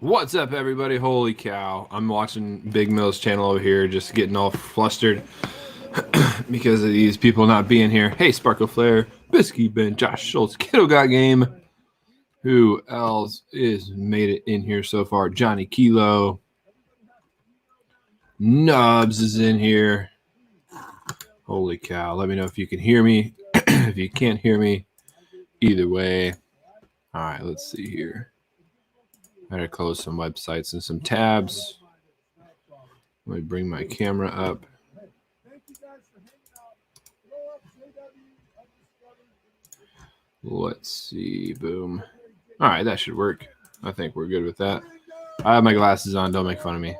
What's up, everybody? Holy cow. I'm watching Big Mill's channel over here, just getting all flustered because of these people not being here. Hey, Sparkle Flare, Bisky Ben, Josh Schultz, Kiddo Got Game. Who else is made it in here so far? Johnny Kilo. Nubs is in here. Holy cow. Let me know if you can hear me. If you can't hear me, either way. All right, let's see here. Better close some websites and some tabs. Let me bring my camera up. Let's see. Boom. All right, that should work. I think we're good with that. I have my glasses on. Don't make fun of me.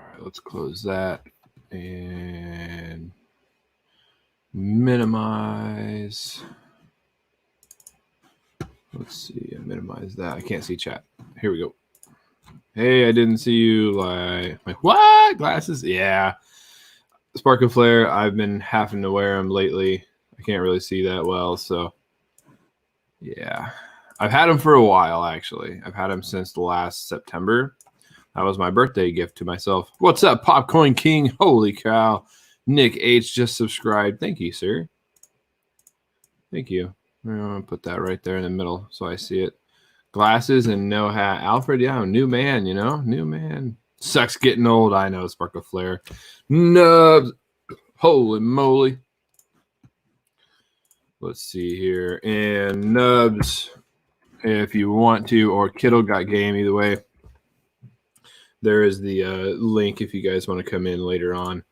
All right, let's close that and minimize. Let's see. Minimize that. I can't see chat. Here we go. Hey, I didn't see you. Like what? Glasses? Yeah. Sparkle Flare. I've been having to wear them lately. I can't really see that well, so yeah. I've had them for a while, actually. I've had them since the last September. That was my birthday gift to myself. What's up, Popcorn King? Holy cow. Nick H just subscribed. Thank you, sir. Thank you. I'm going to put that right there in the middle so I see it. Glasses and no hat. Alfred, yeah, new man, you know? New man. Sucks getting old. I know, Sparkle Flare. Nubs. Holy moly. Let's see here. And Nubs, if you want to, or Kiddo Got Game, either way. There is the link if you guys want to come in later on.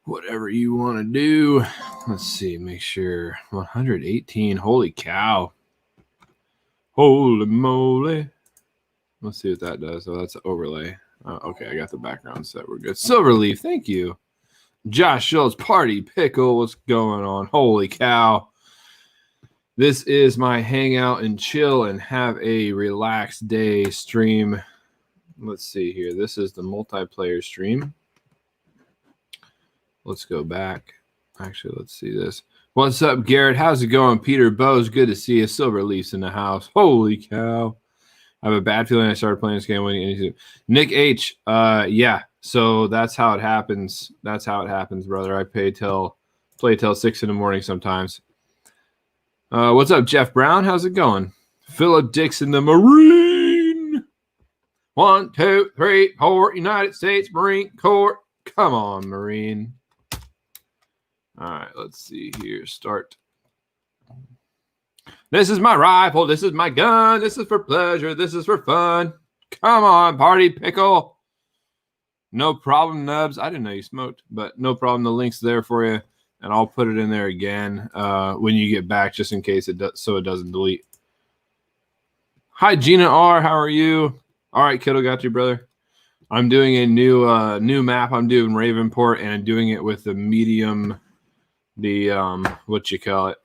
Whatever you want to do. Let's see. Make sure. 118. Holy cow. Holy moly. Let's see what that does. Oh, that's an overlay. Okay, I got the background set. We're good. Silverleaf, thank you. Josh Schultz, Party Pickle. What's going on? Holy cow. This is my hangout and chill and have a relaxed day stream. Let's see here. This is the multiplayer stream. Let's go back. Actually, let's see this. What's up, Garrett? How's it going? Peter Bose, good to see you. Silverleaf's in the house. Holy cow. I have a bad feeling I started playing this game when you Nick H. Yeah. So that's how it happens. That's how it happens, brother. I play till 6 in the morning sometimes. What's up, Jeff Brown? How's it going? Philip Dixon, the Marine. 1, 2, 3, 4, United States Marine Corps. Come on, Marine. All right, let's see here. Start. This is my rifle. This is my gun. This is for pleasure. This is for fun. Come on, Party Pickle. No problem, Nubs. I didn't know you smoked, but no problem. The link's there for you, and I'll put it in there again when you get back, just in case it does, so it doesn't delete. Hi, Gina R. How are you? All right, Kiddo, got you, brother. I'm doing a new map. I'm doing Ravenport, and I'm doing it with the medium. The what you call it?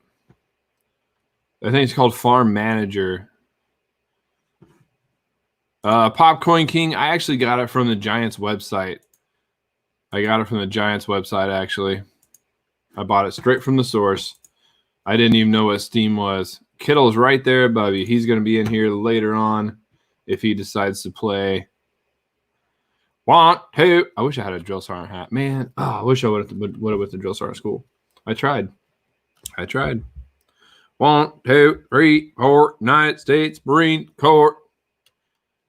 I think it's called Farm Manager. Popcorn King. I actually got it from the Giants website. Actually. I bought it straight from the source. I didn't even know what Steam was. Kittle's right there above you. He's going to be in here later on if he decides to play. 1, 2. I wish I had a drill sergeant hat. Man, I wish I would have went to drill sergeant school. I tried. 1, 2, 3, 4. United States Marine Corps.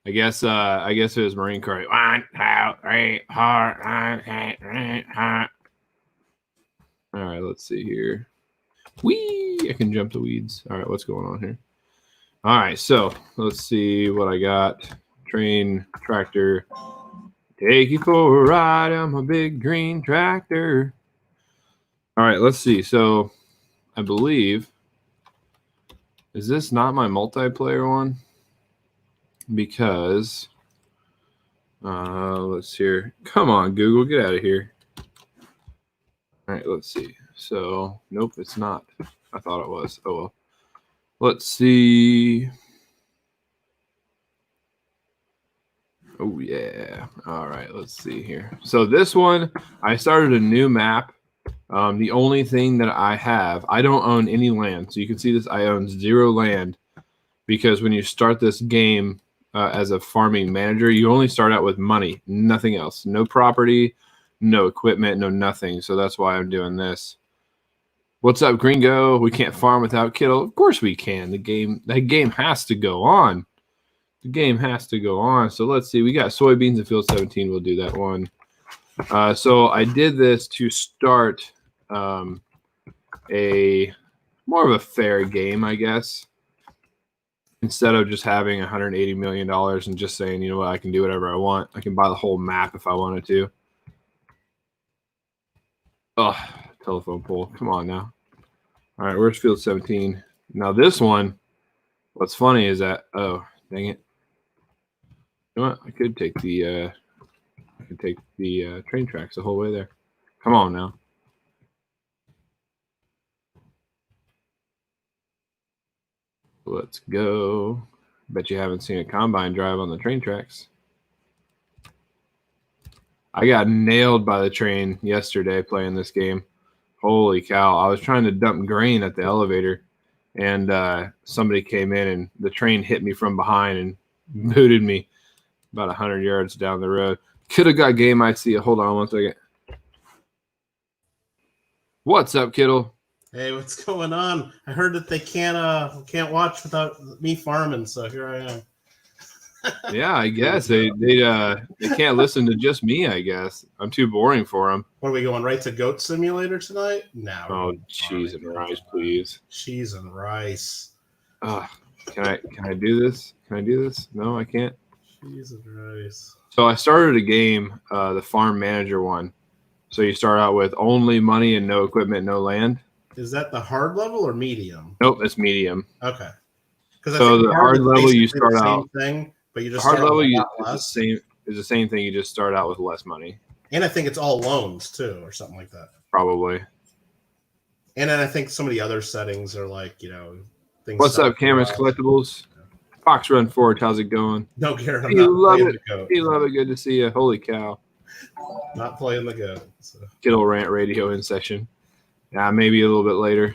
I guess it was Marine Corps. 1, 2, 3, 4. 1, 2, 3, 4. All right, let's see here. Whee! I can jump the weeds. All right, what's going on here? All right, so let's see what I got. Train, tractor. Take you for a ride. I'm a big green tractor. All right, let's see. So I believe, is this not my multiplayer one? Because, let's see here. Come on, Google, get out of here. All right, let's see. So, nope, it's not. I thought it was. Oh, well. Let's see. Oh, yeah. All right, let's see here. So this one, I started a new map. The only thing that I have, I don't own any land. So you can see this, I own 0 land because when you start this game as a farming manager, you only start out with money, nothing else. No property, no equipment, no nothing. So that's why I'm doing this. What's up, Gringo? We can't farm without Kittle. That course we can. That game has to go on. The game has to go on. So let's see. We got soybeans in field 17. We'll do that one. So I did this to start a more of a fair game, I guess. Instead of just having $180 million and just saying, you know what, I can do whatever I want. I can buy the whole map if I wanted to. Oh, telephone pole. Come on now. All right, where's field 17? Now this one, what's funny is that, oh, dang it. You know what? I could take the train tracks the whole way there. Come on now. Let's go. Bet you haven't seen a combine drive on the train tracks. I got nailed by the train yesterday playing this game. Holy cow. I was trying to dump grain at the elevator, and somebody came in, and the train hit me from behind and booted me about 100 yards down the road. Could have got game IC. Hold on one second. What's up, Kittle? Hey, what's going on? I heard that they can't watch without me farming, so here I am. Yeah, I guess they can't listen to just me. I guess I'm too boring for them. What are we going right to Goat Simulator tonight? No. Oh, cheese and rice, please. Cheese and rice. Can I do this? Can I do this? No, I can't. Cheese and rice. So I started a game, the farm manager one. So you start out with only money and no equipment, no land. Is that the hard level or medium? Nope, it's medium. Okay. So the hard level you start out. Thing, but you just hard level is the same thing. You just start out with less money. And I think it's all loans too, or something like that. Probably. And then I think some of the other settings are like, things. What's up, Cameras Collectibles? Fox Run Forge, how's it going? No, Garrett, I'm you not love playing it. the Goat. You love it. Good to see you. Holy cow. Not playing the Goat. So. Kittle Rant Radio in session. Yeah, maybe a little bit later.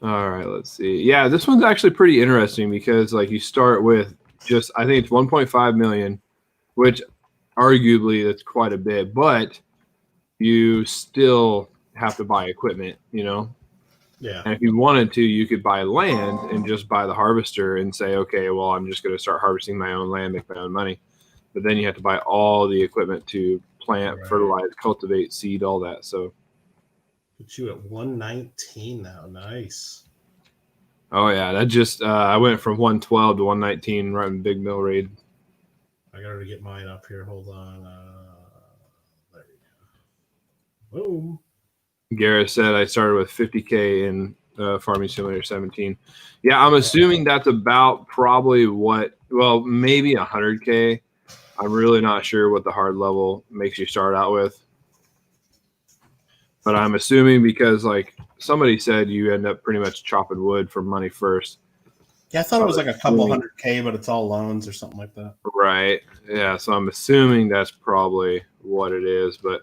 All right, let's see. Yeah, this one's actually pretty interesting because, like, you start with just, I think it's 1.5 million, which arguably that's quite a bit, but you still have to buy equipment, Yeah. And if you wanted to, you could buy land and just buy the harvester and say, okay, well, I'm just going to start harvesting my own land, make my own money. But then you have to buy all the equipment to plant, fertilize, cultivate, seed, all that. So put you at 119 now. Nice. Oh yeah, that just I went from 112 to 119 running Big Mill Raid. I gotta get mine up here. Hold on. There we go. Boom. Garrett said I started with 50K in Farming Simulator 17. Yeah, I'm assuming that's about probably maybe 100K. I'm really not sure what the hard level makes you start out with. But I'm assuming because, like, somebody said you end up pretty much chopping wood for money first. Yeah, I thought it was like a couple 100K, but it's all loans or something like that. Right. Yeah, so I'm assuming that's probably what it is. But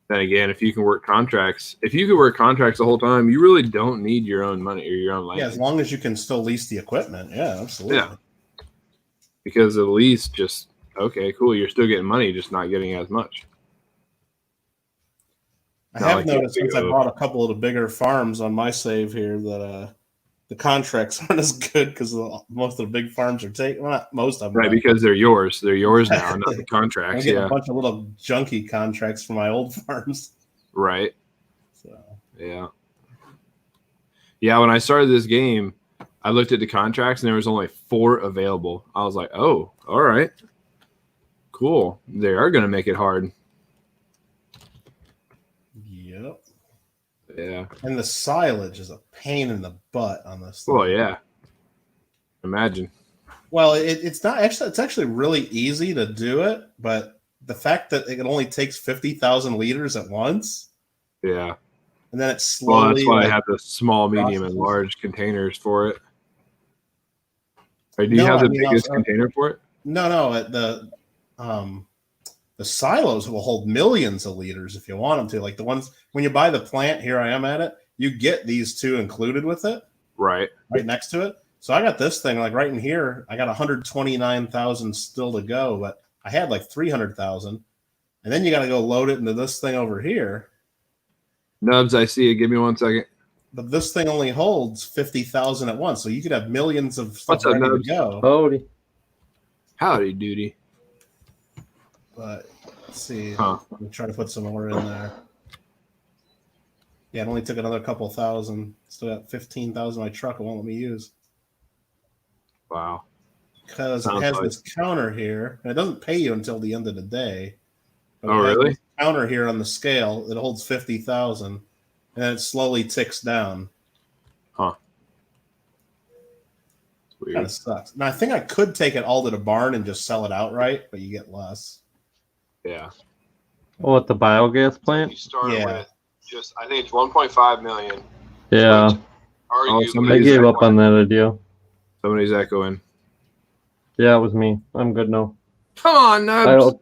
then again, if you can work contracts, the whole time, you really don't need your own money or your own land. Yeah, as long as you can still lease the equipment. Yeah, absolutely. Yeah. Because the lease just, okay, cool, you're still getting money, just not getting as much. I have noticed since I bought a couple of the bigger farms on my save here that the contracts aren't as good because most of the big farms are taken. Well, not most of them. Right, because they're yours. They're yours now, not the contracts. I get a bunch of little junky contracts for my old farms. Right. So yeah. Yeah, when I started this game, I looked at the contracts and there was only 4 available. I was like, oh, all right. Cool. They are going to make it hard. Yep. Yeah. And the silage is a pain in the butt on this thing. Oh, yeah. Imagine. Well, it's not actually, it's actually really easy to do it, but the fact that it only takes 50,000 liters at once. Yeah. And then it's slowly. Well, that's why I have the small, medium, and large containers for it. Or do you No, have I the mean, biggest container for it? No. The silos will hold millions of liters if you want them to. Like the ones when you buy the plant, here I am at it. You get these two included with it, Right. right next to it. So I got this thing like right in here. I got 129,000 still to go, but I had like 300,000, and then you got to go load it into this thing over here. Nubs, I see it. Give me 1 second. But this thing only holds 50,000 at once, so you could have millions of stuff What's up, ready Nubs? to go. Howdy. Howdy, duty. But let's see. Huh. Let me try to put some more in there. Yeah, it only took another couple thousand. Still got 15,000 in my truck. It won't let me use Wow. because it Sounds has like- this counter here, and it doesn't pay you until the end of the day. But Oh, it has really? this counter here on the scale that holds 50,000, and it slowly ticks down. Weird. Kind of sucks. Now I think I could take it all to the barn and just sell it outright, but you get less. Yeah. Oh, at the biogas You plant? start Yeah. with just, I think it's 1.5 million. Yeah. Arguably, I somebody's gave up echoing. on that idea. Somebody's echoing. Yeah, it was me. I'm good now. Come on, I Nubs. don't,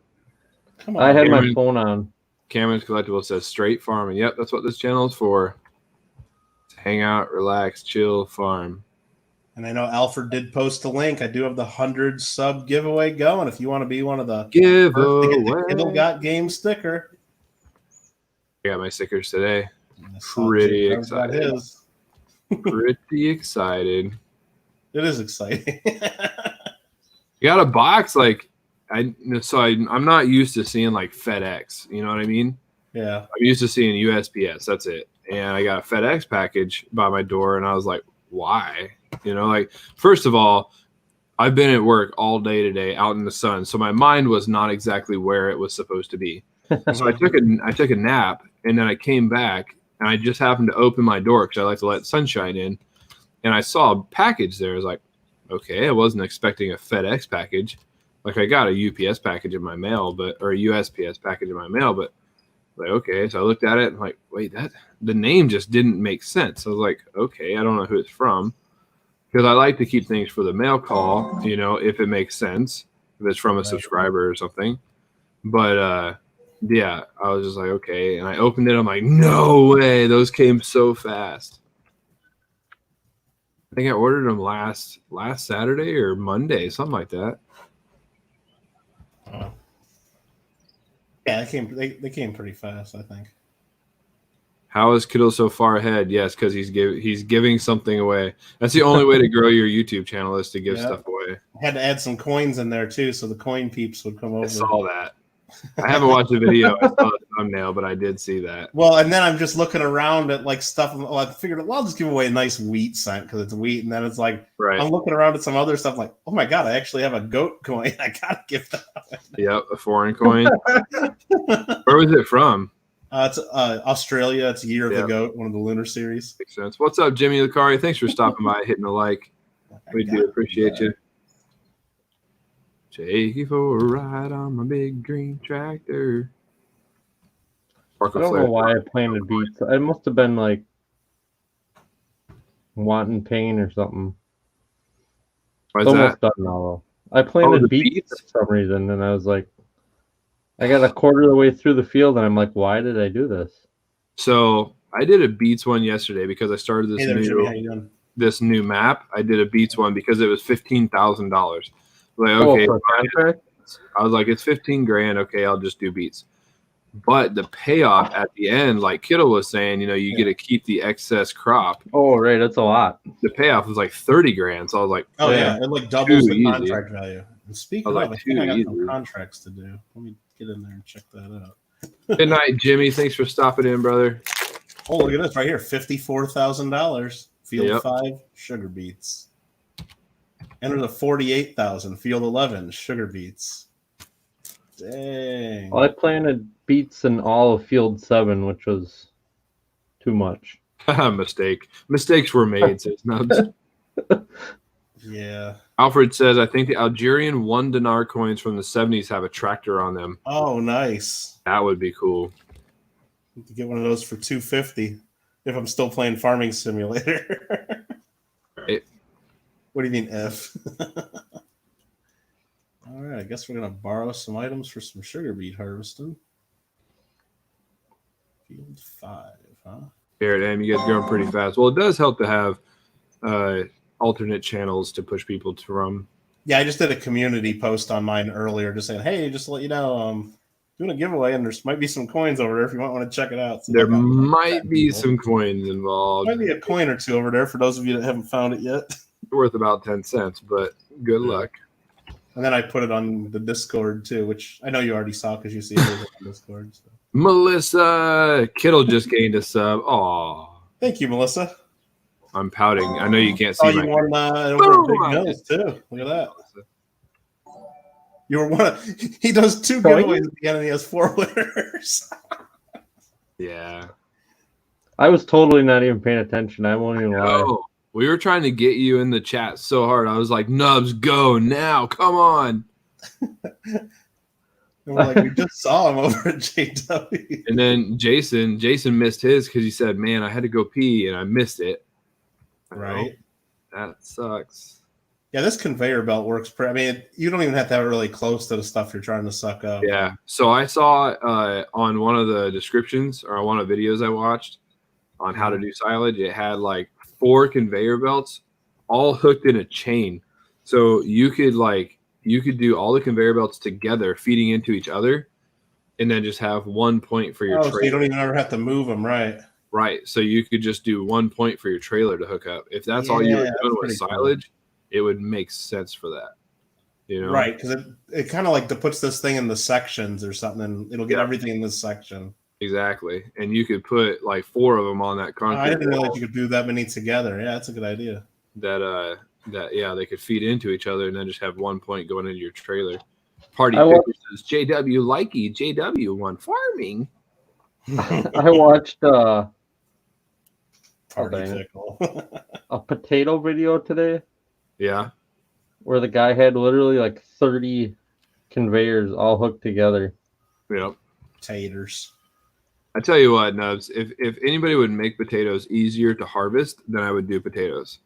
Come on. I had my Cameron. phone on. Cameron's Collectible says straight farming. Yep, that's what this channel is for. To hang out, relax, chill, farm. And I know Alfred did post a link. I do have the 100 sub giveaway going. If you want to be one of the first to get the Kindle Giveaway. Got Game sticker. I got my stickers today. And I saw Pretty Jake got excited. his. Pretty excited. It is exciting. You got a box like I'm not used to seeing like FedEx. You know what I mean? Yeah. I'm used to seeing USPS. That's it. And I got a FedEx package by my door, and I was like, why? You know, like first of all, I've been at work all day today, out in the sun, so my mind was not exactly where it was supposed to be. So I took a nap, and then I came back, and I just happened to open my door because I like to let sunshine in, and I saw a package there. I was like, okay, I wasn't expecting a FedEx package. Like I got a UPS package in my mail, or a USPS package in my mail, but like, okay. So I looked at it and I'm like, wait, the name just didn't make sense. I was like, okay, I don't know who it's from. Because I like to keep things for the mail call, you know, if it makes sense, if it's from a subscriber or something. But yeah, I was just like, okay. And I opened it. I'm like, no way. Those came so fast. I think I ordered them last Saturday or Monday, something like that. Yeah, they came pretty fast, I think. How is Kittle so far ahead? Yes, because he's giving something away. That's the only way to grow your YouTube channel is to give stuff away. I had to add some coins in there too, so the coin peeps would come over. I saw that. I haven't watched the video. I saw the thumbnail, but I did see that. Well, and then I'm just looking around at like stuff. Well, I figured, well, I'll just give away a nice wheat cent because it's wheat, and then it's like Right. I'm looking around at some other stuff. Like, oh my god, I actually have a goat coin. I gotta give that away. Yep, a foreign coin. Where was it from? It's Australia. It's Year of Yeah. the Goat, one of the lunar series. Makes sense. What's up, Jimmy Lucari? Thanks for stopping by, hitting the like. We do appreciate you. Take you for a ride on my big green tractor. I don't know why I planted beets. It must have been like wanting pain or something. Why It's is almost that? done now, though. I planted the beets beets? for some reason, and I was like, I got a quarter of the way through the field, and I'm like, why did I do this? So I did a Beats one yesterday because I started Hey there, Jimmy. How you doing? this new map. I did a Beats one because it was $15,000. Like, okay, for a contract? I was like, it's 15 grand. Okay, I'll just do Beats. But the payoff at the end, like Kittle was saying, you know, you get to keep the excess crop. Oh, right, that's a lot. The payoff was like 30 grand. So I was like, Oh Yeah. yeah, it like doubles Too the easy. contract value. And speaking I was of, like, I think I got too some easy. contracts to do. Let me get in there and check that out. good night, Jimmy. Thanks for stopping in, brother. Oh, look at this right here, $54,000. Field Yep. 5, sugar beets. Enter the 48,000. Field 11, sugar beets. Dang. Well, I planted beets in all of field 7, which was too much. Mistake. Mistakes were made, says Nubs. Yeah. Alfred says, I think the Algerian $1 coins from the 70s have a tractor on them. Oh, nice. That would be cool. To get one of those for $250 if I'm still playing Farming Simulator. Right. What do you mean if? All right, I guess we're gonna borrow some items for some sugar beet harvesting. Field 5, huh? Here, damn, you guys are going pretty fast. Well, it does help to have alternate channels to push people from. Yeah, I just did a community post on mine earlier, just saying, "Hey, just to let you know, doing a giveaway, and there's might be some coins over there if you might want to check it out." So There I got might be people. some coins involved. Might be a coin or two over there for those of you that haven't found it yet. Worth about 10 cents, but good luck. And then I put it on the Discord too, which I know you already saw because you see it on Discord. So. Melissa Kittle just gained a sub. Aw, Thank you, Melissa. I'm pouting. I know you can't Oh, see you my won over at Big Boom! Mills too. Look at that. You were one of, he does 2 Oh, yeah. giveaways at the end and he has 4 winners. Yeah. I was totally not even paying attention. I won't even lie. Oh, we were trying to get you in the chat so hard. I was like, Nubs, go now. Come on. And we're like, we just saw him over at JW. And then Jason missed his because he said, man, I had to go pee and I missed it. Right. That sucks. Yeah, this conveyor belt works. I mean, you don't even have to have it really close to the stuff you're trying to suck up. Yeah. So I saw on one of the descriptions or on one of the videos I watched on how to do silage, it had like 4 conveyor belts all hooked in a chain. So you could do all the conveyor belts together feeding into each other and then just have 1 point for your So trailer. you don't even ever have to move them, right? Right. So you could just do 1 point for your trailer to hook up. If that's all you were Yeah, doing that's with pretty cool. silage, it would make sense for that. You know? Right, because it kind of like puts this thing in the sections or something, and it'll get Yeah. everything in this section. Exactly. And you could put like 4 of them on that concrete I didn't wall realize you could do that many together. Yeah, that's a good idea. that they could feed into each other and then just have 1 point going into your trailer. Party I Picker says JW Likey, JW1 farming. I watched Party dang it. tickle. a potato video today Yeah. where the guy had literally like 30 conveyors all hooked together. Yep. Taters. I tell you what, Nubs, if anybody would make potatoes easier to harvest, then I would do potatoes.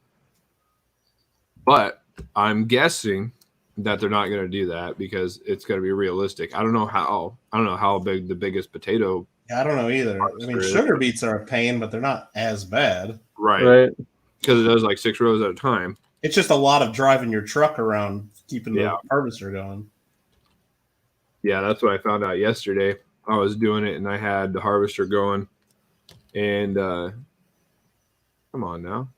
But I'm guessing that they're not going to do that because it's going to be realistic. I don't know how big the biggest potato. Yeah, I don't know either. I mean, sugar beets are a pain, but they're not as bad. Right. Because it does like 6 rows at a time. It's just a lot of driving your truck around, keeping the harvester going. Yeah, that's what I found out yesterday. I was doing it and I had the harvester going. And come on now.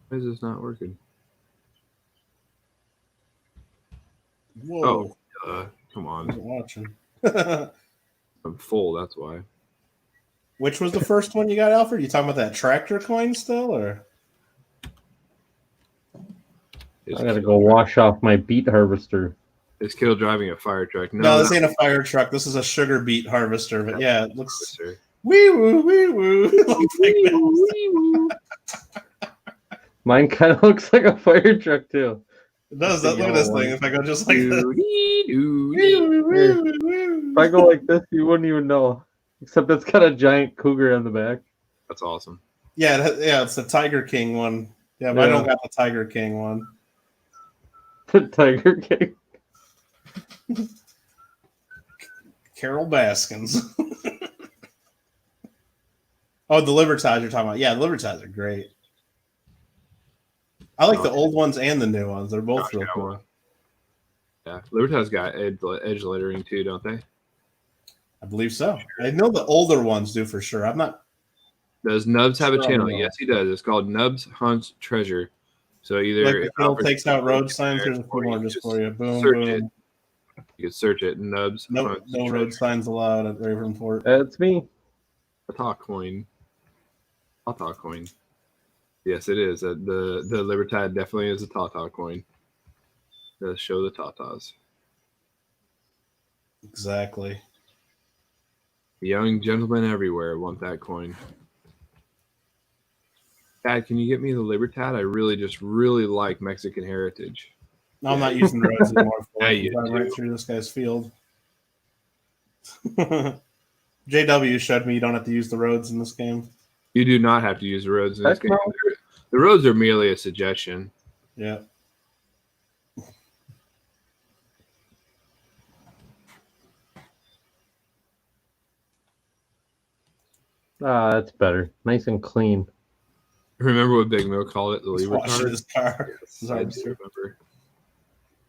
Why is this not working? Whoa. Come I'm on. watching. I'm full, that's why. Which was the first one you got, Alfred? You talking about that tractor coin still, or? It's I gotta go wash off my beet harvester. It's Kittle driving a fire truck. No, this ain't a fire truck. This is a sugar beet harvester. But yeah, it looks harvester. wee woo wee woo. Mine kind of looks like a fire truck too. It does. Look at this thing. If I go just like this. If I go like this, you wouldn't even know. Except it's got a giant cougar on the back. That's awesome. Yeah, it's the Tiger King one. Yeah, but I don't got the Tiger King one. The Tiger King. Carol Baskins. Oh, the Libertad you're talking about. Yeah, the Libertads are great. I like the old ones and the new ones. They're both real cool. Yeah, Libertad's got edge lettering too, don't they? I believe so. I know the older ones do for sure. I'm not. Does Nubs have a Sure, channel? no. Yes, he does. It's called Nubs Hunts Treasure. So either Like the Kindle takes out road signs. Here's a few more just for you. Boom, search boom. it. You can search it. Nubs. No Hunts road Treasure. signs allowed at Ravenport. That's me. Tata coin. Tata coin. Yes, it is. The Libertad definitely is a Tata coin. Does show the Tatas. Exactly. Young gentlemen everywhere want that coin. Dad, can you get me the Libertad? I really like Mexican heritage. No, I'm not using the roads anymore. Yeah, you I'm do. right through this guy's field. JW showed me you don't have to use the roads in this game. You do not have to use the roads in this Heck game. no. The roads are merely a suggestion. Yeah. Ah, that's better. Nice and clean. Remember what Big Mill called it? The He's lever washing card? his car. Yes, His I do harvester. remember.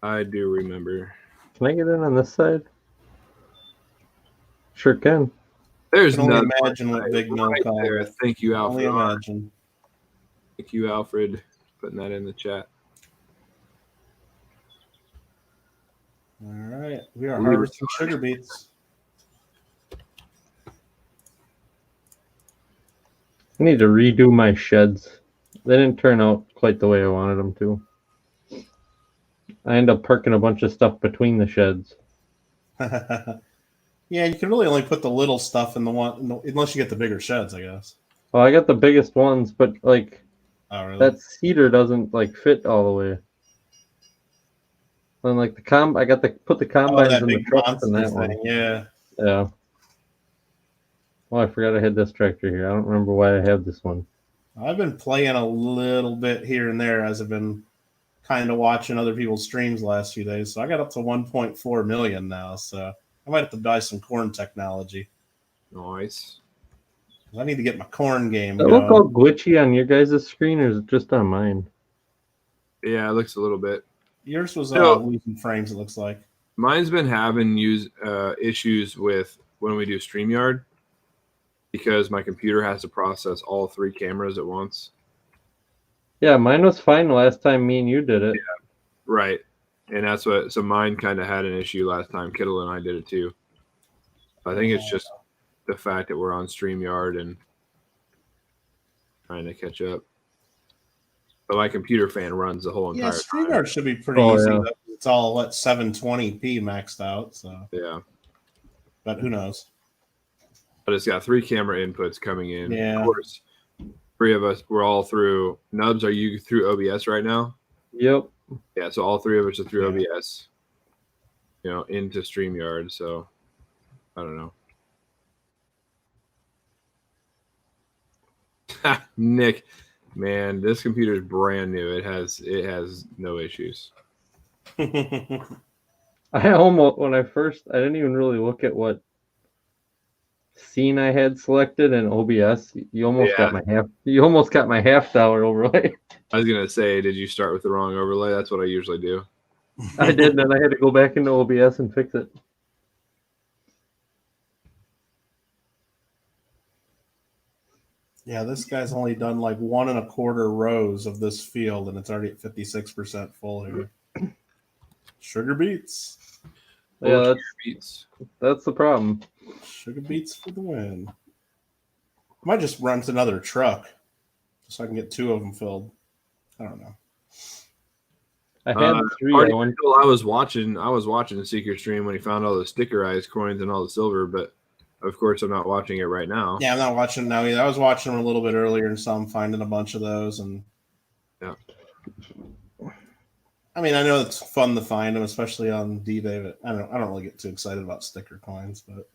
I do remember. Can I get in on this side? Sure can. There's I can only nothing imagine what Big Mill right called there. it. Thank you, Only Alfred. imagine. Thank you, Alfred, putting that in the chat. All right. We are Lever harvesting sugar beets. I need to redo my sheds. They didn't turn out quite the way I wanted them to. I end up parking a bunch of stuff between the sheds. Yeah, you can really only put the little stuff in the one, unless you get the bigger sheds, I guess. Well, I got the biggest ones, but like Oh, really? that cedar doesn't like fit all the way. And like I got to put the combines that in the big truck monster and that thing. one. Yeah. Yeah. Oh, I forgot I had this tractor here. I don't remember why I have this one. I've been playing a little bit here and there as I've been kind of watching other people's streams the last few days. So I got up to 1.4 million now. So I might have to buy some corn technology. Nice. I need to get my corn game Does it look going. all glitchy on your guys' screen, or is it just on mine? Yeah, it looks a little bit. Yours was No. losing frames, it looks like. Mine's been having issues with when we do StreamYard because my computer has to process all 3 cameras at once. Yeah, mine was fine the last time me and you did it. Yeah, right. And that's what, so mine kind of had an issue last time. Kittle and I did it too. I think it's just the fact that we're on StreamYard and trying to catch up. But my computer fan runs the whole entire Yeah, time. StreamYard should be pretty Oh, easy. yeah. It's all 720p maxed out. So, Yeah. but who knows? But it's got 3 camera inputs coming in. Yeah. Of course, 3 of us, we're all through. Nubs, are you through OBS right now? Yep. Yeah, so all 3 of us are through Yeah. OBS, into StreamYard. So I don't know. Nick, man, this computer is brand new. It has no issues. I almost I didn't even really look at what scene I had selected in OBS. You almost got my half dollar overlay. I was gonna say, did you start with the wrong overlay? That's what I usually do. I did, and then I had to go back into OBS and fix it. Yeah, this guy's only done like 1 1/4 rows of this field, and it's already at 56% full here. Sugar beets. Yeah, Beats. that's the problem. Sugar beets for the win. I might just rent another truck so I can get 2 of them filled. I don't know. I had 3. Party I went, Pickle, I was watching the Seeker stream when he found all the stickerized coins and all the silver, but of course I'm not watching it right now. Yeah, I'm not watching now either. I was watching them a little bit earlier and saw him finding a bunch of those. And Yeah. I mean, I know it's fun to find them, especially on D-Day, but I don't really get too excited about sticker coins. But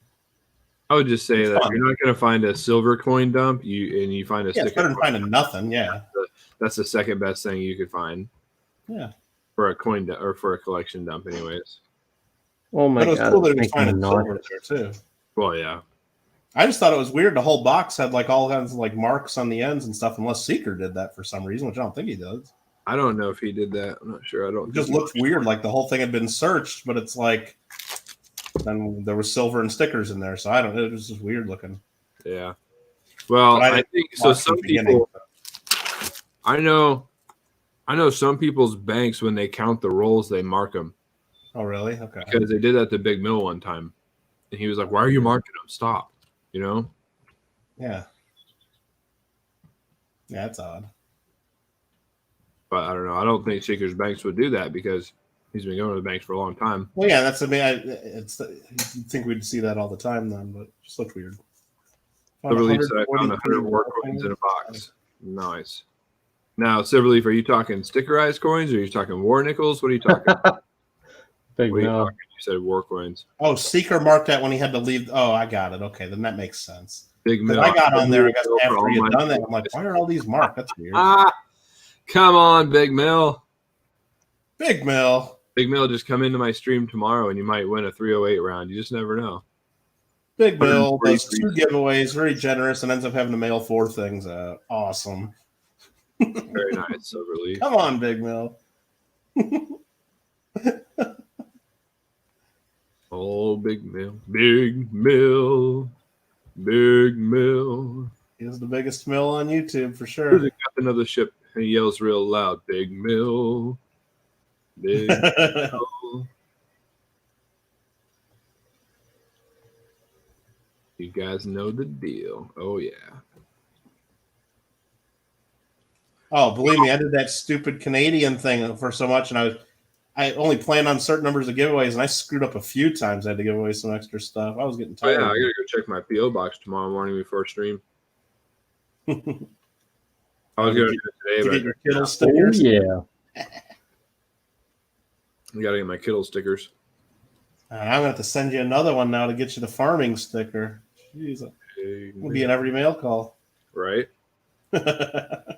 I would just say It's that fun. if you're not going to find a silver coin dump, you find a yeah, it's sticker better than coin. finding nothing. Yeah, That's the second best thing you could find yeah. for a coin or for a collection dump, anyways. oh my But it was god, cool that he was it's making finding me silver nauseous. there too. Well, yeah. I just thought it was weird. The whole box had like all kinds of like marks on the ends and stuff, unless Seeker did that for some reason, which I don't think he does. I don't know if he did that. I'm not sure. I don't. It just think he looked weird, like the whole thing had been searched, but it's like then there was silver and stickers in there, so I don't know. It was just weird looking. Yeah. Well, But I I didn't think so. watch the Some beginning. people, I know some people's banks, when they count the rolls, they mark them Oh, really? Okay. because they did that to Big Mill one time, and he was like, "Why are you marking them? Stop!" Yeah. Yeah, it's odd. But I don't know. I don't think Seeker's Banks would do that because he's been going to the banks for a long time. Well, yeah, that's. I mean, you'd think we'd see that all the time then, but it just looked weird. Silverleaf said I found 100 war coins in a box. Nice. Now, Silverleaf, are you talking stickerized coins or are you talking war nickels? What are you talking? Big What are you no. talking? You said war coins. Oh, Seeker marked that when he had to leave. Oh, I got it. Okay, then that makes sense. Big Because Mill. I got on there, I guess, For after all he my- had done that. I'm like, why are all these marked? That's weird. Ah, come on, Big Mill. Big Mill. Big Mill, just come into my stream tomorrow and you might win a 308 round. You just never know. Big Mill does 143. 2 giveaways, very generous, and ends up having to mail 4 things out. Awesome. Very nice, Silverleaf. Come on, Big Mill. Oh, Big Mill. Big Mill. Big Mill. He's the biggest mill on YouTube for Who's sure. the captain of the ship? And he yells real loud, Big Mill. Big Mill. You guys know the deal. Oh, yeah. Oh, believe me, I did that stupid Canadian thing for so much, and I only planned on certain numbers of giveaways, and I screwed up a few times. I had to give away some extra stuff. I was getting Oh, yeah, tired. I gotta go check my P.O. box tomorrow morning before stream. I was going to do it To today, get your but Kittle Oh stickers. yeah. I gotta get my Kittle stickers. I'm gonna have to send you another one now to get you the farming sticker. Jeez, Big it'll be in every mail call. Right?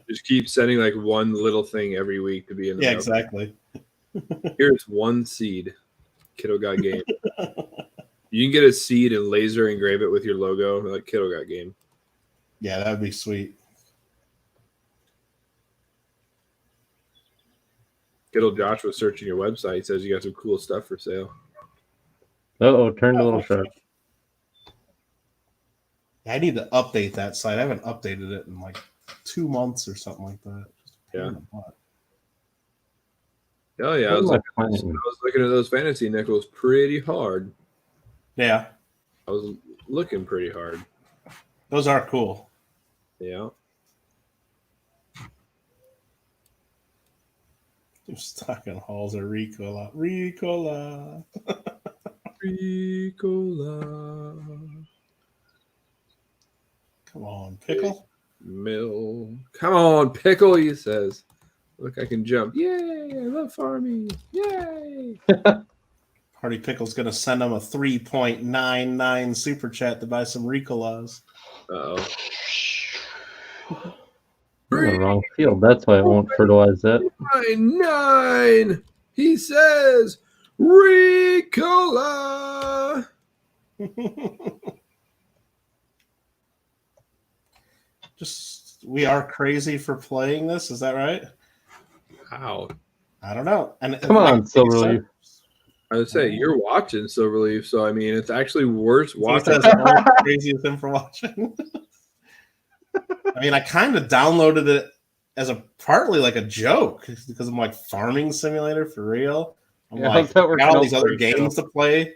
Just keep sending like one little thing every week to be in the Yeah, mail. exactly. Here's one seed. Kiddo got game. You can get a seed and laser engrave it with your logo, like Kiddo got game. Yeah, that would be sweet. Kiddo Josh was searching your website. He says you got some cool stuff for sale. Uh-oh, turned a little sharp. I need to update that site. I haven't updated it in like 2 months or something like that. Just a pain Yeah. in the butt. Oh yeah, I was looking at those fantasy nickels pretty hard. Yeah, I was looking pretty hard. those are cool. Yeah. Your stocking halls are Ricola. Ricola. Ricola. Come on, pickle. Mill. Come on, pickle, he says. Look, I can jump. Yay, I love farming. Yay. Party Pickle's going to send him a 3.99 super chat to buy some Ricolas. Uh-oh. I'm in the wrong field. That's why I won't fertilize that. 9. He says Ricola. Just, we are crazy for playing this. Is that right? Wow. I don't know. And Come on, Silverleaf. I would say you're watching Silverleaf, so I mean it's actually worse watching. Crazy with him for watching. I mean, I kind of downloaded it as a partly like a joke because I'm like farming simulator for real. I'm Yeah, like, how's that working got all out these for other you, games to play,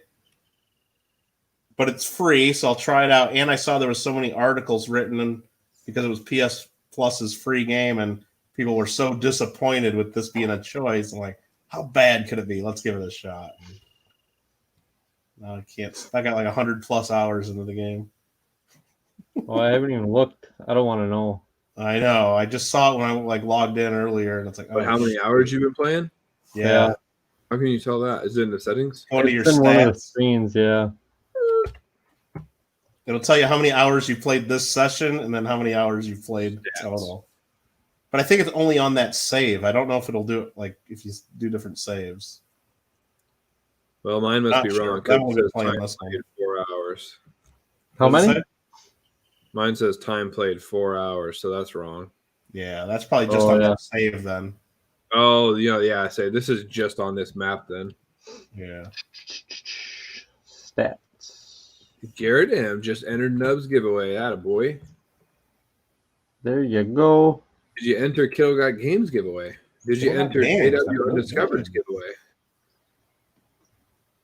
but it's free, so I'll try it out. And I saw there was so many articles written because it was PS Plus's free game, and people were so disappointed with this being a choice. I'm like, how bad could it be? Let's give it a shot. No, I can't. I got like 100+ hours into the game. Oh, I haven't even looked. I don't want to know. I know. I just saw it when I like logged in earlier, and it's like, But how many hours you been playing? Yeah. How can you tell that? Is it in the settings? Go to your It's in one of the stats. screens, yeah. It'll tell you how many hours you played this session, and then how many hours you've played total. But I think it's only on that save. I don't know if it'll do it like if you do different saves. Well, mine must Not be sure. wrong. That 'Cause won't it be says playing time this one. played 4 hours. How What does it many? say? Mine says time played 4 hours, so that's wrong. Yeah, that's probably just Oh, on yeah. that save then. Oh, yeah, I say this is just on this map then. Yeah. Stats. Garrett M just entered Nub's giveaway. Attaboy. There you go. Did you enter Kiddo Got Games giveaway? Did you Kiddo Got enter Games, JW that's Undiscovered's good. giveaway?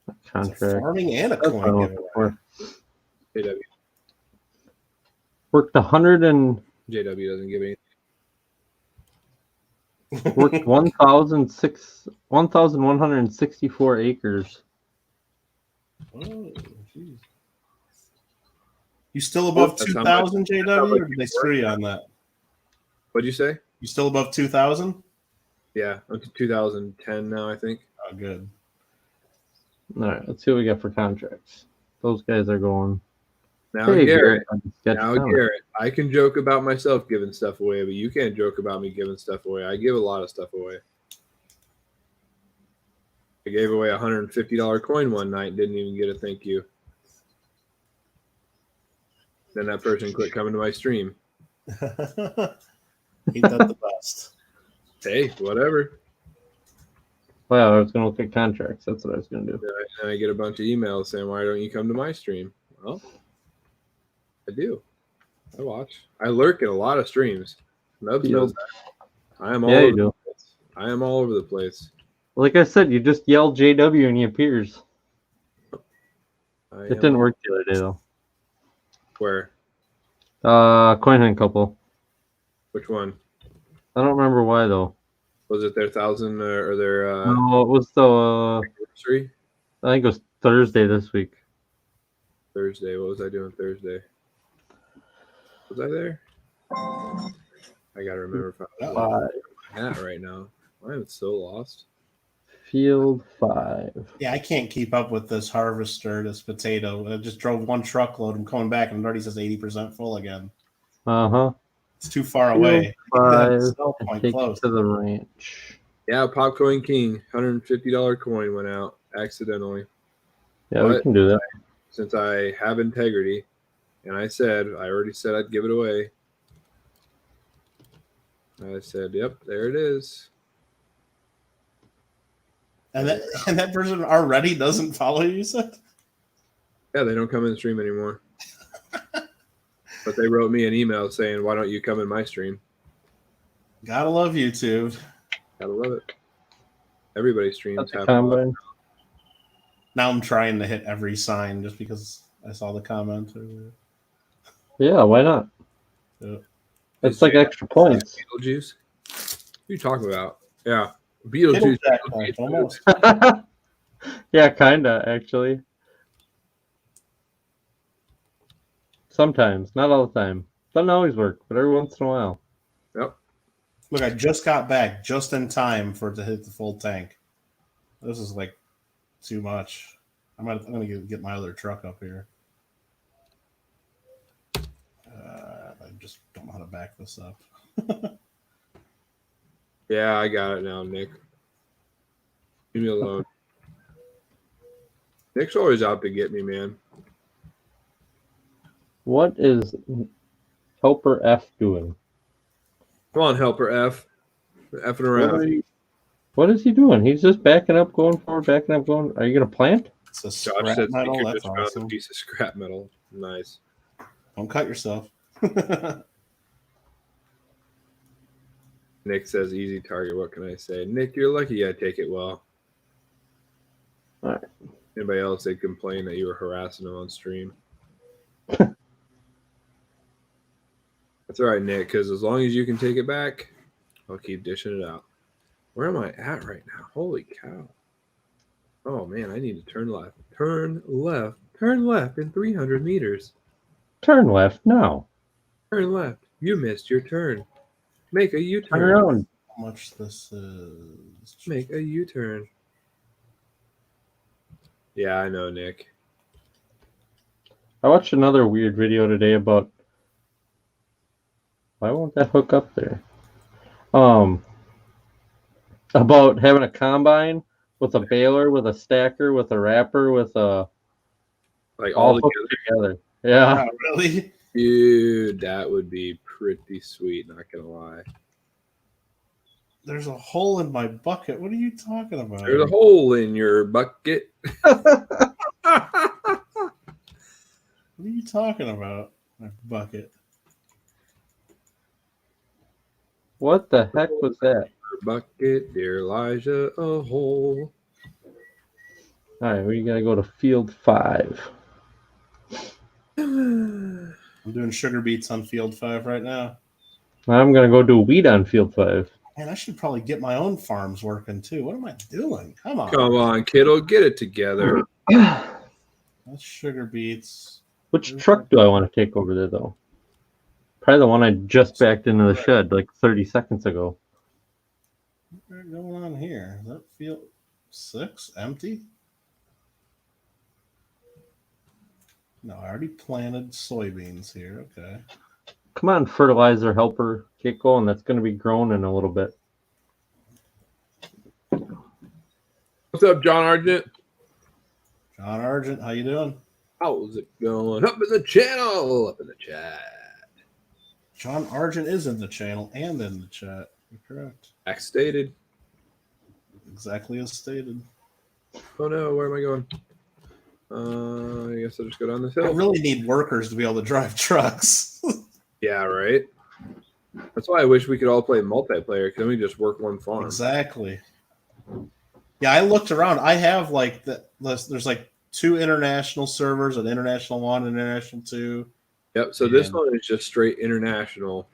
It's a Contract. farming and a That's what I'm coin looking giveaway. for. JW. Worked 100 and JW doesn't give any. worked 1,164 acres. Oh, geez. You still above That's how 2,000, much- JW, or did they screw you on that? What'd you say? You still above 2,000? Yeah, up to 2010 now, I think. Oh, good. All right, let's see what we got for contracts. Those guys are going. Now, Hey, Garrett. Sketch Now, Talent. Garrett, I can joke about myself giving stuff away, but you can't joke about me giving stuff away. I give a lot of stuff away. I gave away a $150 coin one night and didn't even get a thank you. Then that person quit coming to my stream. Ain't that the best? Hey, whatever. Well, I was going to look at contracts. That's what I was going to do. And I get a bunch of emails saying, why don't you come to my stream? Well, I do. I watch. I lurk at a lot of streams. Nubs knows that. I am all over the place. I am all over the place. Like I said, you just yell JW and he appears. It didn't work the other day, though. Where? Coin Hunt couple. Which one? I don't remember why, though. Was it their 1,000 or their No, it was the anniversary? I think it was Thursday this week. Thursday. What was I doing Thursday? Was I there? I gotta remember if I was hat right now. I am so lost. Field 5. Yeah, I can't keep up with this harvester, this potato. I just drove one truckload. I'm coming back and it already says 80% full again. It's too far away. Field 5. Point Take close. it to the ranch. Yeah, Popcoin King, $150 coin went out accidentally. Yeah, But we can do that. since I have integrity, and I already said I'd give it away. I said, yep, there it is. And that person already doesn't follow you, said? Yeah, they don't come in the stream anymore. But they wrote me an email saying, why don't you come in my stream? Gotta love YouTube. Gotta love it. Everybody's streams have Combine. Now I'm trying to hit every sign just because I saw the comment earlier. Yeah, why not? Yeah. It's like extra points. Beetlejuice? What are you talking about? Yeah. Beetlejuice. Beetlejuice, almost. Yeah, kinda, actually. Sometimes, not all the time. Doesn't always work, but every once in a while. Yep. Look, I just got back just in time for it to hit the full tank. This is like too much. I'm gonna get my other truck up here. I just don't know how to back this up. Yeah, I got it now, Nick. Leave me alone. Nick's always out to get me, man. What is Helper F doing? Come on, Helper F. Effing around. What is he doing? He's just backing up, going forward, backing up, going. Are you gonna plant? It's a Josh scrap said metal. you That's just found awesome. a piece of scrap metal. Nice. Don't cut yourself. Nick says easy target. What can I say? Nick, you're lucky I take it well. All right. Anybody else, they'd complain that you were harassing them on stream. That's all right, Nick, because as long as you can take it back, I'll keep dishing it out. Where am I at right now? Holy cow. Oh, man, I need to turn left. Turn left. Turn left in 300 meters. Turn left now. Turn left. You missed your turn. Make a U-turn. Turn around. How much this is? Make a U-turn. Yeah, I know, Nick. I watched another weird video today about why won't that hook up there? About having a combine with a baler, with a stacker, with a wrapper, with a Like all all hooked together. together. Yeah. Oh, really? Dude, that would be pretty sweet, not gonna lie. There's a hole in my bucket. What are you talking about? There's a hole in your bucket. What are you talking about? My bucket. What the heck was that? Bucket, dear Elijah, a hole. All right, we gotta go to field 5. I'm doing sugar beets on field 5 right now. I'm gonna go do wheat on field 5. Man, I should probably get my own farms working too. What am I doing? Come on. Come on, kiddo, get it together. That's sugar beets. Which truck do I want to take over there, though? Probably the one I just backed into the shed like 30 seconds ago. What's going on here? Is that field 6 empty? No, I already planted soybeans here. Okay. Come on, fertilizer helper. Get going. That's going to be grown in a little bit. What's up, John Argent? John Argent, how you doing? How's it going? Up in the channel, up in the chat. John Argent is in the channel and in the chat. You're correct. Back stated. Exactly as stated. Oh no, where am I going? I guess I'll just go down this hill. I really need workers to be able to drive trucks. Yeah, right. That's why I wish we could all play multiplayer. Because then we just work one farm. Exactly. Yeah, I looked around. I have like there's like 2 international servers, an international 1, an international 2. Yep. So this one is just straight international.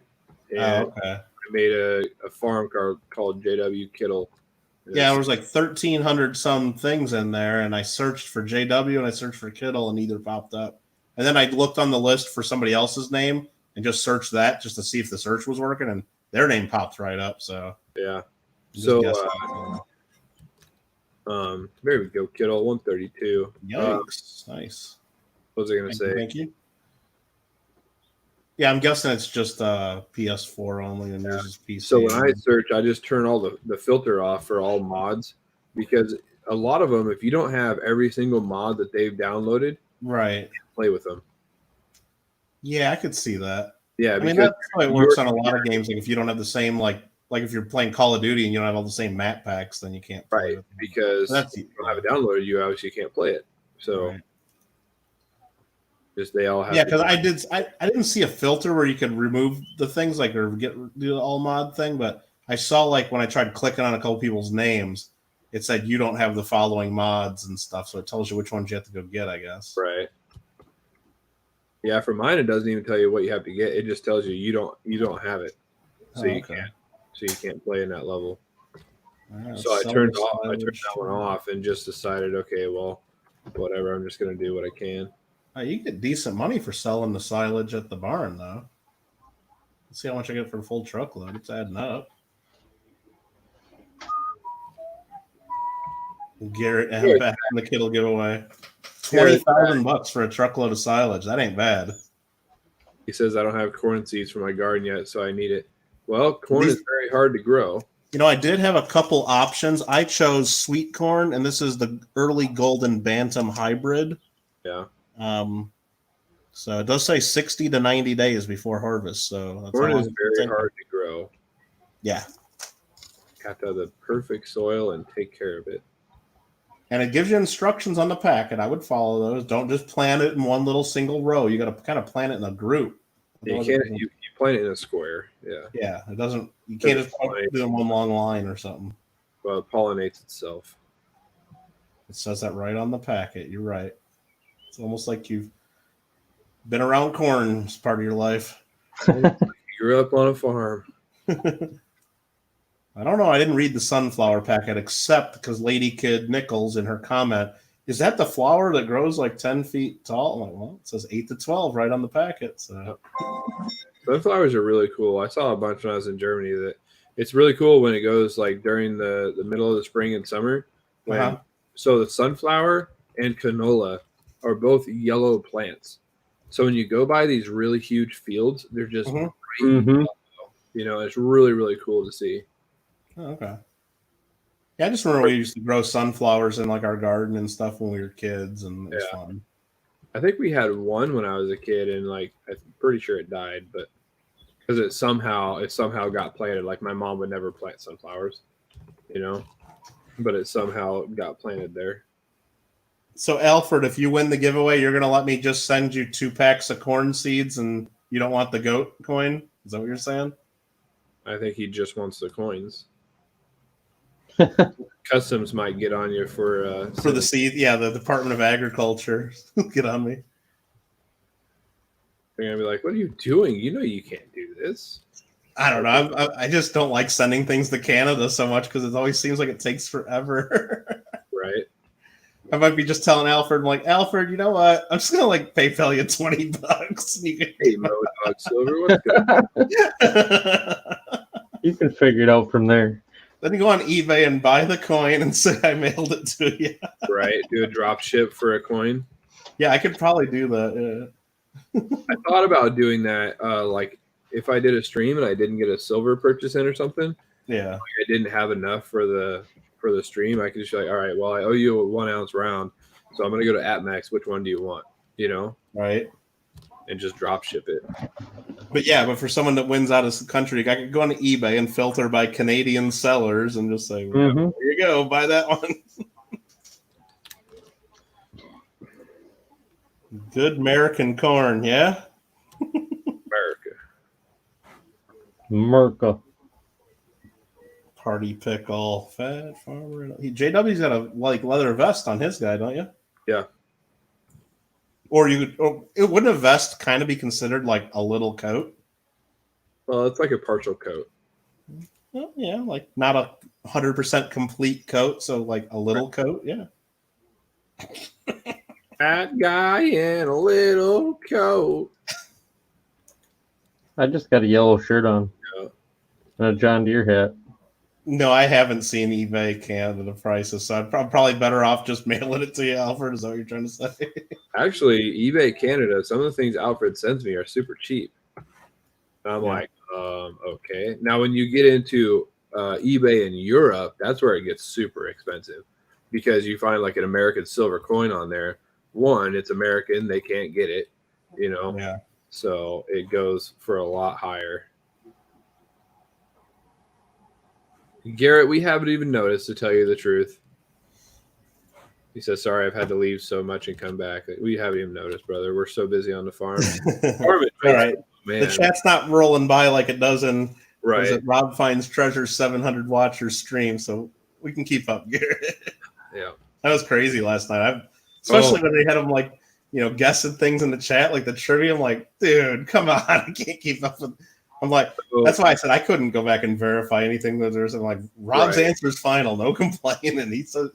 And okay. I made a farm called JW Kittle. Yeah, there was like 1,300 some things in there, and I searched for JW and I searched for Kittle, and neither popped up. And then I looked on the list for somebody else's name and just searched that just to see if the search was working, and their name popped right up. So yeah. So there we go, Kittle 132. Yikes! Nice. What was I going to say? Thank you. Yeah, I'm guessing it's just PS4 only and uses PC. So when I search, I just turn all the filter off for all mods, because a lot of them, if you don't have every single mod that they've downloaded, right, you can't play with them. Yeah, I could see that. Yeah, I mean that's how it works on a lot of games. Like if you don't have the same like if you're playing Call of Duty and you don't have all the same map packs, then you can't play right, because if you don't have it downloaded, you obviously can't play it. So just they all have. Yeah, because I didn't see a filter where you could remove the things like or do the all mod thing, but I saw like when I tried clicking on a couple people's names, it said you don't have the following mods and stuff, so it tells you which ones you have to go get, I guess. Right. Yeah, for mine it doesn't even tell you what you have to get. It just tells you you don't have it, so you can't play in that level. So I turned that one off and just decided, okay, well, whatever. I'm just gonna do what I can. You get decent money for selling the silage at the barn, though. Let's see how much I get for a full truckload. It's adding up. Garrett and back in the Kittle giveaway. $20,000 for a truckload of silage. That ain't bad. He says I don't have corn seeds for my garden yet, so I need it. Well, corn is very hard to grow. You know, I did have a couple options. I chose sweet corn, and this is the early golden bantam hybrid. Yeah. So it does say 60 to 90 days before harvest. So that's corn is very hard to grow. Yeah. Have to have the perfect soil and take care of it. And it gives you instructions on the packet. I would follow those. Don't just plant it in one little single row. You got to kind of plant it in a group. Yeah, you plant it in a square. Yeah. Yeah. It doesn't. You can't just do it in one long line or something. Well, it pollinates itself. It says that right on the packet. You're right. It's almost like you've been around corn as part of your life. You grew up on a farm. I don't know. I didn't read the sunflower packet except because Lady Kid Nichols in her comment, is that the flower that grows like 10 feet tall? I'm like, well, it says 8 to 12 right on the packet. So sunflowers are really cool. I saw a bunch when I was in Germany. That it's really cool when it goes like during the middle of the spring and summer. So the sunflower and canola are both yellow plants. So when you go by these really huge fields, they're just bright yellow. You know, it's really, really cool to see. Oh, okay. Yeah, I just remember we used to grow sunflowers in like our garden and stuff when we were kids, and it was fun. I think we had one when I was a kid, and like I'm pretty sure it died, but because it somehow got planted. Like my mom would never plant sunflowers, you know, but it somehow got planted there. So Alfred, if you win the giveaway, you're gonna let me just send you 2 packs of corn seeds, and you don't want the goat coin? Is that what you're saying? I think he just wants the coins. Customs might get on you for the seed. Yeah, the Department of Agriculture get on me. They're gonna be like, "What are you doing? You know you can't do this." I don't know. I just don't like sending things to Canada so much because it always seems like it takes forever. Right. I might be just telling Alfred, I'm like, Alfred, you know what? I'm just gonna like PayPal you $20. You can hey, Mo Dog Silver, what's good? You can figure it out from there. Then you go on eBay and buy the coin and say I mailed it to you. Right. Do a drop ship for a coin. Yeah, I could probably do that. Yeah. I thought about doing that. Like if I did a stream and I didn't get a silver purchase in or something. Yeah. Like I didn't have enough for the for the stream, I can just be like, all right, well, I owe you a 1 ounce round, so I'm gonna go to AppMax. Which one do you want? Right. And just drop ship it. But for someone that wins out of the country, I could go on eBay and filter by Canadian sellers and just say, well, here you go, buy that one. Good American corn, yeah? America. Party pickle, fat farmer. JW's got a leather vest on his guy, don't you? Yeah. Or wouldn't a vest kind of be considered like a little coat? Well, it's like a partial coat. Well, yeah, like not a 100% complete coat, so like a little coat, yeah. Fat guy in a little coat. I just got a yellow shirt on. Yeah. And a John Deere hat. No, I haven't seen eBay Canada prices, so I'm probably better off just mailing it to you, Alfred. Is that what you're trying to say? Actually, eBay Canada, some of the things Alfred sends me are super cheap. And I'm like, okay. Now, when you get into eBay in Europe, that's where it gets super expensive because you find like an American silver coin on there. One, it's American, they can't get it, Yeah. So it goes for a lot higher. Garrett, we haven't even noticed, to tell you the truth. He says, sorry, I've had to leave so much and come back. We haven't even noticed, brother. We're so busy on the farm. All right. Man. The chat's not rolling by like it does in Right. Rob Finds Treasure 700 watcher stream, so we can keep up, Garrett. Yeah. That was crazy last night. Especially when they had them like, guessing things in the chat, like the trivia. I'm like, dude, come on. I can't keep up with. I'm like, that's why I said I couldn't go back and verify anything that there's. I'm like, Rob's answer is final, no complaining. And he says,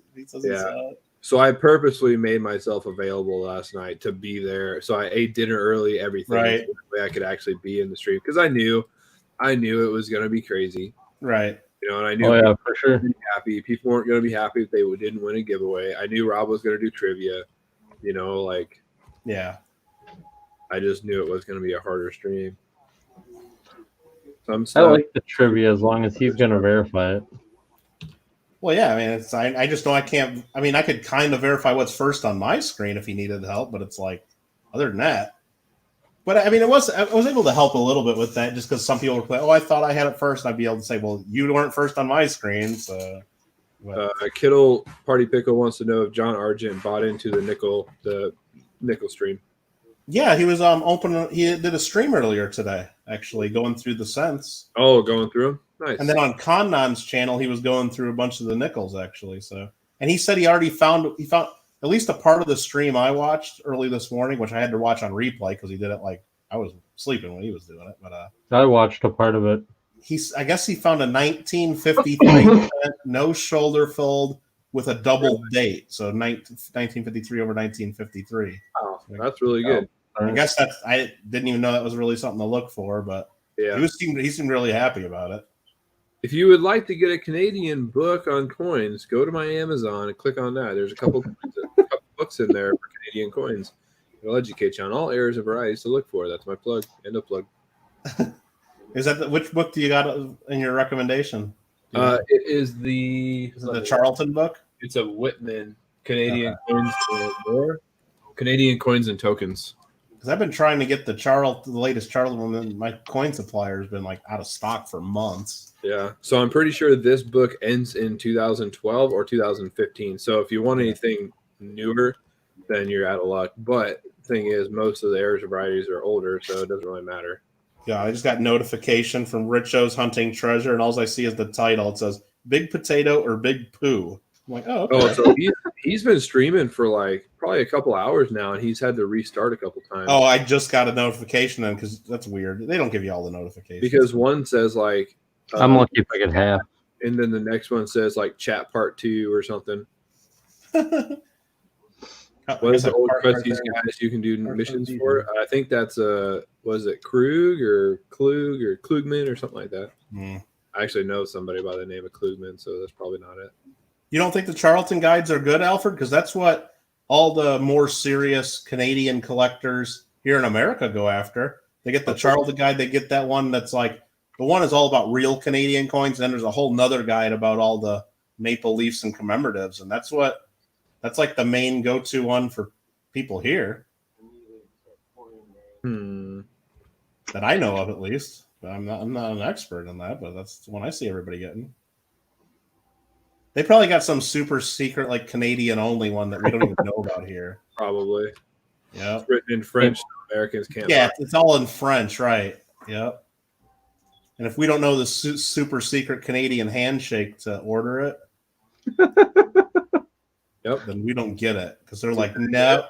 So I purposely made myself available last night to be there. So I ate dinner early, everything. Right. So that way I could actually be in the stream because I knew it was going to be crazy. Right. And I knew for sure. Happy. People weren't going to be happy if they didn't win a giveaway. I knew Rob was going to do trivia. Yeah. I just knew it was going to be a harder stream. I like the trivia as long as he's going to verify it. Well, yeah, I mean, I just know I can't. I mean, I could kind of verify what's first on my screen if he needed help, but it's like, other than that. But I mean, I was able to help a little bit with that just because some people were playing, I thought I had it first. And I'd be able to say, well, you weren't first on my screen. So, Kittle Party Pickle wants to know if John Argent bought into the nickel stream. Yeah, he was open. He did a stream earlier today, actually, going through the cents. Oh, going through them? Nice. And then on Connon's channel, he was going through a bunch of the nickels, actually. So, and he said he already found at least a part of the stream I watched early this morning, which I had to watch on replay because he did it like I was sleeping when he was doing it. But I watched a part of it. I guess he found a 1953 no shoulder fold with a double date, so 1953 over 1953. Oh, that's really good. I guess I didn't even know that was really something to look for, but yeah, he seemed really happy about it. If you would like to get a Canadian book on coins, go to my Amazon and click on that. There's a couple books in there for Canadian coins. It'll educate you on all areas and varieties to look for. That's my plug. End of plug. Is that which book do you got in your recommendation? It is the Charlton book. It's a Whitman Canadian coins and more. Canadian coins and tokens. Because I've been trying to get the latest Charlton one, and my coin supplier has been like out of stock for months. Yeah, so I'm pretty sure this book ends in 2012 or 2015. So if you want anything newer, then you're out of luck. But the thing is, most of the areas of varieties are older, so it doesn't really matter. Yeah, I just got notification from Richo's Hunting Treasure, and all I see is the title. It says "Big Potato" or "Big Poo." I'm like, oh, okay. Oh, so he's been streaming for like probably a couple hours now, and he's had to restart a couple times. Oh, I just got a notification then because that's weird. They don't give you all the notifications because one says like I'm lucky if I get half, and then the next one says like chat part 2 or something. What is the old Krusty's guys you can do missions for? I think that's was it Krug or Klugman or something like that. I actually know somebody by the name of Klugman, so that's probably not it. You don't think the Charlton guides are good, Alfred? Because that's what all the more serious Canadian collectors here in America go after. They get the Charlton guide. They get that one that's like the one is all about real Canadian coins. And then there's a whole nother guide about all the maple leafs and commemoratives, and that's like the main go-to one for people here that I know of, at least. But I'm not an expert in that, but that's the one I see everybody getting. They probably got some super secret, like Canadian only one that we don't even know about here. Probably. Yeah, It's written in French. So Americans can't. yeah, buy it. it's all in French, right? Yep. And if we don't know the super secret Canadian handshake to order it, Yep. then we don't get it because they're like, nope,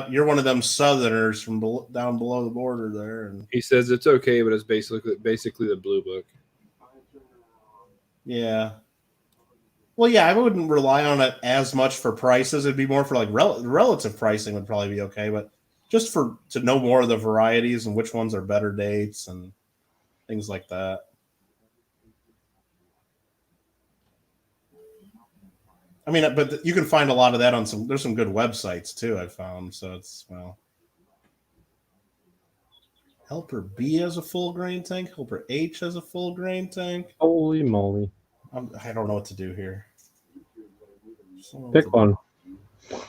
you're one of them Southerners from down below the border there. And He says it's okay, but it's basically the blue book. yeah. Well, yeah, I wouldn't rely on it as much for prices. It'd be more for like relative pricing would probably be okay, but just to know more of the varieties and which ones are better dates and things like that. I mean, but you can find a lot of that on there's some good websites too, I found. So it's, well, Helper B has a full grain tank. Helper H has a full grain tank. Holy moly. I don't know what to do here. Pick one.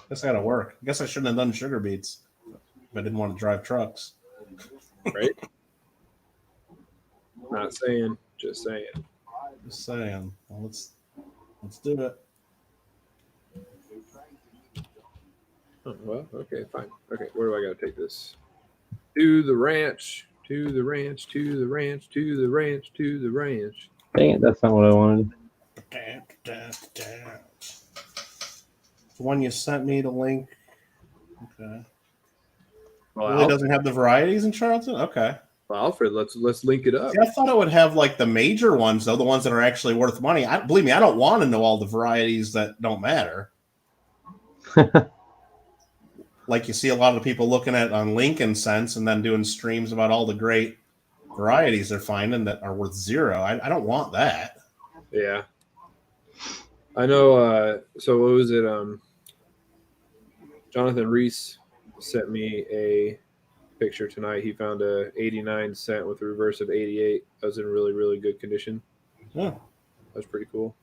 Guess I gotta work. I guess I shouldn't have done sugar beets if I didn't want to drive trucks. Right? Not saying, just saying. Just saying. Well, let's do it. Oh, well, okay, fine. Okay, where do I got to take this? To the ranch, to the ranch, to the ranch, to the ranch, to the ranch. Dang it, that's not what I wanted. The one you sent me the link. Okay. Well, Really doesn't have the varieties in Charlton? Okay. Well, Alfred, let's link it up. See, I thought it would have like the major ones, though, the ones that are actually worth money. Believe me, I don't want to know all the varieties that don't matter. Like you see a lot of the people looking at on Lincoln Sense and then doing streams about all the great varieties they're finding that are worth zero. I don't want that. Yeah. I know. So what was it? Jonathan Reese sent me a picture tonight. He found a 89 cent with a reverse of 88. That was in really, really good condition. Yeah. That's pretty cool.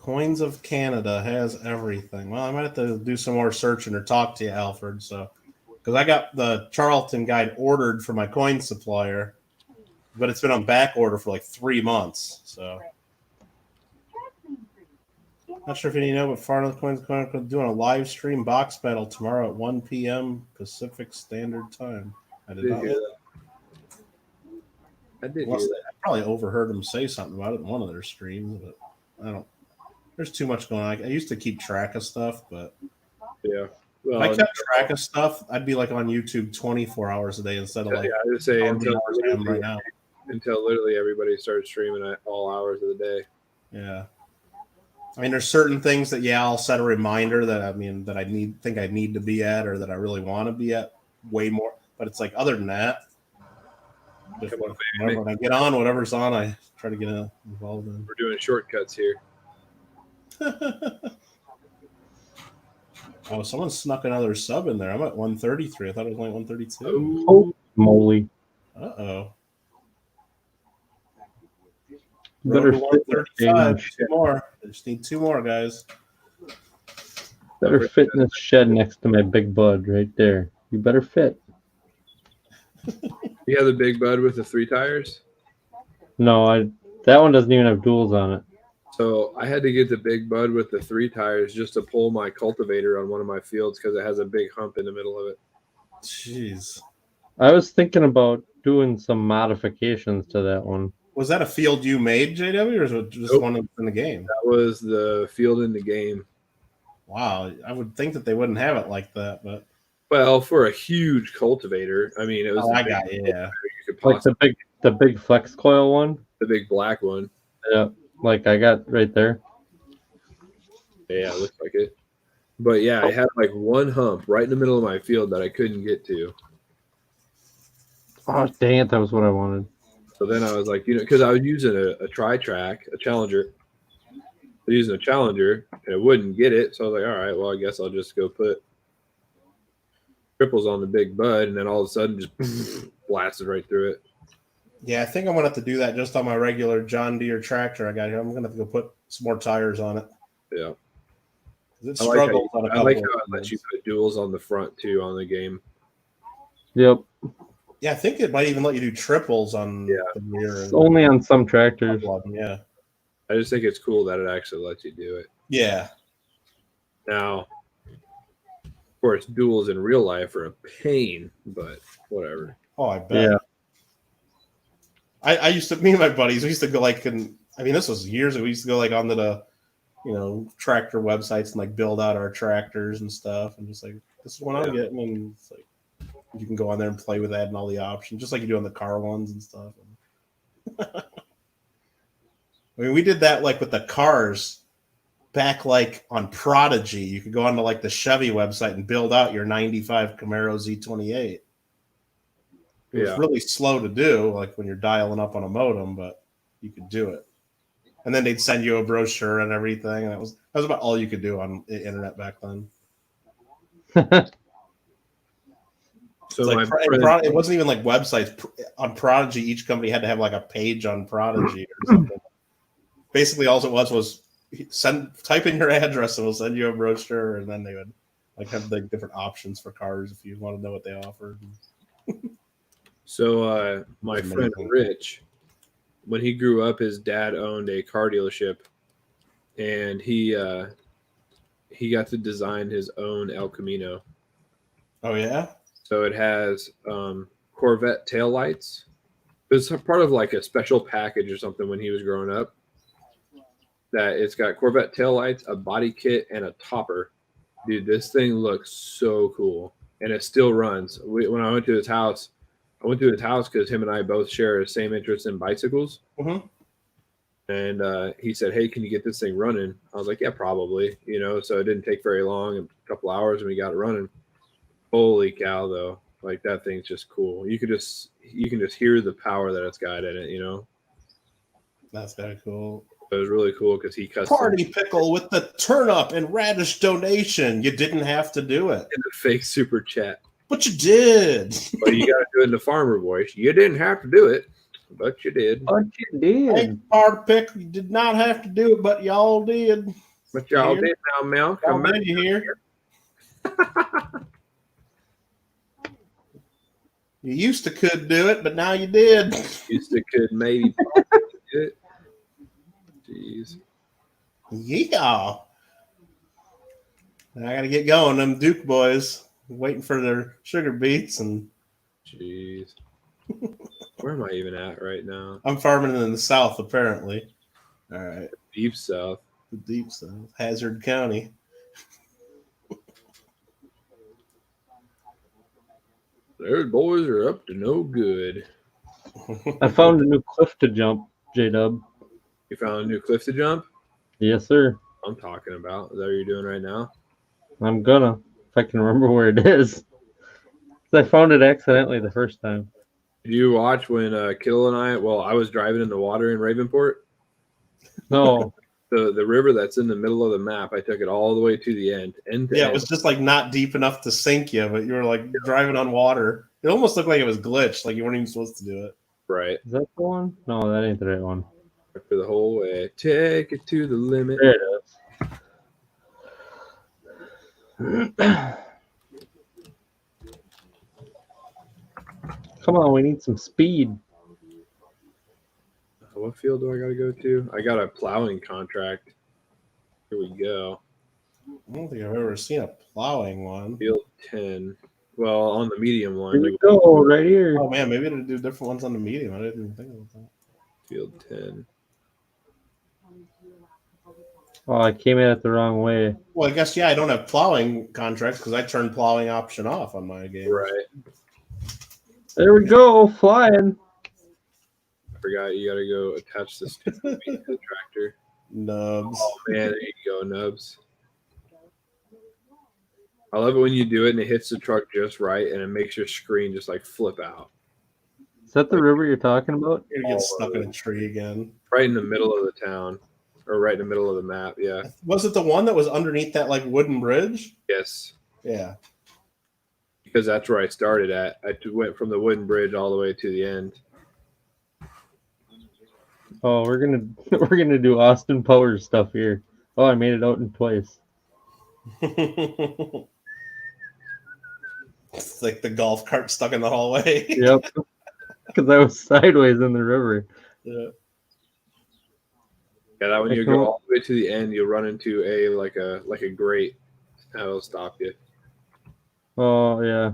Coins of Canada has everything. Well, I might have to do some more searching or talk to you, Alfred. So, because I got the Charlton guide ordered for my coin supplier, but it's been on back order for like 3 months. So, not sure if you know, but Far North Coins are doing a live stream box battle tomorrow at 1 p.m. Pacific Standard Time. I did not hear that. I did hear that. I probably overheard them say something about it in one of their streams, but I don't. There's too much going on. I used to keep track of stuff, but Yeah. Well, if I kept track of stuff, I'd be like on YouTube 24 hours a day instead of like I would say how many hours I am right now. until literally everybody started streaming at all hours of the day. Yeah. I mean, there's certain things that, I'll set a reminder that I need to be at or that I really want to be at way more. But it's like, other than that, just when I get on, whatever's on, I try to get involved in. We're doing shortcuts here. Oh, someone snuck another sub in there. I'm at 133. I thought it was only 132. Oh, moly. Uh-oh. Better Road to fit 135. Two more. I just need 2 more, guys. Better fit in this shed next to my big bud right there. You better fit. You have the big bud with the 3 tires? No, that one doesn't even have duals on it. So I had to get the big bud with the 3 tires just to pull my cultivator on one of my fields because it has a big hump in the middle of it. Jeez. I was thinking about doing some modifications to that one. Was that a field you made, JW, or was it just one in the game? That was the field in the game. Wow. I would think that they wouldn't have it like that, but Well, for a huge cultivator, I mean, it was. I got you. Yeah. You could Like the big flex coil one. the big black one. Yeah, like I got right there. Yeah, it looks like it. But yeah, I had like one hump right in the middle of my field that I couldn't get to. Oh, dang it. That was what I wanted. So then I was like, because I was using a tri-track, a Challenger. I was using a Challenger, and it wouldn't get it. So I was like, all right, well, I guess I'll just go put triples on the big bud, and then all of a sudden just blasted right through it. Yeah, I think I'm gonna have to do that just on my regular John Deere tractor I got here. I'm gonna have to go put some more tires on it. Yeah. 'Cause it I like how struggles on a I couple like of how it lets you modes. put duals on the front too on the game. Yep. Yeah, I think it might even let you do triples on Yeah. the rear. It's only on some tractors. Yeah. I just think it's cool that it actually lets you do it. Yeah. Now, of course, duels in real life are a pain, but whatever. Oh, I bet. Yeah. I used to, me and my buddies, we used to go like, this was years ago. We used to go like onto the, tractor websites and like build out our tractors and stuff, and just like, this is what I'm getting, and it's like you can go on there and play with that and all the options, just like you do on the car ones and stuff. I mean, we did that like with the cars back like on Prodigy. You could go onto like the Chevy website and build out your '95 Camaro Z28. It was really slow to do, like when you're dialing up on a modem, but you could do it. And then they'd send you a brochure and everything. And that was about all you could do on the internet back then. So like, it wasn't even like websites on Prodigy. Each company had to have like a page on Prodigy or something. Basically, all it was type in your address and we'll send you a brochure, and then they would like have like different options for cars if you want to know what they offered. So my friend Rich, when he grew up, his dad owned a car dealership, and he got to design his own El Camino. Oh yeah. So it has Corvette taillights. It was part of like a special package or something when he was growing up. That it's got Corvette taillights, a body kit, and a topper. Dude, this thing looks so cool, and it still runs. When I went to his house, because him and I both share the same interest in bicycles. Mm-hmm. And he said, "Hey, can you get this thing running?" I was like, "Yeah, probably." So it didn't take very long, a couple hours, and we got it running. Holy cow, though! Like that thing's just cool. You can just hear the power that it's got in it. That's kind of cool. It was really cool because he custom Party pickle with the turnip and radish donation. You didn't have to do it. in the fake super chat. But you did. But you got to do it in the farmer voice. You didn't have to do it, but you did. But you did. Hey, Party pickle, you did not have to do it, but y'all did. But y'all did now, Mel. Come back. You here. You used to could do it, but now you did. Used to could maybe do it. Jeez. Yeah. Now I got to get going. Them Duke boys waiting for their sugar beets, and Jeez. Where am I even at right now? I'm farming in the south, apparently. All right. Deep south. The deep south, Hazard County. Those boys are up to no good. I found a new cliff to jump, J-Dub. You found a new cliff to jump? Yes, sir. I'm talking about. Is that what you're doing right now? I'm gonna, if I can remember where it is. I found it accidentally the first time. Did you watch when Kittle and I was driving in the water in Ravenport? No. The river that's in the middle of the map, I took it all the way to the end. Yeah, it was just like not deep enough to sink you, but you were like driving on water. It almost looked like it was glitched, like you weren't even supposed to do it. Right. Is that the one? No, that ain't the right one. For the whole way. Take it to the limit. There it is. Come on, we need some speed. What field do I got to go to? I got a plowing contract. Here we go. I don't think I've ever seen a plowing one. Field 10. Well, on the medium one. Here we go, right here. Oh man, maybe it'll do different ones on the medium. I didn't even think about that. Field 10. Oh, I came at it the wrong way. Well, I guess, yeah, I don't have plowing contracts because I turned plowing option off on my game. Right. There we go, flying. I forgot you got to go attach this to the tractor. Nubs. Oh, man, there you go, Nubs. I love it when you do it and it hits the truck just right and it makes your screen just like flip out. Is that the river you're talking about? You're gonna get stuck in a tree again. Right in the middle of the town. Or right in the middle of the map, yeah. Was it the one that was underneath that like wooden bridge? Yes. Yeah. Because that's where I started at. I went from the wooden bridge all the way to the end. Oh, we're gonna do Austin Powers stuff here. Oh, I made it out in twice. It's like the golf cart stuck in the hallway. Yep, because I was sideways in the river. Yeah. Yeah, that when I you don't- go all the way to the end, you'll run into a grate. That'll stop you. Oh yeah.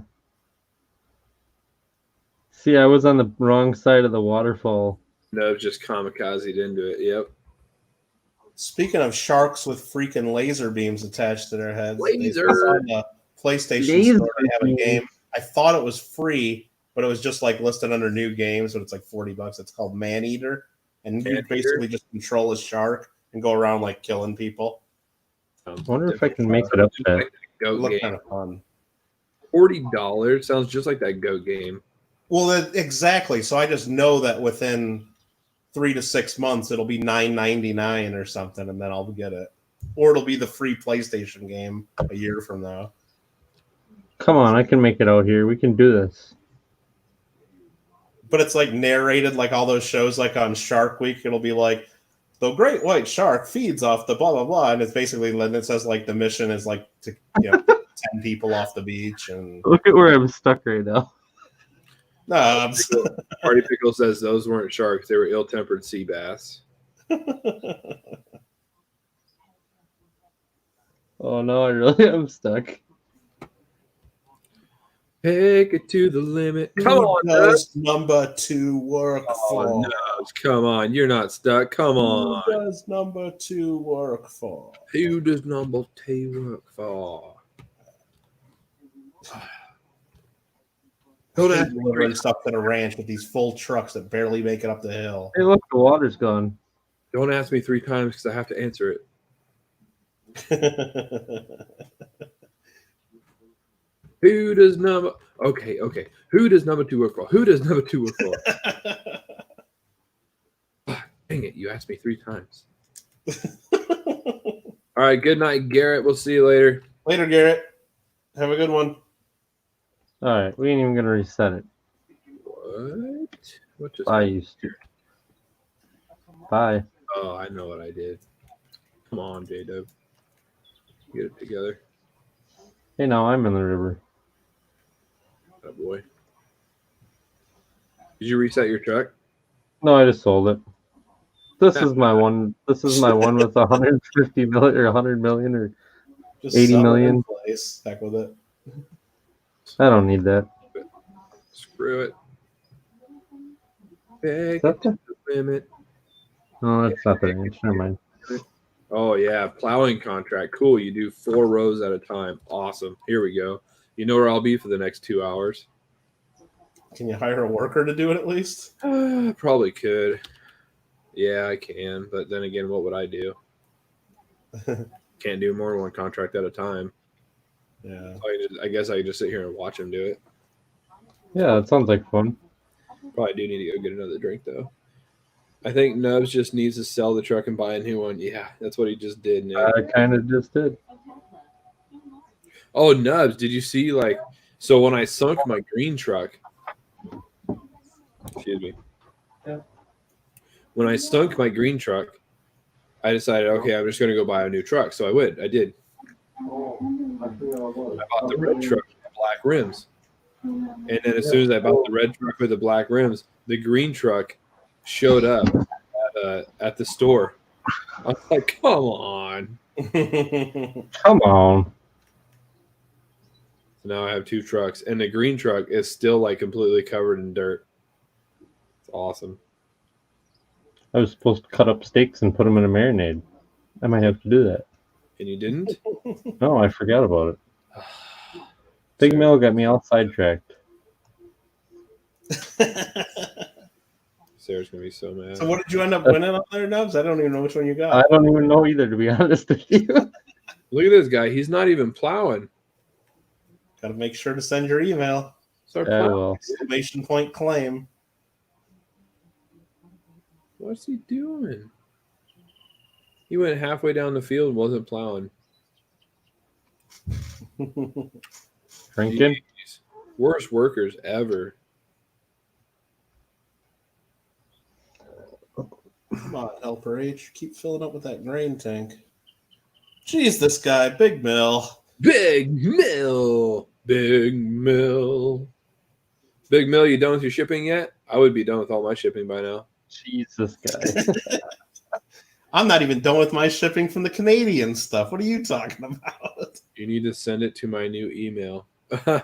See, I was on the wrong side of the waterfall. No, just kamikazed into it. Yep. Speaking of sharks with freaking laser beams attached to their heads, Laser. they saw on the PlayStation Laser store they have a beam. game. I thought it was free, but it was just like listed under new games, but it's like $40. It's called Maneater, and you Maneater? basically just control a shark and go around like killing people. I wonder if I can make it up Just there. like that It goat looked game. kind of fun. $40 sounds just like that goat game. Well, exactly. So I just know that within 3 to 6 months it'll be $9.99 or something, and then I'll get it, or it'll be the free PlayStation game a year from now. Come on, I can make it out here. We can do this. But it's like narrated like all those shows, like on Shark Week. It'll be like the great white shark feeds off the blah blah blah, and it's basically and it says like the mission is like to 10 people off the beach and Look at where I'm stuck right now. no. Party Pickle says those weren't sharks; they were ill-tempered sea bass. Oh no, I really am stuck. Take it to the limit. Come Who on, does number 2 work for? Oh, Nubs, come on. You're not stuck. Come on. Who does number 2 work for? Who does number 2 work for? Don't ask me Delivering stuff to the ranch with these full trucks that barely make it up the hill. Hey, look, the water's gone. Don't ask me 3 times because I have to answer it. Who does number? Okay. Who does number 2 work for? Who does number 2 work for? Dang it! You asked me 3 times. All right. Good night, Garrett. We'll see you later. Later, Garrett. Have a good one. All right, we ain't even gonna reset it. What? What just? Bye, you stupid. Bye. Oh, I know what I did. Come on, J-Dub. Get it together. Hey, now I'm in the river. Oh boy. Did you reset your truck? No, I just sold it. This is my one. This is my one with 150 million or 100 million or Just 80 sell it million. in place. Heck with it. I don't need that. Screw it. Take That's it to the limit. No, that's not the range. Never mind. Oh yeah, plowing contract. Cool. You do 4 rows at a time. Awesome. Here we go. You know where I'll be for the next 2 hours. Can you hire a worker to do it at least? Probably could. Yeah, I can. But then again, what would I do? Can't do more than 1 contract at a time. Yeah. I guess I could just sit here and watch him do it. Yeah, that sounds like fun. Probably do need to go get another drink though. I think Nubs just needs to sell the truck and buy a new one. Yeah, that's what he just did. Nick. I kind of just did. Oh, Nubs, did you see so when I sunk my green truck, excuse me. Yeah. When I sunk my green truck, I decided, okay, I'm just going to go buy a new truck. So I did. I bought the red truck with the black rims. And then as soon as I bought the red truck with the black rims, the green truck showed up at the store. I was like, come on. Come on. So now I have 2 trucks, and the green truck is still completely covered in dirt. It's awesome. I was supposed to cut up steaks and put them in a marinade. I might have to do that. And you didn't? No, I forgot about it. Big Mill got me all sidetracked. Sarah's gonna be so mad. So what did you end up winning on there, Nubs? I don't even know which one you I got. don't even know either, to be honest with you. Look at this guy. He's not even plowing. Got to make sure to send your email. Start Yeah, plowing. well, Exclamation point claim. What's he doing? He went halfway down the field and wasn't plowing. drinking. Jeez. Worst workers ever. Come on, Helper H. Keep filling up with that grain tank. Jeez, this guy, Big Mill. Big Mill. Big Mill. Big Mill, you done with your shipping yet? I would be done with all my shipping by now. Jesus, guy. I'm not even done with my shipping from the Canadian stuff. What are you talking about? You need to send it to my new email. Did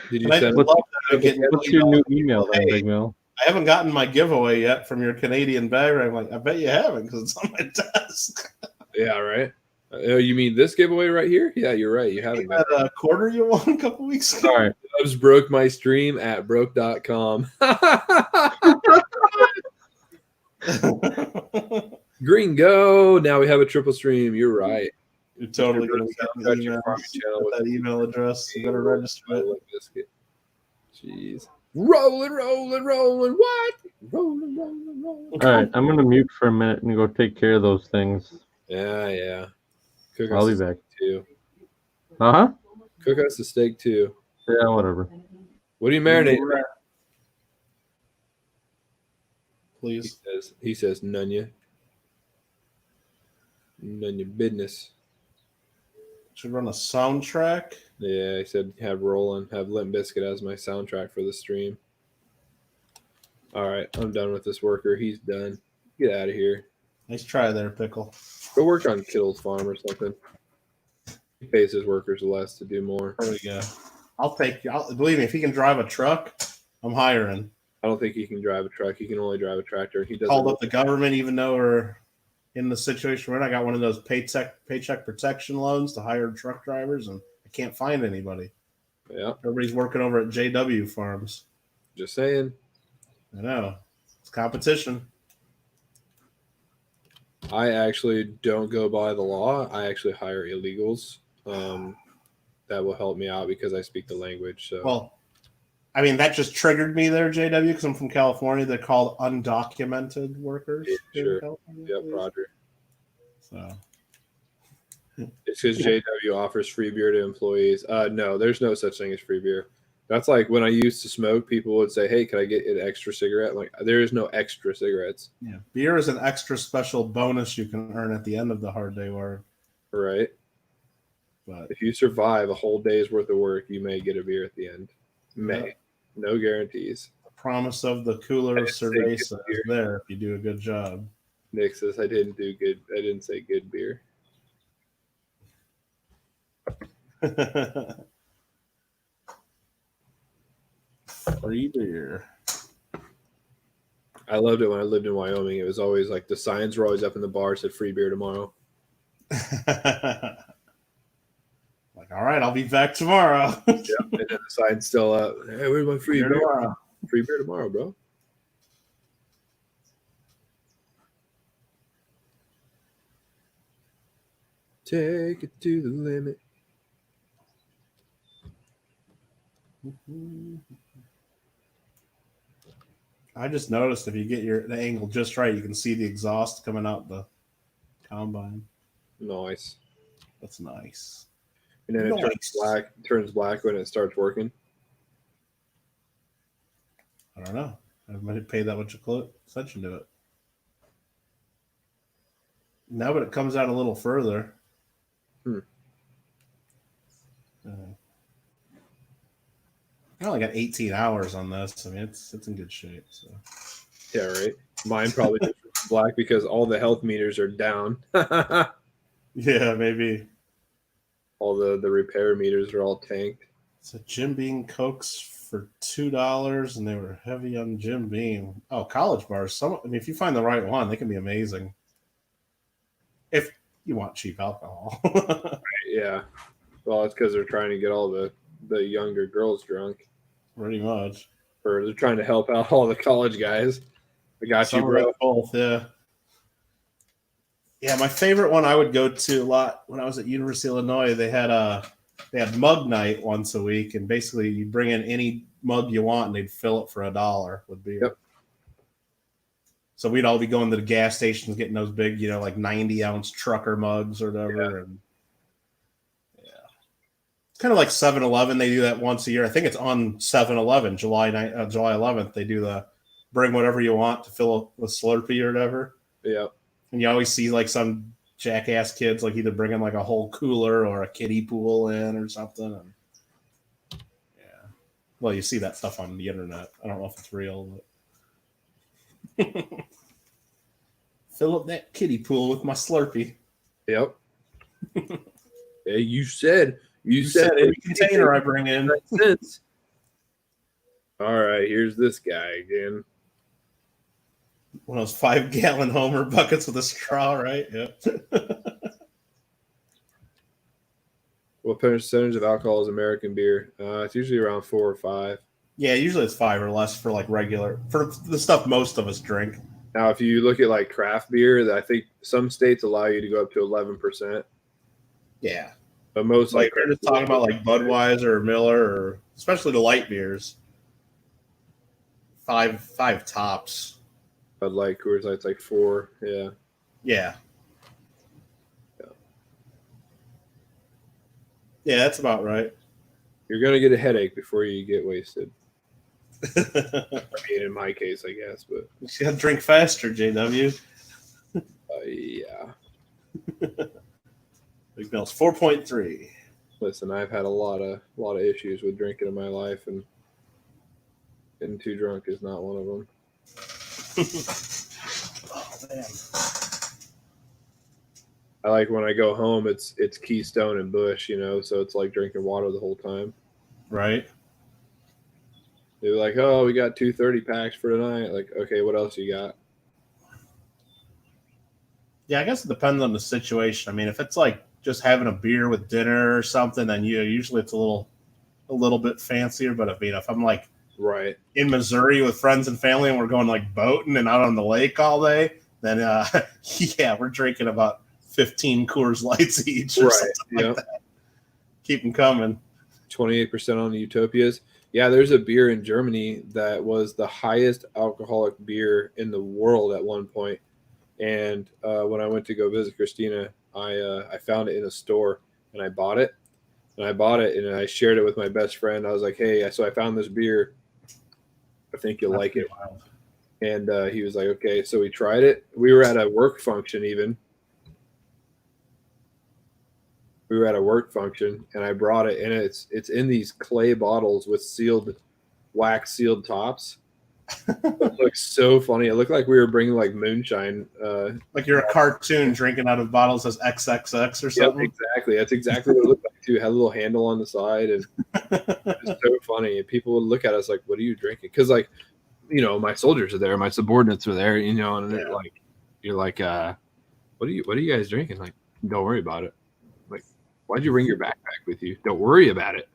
you And I send love that I'm getting What's your new email then, Hey, Big Mill? I haven't gotten my giveaway yet from your Canadian bag. I'm like, I bet you haven't because it's on my desk. Yeah, right. You mean this giveaway right here? Yeah, you're right. You haven't got That quarter you won a couple weeks ago. All right. Dubs broke my stream at broke.com. Gringo. Now we have a triple stream. You're right. You're totally going to get an email channel with that email address. You better register it. Jeez. Rolling, rolling, rolling. What? Rolling, rolling, rolling. All right. I'm going to mute for a minute and go take care of those things. Yeah. Cook I'll us be a back. steak too. Uh-huh. Cook us a steak too. Yeah, whatever. What do you marinate? Please. He says none ya. None your business. Should run a soundtrack. Yeah, he said have Roland, have Limp Bizkit as my soundtrack for the stream. All right, I'm done with this worker. He's done. Get out of here. Nice try there, Pickle. Go work on Kittle's farm or something. He pays his workers less to do more. There we go. I'll take you. Believe me, if he can drive a truck, I'm hiring. I don't think he can drive a truck. He can only drive a tractor. He doesn't. Called up the government, even though we're in the situation where I got one of those paycheck protection loans to hire truck drivers, and I can't find anybody. Yeah, Everybody's working over at JW Farms. just saying. I know. It's competition. I actually don't go by the law. I actually hire illegals. That will help me out because I speak the language. So Well, I mean, that just triggered me there, JW, because I'm from California. They're called undocumented workers. Yeah, here in sure. California, I Yep, believe. Roger. So It's because JW offers free beer to employees. No, there's no such thing as free beer. That's like when I used to smoke, people would say, hey, can I get an extra cigarette? Like, there is no extra cigarettes. yeah, beer is an extra special bonus you can earn at the end of the hard day work. Right? But If you survive a whole day's worth of work, you may get a beer at the end. May. Yeah. No guarantees. the promise of the cooler I didn't say cerveza good is beer. there if you do a good job. Nick says, I didn't do good. I didn't say good beer. Free beer. I loved it when I lived in Wyoming. It was always like the signs were always up in the bar, said free beer tomorrow. Like, all right, I'll be back tomorrow. And then the sign's still up. Hey, where's my free Beer beer? tomorrow. Free beer tomorrow, bro. Take it to the limit. I just noticed if you get the angle just right, you can see the exhaust coming out the combine. Nice. That's nice. And then it turns Nice. black. Turns black when it starts working. I don't know. I might pay that much attention to it. Now, but it comes out a little further. Hmm. I only got 18 hours on this. I mean, it's in good shape. So Yeah, right. Mine probably just black because all the health meters are down. yeah, maybe. All the repair meters are all tanked. It's a Jim Beam Cokes for $2, and they were heavy on Jim Beam. Oh, college bars. I mean, if you find the right one, they can be amazing. If you want cheap alcohol. Yeah. Well, it's because they're trying to get all the younger girls drunk. Pretty much. Or they're trying to help out all the college guys. I got you, Some bro. of both, yeah. Yeah, my favorite one I would go to a lot when I was at University of Illinois. They had mug night once a week, and basically you bring in any mug you want, and they'd fill it for $1 with beer. Yep. So we'd all be going to the gas stations, getting those big, like 90-ounce trucker mugs or whatever. And yeah, it's kind of like 7-Eleven. They do that once a year. I think it's on 7-Eleven, July 11th. They do the bring whatever you want to fill up with Slurpee or whatever. Yeah. And you always see like some jackass kids like either bringing like a whole cooler or a kiddie pool in or something. And yeah, well, you see that stuff on the internet. I don't know if it's real, but fill up that kiddie pool with my Slurpee. Yep. Hey, you said every container I bring in. Sense. All right, here's this guy again. One of those 5-gallon Homer buckets with a straw, right? Yep. What percentage of alcohol is American beer? It's usually around 4 or 5. Yeah, usually it's 5 or less for like regular, for the stuff most of us drink. Now, if you look at like craft beer, I think some states allow you to go up to 11%. Yeah. But most Like we're just talking about like Budweiser or Miller, or especially the light beers. 5 tops. Bud Light, Coors Light's like 4. Yeah. Yeah. Yeah, that's about right. You're gonna get a headache before you get wasted. I mean, in my case, I guess, but You gotta drink faster, JW. yeah. Big Bill's 4.3. Listen, I've had a lot of issues with drinking in my life, and getting too drunk is not one of them. Oh man. I like when I go home, it's Keystone and Bush, so it's like drinking water the whole time. Right. They're like, oh, we got 2 30-packs for tonight. Like, okay, what else you got? Yeah, I guess it depends on the situation. I mean, if it's like just having a beer with dinner or something, then usually it's a little bit fancier. But I mean, if I'm like Right. in Missouri with friends and family and we're going like boating and out on the lake all day, then yeah, we're drinking about 15 Coors Lights each or something like that. Keep them coming. 28% on the Utopias. Yeah, there's a beer in Germany that was the highest alcoholic beer in the world at one point. And when I went to go visit Christina, I found it in a store and I bought it. And I shared it with my best friend. I was like, hey, so I found this beer. I think you'll like it. Wild. And he was like, okay. So we tried it. We were at a work function even. We were at a work function and I brought it, and it's in these clay bottles with wax sealed tops. It looks so funny. It looked like we were bringing like moonshine. Like you're a cartoon drinking out of bottles as XXX or something. Yep, exactly. That's exactly what it looked like too. It had a little handle on the side, and it's so funny. And people would look at us like, "What are you drinking?" Because my soldiers are there, my subordinates are there, and they're like, you're like, what are you guys drinking? Like, don't worry about it. Like, why'd you bring your backpack with you? Don't worry about it.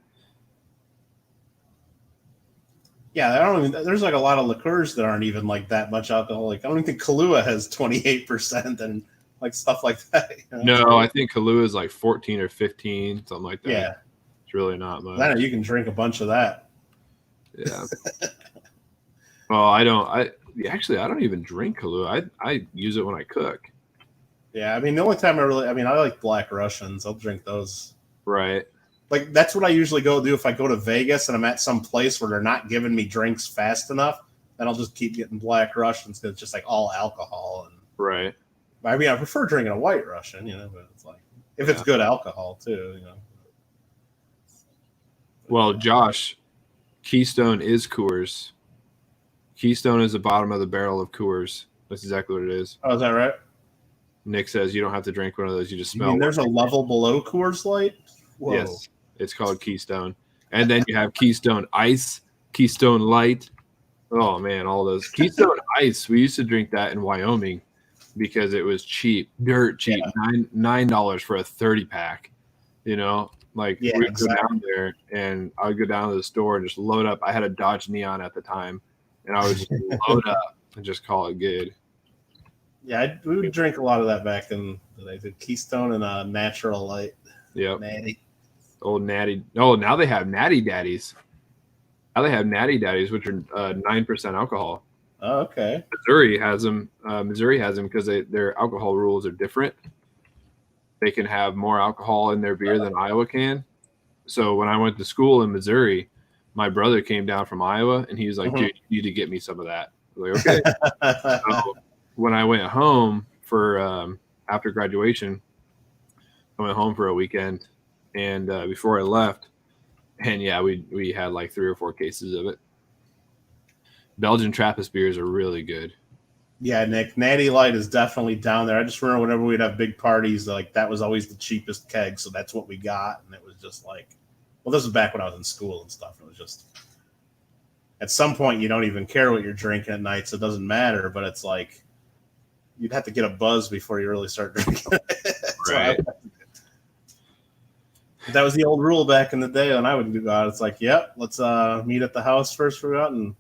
Yeah, there's like a lot of liqueurs that aren't even like that much alcohol. Like I don't even think Kahlua has 28% and like stuff like that. No, I think Kahlua is like 14 or 15, something like that. Yeah, it's really not much. I know you can drink a bunch of that. Yeah. Well, I don't even drink Kahlua. I use it when I cook. Yeah, I mean the only time I like Black Russians. I'll drink those. Right. Like that's what I usually go do if I go to Vegas and I'm at some place where they're not giving me drinks fast enough. Then I'll just keep getting Black Russians because it's just like all alcohol. And right. I mean, I prefer drinking a White Russian, but it's like if it's good alcohol too, Well, Josh, Keystone is Coors. Keystone is the bottom of the barrel of Coors. That's exactly what it is. Oh, is that right? Nick says you don't have to drink one of those. You just smell. You mean there's a level below Coors Light? Whoa. Yes, it's called Keystone. And then you have Keystone Ice, Keystone Light. Oh, man, all those. Keystone Ice, we used to drink that in Wyoming because it was cheap, dirt cheap, Yeah. $9 for a 30-pack. We'd go down there, and I would go down to the store and just load up. I had a Dodge Neon at the time, and I would just load up and just call it good. Yeah, we would drink a lot of that back in the day. The Keystone and Natural Light. Yep. Natty. Old Natty. Oh, now they have Natty Daddies. Now they have Natty Daddies, which are 9% alcohol. Oh, okay. Missouri has them because their alcohol rules are different. They can have more alcohol in their beer than Iowa can. So when I went to school in Missouri, my brother came down from Iowa, and he was like, dude, you need to get me some of that. I was like, okay. So when I went home for after graduation, I went home for a weekend, and before I left, and yeah, we had like 3 or 4 cases of it. Belgian Trappist beers are really good. Yeah, Nick, Natty Light is definitely down there. I just remember whenever we'd have big parties, like that was always the cheapest keg, so that's what we got, and it was just like, well, this was back when I was in school and stuff. It was just at some point you don't even care what you're drinking at night, so it doesn't matter. But it's like you'd have to get a buzz before you really start drinking. Right. That was the old rule back in the day when I would go out. It's like, yep, let's meet at the house first for out and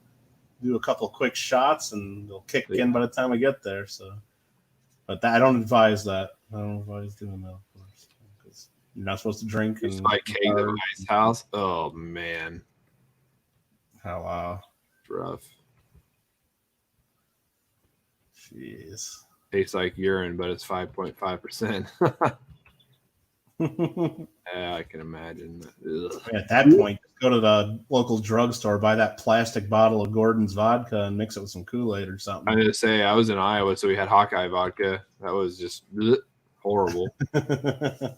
do a couple of quick shots, and they'll kick in by the time I get there. So, but I don't advise that. I don't advise doing that because you're not supposed to drink. It's like keg at Ice House. Oh man, how it's rough. Jeez. Tastes like urine, but it's 5.5%. Yeah, I can imagine. At that point, go to the local drugstore, buy that plastic bottle of Gordon's vodka, and mix it with some Kool-Aid or something. I'm gonna say I was in Iowa, so we had Hawkeye vodka. That was just horrible. It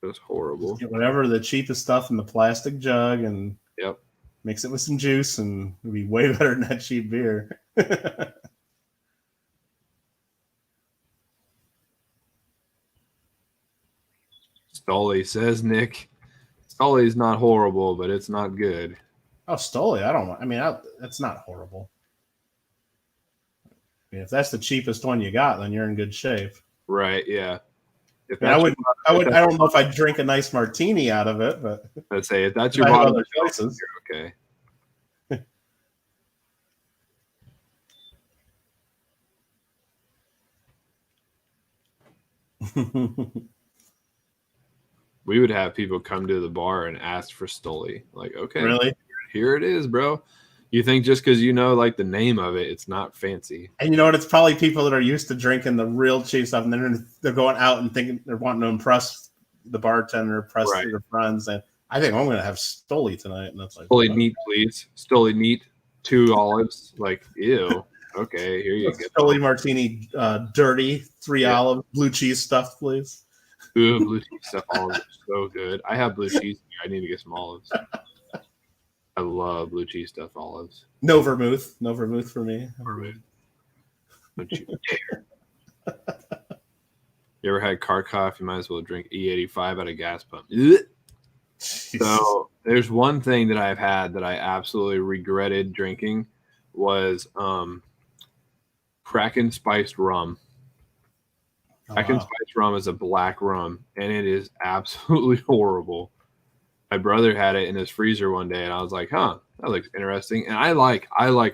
was horrible. Get whatever the cheapest stuff in the plastic jug and Yep. mix it with some juice, and it'll be way better than that cheap beer. Stolly says Nick. Stolly's not horrible, but it's not good. Oh, Stoli, that's not horrible. I mean, if that's the cheapest one you got, then you're in good shape. Right? Yeah. I don't know if I'd drink a nice martini out of it, but Let's say if that's your I have bottom other choices. you're okay. We would have people come to the bar and ask for Stoli. Like, okay, Really? here it is, bro. You think just because you know like the name of it, it's not fancy. And you know what? It's probably people that are used to drinking the real cheap stuff, and they're going out and thinking they're wanting to impress the bartender, impress their friends, and I think I'm going to have Stoli tonight, and that's like Stoli neat, please. Stoli neat, 2 olives. Like, ew. Okay, here you go. Stoli martini, dirty, 3 olives, blue cheese stuffed, please. Ooh, blue cheese stuff olives are so good. I have blue cheese. I need to get some olives. I love blue cheese stuffed olives. No vermouth for me. Don't you dare. You ever had Kharkov? You might as well drink E85 at a gas pump. So there's one thing that I've had that I absolutely regretted drinking was Kraken spiced rum. Kraken spiced rum is a black rum, and it is absolutely horrible. My brother had it in his freezer one day, and I was like, "Huh, that looks interesting." And I like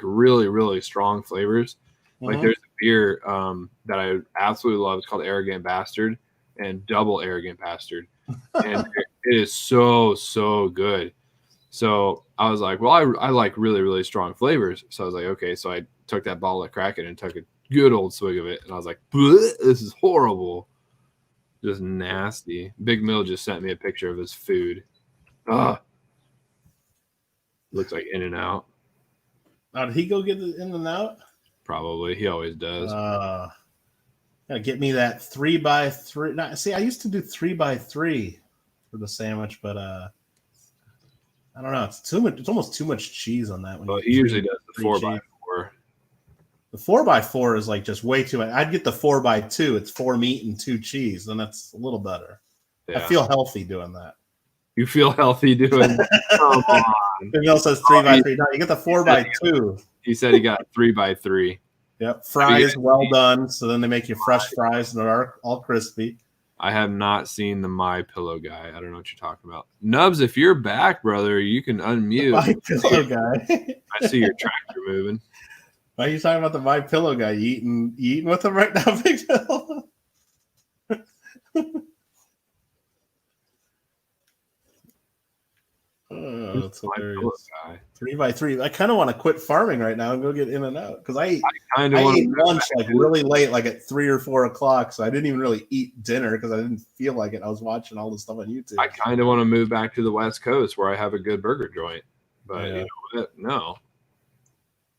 really, really strong flavors. Like there's a beer that I absolutely love. It's called Arrogant Bastard and Double Arrogant Bastard, and it is so good. So I was like, well, I like really, really strong flavors. So I was like, okay. So I took that bottle of Kraken and took a good old swig of it, and I was like, this is horrible, just nasty. Big Mill just sent me a picture of his food. Looks like In-N-Out. Did he go get the In-N-Out? Probably. He always does. Gotta get me that 3x3. See, I used to do 3x3 for the sandwich, but I don't know. It's too much. It's almost too much cheese on that one. Well, he usually does the 4x4. The 4x4 is like just way too much. I'd get the 4x2. It's 4 meat and 2 cheese. Then that's a little better. Yeah. I feel healthy doing that. You feel healthy doing that? Come on. It also says 3x3. No, you get the 4x2. He said he got 3x3. Yep. Fries well done. So then they make you fresh fries and they're all crispy. I have not seen the My Pillow guy. I don't know what you're talking about. Nubs, if you're back, brother, you can unmute. My Pillow guy. I see your tractor moving. Why are you talking about the My Pillow guy? You eating with him right now, Big Bill? Oh, that's hilarious. 3x3. I kind of want to quit farming right now and go get In-N-Out because I ate lunch like really late, like at 3 or 4 o'clock. So I didn't even really eat dinner because I didn't feel like it. I was watching all this stuff on YouTube. I kind of want to move back to the West Coast where I have a good burger joint, but you know what? No.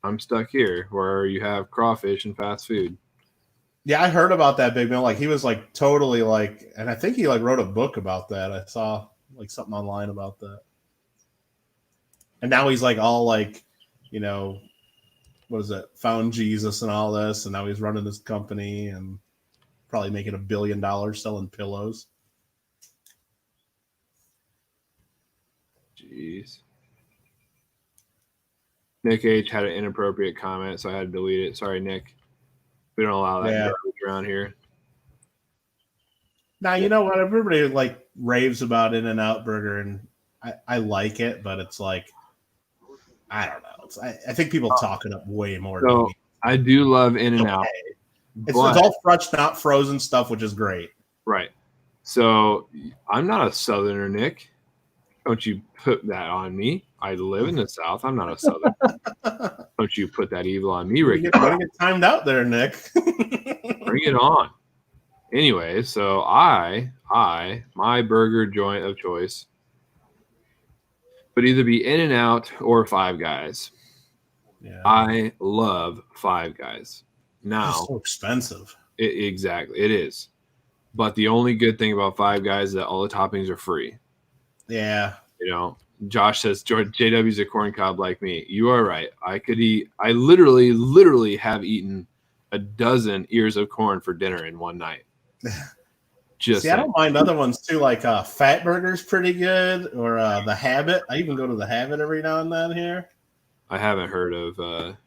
I'm stuck here where you have crawfish and fast food. Yeah, I heard about that Big Bill. Like he was like totally like, and I think he like wrote a book about that. I saw like something online about that. And now he's like all like, you know, what is it? Found Jesus and all this, and now he's running this company and probably making $1 billion selling pillows. Jeez. Nick H had an inappropriate comment, so I had to delete it. Sorry, Nick. We don't allow that garbage around here. Now you know what? Everybody like raves about In-N-Out Burger, and I like it, but it's like I don't know. I think people talk it up way more. So than me. I do love In-N-Out. Okay. It's all fresh, not frozen stuff, which is great. Right. So I'm not a Southerner, Nick. Don't you put that on me. I live in the South. I'm not a Southerner. Don't you put that evil on me, Ricky. You're get timed out there, Nick. Bring it on. Anyway, so my burger joint of choice would either be In-N-Out or Five Guys. Yeah. I love Five Guys. Now, it's so expensive. Exactly, it is. But the only good thing about Five Guys is that all the toppings are free. Yeah. You know, Josh says JW's a corn cob like me. You are right. I literally have eaten a dozen ears of corn for dinner in one night. Just I don't mind other ones too, like Fat Burger's pretty good, or The Habit. I even go to The Habit every now and then here. I haven't heard of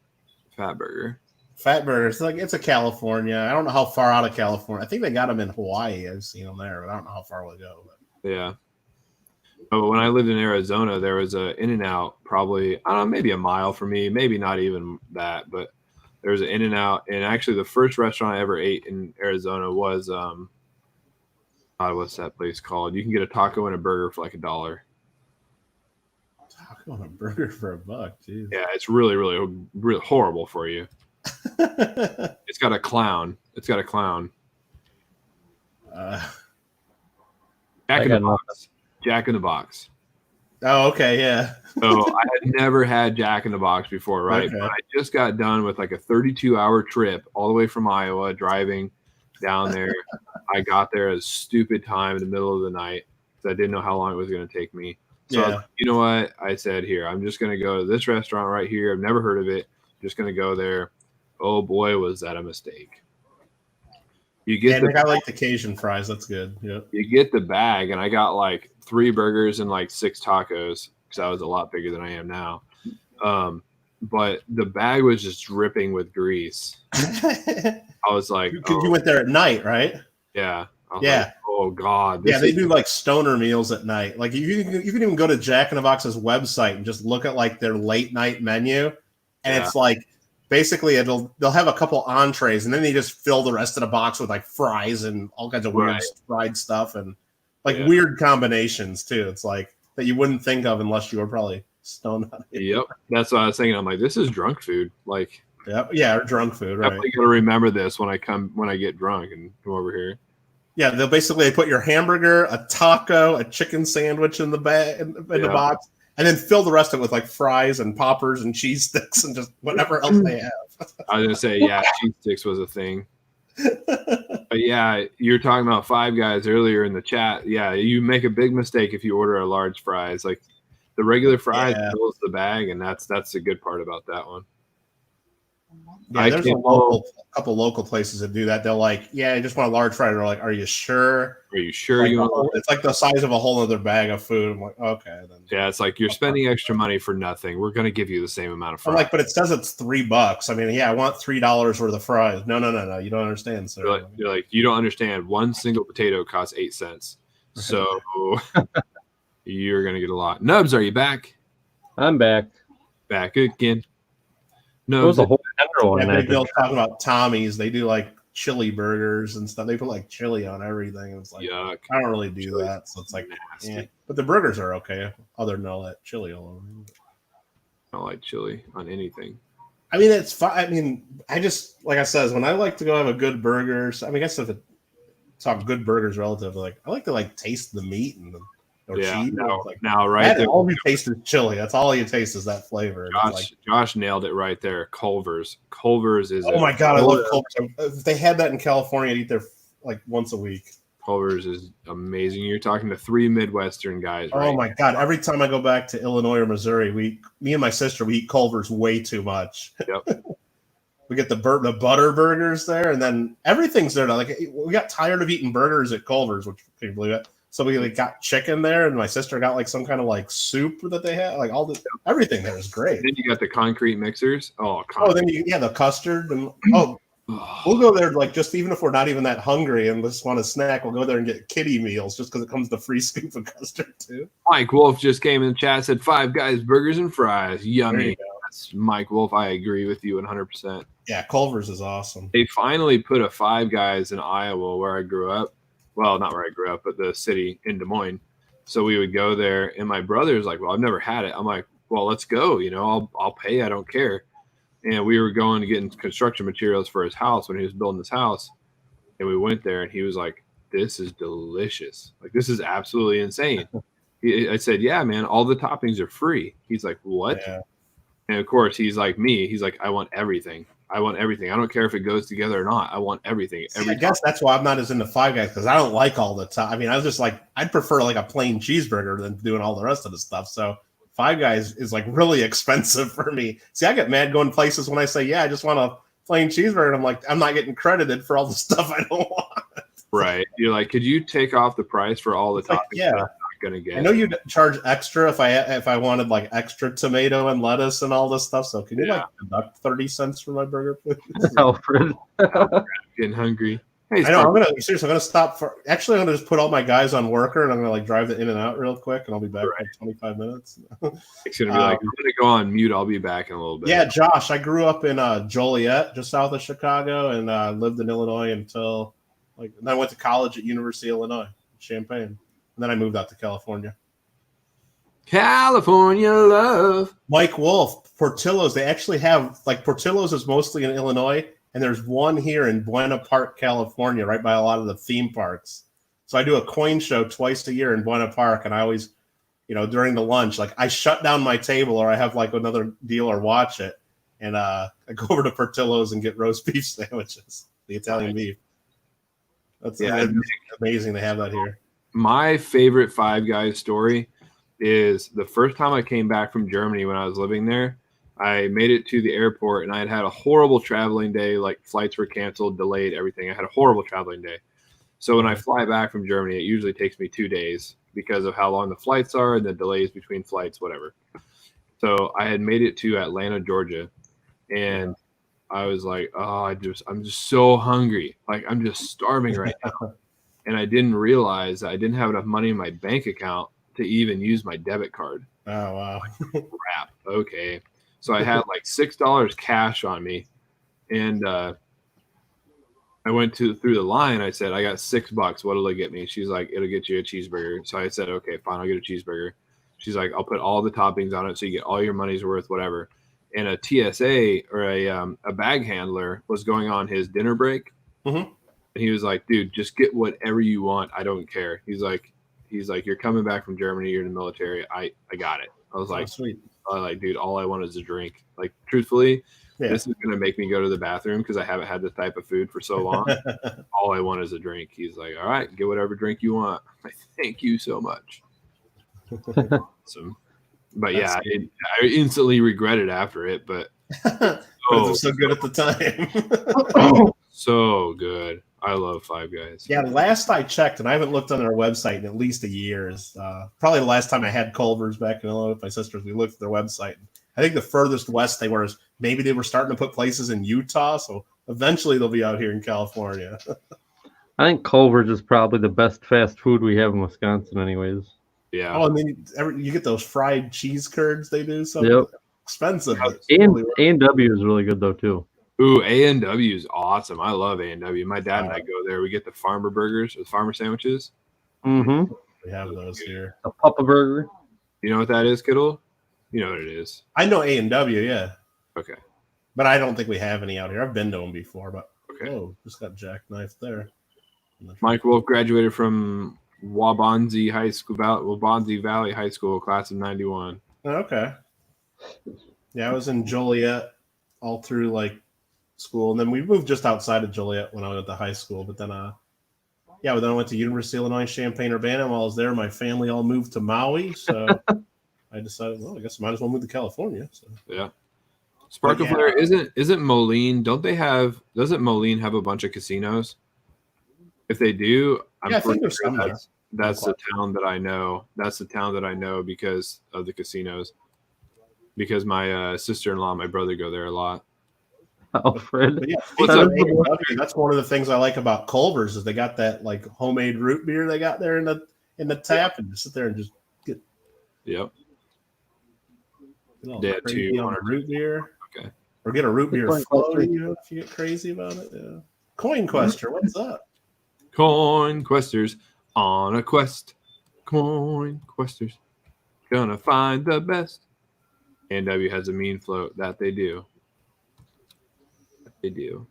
Fat Burger. Fat Burger's it's a California. I don't know how far out of California. I think they got them in Hawaii. I've seen them there, but I don't know how far we'll go. But. Yeah. But when I lived in Arizona, there was a In-N-Out probably, I don't know, maybe a mile from me, maybe not even that, but there was an In-N-Out. And actually the first restaurant I ever ate in Arizona was, what's that place called? You can get a taco and a burger for like $1. Taco and a burger for $1, geez. Yeah, it's really, really, really horrible for you. It's got a clown. Jack in the Box. Oh, okay, yeah. So I had never had Jack in the Box before, right? Okay. But I just got done with like a 32-hour trip all the way from Iowa, driving down there. I got there at a stupid time in the middle of the night because I didn't know how long it was going to take me. So I was like, you know what? I said, here, I'm just going to go to this restaurant right here. I've never heard of it. Just going to go there. Oh boy, was that a mistake. You get I like the Cajun fries. That's good. Yep. You get the bag, and I got like 3 burgers and like 6 tacos because I was a lot bigger than I am now. But the bag was just dripping with grease. I was like, you went there at night, right? Yeah. Yeah. Like, oh God. Yeah, they do like stoner meals at night. Like you can even go to Jack in the Box's website and just look at like their late night menu, and it's like basically they'll have a couple entrees, and then they just fill the rest of the box with like fries and all kinds of weird fried stuff and like weird combinations too. It's like that you wouldn't think of unless you were probably stoned on it. Yep, that's what I was thinking. I'm like, this is drunk food. Like, yeah, or drunk food. Right. Definitely gotta remember this when I get drunk and come over here. Yeah, they'll basically put your hamburger, a taco, a chicken sandwich in the bag in the box, and then fill the rest of it with like fries and poppers and cheese sticks and just whatever else they have. I was gonna say, cheese sticks was a thing. But yeah, you're talking about Five Guys earlier in the chat. Yeah, you make a big mistake if you order a large fries. Like the regular fries fills the bag, and that's the good part about that one. Yeah, there's a couple local places that do that. They're like, I just want a large fry. They're like, are you sure? Are you sure you want? It's like the size of a whole other bag of food. I'm like, okay, then. Yeah, it's like you're spending extra money for nothing. We're gonna give you the same amount of fries. I'm like, but it says it's $3. I mean, I want $3 worth of fries. No, you don't understand, sir. You're like, you don't understand. One single potato costs 8 cents, so you're gonna get a lot. Nubs, are you back? I'm back. Back again. No, it was a whole tender one. Big Bill talking about Tommy's. They do like chili burgers and stuff. They put like chili on everything. It's like, yuck. I don't really do that, so it's like nasty. But the burgers are okay, other than all that chili all over them. I don't like chili on anything. I mean, it's fine. I mean, I just like I says when I like to go have a good burgers. I mean, I guess if it talk good burgers relative, like I like to like taste the meat and or Yeah, cheese. now, It's like, now right there, all you taste is chili. That's all you taste is that flavor. And it's like, Josh nailed it right there. Culver's. Culver's is oh my god, I love Culver's. If they had that in California, I'd eat there like once a week. Culver's is amazing. You're talking to 3 Midwestern guys, right? Oh my god! Every time I go back to Illinois or Missouri, me and my sister, we eat Culver's way too much. Yep. We get the butter burgers there, and then everything's there. Like we got tired of eating burgers at Culver's, which can you believe it? So we got chicken there, and my sister got like some kind of like soup that they had. Like everything there is great. Then you got the concrete mixers. Oh, then the custard and we'll go there like just even if we're not even that hungry and just want a snack, we'll go there and get kiddie meals just because it comes with a free scoop of custard too. Mike Wolf just came in the chat, said 5 Guys burgers and fries. Yummy. That's Mike Wolf. I agree with you 100%. Yeah, Culver's is awesome. They finally put a 5 Guys in Iowa where I grew up. Well, not where I grew up, but the city in Des Moines. So we would go there, and my brother's like, well, I've never had it. I'm like, well, let's go. I'll pay. I don't care. And we were going to get construction materials for his house when he was building his house. And we went there, and he was like, this is delicious. Like, this is absolutely insane. I said, yeah, man, all the toppings are free. He's like, what? Yeah. And, of course, he's like me. He's like, I want everything. I want everything. I don't care if it goes together or not. I want everything. I guess that's why I'm not as into 5 Guys because I don't like all the time. I mean, I was just like, I'd prefer like a plain cheeseburger than doing all the rest of the stuff. So 5 Guys is like really expensive for me. See, I get mad going places when I say, yeah, I just want a plain cheeseburger. And I'm like, I'm not getting credited for all the stuff I don't want. Right. You're like, could you take off the price for all the toppings? Yeah. Gonna get. I know you charge extra if I wanted like extra tomato and lettuce and all this stuff. So can you like deduct 30 cents for my burger, please? Alfred. Getting hungry. Hey, I know. I'm gonna stop for. Actually, I'm gonna just put all my guys on worker and I'm gonna like drive the in and out real quick and I'll be back in 25 minutes. It's gonna be like I'm gonna go on mute. I'll be back in a little bit. Yeah, Josh. I grew up in Joliet, just south of Chicago, and lived in Illinois until and then I went to college at University of Illinois, Champaign. And then I moved out to California. California love. Mike Wolf, Portillo's. They actually have Portillo's is mostly in Illinois, and there's one here in Buena Park, California, right by a lot of the theme parks. So I do a coin show twice a year in Buena Park, and I always, during the lunch, I shut down my table or I have another deal or watch it, and I go over to Portillo's and get roast beef sandwiches, the Italian beef. That's amazing. They have that here. My favorite 5 Guys story is the first time I came back from Germany when I was living there. I made it to the airport and I had a horrible traveling day. Like flights were canceled, delayed, everything. I had a horrible traveling day. So when I fly back from Germany, it usually takes me 2 days because of how long the flights are and the delays between flights, whatever. So I had made it to Atlanta, Georgia, and I was like, oh, I'm just so hungry. Like I'm just starving right now. And I didn't realize that I didn't have enough money in my bank account to even use my debit card. Oh, wow. Crap. Okay. So I had $6 cash on me. And I went through the line. I said, I got $6. What'll it get me? She's like, it'll get you a cheeseburger. So I said, okay, fine. I'll get a cheeseburger. She's like, I'll put all the toppings on it so you get all your money's worth, whatever. And a TSA or a bag handler was going on his dinner break. Mm-hmm. And he was like, dude, just get whatever you want. I don't care. He's like, you're coming back from Germany. You're in the military. I got it. I was like, sweet. Dude, all I want is a drink. Like, truthfully, this is going to make me go to the bathroom because I haven't had this type of food for so long. All I want is a drink. He's like, all right, get whatever drink you want. Thank you so much. Awesome. But I instantly regretted after it, but it was so good at the time. So good. I love 5 Guys. Yeah, last I checked, and I haven't looked on their website in at least a year, is probably the last time I had Culver's back in Illinois with my sisters. We looked at their website. I think the furthest west they were is maybe they were starting to put places in Utah, so eventually they'll be out here in California. I think Culver's is probably the best fast food we have in Wisconsin anyways. Yeah. Oh, and then you get those fried cheese curds they do. So expensive. A&W is really good, though, too. Ooh, A&W is awesome. I love A&W. My dad and I go there. We get the farmer burgers, or the farmer sandwiches. Mm-hmm. We have those here. A Papa Burger. You know what that is, Kittle? You know what it is. I know A&W, yeah. Okay. But I don't think we have any out here. I've been to them before, but okay. Oh, just got jackknifed there. Mike Wolf graduated from Waubonsie Valley High School, class of '91. Okay. Yeah, I was in Joliet all through like school, and then we moved just outside of Joliet when I was at the high school. But then, then I went to University of Illinois Champaign-Urbana. While I was there, my family all moved to Maui, so I decided, well, I guess I might as well move to California. So yeah. Sparkle Flare isn't Moline? Doesn't Moline have a bunch of casinos? If they do, I think there's some there. That's the town that I know. That's the town that I know because of the casinos. Because my sister-in-law and my brother go there a lot. Alfred. But yeah, that's one of the things I like about Culver's is they got that like homemade root beer they got there in the tap, and just sit there and just get. Yep. Yeah, on a root beer. Okay. Or get a root beer float, if you get crazy about it. Yeah. Coin Quester, what's up? Coin Questers on a quest. Coin Questers gonna find the best. A&W has a mean float that they do. They do.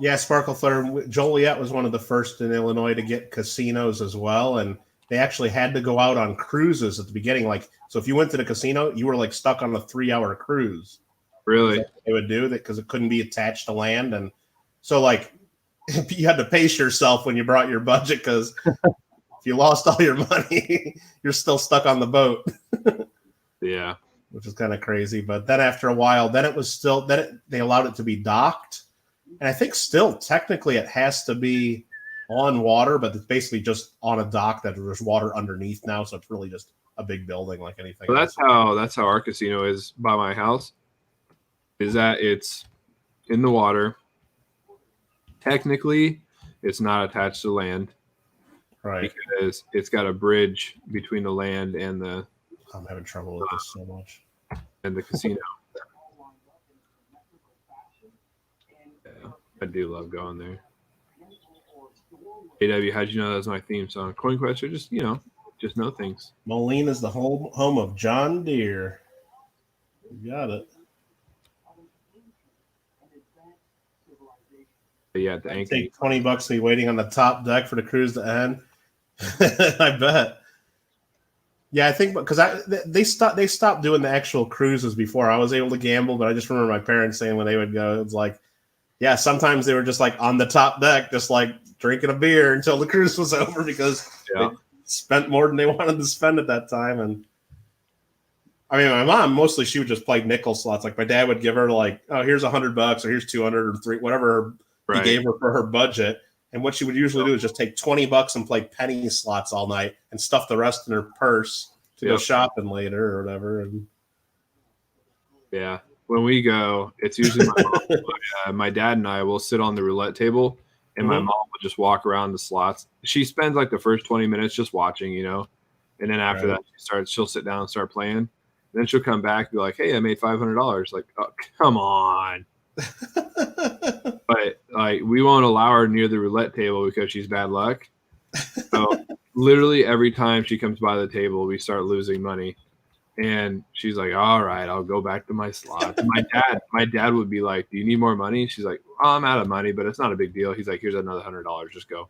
Yeah, Sparkle Flare. Joliet was one of the first in Illinois to get casinos as well, and they actually had to go out on cruises at the beginning. Like, so if you went to the casino, you were like stuck on a 3-hour cruise. Really? They would do that because it couldn't be attached to land, and so like you had to pace yourself when you brought your budget because if you lost all your money, you're still stuck on the boat. Yeah. Which is kind of crazy. But then after a while, then it was still, they allowed it to be docked. And I think still technically it has to be on water, but it's basically just on a dock that there's water underneath now. So it's really just a big building like anything else. That's how our casino is by my house, is that it's in the water. Technically, it's not attached to land. Right. Because it's got a bridge between the land and the... I'm having trouble with this so much. And the casino. Yeah, I do love going there. AW, how'd you know that was my theme song? Coin Quester, just know things. Moline is the home of John Deere. You got it. But yeah, the anchor. Take $20 to be waiting on the top deck for the cruise to end. I bet. Yeah, I think because they stopped doing the actual cruises before I was able to gamble, but I just remember my parents saying when they would go, it was like, yeah, sometimes they were just like on the top deck, just like drinking a beer until the cruise was over because they spent more than they wanted to spend at that time. And I mean, my mom mostly she would just play nickel slots. Like my dad would give her like, oh, here's $100 or here's 200 or $300, whatever he gave her for her budget. And what she would usually do is just take $20 and play penny slots all night and stuff the rest in her purse to go shopping later or whatever. And yeah, when we go, it's usually my dad and I will sit on the roulette table, and my mom will just walk around the slots. She spends like the first 20 minutes just watching, and then after that she'll sit down and start playing. And then she'll come back and be like, "Hey, I made $500." Like, oh, come on. But like we won't allow her near the roulette table because she's bad luck. So literally every time she comes by the table, we start losing money. And she's like, "All right, I'll go back to my slots." My dad would be like, "Do you need more money?" She's like, "Oh, I'm out of money, but it's not a big deal." He's like, "Here's another $100. Just go."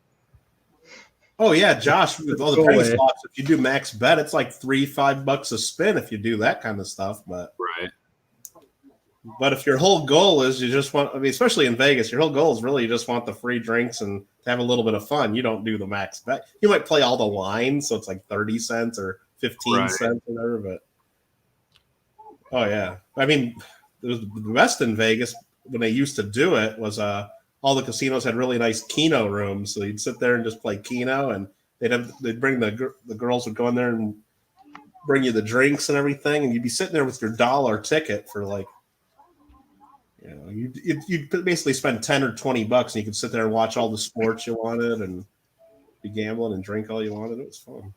Oh yeah, Josh, with all the penny slots, if you do max bet, it's like $3-5 a spin if you do that kind of stuff. But if your whole goal is you just want, I mean, especially in Vegas, your whole goal is really you just want the free drinks and to have a little bit of fun. You don't do the max bet. You might play all the lines, so it's like 30 cents or 15 cents or whatever. But oh yeah, I mean, it was the best in Vegas when they used to do it was all the casinos had really nice Keno rooms, so you'd sit there and just play Keno, and they'd bring the girls would go in there and bring you the drinks and everything, and you'd be sitting there with your $1 ticket for like. You'd basically spend $10 or $20 and you could sit there and watch all the sports you wanted and be gambling and drink all you wanted. It was fun.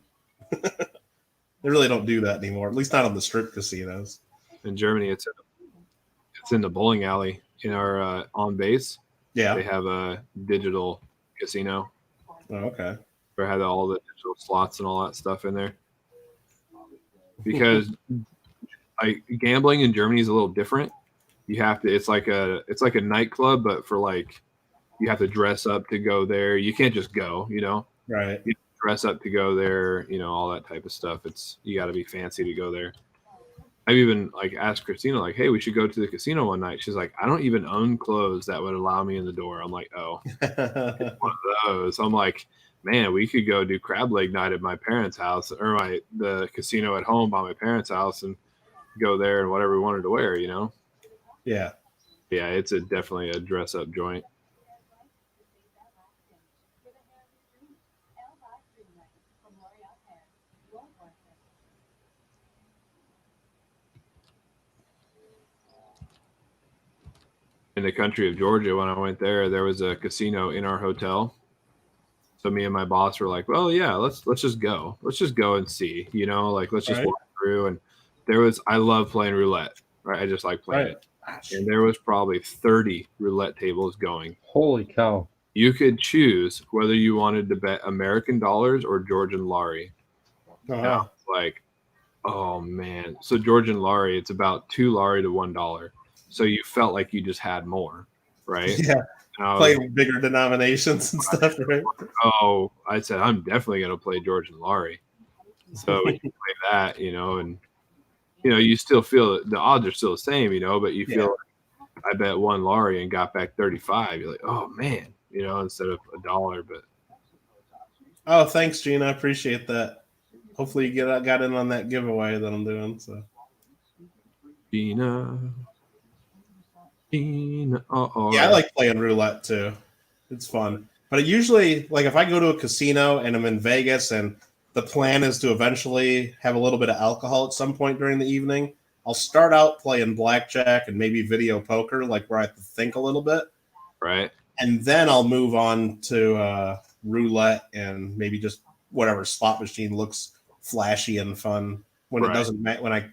They really don't do that anymore, at least not on the strip casinos. In Germany, it's in the bowling alley in our on base. Yeah, they have a digital casino. Oh, okay. Where had all the digital slots and all that stuff in there. Because gambling in Germany is a little different. You have to. It's like a nightclub, but for like you have to dress up to go there. You can't just go, Right. You dress up to go there, all that type of stuff. You got to be fancy to go there. I've even like asked Christina, like, hey, we should go to the casino one night. She's like, I don't even own clothes that would allow me in the door. I'm like, oh, it's one of those. I'm like, man, we could go do crab leg night at my parents' house or the casino at home by my parents' house and go there and whatever we wanted to wear, Yeah. Yeah, it's definitely a dress up joint. In the country of Georgia, when I went there was a casino in our hotel. So me and my boss were like, well, yeah, let's just go. Let's just go and see, like let's just walk through. And I love playing roulette, right? I just like playing it. And there was probably 30 roulette tables going. Holy cow. You could choose whether you wanted to bet American dollars or Georgian lari. Uh-huh. Like, oh man. So Georgian lari, it's about 2 lari to $1. So you felt like you just had more, right? Yeah. Play bigger denominations and stuff, right? Oh, I said, I'm definitely going to play Georgian lari. So you play that, and, you still feel the odds are still the same, but you feel like I bet 1 lari and got back 35. You're like, oh, man, instead of $1. But oh, thanks, Gene. I appreciate that. Hopefully you got in on that giveaway that I'm doing. So, Gina. Yeah, I like playing roulette too. It's fun. But usually, like if I go to a casino and I'm in Vegas and the plan is to eventually have a little bit of alcohol at some point during the evening, I'll start out playing blackjack and maybe video poker, like where I have to think a little bit. Right. And then I'll move on to roulette and maybe just whatever slot machine looks flashy and fun when it doesn't matter. When I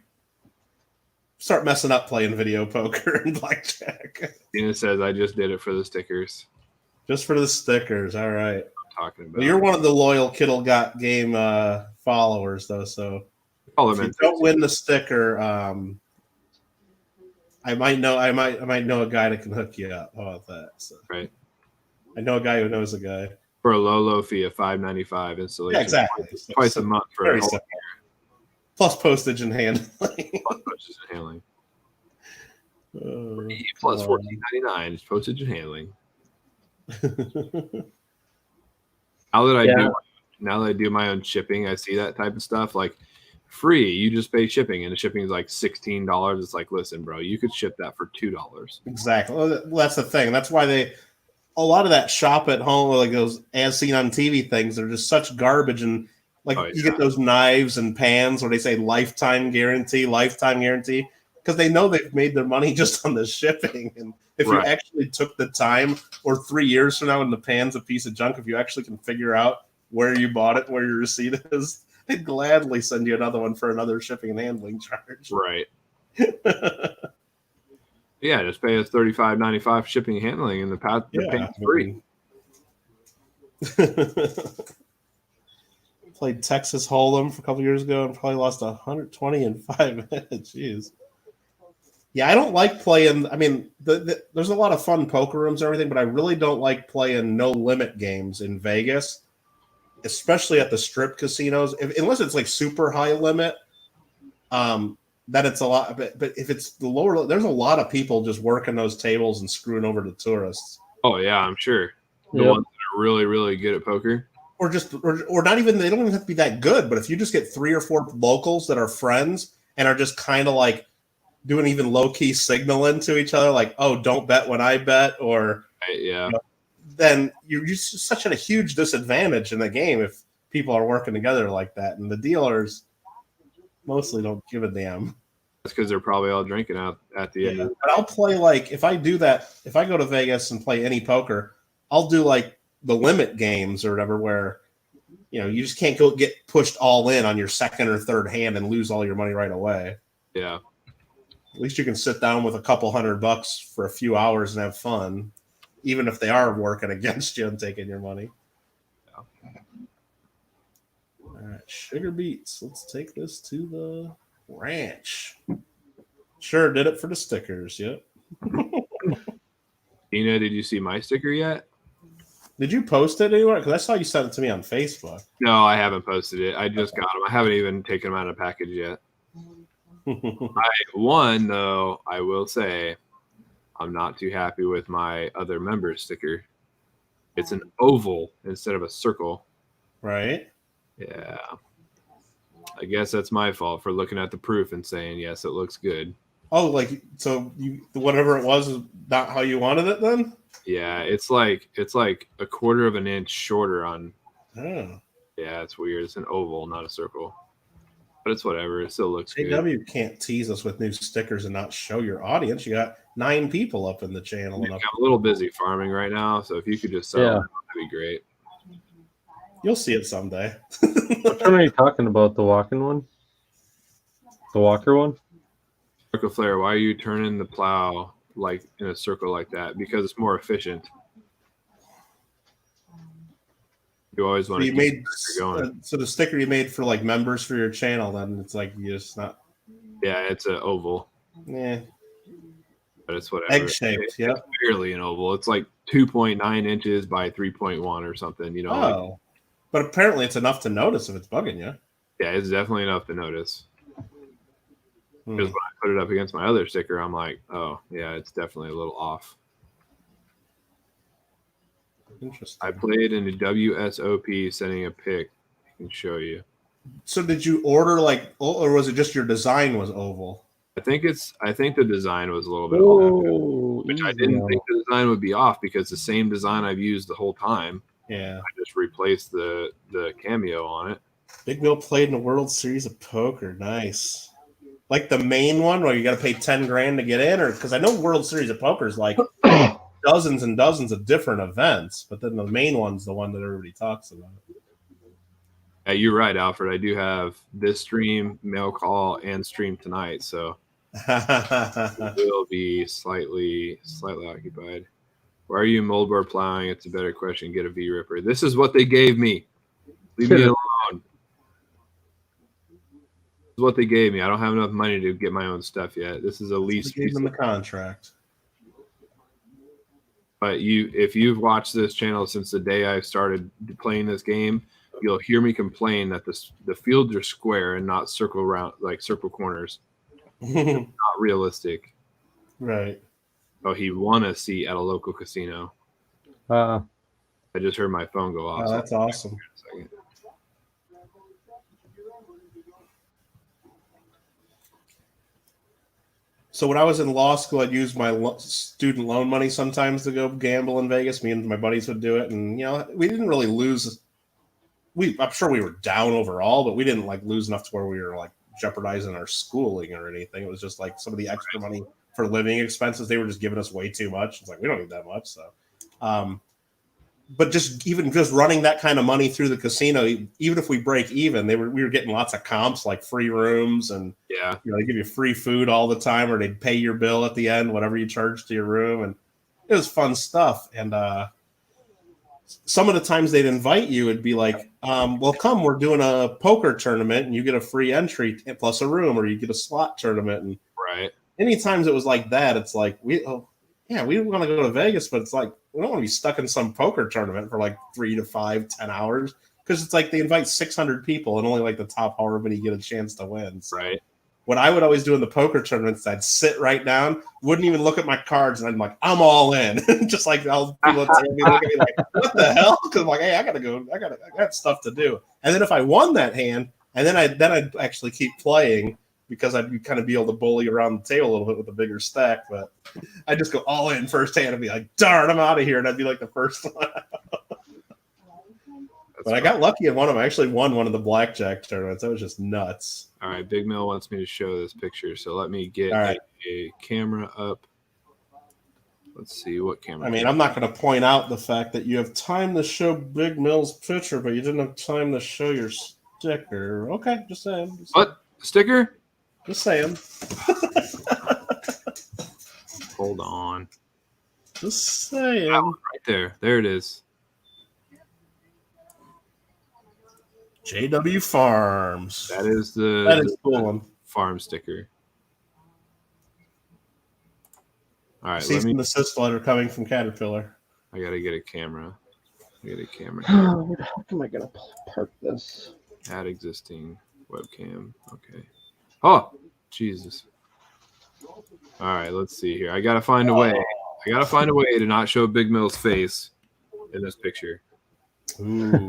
start messing up playing video poker and blackjack. Tina says, I just did it for the stickers. Just for the stickers. All right. I'm talking about. Well, you're one of the loyal Kittle Got Game followers, though. So if you don't win the sticker, I might know a guy that can hook you up. How about that? So, right. I know a guy who knows a guy. For a low fee of $5.95 installation. Yeah, exactly. Twice a month for a whole year. Plus postage and handling. Plus postage and handling. Plus $14.99 is postage and handling. Now that I do my own shipping, I see that type of stuff like free. You just pay shipping, and the shipping is like $16. It's like, listen, bro, you could ship that for $2. Exactly. Well, that's the thing. That's why a lot of that shop at home, like those as seen on TV things, are just such garbage. And like you get those knives and pans where they say lifetime guarantee, because they know they've made their money just on the shipping. And if you actually took the time, or 3 years from now when the pan's a piece of junk, if you actually can figure out where you bought it, where your receipt is, they'd gladly send you another one for another shipping and handling charge. Right. Yeah, just pay us $35.95 shipping and handling, and the pan's free. Played Texas Hold'em for a couple years ago and probably lost 120 in 5 minutes. Jeez. Yeah, I don't like playing. I mean, there's a lot of fun poker rooms and everything, but I really don't like playing no limit games in Vegas, especially at the strip casinos. Unless it's like super high limit, then it's a lot. But if it's the lower, there's a lot of people just working those tables and screwing over the tourists. Oh yeah, I'm sure the ones that are really, really good at poker. Or just, or not even, they don't even have to be that good, but if you just get 3 or 4 locals that are friends and are just kind of like doing even low-key signaling to each other, like, oh, don't bet when I bet, or then you're just such a huge disadvantage in the game if people are working together like that. And the dealers mostly don't give a damn. That's because they're probably all drinking out at the end. But I'll play, like, if I do that, if I go to Vegas and play any poker, I'll do like the limit games or whatever, where you just can't go get pushed all in on your second or third hand and lose all your money right away. Yeah. At least you can sit down with a couple $100 for a few hours and have fun, even if they are working against you and taking your money. Yeah. All right, Sugar Beets. Let's take this to the ranch. Sure, did it for the stickers. Yep. Tina, did you see my sticker yet? Did you post it anywhere? Because I saw you sent it to me on Facebook. No, I haven't posted it. I just got them. I haven't even taken them out of the package yet. One, though, I will say I'm not too happy with my other member sticker. It's an oval instead of a circle. Right? Yeah. I guess that's my fault for looking at the proof and saying, yes, it looks good. Oh, like, so you whatever it was is not how you wanted it then? Yeah, it's like a quarter of an inch shorter on. Oh. Yeah, it's weird. It's an oval, not a circle. But it's whatever. It still looks good. JW can't tease us with new stickers and not show your audience. You got 9 people up in the channel. I'm a little busy farming right now, so if you could just sell them, that'd be great. You'll see it someday. Which one are you talking about? The walking one? The walker one? Circle Flare, why are you turning the plow like in a circle like that? Because it's more efficient. You always want to keep going. So the sticker you made for like members for your channel, then it's like you just not. Yeah, it's an oval. Yeah. But it's whatever. Egg shaped. Yeah. It's barely an oval. It's like 2.9 inches by 3.1 or something. You know. Oh. Like, but apparently it's enough to notice if it's bugging you. Yeah, it's definitely enough to notice. Because when I put it up against my other sticker, I'm like, oh yeah, it's definitely a little off. Interesting. I played in a WSOP setting a pick. I can show you. So did you order like, or was it just your design was oval? I think the design was a little bit off, which I didn't think the design would be off because the same design I've used the whole time. Yeah. I just replaced the cameo on it. Big Bill played in a World Series of Poker. Nice. Like the main one where you got to pay 10 grand to get in, or because I know World Series of Poker is like dozens and dozens of different events, but then the main one's the one that everybody talks about. You're right, Alfred. I do have this stream, mail call, and stream tonight, so we'll be slightly occupied. Why are you moldboard plowing? It's a better question. Get a V Ripper. This is what they gave me. Leave me alone. This is what they gave me. I don't have enough money to get my own stuff yet. This is a lease. They gave them the contract. But if you've watched this channel since the day I started playing this game, you'll hear me complain that the fields are square and not circle corners. Not realistic. Right. Oh, he won a seat at a local casino. I just heard my phone go off. Oh, that's awesome. So when I was in law school, I'd use my student loan money sometimes to go gamble in Vegas. Me and my buddies would do it, and we didn't really lose. I'm sure we were down overall, but we didn't like lose enough to where we were like jeopardizing our schooling or anything. It was just like some of the extra money for living expenses. They were just giving us way too much. It's like we don't need that much. So, but just running that kind of money through the casino, even if we break even, we were getting lots of comps like free rooms and they give you free food all the time, or they'd pay your bill at the end, whatever you charged to your room, and it was fun stuff. And some of the times they'd invite you, it'd be like, well, come, we're doing a poker tournament and you get a free entry plus a room, or you get a slot tournament. And right. Any times it was like that, it's like, we want to go to Vegas, but it's like, we don't want to be stuck in some poker tournament for like 3 to 5, 10 hours. Because it's like they invite 600 people and only like the top however many get a chance to win. So right. What I would always do in the poker tournaments, I'd sit right down, wouldn't even look at my cards, and I'm like, I'm all in. Just like all people look at me like, what the hell? Because I'm like, hey, I got stuff to do. And then if I won that hand, and then I'd actually keep playing because I'd kind of be able to bully around the table a little bit with a bigger stack. But I'd just go all in first hand and be like, darn, I'm out of here. And I'd be like the first one out. But I got lucky in one of them. I actually won one of the blackjack tournaments. That was just nuts. All right, Big Mill wants me to show this picture, so let me get a camera up. Let's see what camera. I mean, I'm not going to point out the fact that you have time to show Big Mill's picture, but you didn't have time to show your sticker. Okay, just saying. What? Sticker? Just saying. Hold on. Just saying. Right there. There it is. JW Farms. That is cool. Farm sticker. All right, cease and desist letter coming from Caterpillar. I gotta get a camera. Get a camera here. Where the heck am I gonna park this? Add existing webcam. Okay. Oh, Jesus. All right, let's see here. I gotta find a way. I gotta find a way to not show Big Mill's face in this picture. Ooh.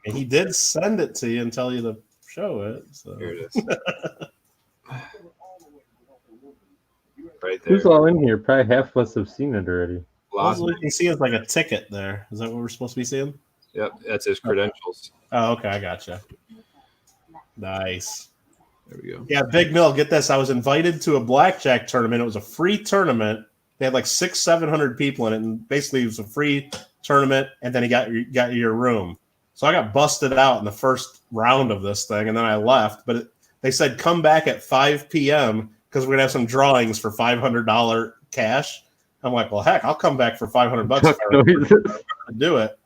And he did send it to you and tell you to show it. So. Here it is. Right there. Who's all in here? Probably half of us have seen it already. Lost What you see is like a ticket there. Is that what we're supposed to be seeing? Yep, that's his credentials. Oh, okay, I gotcha. Nice. There we go. Yeah, Big Mill, get this. I was invited to a blackjack tournament. It was a free tournament. They had like 700 people in it, and basically it was a free tournament, and then you got your room. So I got busted out in the first round of this thing, and then I left. But they said come back at 5 p.m. because we're gonna have some drawings for $500 cash. I'm like, well, heck, I'll come back for $500 if I remember to do it.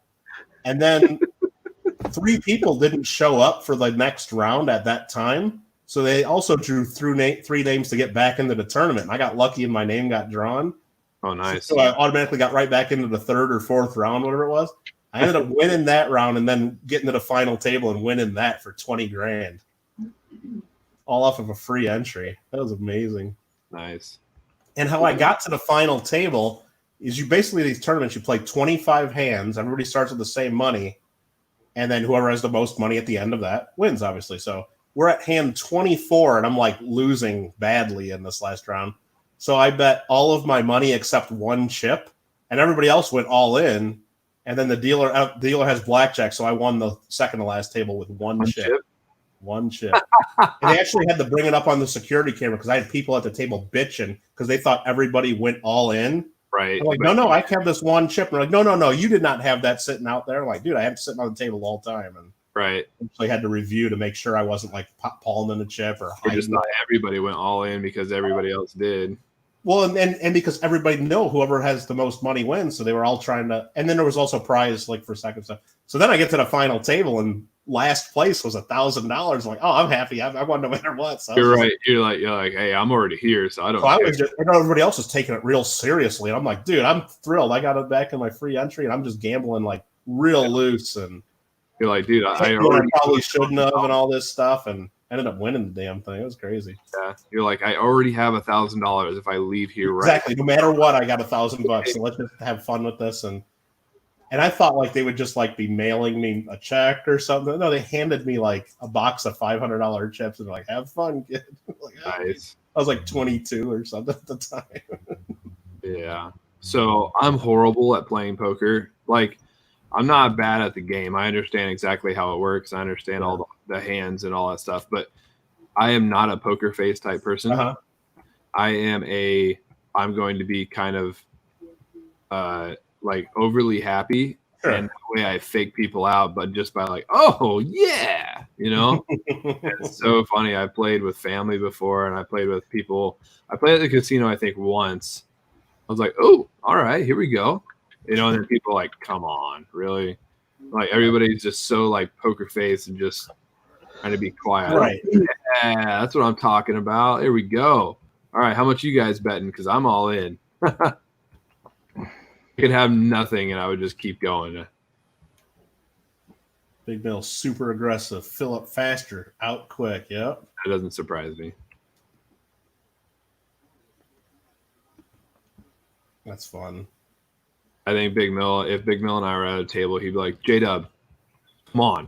And then 3 people didn't show up for the next round at that time. So they also drew 3 names to get back into the tournament. And I got lucky and my name got drawn. Oh, nice. So I automatically got right back into the 3rd or 4th round, whatever it was. I ended up winning that round and then getting to the final table and winning that for 20 grand. All off of a free entry. That was amazing. Nice. And how I got to the final table is you basically, these tournaments, you play 25 hands. Everybody starts with the same money. And then whoever has the most money at the end of that wins, obviously. So we're at hand 24, and I'm like losing badly in this last round. So I bet all of my money except 1 chip, and everybody else went all in. And then the dealer has blackjack, so I won the second to last table with 1 chip. 1 chip. And they actually had to bring it up on the security camera because I had people at the table bitching because they thought everybody went all in. Right. I'm like, no, I have this 1 chip. And they're like, no, you did not have that sitting out there. I'm like, dude, I had it sitting on the table all the time. And right. I had to review to make sure I wasn't like palming the chip or I just thought everybody went all in because everybody else did. Well, and because everybody know whoever has the most money wins, so they were all trying to. And then there was also prize like for second stuff. So then I get to the final table, and last place was $1,000. Like, oh, I'm happy. I won no matter what. So you're right. You're like, hey, I'm already here, so I don't. So I was just, I know everybody else was taking it real seriously, and I'm like, dude, I'm thrilled. I got it back in my free entry, and I'm just gambling like real loose. And you're like, dude, I probably shouldn't have, and all this stuff, and ended up winning the damn thing. It was crazy. Yeah, you're like, I already have $1,000 if I leave here right. Exactly. No matter what, I got $1,000. So let's just have fun with this. And I thought like they would just like be mailing me a check or something. No, they handed me like a box of $500 chips and they're like, have fun, kid. Like, nice. I was like 22 or something at the time. Yeah. So I'm horrible at playing poker. Like, I'm not bad at the game. I understand exactly how it works. I understand all the hands and all that stuff, but I am not a poker face type person. Uh-huh. I'm going to be kind of like overly happy. Sure. And the way I fake people out, but just by like, oh yeah, you know. It's so funny. I played with family before, and I played with people. I played at the casino, I think, once. I was like, oh, all right, here we go. You know, and then people are like, come on, really? Like everybody's just so like poker face and just trying to be quiet. Right. Yeah, that's what I'm talking about. Here we go. All right, how much you guys betting? Because I'm all in. I could have nothing, and I would just keep going. Big Bill, super aggressive. Fill up faster, out quick. Yep. That doesn't surprise me. That's fun. I think Big Mill, if Big Mill and I were at a table, he'd be like, J-Dub, come on,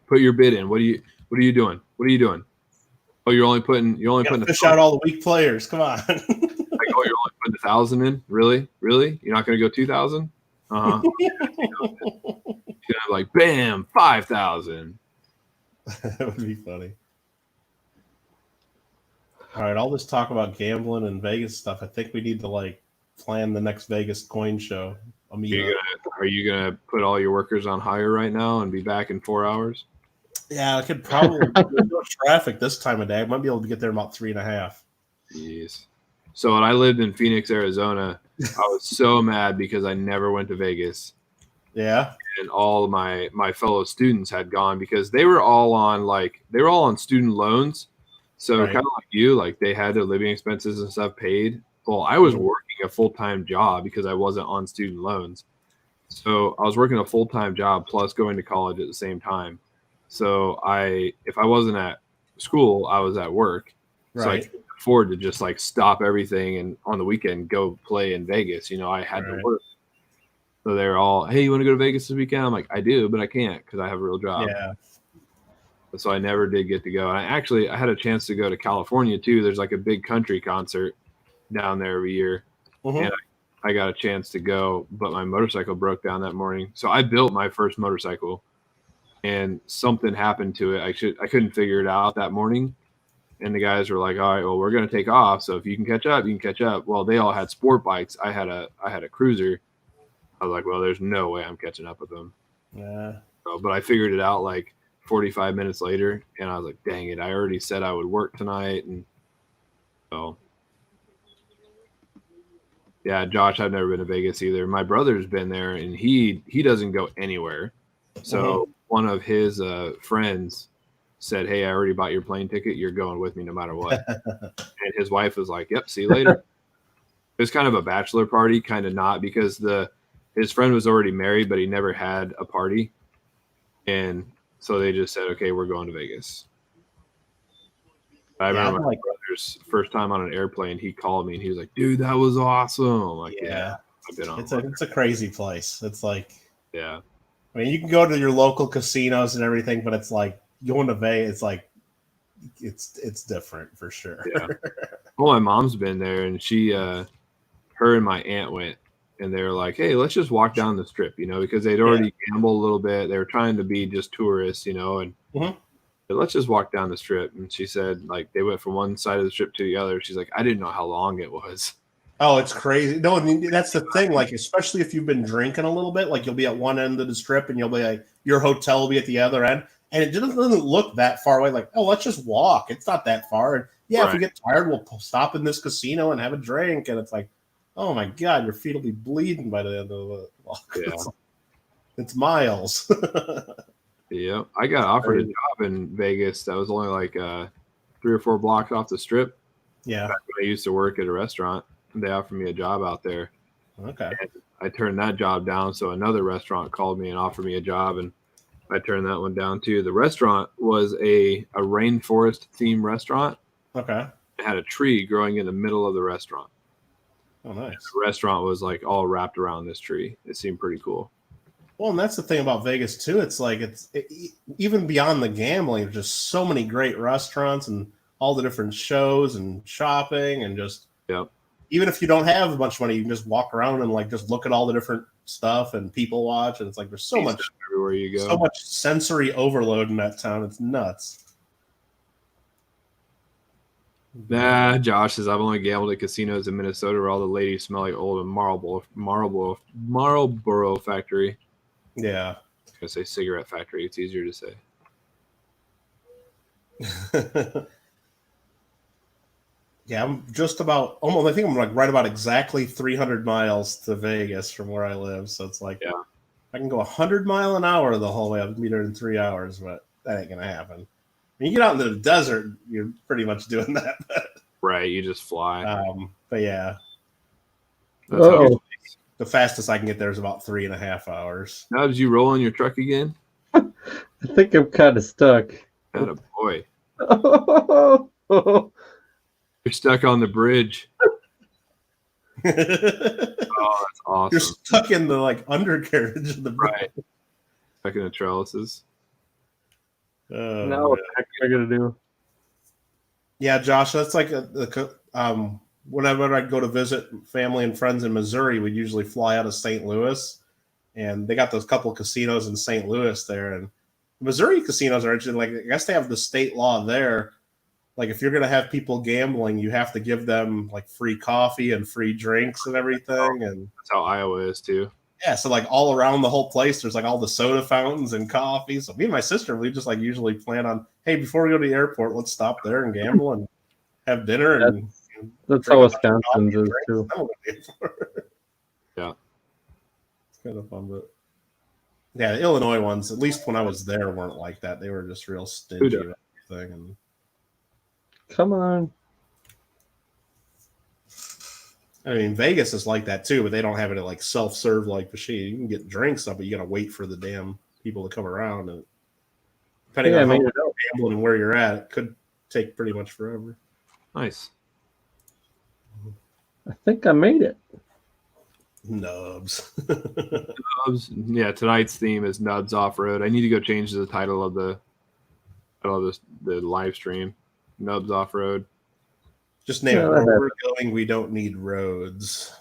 put your bid in. What are you doing? What are you doing? Oh, you're only putting fish out all the weak players. Come on. Like, oh, you're only putting 1,000 in? Really? You're not going to go 2,000? Uh-huh. Like, bam, 5,000. That would be funny. All right, all this talk about gambling and Vegas stuff, I think we need to like plan the next Vegas coin show. Are you gonna put all your workers on hire right now and be back in 4 hours? Yeah, I could probably no traffic this time of day. I might be able to get there in about 3.5. Jeez. So when I lived in Phoenix, Arizona, I was so mad because I never went to Vegas. Yeah. And all my fellow students had gone because they were all on student loans. So kind of like you, like they had their living expenses and stuff paid. Well, I was working a full-time job because I wasn't on student loans. So I was working a full-time job plus going to college at the same time. So if I wasn't at school, I was at work. So I Right. couldn't afford to just like stop everything and on the weekend go play in Vegas. I had to Right. work. So they're all, hey, you want to go to Vegas this weekend? I'm like, I do, but I can't because I have a real job. Yeah. So I never did get to go. And I had a chance to go to California too. There's like a big country concert down there every year. Mhm. And I got a chance to go, but my motorcycle broke down that morning. So I built my first motorcycle and something happened to it. I couldn't figure it out that morning. And the guys were like, all right, well, we're going to take off. So if you can catch up, you can catch up. Well, they all had sport bikes. I had a cruiser. I was like, well, there's no way I'm catching up with them. Yeah. So, but I figured it out like 45 minutes later, and I was like, dang it, I already said I would work tonight. And so, yeah, Josh, I've never been to Vegas either. My brother's been there, and he doesn't go anywhere. So one of his friends said, hey, I already bought your plane ticket. You're going with me no matter what. And his wife was like, yep, see you later. It was kind of a bachelor party, kind of not, because his friend was already married, but he never had a party. And so they just said, okay, we're going to Vegas. I remember my brother's first time on an airplane, he called me and he was like, dude, that was awesome. I'm like, yeah, I've been on it's a crazy place. It's like, yeah. I mean, you can go to your local casinos and everything, but it's like going to Vegas, it's like, it's different for sure. Yeah. Well, my mom's been there, and her and my aunt went, and they were like, hey, let's just walk down the strip, because they'd already gambled a little bit. They were trying to be just tourists, and let's just walk down the strip. And she said, like, they went from one side of the strip to the other. She's like, I didn't know how long it was. Oh, it's crazy. No, I mean, that's the thing. Like, especially if you've been drinking a little bit, like you'll be at one end of the strip and you'll be like, your hotel will be at the other end. And it doesn't look that far away. Like, oh, let's just walk. It's not that far. And if we get tired, we'll stop in this casino and have a drink. And it's like, oh my God, your feet will be bleeding by the end of the walk. Yeah. It's miles. Yeah. I got offered a job in Vegas that was only like 3 or 4 blocks off the strip. Yeah. Back when I used to work at a restaurant, they offered me a job out there. Okay. And I turned that job down. So another restaurant called me and offered me a job, and I turned that one down too. The restaurant was a rainforest themed restaurant. Okay. It had a tree growing in the middle of the restaurant. Oh, nice. The restaurant was like all wrapped around this tree. It seemed pretty cool. Well, and that's the thing about Vegas too. It's like even beyond the gambling, there's just so many great restaurants and all the different shows and shopping and just even if you don't have a bunch of money, you can just walk around and like just look at all the different stuff and people watch. And it's like there's so much everywhere you go, so much sensory overload in that town. It's nuts. Nah, Josh says I've only gambled at casinos in Minnesota where all the ladies smell like old Marlboro factory. Yeah. I was gonna say cigarette factory. It's easier to say. Yeah, I'm just about almost. I think I'm like right about exactly 300 miles to Vegas from where I live. So it's like, I can go 100 miles an hour the whole way. I'll be there in 3 hours, but that ain't gonna happen. When you get out into the desert, you're pretty much doing that. Right, you just fly. But yeah, the fastest I can get there is about 3.5 hours. Now, did you roll in your truck again? I think I'm kind of stuck. Atta boy. Oh, You're stuck on the bridge. Oh, that's awesome. You're stuck in the like undercarriage of the bridge. Right. Stuck in the trellises. Now what the heck am I gonna do? Yeah, Josh, that's like whenever I go to visit family and friends in Missouri, we usually fly out of St. Louis, and they got those couple of casinos in St. Louis there. And Missouri casinos are actually like, I guess they have the state law there. Like if you're going to have people gambling, you have to give them like free coffee and free drinks and everything. And that's how Iowa is too. Yeah, so like all around the whole place, there's like all the soda fountains and coffee. So me and my sister, we just like usually plan on, hey, before we go to the airport, let's stop there and gamble and have dinner. And that's how Wisconsin is too. Yeah, it's kind of fun, but yeah, the Illinois ones, at least when I was there, weren't like that. They were just real stingy and everything. And come on. I mean, Vegas is like that too, but they don't have it at like self-serve like machine. You can get drinks up, but you got to wait for the damn people to come around. And depending Yeah, I on how mean, much you're gambling and where you're at, it could take pretty much forever. Nice. I think I made it. Nubs. Nubs. Yeah, tonight's theme is Nubs Off Road. I need to go change the title of the live stream. Nubs Off Road. Just name it. Yeah, Where that we're going, we don't need roads.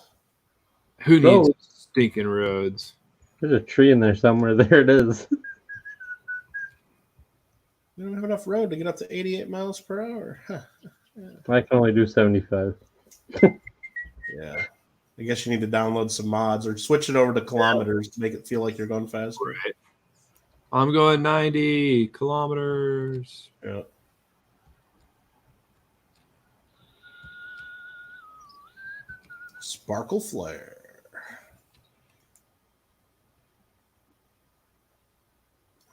Who needs Roads. stinking roads? There's a tree in there somewhere. There it is. We don't have enough road to get up to 88 miles per hour. Huh. I can only do 75. Yeah. I guess you need to download some mods or switch it over to kilometers to make it feel like you're going faster. Right. I'm going 90 kilometers. Yeah. Sparkle Flare.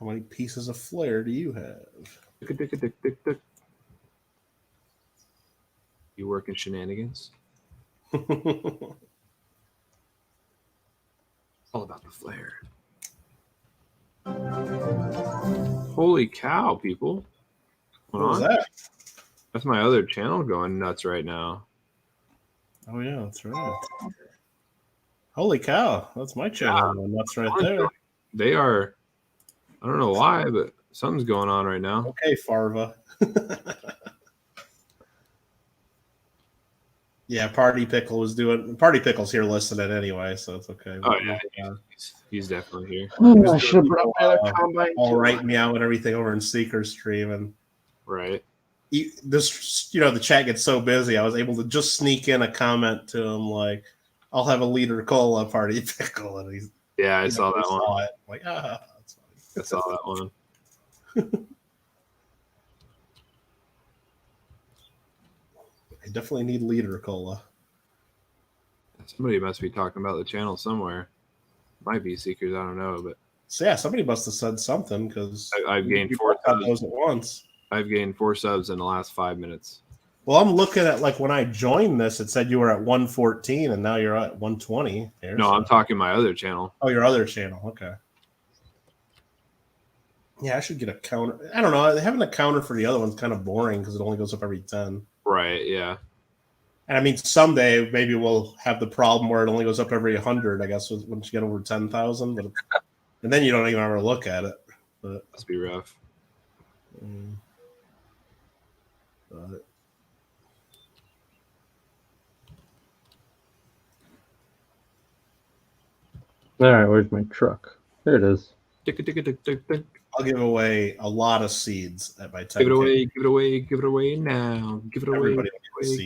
How many pieces of flare do you have? You working shenanigans? All about the flare. Holy cow, people. What was that? That's my other channel going nuts right now. Oh, yeah, that's right. Holy cow. That's my channel. Yeah. That's right there. They are, I don't know why, but something's going on right now. Okay, Farva. Yeah, Party Pickle was doing. Party Pickle's here listening anyway, so it's okay. Oh, yeah. He's definitely here. I should have brought my other combine. All right, meow and everything over in Seeker Stream. And right. This, the chat gets so busy. I was able to just sneak in a comment to him like, "I'll have a liter cola, Party Pickle," and he's I saw that one. Saw it. Like, that's funny. I saw that one. I definitely need liter cola. Somebody must be talking about the channel somewhere. Might be Seekers, I don't know, but so yeah, somebody must have said something because I've gained 4 subs at once. I've gained 4 subs in the last 5 minutes. Well, I'm looking at like when I joined this, it said you were at 114, and now you're at 120. Here, no, I'm talking my other channel. Oh, your other channel. Okay. Yeah, I should get a counter. I don't know. Having a counter for the other one's kind of boring because it only goes up every 10. Right. Yeah. And I mean, someday maybe we'll have the problem where it only goes up every 100. I guess once you get over 10,000, and then you don't even ever look at it. But must be rough. But All right, where's my truck? There it is. I'll give away a lot of seeds at my 10K. Give it away, give it away, give it away now. Give it away, Everybody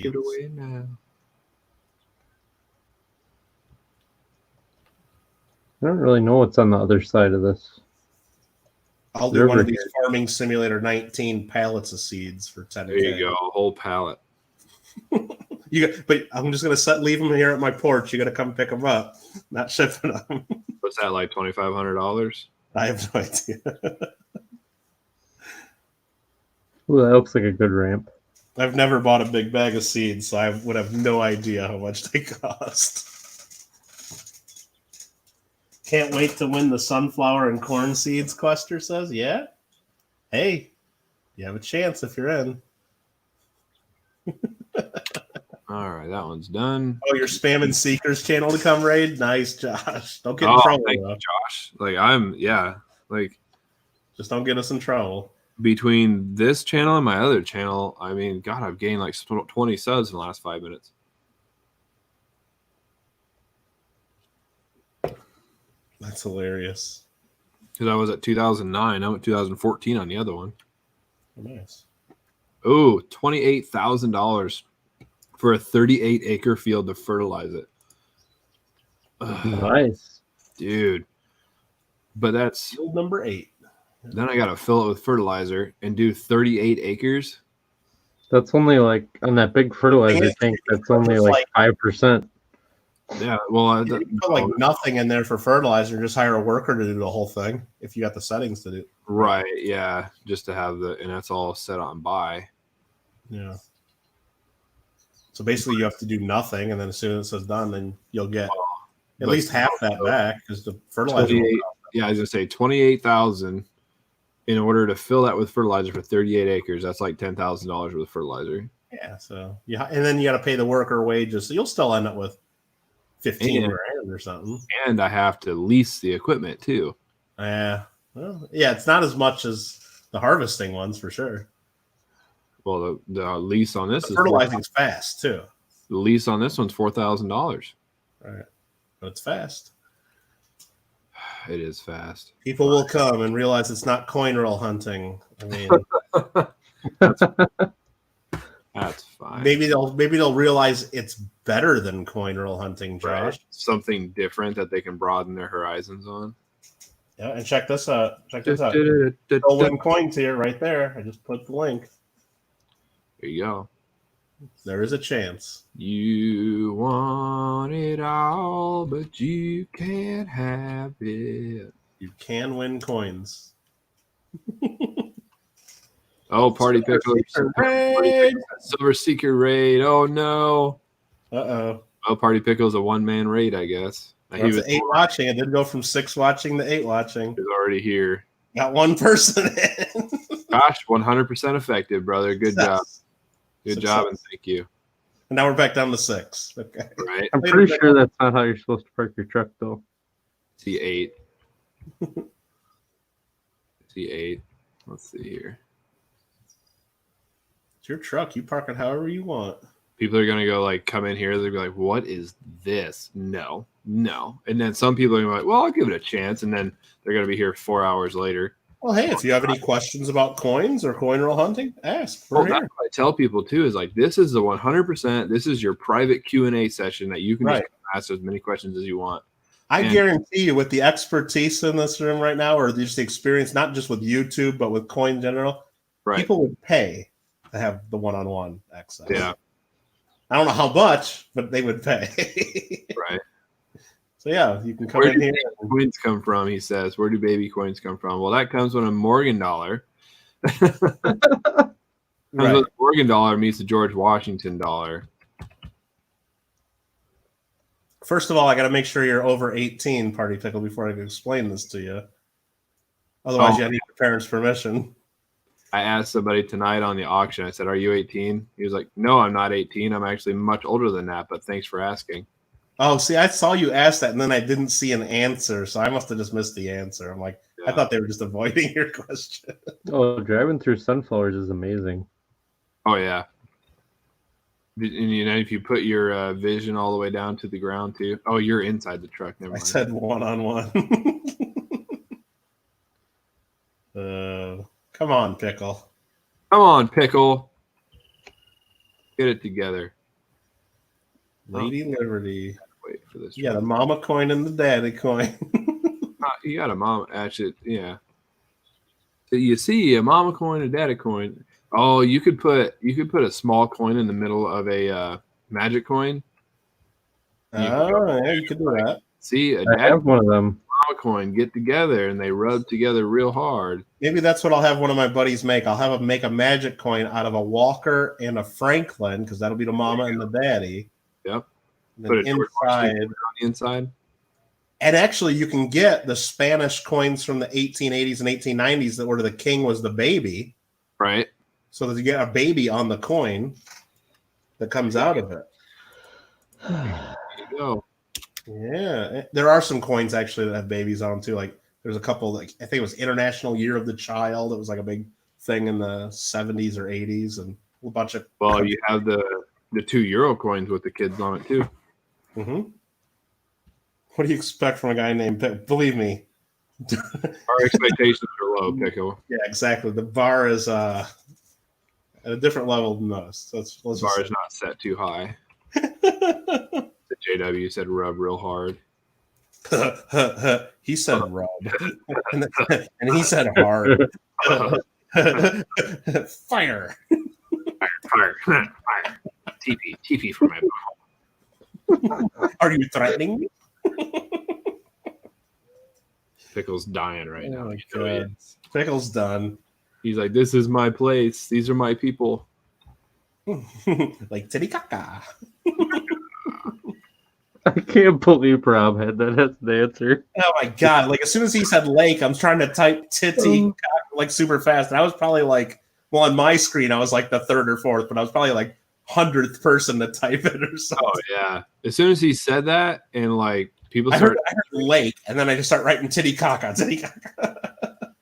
give it away now. I don't really know what's on the other side of this. I'll do one of these Farming Simulator 19 pallets of seeds for 10K. There you go, a whole pallet. But I'm just gonna leave them here at my porch. You got to come pick them up, not shipping them. What's that, like $2,500? I have no idea. Ooh, that looks like a good ramp. I've never bought a big bag of seeds, so I would have no idea how much they cost. Can't wait to win the sunflower and corn seeds, Quester says. Yeah? Hey, you have a chance if you're in. All right, that one's done. Oh, you're spamming Seeker's channel to come raid? Nice, Josh. Don't get in trouble, thank you, Josh. Just don't get us in trouble. Between this channel and my other channel, I mean, God, I've gained like 20 subs in the last 5 minutes. That's hilarious. Because I was at 2009. I'm at 2014 on the other one. Oh, nice. Oh, $28,000 for a 38-acre field to fertilize it. Nice. Dude. But that's... Field number 8. Then I got to fill it with fertilizer and do 38 acres. That's only like, on that big fertilizer tank, that's only like 5%. Yeah, well... you can put like nothing in there for fertilizer. Just hire a worker to do the whole thing if you got the settings to do. Right, yeah. Just to have and that's all set on buy. Yeah. So basically, you have to do nothing, and then as soon as it's done, then you'll get at But least half that back because the fertilizer. 28, yeah, I was gonna say 28,000 in order to fill that with fertilizer for 38 acres. That's like $10,000 worth of fertilizer. Yeah, so and then you got to pay the worker wages, so you'll still end up with 15 grand or something. And I have to lease the equipment too. Yeah, well, yeah, it's not as much as the harvesting ones for sure. Well, the lease on this The is fertilizing's fast too. the lease on this one's $4,000. Right, but it's fast. It is fast. People will come and realize it's not coin roll hunting. I mean, That's fine. maybe they'll realize it's better than coin roll hunting, Josh. Right. Something different that they can broaden their horizons on. Yeah, and check this out. Check this out. Still win coins here, right there. I just put the link. There you go. There is a chance. You want it all, but you can't have it. You can win coins. Oh, Party Pickle. Silver Seeker raid. Oh, no. Uh-oh. Oh, Party Pickle's a one-man raid, I guess. He That's was 8 watching. It did go from 6 watching to 8 watching. already here. Got one person in. Gosh, 100% effective, brother. Good job. Good Success. job, and thank you. And now we're back down to 6. Okay. Right? I'm pretty sure that's not how you're supposed to park your truck, though. C8. C8. Let's see here. It's your truck. You park it however you want. People are gonna go like come in here. They're gonna be like, "What is this?" No. And then some people are gonna be like, "Well, I'll give it a chance," and then they're gonna be here 4 hours later. Well, hey, if you have any questions about coins or coin roll hunting, ask. We're Well, here. that's what I tell people too is like, this is the 100%. This is your private Q&A session that you can just ask as many questions as you want. I guarantee you, with the expertise in this room right now, or just the experience, not just with YouTube, but with coin in general, Right? people would pay to have the one-on-one access. Yeah. I don't know how much, but they would pay. Right. So yeah, you can come Where in do here. baby coins come from? He says. Where do baby coins come from? Well, that comes when a Morgan dollar. Right. The Morgan dollar meets the George Washington dollar. First of all, I got to make sure you're over 18, Party Pickle, before I can explain this to you. Otherwise, you got to need your parents' permission. I asked somebody tonight on the auction. I said, "Are you 18?" He was like, "No, I'm not 18. I'm actually much older than that, but thanks for asking." Oh, see, I saw you ask that, and then I didn't see an answer, so I must have just missed the answer. I'm like, I thought they were just avoiding your question. Oh, driving through sunflowers is amazing. Oh yeah. And you know, if you put your vision all the way down to the ground too. Oh, you're inside the truck. Never I mind. said one-on-one. Come on, Pickle. Come on, Pickle. Get it together. Lady Liberty. Wait for this. Yeah, the mama coin and the daddy coin. You got a mom. Actually, yeah. So you see a mama coin, a daddy coin. Oh, you could put a small coin in the middle of a magic coin. Oh, yeah, you could do that. See, a I daddy have one of them. mama coin get together and they rub together real hard. Maybe that's what I'll have one of my buddies make. I'll have him make a magic coin out of a Walker and a Franklin, because that'll be the mama and the daddy. Yep. And Put then a George inside, Washington on the inside. and actually, you can get the Spanish coins from the 1880s and 1890s that were the king was the baby, Right. so that you get a baby on the coin that comes out of it. There you go. Yeah, there are some coins actually that have babies on them too. Like there's a couple, like I think it was International Year of the Child. It was like a big thing in the 70s or 80s, and a bunch of. Well, you have the €2 coins with the kids on it too. Mm-hmm. What do you expect from a guy named Pick? Believe me. Our expectations are low, Pickle. Yeah, exactly. The bar is at a different level than most. Let's The bar is not set too high. The JW said rub real hard. He said rub, and he said hard. Fire. Fire. TP for my Are you threatening me? Pickle's dying right now. Oh my You know he God. is. Pickle's done. He's like, this is my place. These are my people. Like Titicaca. I can't believe Rob had that as the answer. Oh my god! Like as soon as he said lake, I'm trying to type Titicaca like super fast, and I was probably like, well, on my screen, I was like the third or fourth, but I was probably like 100th person to type it or something. Oh yeah. As soon as he said that, and like people I started, heard lake, and then I just start writing Titicaca.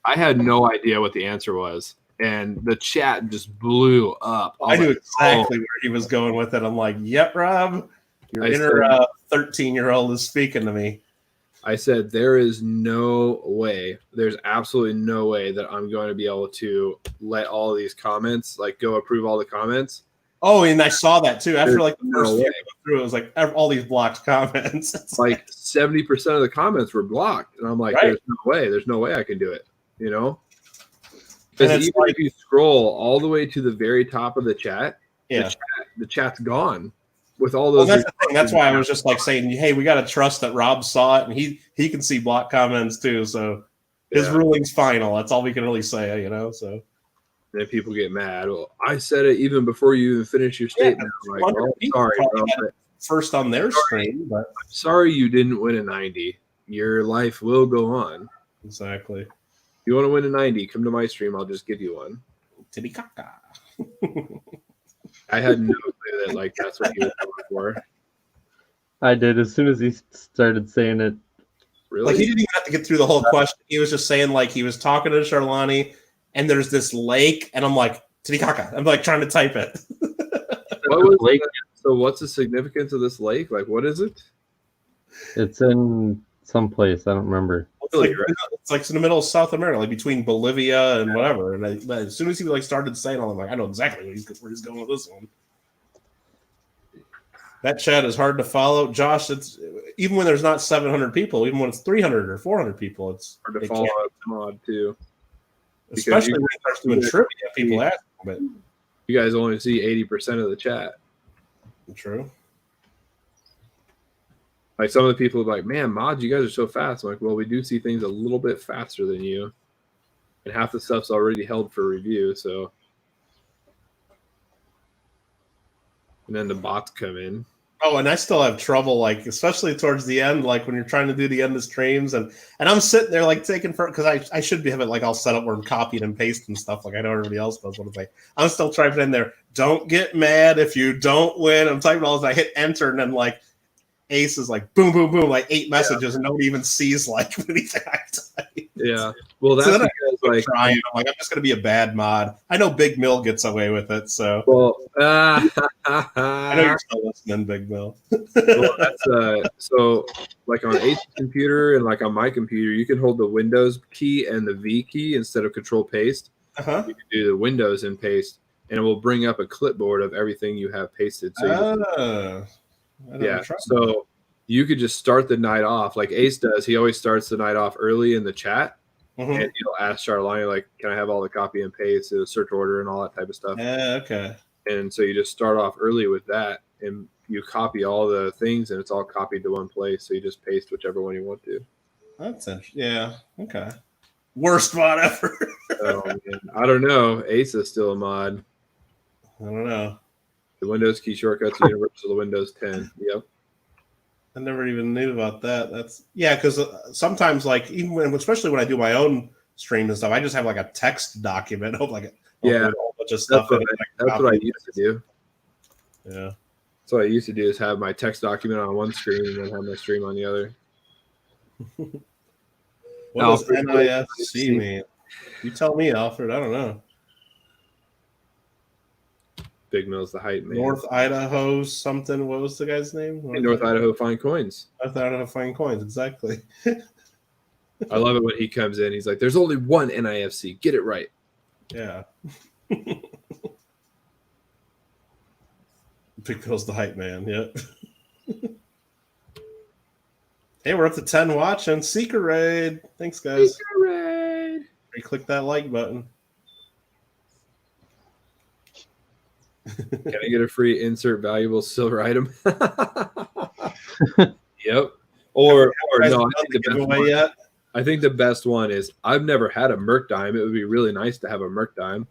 I had no idea what the answer was, and the chat just blew up. I knew was like, exactly where he was going with it. I'm like, yep, Rob, your I inner 13-year-old is speaking to me. I said, there is no way, there's absolutely no way that I'm going to be able to let all of these comments, like go approve all the comments. Oh, and I saw that too. After like the first no few way. through, it was like all these blocked comments. It's Like 70% of the comments were blocked. And I'm like, Right. there's no way I can do it, you know? And Because it's even if you scroll all the way to the very top of the chat, yeah. the chat's gone with all Well, those. that's the thing. That's why I was just like saying, hey, we got to trust that Rob saw it and he can see block comments too. So his Yeah. ruling's final. That's all we can really say, you know. So And then people get mad. Well, I said it even before you even finished your statement. I'm like, 100 well, people sorry, probably bro, had but first on their screen, but I'm sorry you didn't win a 90. Your life will go on. exactly. If you want to win a 90, come to my stream. I'll just give you one. Titicaca. I had no clue that like that's what he was going for. I did as soon as he started saying it. Really? Like he didn't even have to get through the whole question. He was just saying like he was talking to Charlani, and there's this lake, and I'm like Titicaca. I'm like trying to type it. What was Lake. So what's the significance of this lake? Like, what is it? It's in some place. I don't remember. It's like in the middle of South America, like between Bolivia and whatever. And as soon as he like started saying all, I'm like, I know exactly where he's going with this one. That chat is hard to follow, Josh. It's even when there's not 700 people, even when it's 300 or 400 people, it's Hard to it follow can't- up mod too. especially you- when he starts doing trivia. People ask, but You guys only see 80% of the chat. true. Like some of the people are like, man, mods, you guys are so fast. I'm like, well, we do see things a little bit faster than you. And half the stuff's already held for review, so. And then the bots come in. Oh, and I still have trouble, like especially towards the end, like when you're trying to do the end of streams, and I'm sitting there like taking for because I should be having like all set up where I'm copying and pasting stuff like I know everybody else does. What it's like, I'm still typing in there. Don't get mad if you don't win. I'm typing all this. I hit enter, and then like Ace is like boom, boom, boom, like 8 messages, and nobody even sees like anything I type. Yeah. Well, that's So then because, like, Trying, I'm like, I'm just gonna be a bad mod. I know Big Mill gets away with it, so well, I know you're still listening, Big Mill. well, that's so like on Ace's computer and like on my computer, you can hold the Windows key and the V key instead of Control Paste. Uh-huh. You can do the Windows and paste, and it will bring up a clipboard of everything you have pasted. So yeah, so you could just start the night off like Ace does. He always starts the night off early in the chat, Mm-hmm. and he'll ask Charlani like, "Can I have all the copy and paste, the search order, and all that type of stuff?" Yeah, okay. And so you just start off early with that, and you copy all the things, and it's all copied to one place. So you just paste whichever one you want to. That's interesting. Yeah, okay. Worst mod ever. So, man, I don't know. Ace is still a mod. I don't know. The Windows key shortcuts are universal to Windows 10. Yep. I never even knew about that. That's because sometimes, like, even when, especially when I do my own streams and stuff, I just have like a text document of like a whole bunch of stuff. That's what I used to do. Yeah. So what I used to do is have my text document on one screen and then have my stream on the other. What does NIFC mean? You tell me, Alfred. I don't know. Big Mill's the hype man. North Idaho something. What was the guy's name? In North Idaho, find coins. North Idaho find coins. Exactly. I love it when he comes in. He's like, "There's only one NIFC. Get it right." Yeah. Big Bill's the hype man. Yep. Hey, we're up to 10 watch and Secret Raid. Thanks, guys. Secret Raid. Click that like button. Can I get a free insert valuable silver item? Yep. Or no, I think the best one is I've never had a Merc Dime. It would be really nice to have a Merc Dime.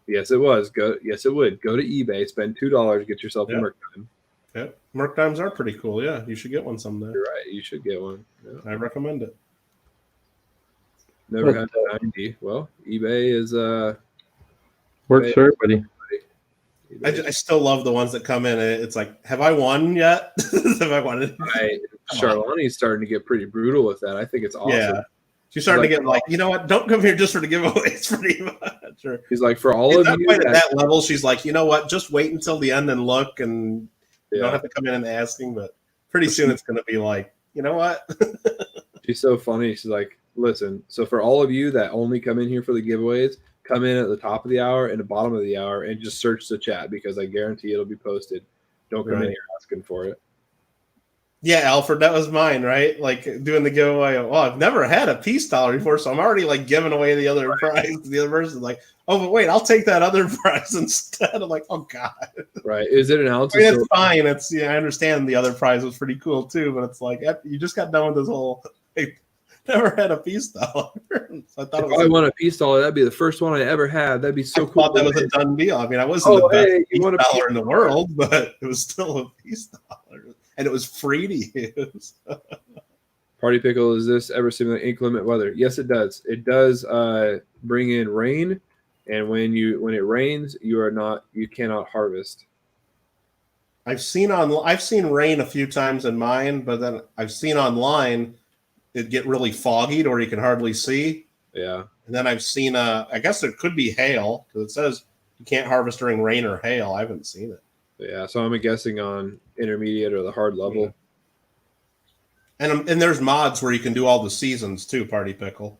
Yes, it was. Yes, it would. Go to eBay, spend $2, get yourself Yeah. a Merc Time. Yeah, Merc Dimes are pretty cool. Yeah, you should get one someday. You're right. You should get one. Yeah. I recommend it. Never But, had a 90. Well, eBay is works for everybody. I still love the ones that come in. And it's like, have I won yet? Have I won it? Charlani's starting to get pretty brutal with that. I think it's awesome. Yeah. She's starting to Like, get like, you know what? Don't come here just for the giveaways, pretty much. Or, He's like, for all She's of not you quite at that, that level. She's like, you know what? Just wait until the end and look, and you don't yeah, have to come in and asking. But pretty soon it's going to be like, you know what? she's so funny. She's like, listen, so for all of you that only come in here for the giveaways, come in at the top of the hour and the bottom of the hour and just search the chat because I guarantee it'll be posted. Don't come in Right. here asking for it. Yeah, Alfred, that was mine, right? Like doing the giveaway. Well, I've never had a peace dollar before, so I'm already like giving away the other prize to the other person. Like, oh, but wait, I'll take that other prize instead. I'm like, oh god. Right? Is it an ounce? I mean, of it's silver? fine. It's I understand the other prize was pretty cool too, but it's like you just got done with this whole. Like, never had a peace dollar. So I thought If it was. I won a peace dollar, that'd be the first one I ever had. That'd be so I cool. thought that was a done deal. I mean, I wasn't Oh, the best hey, you peace want a dollar peace in the dollar? world, but it was still a peace dollar, and it was free to use. Party Pickle, is this ever similar to inclement weather? Yes, it does. It does bring in rain, and when it rains, you cannot harvest. I've seen rain a few times in mine, but then I've seen online it get really foggy or you can hardly see. Yeah. And then I've seen I guess it could be hail because it says you can't harvest during rain or hail. I haven't seen it. Yeah, so I'm guessing on intermediate or the hard level. Yeah. And there's mods where you can do all the seasons too, Party Pickle.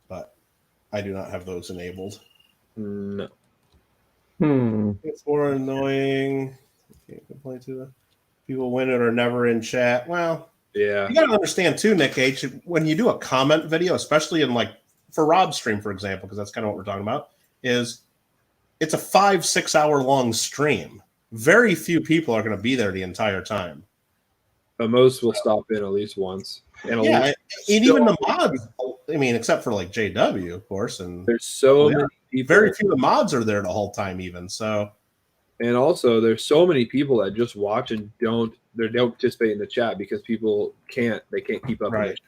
But I do not have those enabled. No. It's more annoying. Can't complain to the people win it or never in chat. Well, Yeah. you got to understand too, Nick H. When you do a comment video, especially in like for Rob's stream, for example, because that's kind of what we're talking about, is it's a 5-6 hour long stream. Very few people are going to be there the entire time. But most will stop in at least once. And Yeah, and even the mods. I mean, except for like JW, of course, and there's so many people. very few of the mods are there the whole time, even so. And also, there's so many people that just watch and don't participate in the chat because people can't keep up Right. in the chat.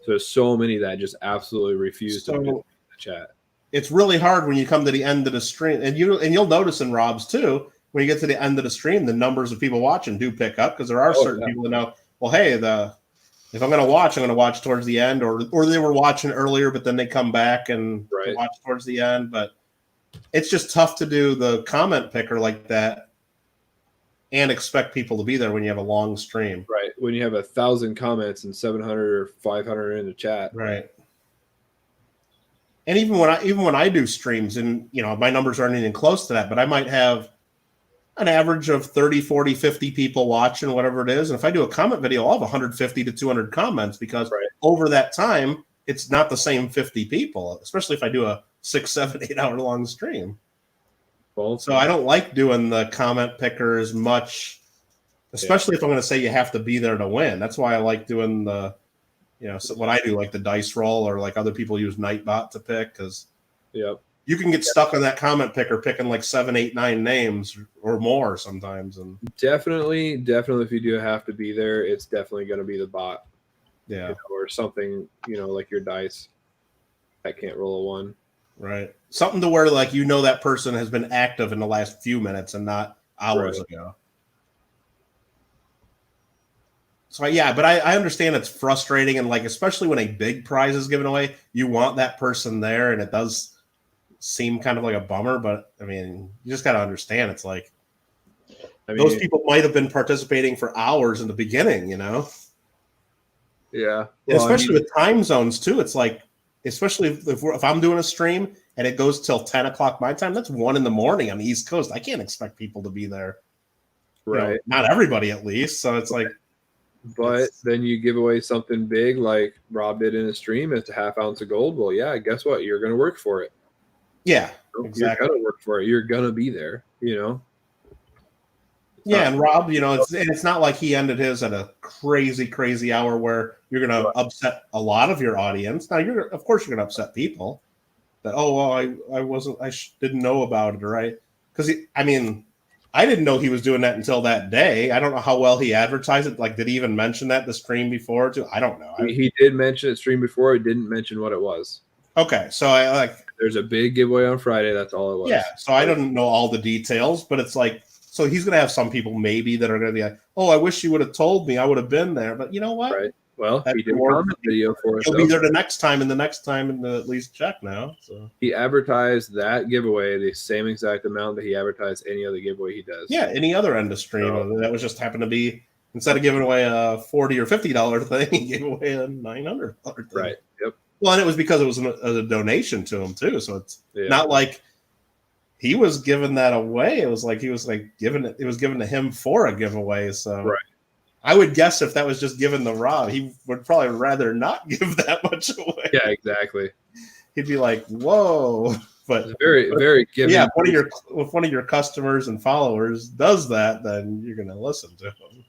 So there's so many that just absolutely refuse to So- participate in the chat. It's really hard when you come to the end of the stream, and you'll notice in Rob's too. When you get to the end of the stream, the numbers of people watching do pick up because there are certain yeah. people that know. Well, hey, if I'm going to watch, I'm going to watch towards the end, or they were watching earlier, but then they come back and Right. watch towards the end. But it's just tough to do the comment picker like that and expect people to be there when you have a long stream. Right. When you have 1,000 comments and 700 or 500 in the chat. Right. And even when I do streams, and my numbers aren't anything close to that, but I might have an average of 30, 40, 50 people watching, whatever it is. And if I do a comment video, I'll have 150 to 200 comments because Right. over that time, it's not the same 50 people, especially if I do a 6, 7, 8 hour long stream. Well, So I don't like doing the comment picker as much, especially if I'm going to say you have to be there to win. That's why I like doing so what I do, like the dice roll, or like other people use Nightbot to pick, because yep. you can get stuck on that comment picker picking like 7, 8, 9 names or more sometimes. And Definitely, if you do have to be there, it's definitely going to be the bot yeah, or something, like your dice that can't roll a 1. right. Something to where like that person has been active in the last few minutes and not hours Right. ago. So yeah, but I understand it's frustrating, and like especially when a big prize is given away, you want that person there, and it does seem kind of like a bummer. But I mean, you just got to understand it's like those people might have been participating for hours in the beginning, Yeah. And Well, especially with time zones too. It's like, especially if I'm doing a stream and it goes till 10 o'clock my time, that's 1 a.m. on the East Coast. I can't expect people to be there. right. Not everybody, at least. So it's like, But then you give away something big like Rob did in a stream. It's a half ounce of gold. Well, yeah, guess what? You're going to work for it. yeah, You're exactly. going to work for it. You're going to be there, Yeah, and Rob, it's not like he ended his at a crazy, crazy hour where you're going to upset a lot of your audience. Now, of course, you're going to upset people, that, oh, well, I wasn't, didn't know about it, right? Because I mean, I didn't know he was doing that until that day. I don't know how well he advertised it. Like, did he even mention that the stream before too? I don't know. He did mention it stream before. He didn't mention what it was. Okay, so I like. There's a big giveaway on Friday. That's all it was. Yeah, so I don't know all the details, but it's like, so he's gonna have some people maybe that are gonna be like, oh, I wish you would have told me. I would have been there. But you know what? Right. Well, That's he did a more- comment video for us. He'll be there the next time, and the next time, and at least check now. So He advertised that giveaway the same exact amount that he advertised any other giveaway he does. yeah, any other end of stream that was just happened to be, instead of giving away a $40 or $50 thing, he gave away a $900 thing. Right. Yep. Well, and it was because it was a donation to him too. So it's Yeah. not like he was giving that away. It was like he was like giving it. It was given to him for a giveaway. So Right. I would guess if that was just given to Rob, he would probably rather not give that much away. Yeah, exactly. He'd be like, "Whoa!" But It's very, very giving. yeah, if one of your customers and followers does that, then you're gonna listen to him.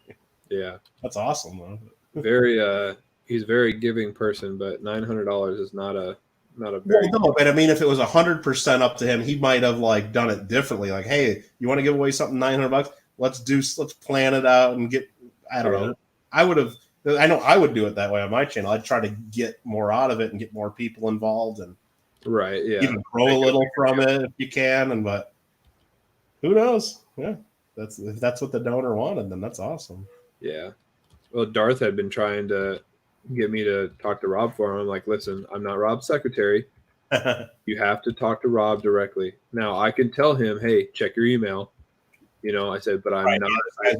Yeah. That's awesome, though. Very he's a very giving person, but $900 is not a Well, very no, but I mean, if it was 100% up to him, he might have like done it differently. Like, hey, you want to give away something $900? Let's plan it out and get. I don't know. I would have. I know I would do it that way on my channel. I'd try to get more out of it and get more people involved and right. Yeah. even grow a little from it if you can. And but who knows? Yeah, if that's what the donor wanted, then that's awesome. Yeah. Well, Darth had been trying to get me to talk to Rob for him. I'm like, listen, I'm not Rob's secretary. You have to talk to Rob directly. Now, I can tell him, hey, check your email. You know, I said, but I'm Right, not. yeah, I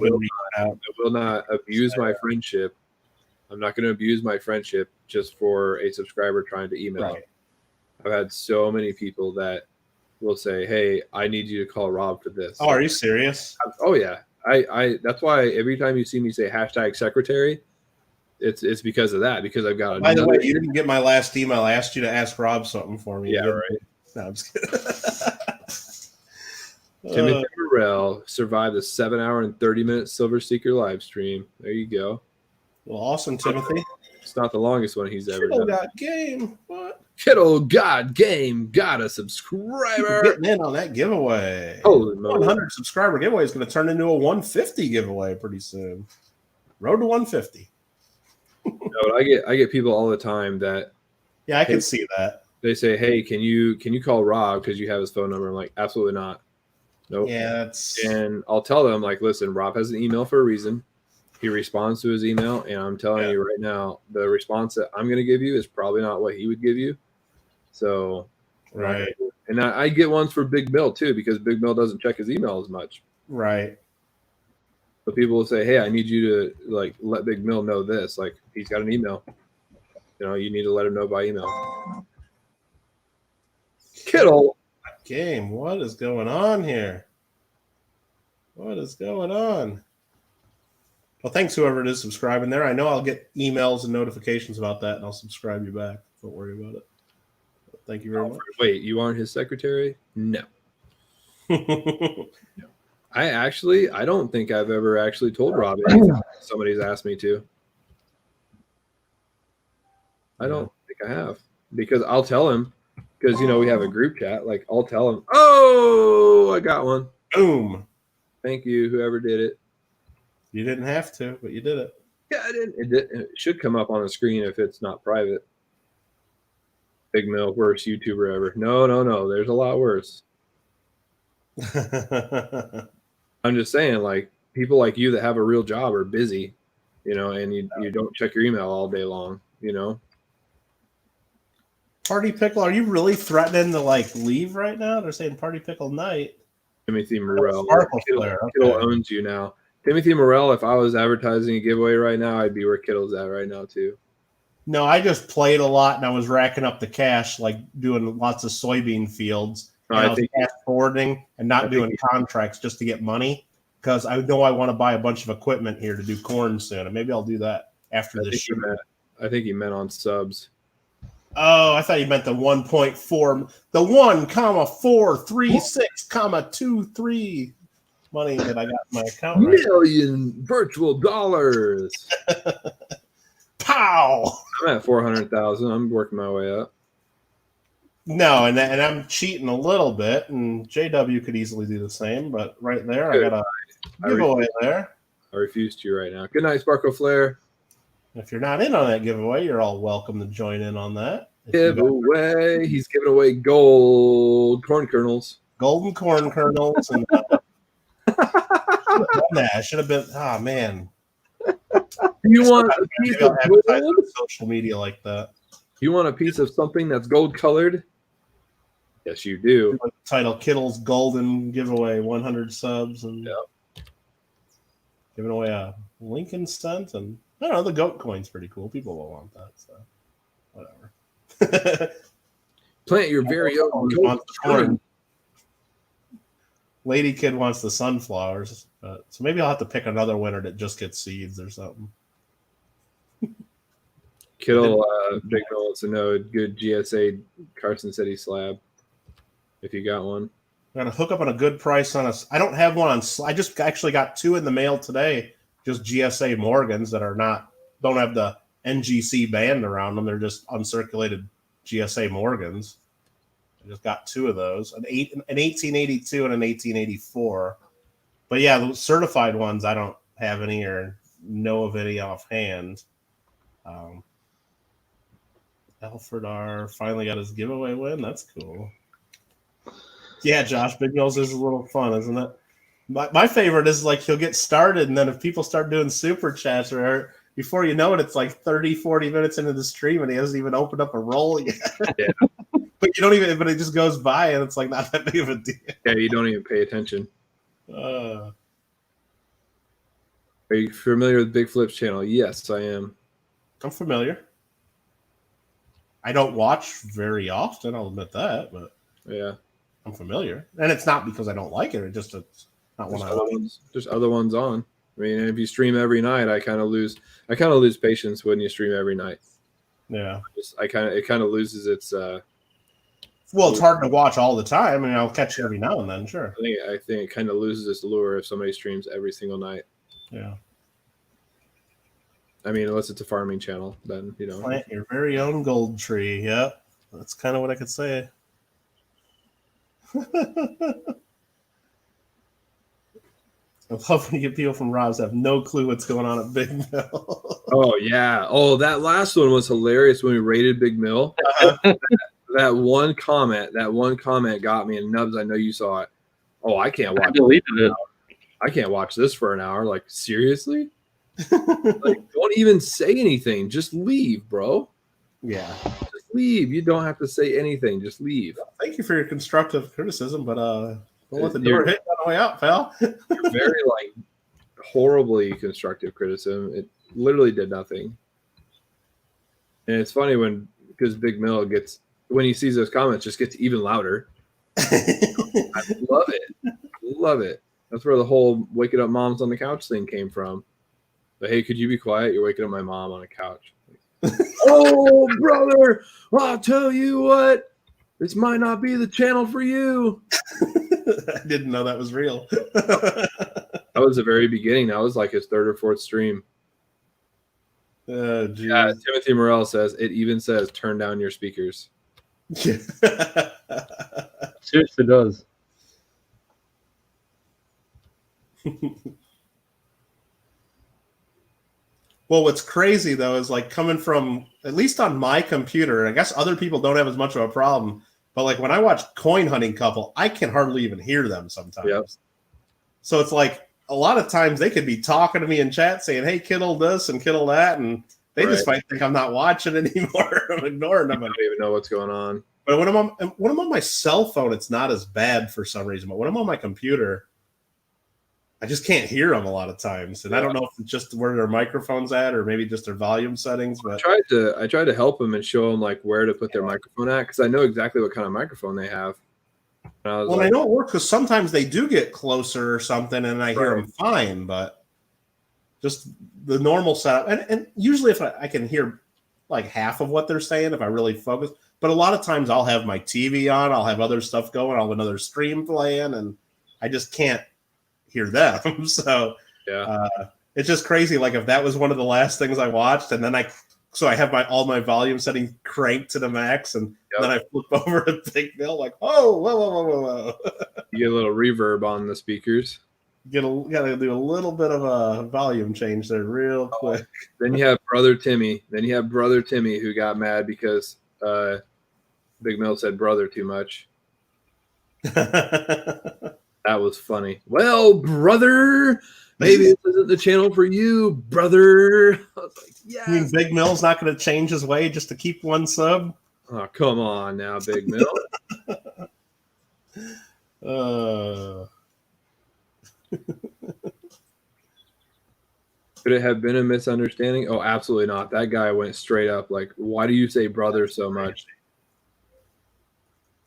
will not abuse my friendship. I'm not going to abuse my friendship just for a subscriber trying to email. Right. I've had so many people that will say, hey, I need you to call Rob for this. Oh, are you serious? Oh yeah. I that's why every time you see me say #secretary, it's because of that, because I've got By the way, another. you didn't get my last email. I asked you to ask Rob something for me. Yeah, You didn't. right. No, I'm just kidding. Timothy Morrell survived a 7-hour and 30-minute Silver Seeker live stream. There you go. Well, awesome, Timothy. It's not the longest one he's ever Kittle done. got game. What? Kittle God Game got a subscriber. Getting in on that giveaway. Holy moly. 100 subscriber giveaway is going to turn into a 150 giveaway pretty soon. Road to 150. No, I get people all the time that Yeah, I can see that. they say, hey, can you call Rob because you have his phone number? I'm like, absolutely not. Nope. Yeah, that's And I'll tell them, like, listen, Rob has an email for a reason. He responds to his email, and I'm telling you right now, the response that I'm going to give you is probably not what he would give you. So, right. And I get ones for Big Mill too, because Big Mill doesn't check his email as much. Right. But people will say, hey, I need you to like let Big Mill know this. Like, he's got an email. You know, you need to let him know by email. Kittle. Game. What is going on here? What is going on? Well, thanks whoever it is subscribing there. I know I'll get emails and notifications about that, and I'll subscribe you back. Don't worry about it. But thank you very much. Wait, you aren't his secretary? No. I don't think I've ever actually told Rob anything. Somebody's asked me to. I don't think I have, because I'll tell him, because, you know, we have a group chat. Like, I'll tell him, oh, I got one. Boom. Thank you, whoever did it. You didn't have to, but you did it. Yeah, I didn't. It should come up on the screen if it's not private. Big Mill, worst YouTuber ever. No. There's a lot worse. I'm just saying, like, people like you that have a real job are busy, you know, and you don't check your email all day long, you know. Party Pickle, are you really threatening to like leave right now? They're saying Party Pickle night. Timothy Morrell. Sparkle Flare, Kittle okay. owns you now. Timothy Morrell, if I was advertising a giveaway right now, I'd be where Kittle's at right now too. No, I just played a lot and I was racking up the cash, like doing lots of soybean fields. No, And I I was think- fast forwarding and I not think doing you- contracts just to get money because I know I want to buy a bunch of equipment here to do corn soon, and maybe I'll do that after this shoot. I think he meant on subs. Oh, I thought you meant the 1.4, the 1,436,23 money that I got in my account. Right? Million virtual dollars. Pow! I'm at 400,000. I'm working my way up. No, and I'm cheating a little bit, and JW could easily do the same. But right there, Good. I got a giveaway there. I refuse to right now. Good night, Sparkle Flare. If you're not in on that giveaway, you're all welcome to join in on that. If you got Giveaway. He's giving away gold corn kernels. golden corn kernels and I should have been. Oh man, You want a piece maybe I'll of advertise gold? on social media like that. You want a piece of something that's gold colored? Yes, you do. Like the title Kittle's Golden Giveaway, 100 subs, and Yep. giving away a Lincoln cent, and I don't know, the goat coin's pretty cool. People will want that, so whatever. Plant your very own Wants gold the corn. Lady Kid wants the sunflowers, so maybe I'll have to pick another winner that just gets seeds or something. Kittle, Big Bill wants to know a good GSA Carson City slab. If you got one. I'm gonna hook up on a good price on us. I don't have one on. I just actually got 2 in the mail today. Just GSA Morgans that are don't have the NGC band around them. They're just uncirculated GSA Morgans. I just got 2 of those, an 1882 and an 1884. But yeah, the certified ones I don't have any or know of any offhand. Alfred R. finally got his giveaway win. That's cool. Yeah, Josh, Big Nose is a little fun, isn't it? My favorite is like he'll get started, and then if people start doing super chats, or before you know it, it's like 30, 40 minutes into the stream, and he hasn't even opened up a roll yet. Yeah. But you don't even. But it just goes by, and it's like not that big of a deal. Yeah, you don't even pay attention. Uh, Are you familiar with Big Flip's channel? Yes, I am. I'm familiar. I don't watch very often. I'll admit that, but Yeah. I'm familiar, and it's not because I don't like it. It's not one I like. There's other ones on. I mean, if you stream every night, I kind of lose patience when you stream every night. Yeah. It kind of loses its. Well, it's hard to watch all the time, and I'll catch it every now and then. Sure. I think it kind of loses its lure if somebody streams every single night. Yeah. I mean, unless it's a farming channel, then you know. Plant your very own gold tree. Yep. That's kind of what I could say. I love when you get people from Rob's that have no clue what's going on at Big Mill. Oh yeah. Oh, that last one was hilarious when we rated Big Mill. That one comment got me. And Nubs, I know you saw it. Oh, I can't watch. I deleted it. I can't watch this for an hour. Like seriously? Like, don't even say anything. Just leave, bro. Yeah. Just leave. You don't have to say anything. Just leave. Thank you for your constructive criticism, but don't let the door hit on the way out, pal. You're very like horribly constructive criticism. It literally did nothing. And it's funny because Big Mill when he sees those comments, just gets even louder. I love it. Love it. That's where the whole waking up moms on the couch thing came from. But hey, could you be quiet? You're waking up my mom on a couch. Oh, brother, I'll tell you what. This might not be the channel for you. I didn't know that was real. That was the very beginning. That was like his 3rd or 4th stream. Oh, geez. Yeah, Timothy Morell says, it even says, turn down your speakers. Seriously does. Well, what's crazy though is like coming from at least on my computer. I guess other people don't have as much of a problem, but like when I watch Coin Hunting Couple, I can hardly even hear them sometimes. Yep. So it's like a lot of times they could be talking to me in chat saying, "Hey, Kittle this and Kittle that," and they just might think I'm not watching anymore. I'm ignoring them. I don't even know what's going on. But when I'm on my cell phone, it's not as bad for some reason. But when I'm on my computer, I just can't hear them a lot of times, and I don't know if it's just where their microphone's at, or maybe just their volume settings. But I tried to help them and show them like where to put their microphone at because I know exactly what kind of microphone they have. And I was I know it works because sometimes they do get closer or something, and I hear them fine. But just the normal setup, and usually if I can hear like half of what they're saying if I really focus. But a lot of times I'll have my TV on, I'll have other stuff going, I'll have another stream playing, and I just can't hear them. So yeah, it's just crazy. Like if that was one of the last things I watched, and then I so I have all my volume setting cranked to the max, and then I flip over to Big Mill like, oh, whoa. You get a little reverb on the speakers. Gotta do a little bit of a volume change there real quick. Then you have Brother Timmy. Who got mad because Big Mill said brother too much. That was funny. Well, brother, maybe this isn't the channel for you, brother. I was like, yeah. You mean Big Mill's not going to change his way just to keep one sub? Oh, come on now, Big Mill. Could it have been a misunderstanding? Oh, absolutely not. That guy went straight up like, why do you say brother so much?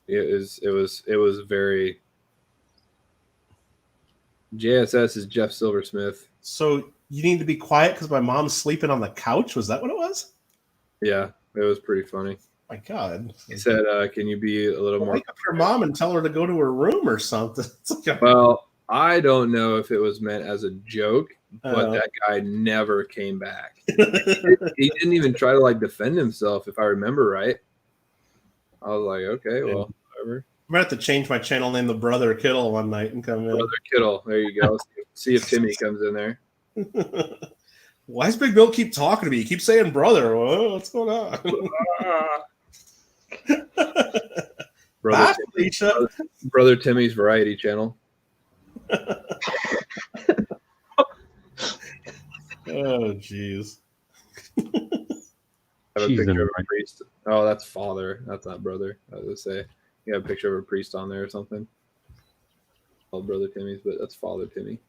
It was very. JSS is Jeff Silversmith. So you need to be quiet because my mom's sleeping on the couch? Was that what it was? Yeah, it was pretty funny. My God. He said, can you be a little more... Wake up your mom and tell her to go to her room or something. Well, I don't know if it was meant as a joke, but that guy never came back. He didn't even try to like defend himself, if I remember right. I was like, okay, well, whatever. I'm going to have to change my channel name to Brother Kittle one night and come in. Brother Kittle. There you go. See if Timmy comes in there. Why does Big Bill keep talking to me? He keeps saying brother. Whoa, what's going on? Brother Timmy's Variety Channel. Oh, jeez. Have a picture of a priest. Oh, that's father. That's not brother. I was going to say. You have a picture of a priest on there or something. All Brother Timmy's, but that's Father Timmy.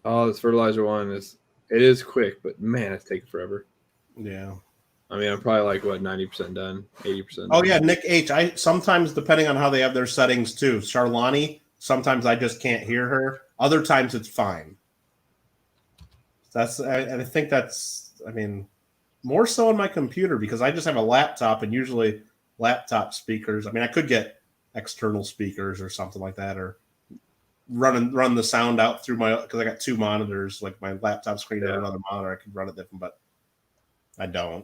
Oh, this fertilizer one is quick, but man, it's taking forever. Yeah. I mean, I'm probably like, what, 90% done, 80% done. Oh, yeah, Nick H. I sometimes, depending on how they have their settings, too. Charlani, sometimes I just can't hear her. Other times it's fine. I think that's, I mean, more so on my computer because I just have a laptop and usually laptop speakers. I mean, I could get external speakers or something like that, or run the sound out through because I got two monitors, like my laptop screen and another monitor. I could run it different, but I don't.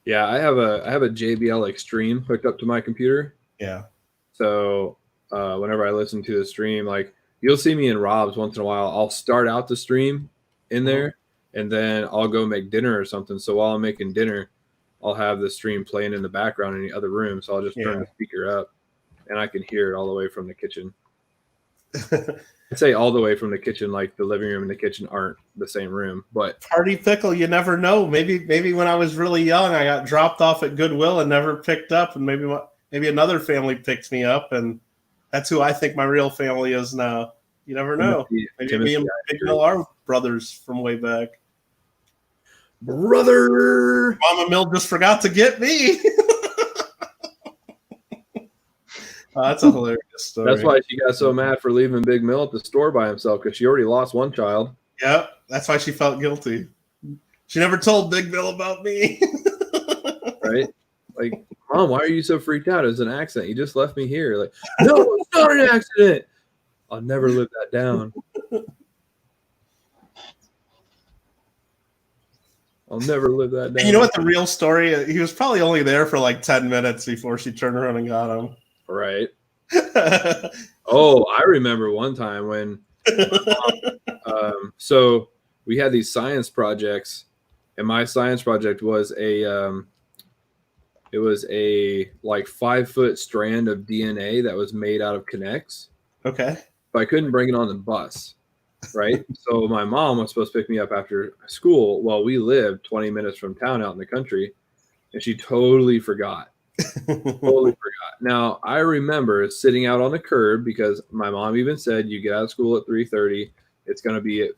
Yeah, I have a JBL Extreme hooked up to my computer. Yeah. So whenever I listen to the stream, like you'll see me in Rob's once in a while. I'll start out the stream in there, and then I'll go make dinner or something. So while I'm making dinner, I'll have the stream playing in the background in the other room. So I'll just turn the speaker up, and I can hear it all the way from the kitchen. I'd say all the way from the kitchen, like the living room and the kitchen aren't the same room. But Party Pickle, you never know. Maybe when I was really young, I got dropped off at Goodwill and never picked up, and maybe another family picked me up, and that's who I think my real family is now. You never know. Maybe me and Big Mill are brothers from way back. Brother! Mama Mill just forgot to get me. That's a hilarious story. That's why she got so mad for leaving Big Mill at the store by himself, because she already lost one child. Yep, that's why she felt guilty. She never told Big Mill about me. Right? Like, Mom, why are you so freaked out? It's an accident. You just left me here. Like, no, it's not an accident. I'll never live that down. I'll never live that down. And you know what the real story? He was probably only there for like 10 minutes before she turned around and got him. Right. Oh, I remember one time when so we had these science projects, and my science project was a like 5-foot strand of DNA that was made out of K'NEX. Okay. But I couldn't bring it on the bus. Right. So my mom was supposed to pick me up after school. Well, we lived 20 minutes from town out in the country, and she totally forgot. Totally forgot. Now, I remember sitting out on the curb because my mom even said, you get out of school at 3:30. It's going to be at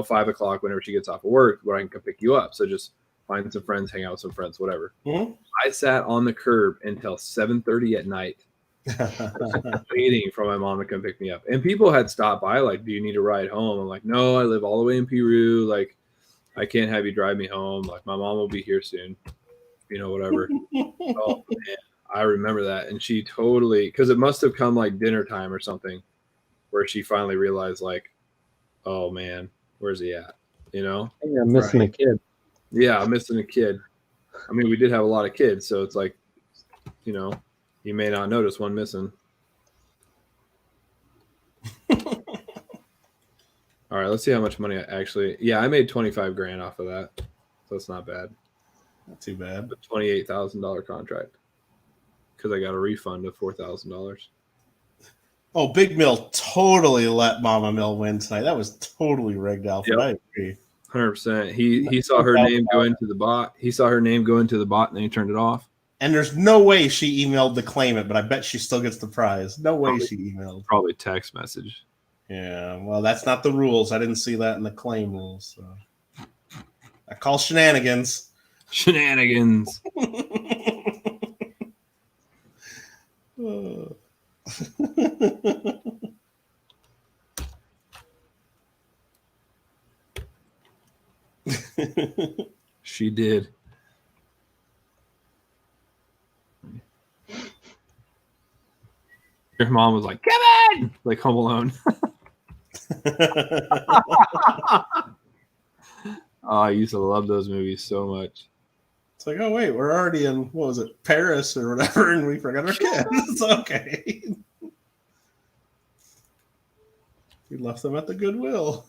5 o'clock whenever she gets off of work where I can come pick you up. So just find some friends, hang out with some friends, whatever. Mm-hmm. I sat on the curb until 7:30 at night waiting for my mom to come pick me up. And people had stopped by like, do you need a ride home? I'm like, no, I live all the way in Peru. Like, I can't have you drive me home. Like, my mom will be here soon. Whatever. Oh, man. I remember that. And she totally, because it must have come like dinner time or something, where she finally realized, like, oh, man, where's he at? You know? Hey, I'm missing a kid. Yeah, I'm missing a kid. I mean, we did have a lot of kids, so it's like, you know, you may not notice one missing. All right, let's see how much money I actually. Yeah, I made 25 grand off of that, so it's not bad. Not too bad. A $28,000 contract because I got a refund of $4,000. Oh, Big Mill totally let Mama Mill win tonight. That was totally rigged, Alfred. Yep. I agree. 100%. He saw her name go into the bot. He saw her name go into the bot, and then he turned it off. And there's no way she emailed to claim it, but I bet she still gets the prize. No way she emailed. Probably text message. Yeah, well, that's not the rules. I didn't see that in the claim rules. So. I call shenanigans. Shenanigans. She did. Your mom was like, Kevin! Like Home Alone. Oh, I used to love those movies so much. It's like, oh, wait, we're already in, what was it, Paris or whatever, and we forgot our kids. It's okay. We left them at the Goodwill.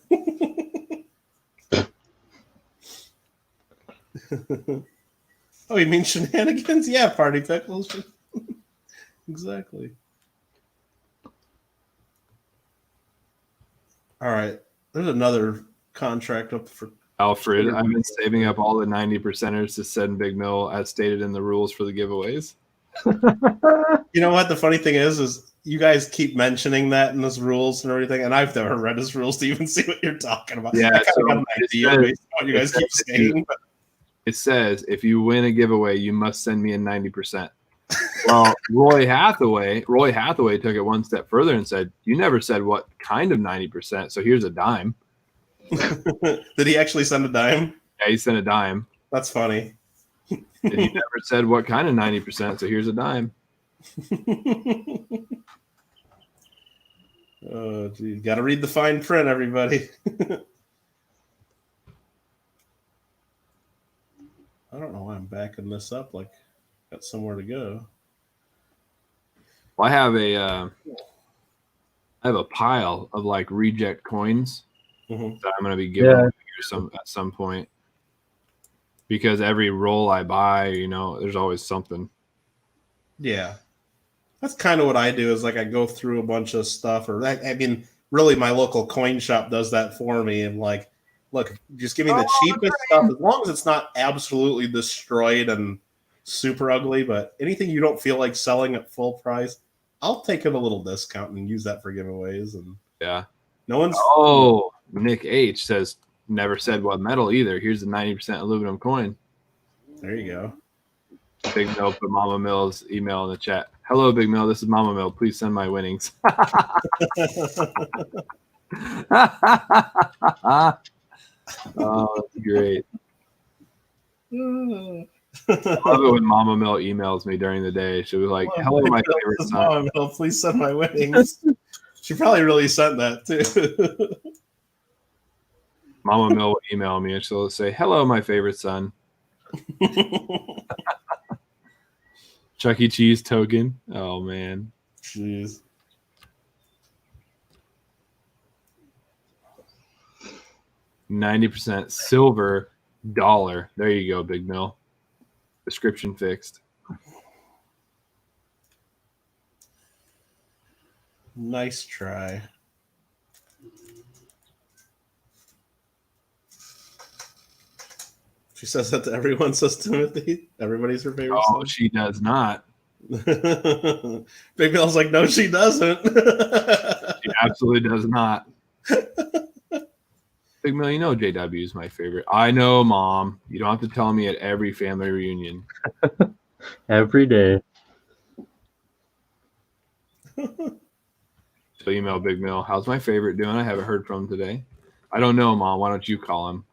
Oh, you mean shenanigans? Yeah, party pickles. Exactly. All right. There's another contract up for Alfred, I've been saving up all the 90%ers to send Big Mill as stated in the rules for the giveaways. You know what? The funny thing is you guys keep mentioning that in his rules and everything, and I've never read his rules to even see what you're talking about. Yeah, I kind of so got an idea based on what you guys keep saying. But It says if you win a giveaway, you must send me a 90%. Well, Roy Hathaway took it one step further and said, "You never said what kind of 90%, so here's a dime." Did he actually send a dime? Yeah, he sent a dime. That's funny. And he never said what kind of 90%, so here's a dime. Oh, gee, got to read the fine print, everybody. I don't know why I'm backing this up. Like, got somewhere to go. Well, I have a pile of like reject coins Mhm. that I'm going to be giving away at some point, because every roll I buy, you know, there's always something. Yeah, that's kind of what I do. Is like I go through a bunch of stuff, or I mean, really, my local coin shop does that for me. And like, look, just give me the cheapest stuff, as long as it's not absolutely destroyed and super ugly. But anything you don't feel like selling at full price, I'll take it a little discount and use that for giveaways. And Yeah. no one's. Oh, Nick H says never said what metal either. Here's the 90% aluminum coin. There you go. Big Mill put Mama Mill's email in the chat. Hello, Big Mill. This is Mama Mill. Please send my winnings. Oh, that's great. I love it when Mama Mill emails me during the day. She'll be like, "Hello, my favorite son." Mom, Mill, please send my winnings. She probably really sent that too. Mama Mill will email me and she'll say, "Hello, my favorite son." Chuck E. Cheese token. Oh man. Jeez. $90 silver dollar. There you go, Big Mill. Description fixed. Nice try. She says that to everyone, says Timothy. Everybody's her favorite Oh, she does not. son. Big Bill's like, no, she doesn't. She absolutely does not. Big Mill, you know JW is my favorite. I know, Mom. You don't have to tell me at every family reunion. Every day. So email Big Mill. How's my favorite doing? I haven't heard from him today. I don't know, Mom. Why don't you call him?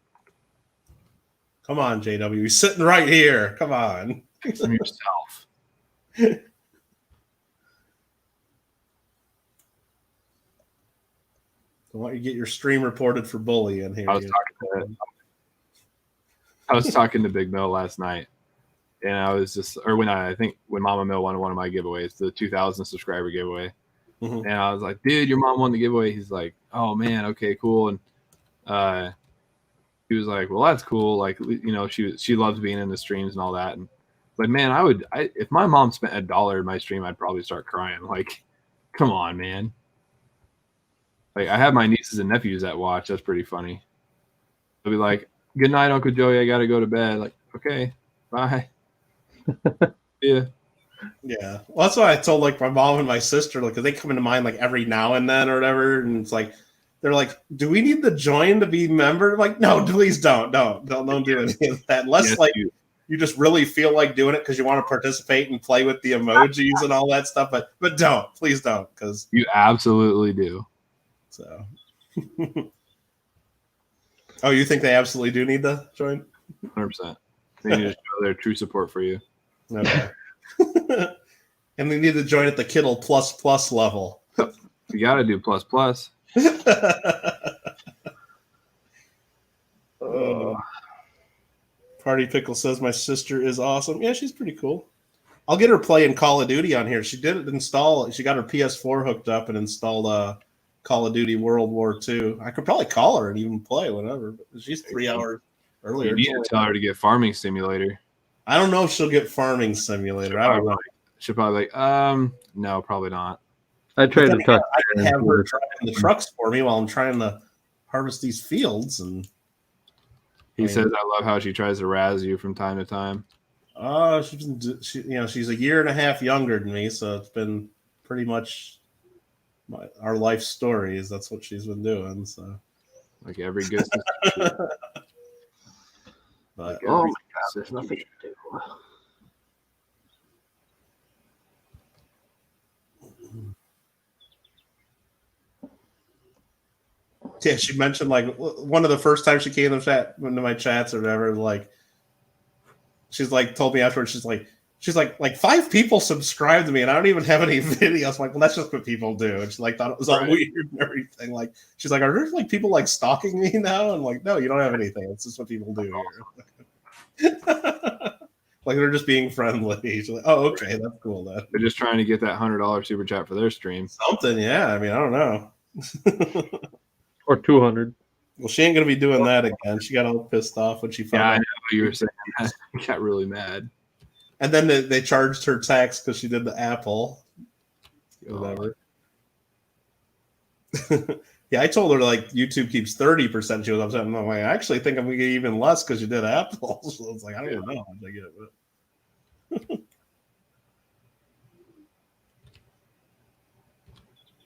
Come on, JW. He's sitting right here. Come on. Text him yourself. I want you to get your stream reported for bullying here. I was talking to Big Mill last night, and I was just, or when Mama Mill won one of my giveaways, the 2,000 subscriber giveaway, and I was like, dude, your mom won the giveaway. He's like, oh man, okay, cool. And he was like, well, that's cool. Like, you know, she loves being in the streams and all that. And like, man, if my mom spent $1 in my stream, I'd probably start crying. Like, come on, man. Like, I have my nieces and nephews that watch. That's pretty funny. They'll be like, good night, Uncle Joey. I got to go to bed. Like, okay, bye. Yeah. Yeah. Well, that's what I told like my mom and my sister, like, 'cause they come into mind like every now and then or whatever. And it's like, they're like, do we need the join to be member? I'm like, no, please don't do any of that. Unless Yes, like you just really feel like doing it because you want to participate and play with the emojis and all that stuff. But don't, please don't. Because you absolutely do. So, oh, you think they absolutely do need the join? 100%. They need to show their true support for you. Okay. And they need to join at the Kittle plus level. You got to do plus. Party Pickle says my sister is awesome. Yeah, she's pretty cool. I'll get her playing Call of Duty on here. She did install. She got her PS4 hooked up and installed Call of Duty World War II. I could probably call her and even play whenever. But she's 3 hours earlier. You need to tell her to get Farming Simulator. I don't know if she'll get Farming Simulator. I don't know. She'll probably like, no, probably not. I tried to talk. I can have her driving the trucks for me while I'm trying to harvest these fields. And he says, I love how she tries to razz you from time to time. She's a year and a half younger than me, so it's been pretty much our life stories. That's what she's been doing. So, like every good but my God, there's nothing to do. Yeah, she mentioned like one of the first times she came into my chats or whatever. Like, she's like told me afterwards. She's like 5 people subscribed to me, and I don't even have any videos. I'm like, well, that's just what people do. And she like thought it was all weird and everything. Like, she's like, are there like people like stalking me now? And like, no, you don't have anything. It's just what people do here. Like they're just being friendly. She's like, oh, okay, that's cool then. They're just trying to get that $100 super chat for their stream. Something, yeah. I mean, I don't know. Or 200. Well, she ain't gonna be doing that again. She got all pissed off when she found out. I know what you were saying. I got really mad. And then they charged her tax because she did the Apple. Whatever. Yeah, I told her like YouTube keeps 30%. She was upset. I'm like, I actually think I'm gonna get even less because you did Apple. So it's like, I don't even know how much I get, but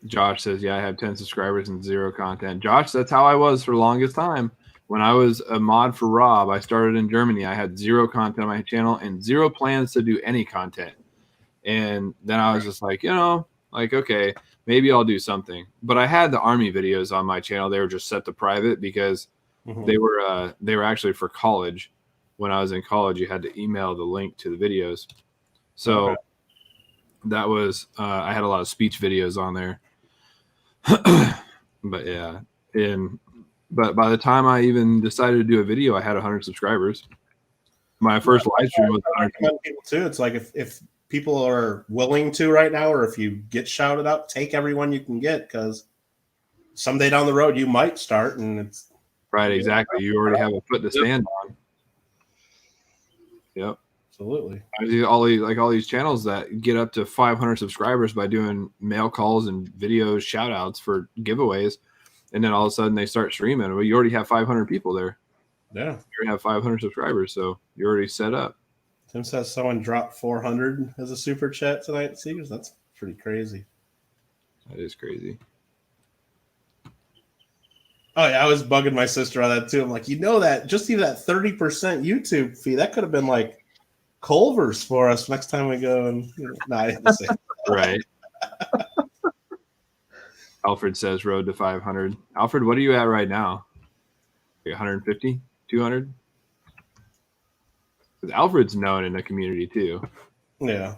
Josh says, yeah, I have 10 subscribers and 0 content. Josh, that's how I was for the longest time. When I was a mod for Rob, I started in Germany. I had 0 content on my channel and 0 plans to do any content. And then I was just like, like, okay, maybe I'll do something. But I had the Army videos on my channel. They were just set to private because they were actually for college. When I was in college, you had to email the link to the videos. So that was I had a lot of speech videos on there. But yeah, but by the time I even decided to do a video, I had 100 subscribers. My first live stream was 100 people too. It's like if people are willing to right now, or if you get shouted out, take everyone you can get, because someday down the road you might start, and it's right. Exactly. You already have a foot to stand on. Yep. Absolutely. I see all these channels that get up to 500 subscribers by doing mail calls and videos, shout outs for giveaways. And then all of a sudden they start streaming. Well, you already have 500 people there. Yeah. You already have 500 subscribers. So you're already set up. Tim says someone dropped 400 as a super chat tonight, Seekers. That's pretty crazy. That is crazy. Oh, yeah. I was bugging my sister on that too. I'm like, that just even that 30% YouTube fee, that could have been like Culver's for us next time we go. And I didn't say that. Right. Alfred says road to 500. Alfred, what are you at right now? 150? 200? Because Alfred's known in the community too. Yeah.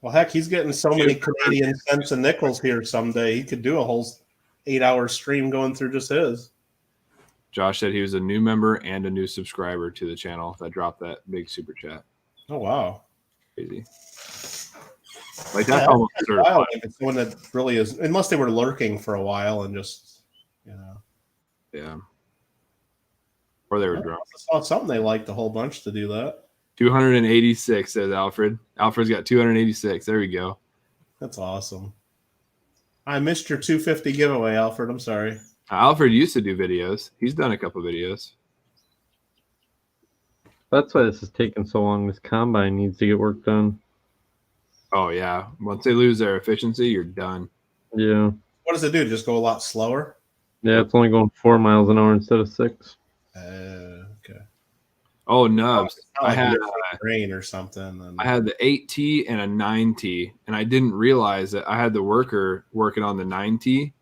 Well, heck, he's getting so many Canadian cents and nickels here someday. He could do a whole 8-hour stream going through just his. Josh said he was a new member and a new subscriber to the channel that dropped that big super chat. Oh wow. Crazy. Like that's almost certified. Wild, like it's someone that really is, unless they were lurking for a while and just, Yeah. Or they were drunk. I saw something they liked a whole bunch to do that. 286 says Alfred. Alfred's got 286. There we go. That's awesome. I missed your 250 giveaway, Alfred. I'm sorry. Alfred used to do videos. He's done a couple videos. That's why this is taking so long. This combine needs to get work done. Oh yeah. Once they lose their efficiency, you're done. Yeah. What does it do? Just go a lot slower? Yeah, it's only going 4 miles an hour instead of 6. Okay. Oh nubs. I had rain or something. And... I had the 8T and a 9T, and I didn't realize that I had the worker working on the 9T.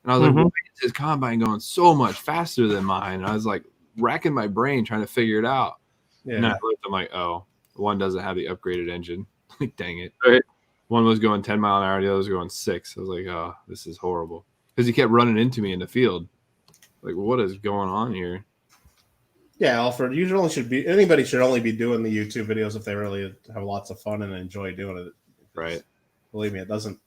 And I was like, why is his combine going so much faster than mine? And I was like racking my brain trying to figure it out. Yeah. And I looked, I'm like, oh, one doesn't have the upgraded engine. Like, dang it. Right. One was going 10 mile an hour, the other was going 6. I was like, oh, this is horrible. Because he kept running into me in the field. Like, what is going on here? Yeah, Alfred, anybody should only be doing the YouTube videos if they really have lots of fun and enjoy doing it. Right. Believe me, it doesn't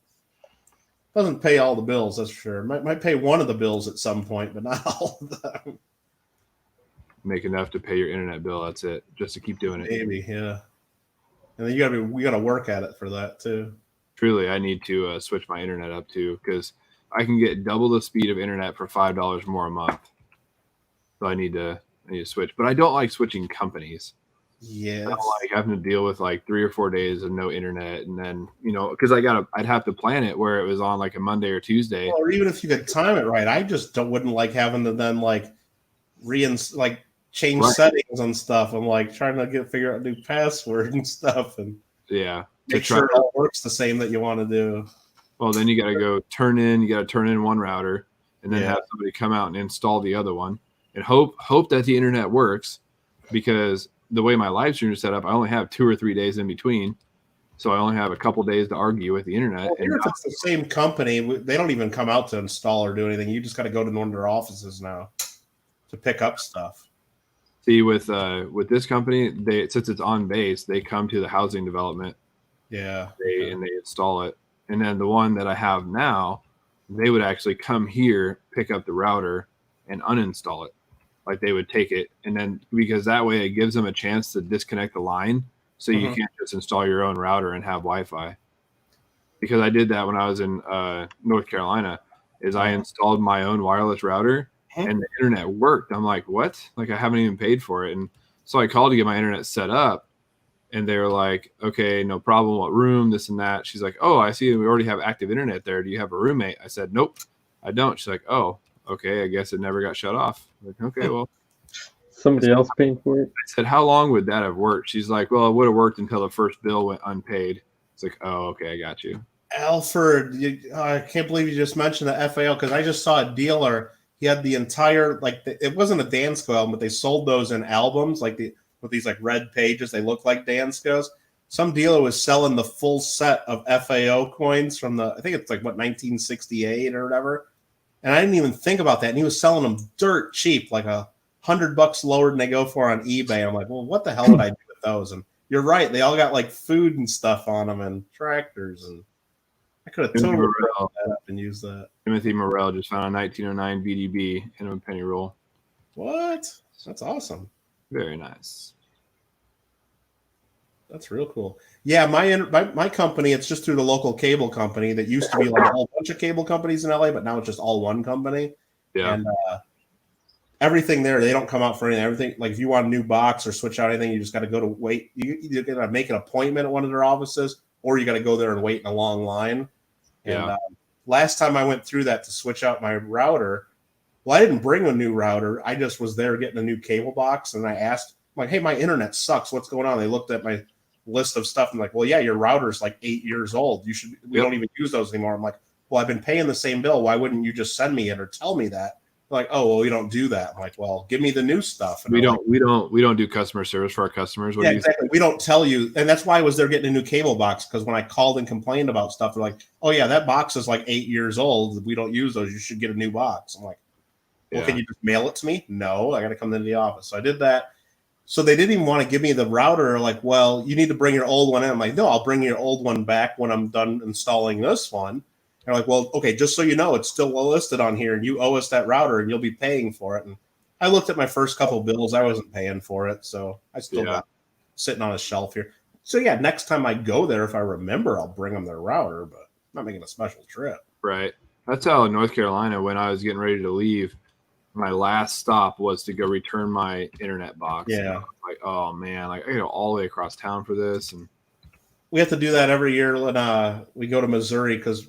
pay all the bills, that's for sure. Might pay one of the bills at some point, but not all of them. Make enough to pay your internet bill, that's it. Just to keep doing it. Maybe, yeah. And then we gotta work at it for that too. Truly, I need to switch my internet up too, because I can get double the speed of internet for $5 more a month. So I need to switch, but I don't like switching companies. Yeah, I don't like having to deal with like 3 or 4 days of no internet, and then because I'd have to plan it where it was on like a Monday or Tuesday. or even if you could time it right, I just wouldn't like having to then like change settings and stuff. I'm like trying to figure out a new password and stuff, and make sure it all works the same that you want to do. Well, then you got to go turn in one router, and then have somebody come out and install the other one. And hope that the internet works, because the way my live stream is set up, I only have 2 or 3 days in between, so I only have a couple days to argue with the internet. Well, if it's the same company, they don't even come out to install or do anything. You just got to go to one of their offices now to pick up stuff. See, with this company, since it's on base, they come to the housing development. Yeah, and they install it. And then the one that I have now, they would actually come here, pick up the router, and uninstall it. Like they would take it, and then because that way it gives them a chance to disconnect the line, so you can't just install your own router and have Wi-Fi. Because I did that when I was in North Carolina, I installed my own wireless router, and the internet worked. I'm like, what? Like I haven't even paid for it, and so I called to get my internet set up, and they were like, okay, no problem. What room? This and that. She's like, oh, I see we already have active internet there. Do you have a roommate? I said, nope, I don't. She's like, oh. Okay, I guess it never got shut off. Like, okay, well, somebody else paying for it. I said, how long would that have worked? She's like, well, it would have worked until the first bill went unpaid. It's like, oh, okay, I got you. Alfred, I can't believe you just mentioned the FAO, because I just saw a dealer. He had the entire it wasn't a Dansko album, but they sold those in albums, with these like red pages. They look like Danskos. Some dealer was selling the full set of FAO coins from I think it's like 1968 or whatever. And I didn't even think about that. And he was selling them dirt cheap, like $100 lower than they go for on eBay. I'm like, well, what the hell would I do with those? And you're right. They all got like food and stuff on them and tractors. And I could have totally brought that up and used that. Timothy Morrell just found a 1909 VDB in a penny roll. What? That's awesome. Very nice. That's real cool. Yeah, my company, it's just through the local cable company that used to be like a whole bunch of cable companies in LA, but now it's just all one company. Yeah. And everything there, they don't come out for anything. Everything, like if you want a new box or switch out anything, you just got to go to wait. You either got to make an appointment at one of their offices, or you got to go there and wait in a long line. Yeah. And last time I went through that to switch out my router, well, I didn't bring a new router. I just was there getting a new cable box, and I asked, I'm like, hey, my internet sucks. What's going on? They looked at my list of stuff and like, well, yeah, your router's like 8 years old. We don't even use those anymore. I'm like, well, I've been paying the same bill. Why wouldn't you just send me it or tell me that Like, oh, well, we don't do that. I'm like, well, give me the new stuff. And We I'm don't do customer service for our customers. What yeah, do you exactly. We don't tell you, and that's why I was there getting a new cable box, because when I called and complained about stuff, they're like, "Oh yeah, that box is like 8 years old. We don't use those. You should get a new box." I'm like, "Well, Yeah. can you just mail it to me?" No, I got to come into the office. So I did that. So they didn't even want to give me the router. Like, well, you need to bring your old one in. I'm like, no, I'll bring your old one back when I'm done installing this one. They're like, well, okay, just so you know, it's still well listed on here, and you owe us that router, and you'll be paying for it. And I looked at my first couple bills. I wasn't paying for it, so I still got sitting on a shelf here. So yeah, next time I go there, if I remember, I'll bring them their router, but I'm not making a special trip. Right. That's how in North Carolina, when I was getting ready to leave, my last stop was to go return my internet box. Yeah. Like, oh man, like I go all the way across town for this. And We have to do that every year when we go to Missouri, because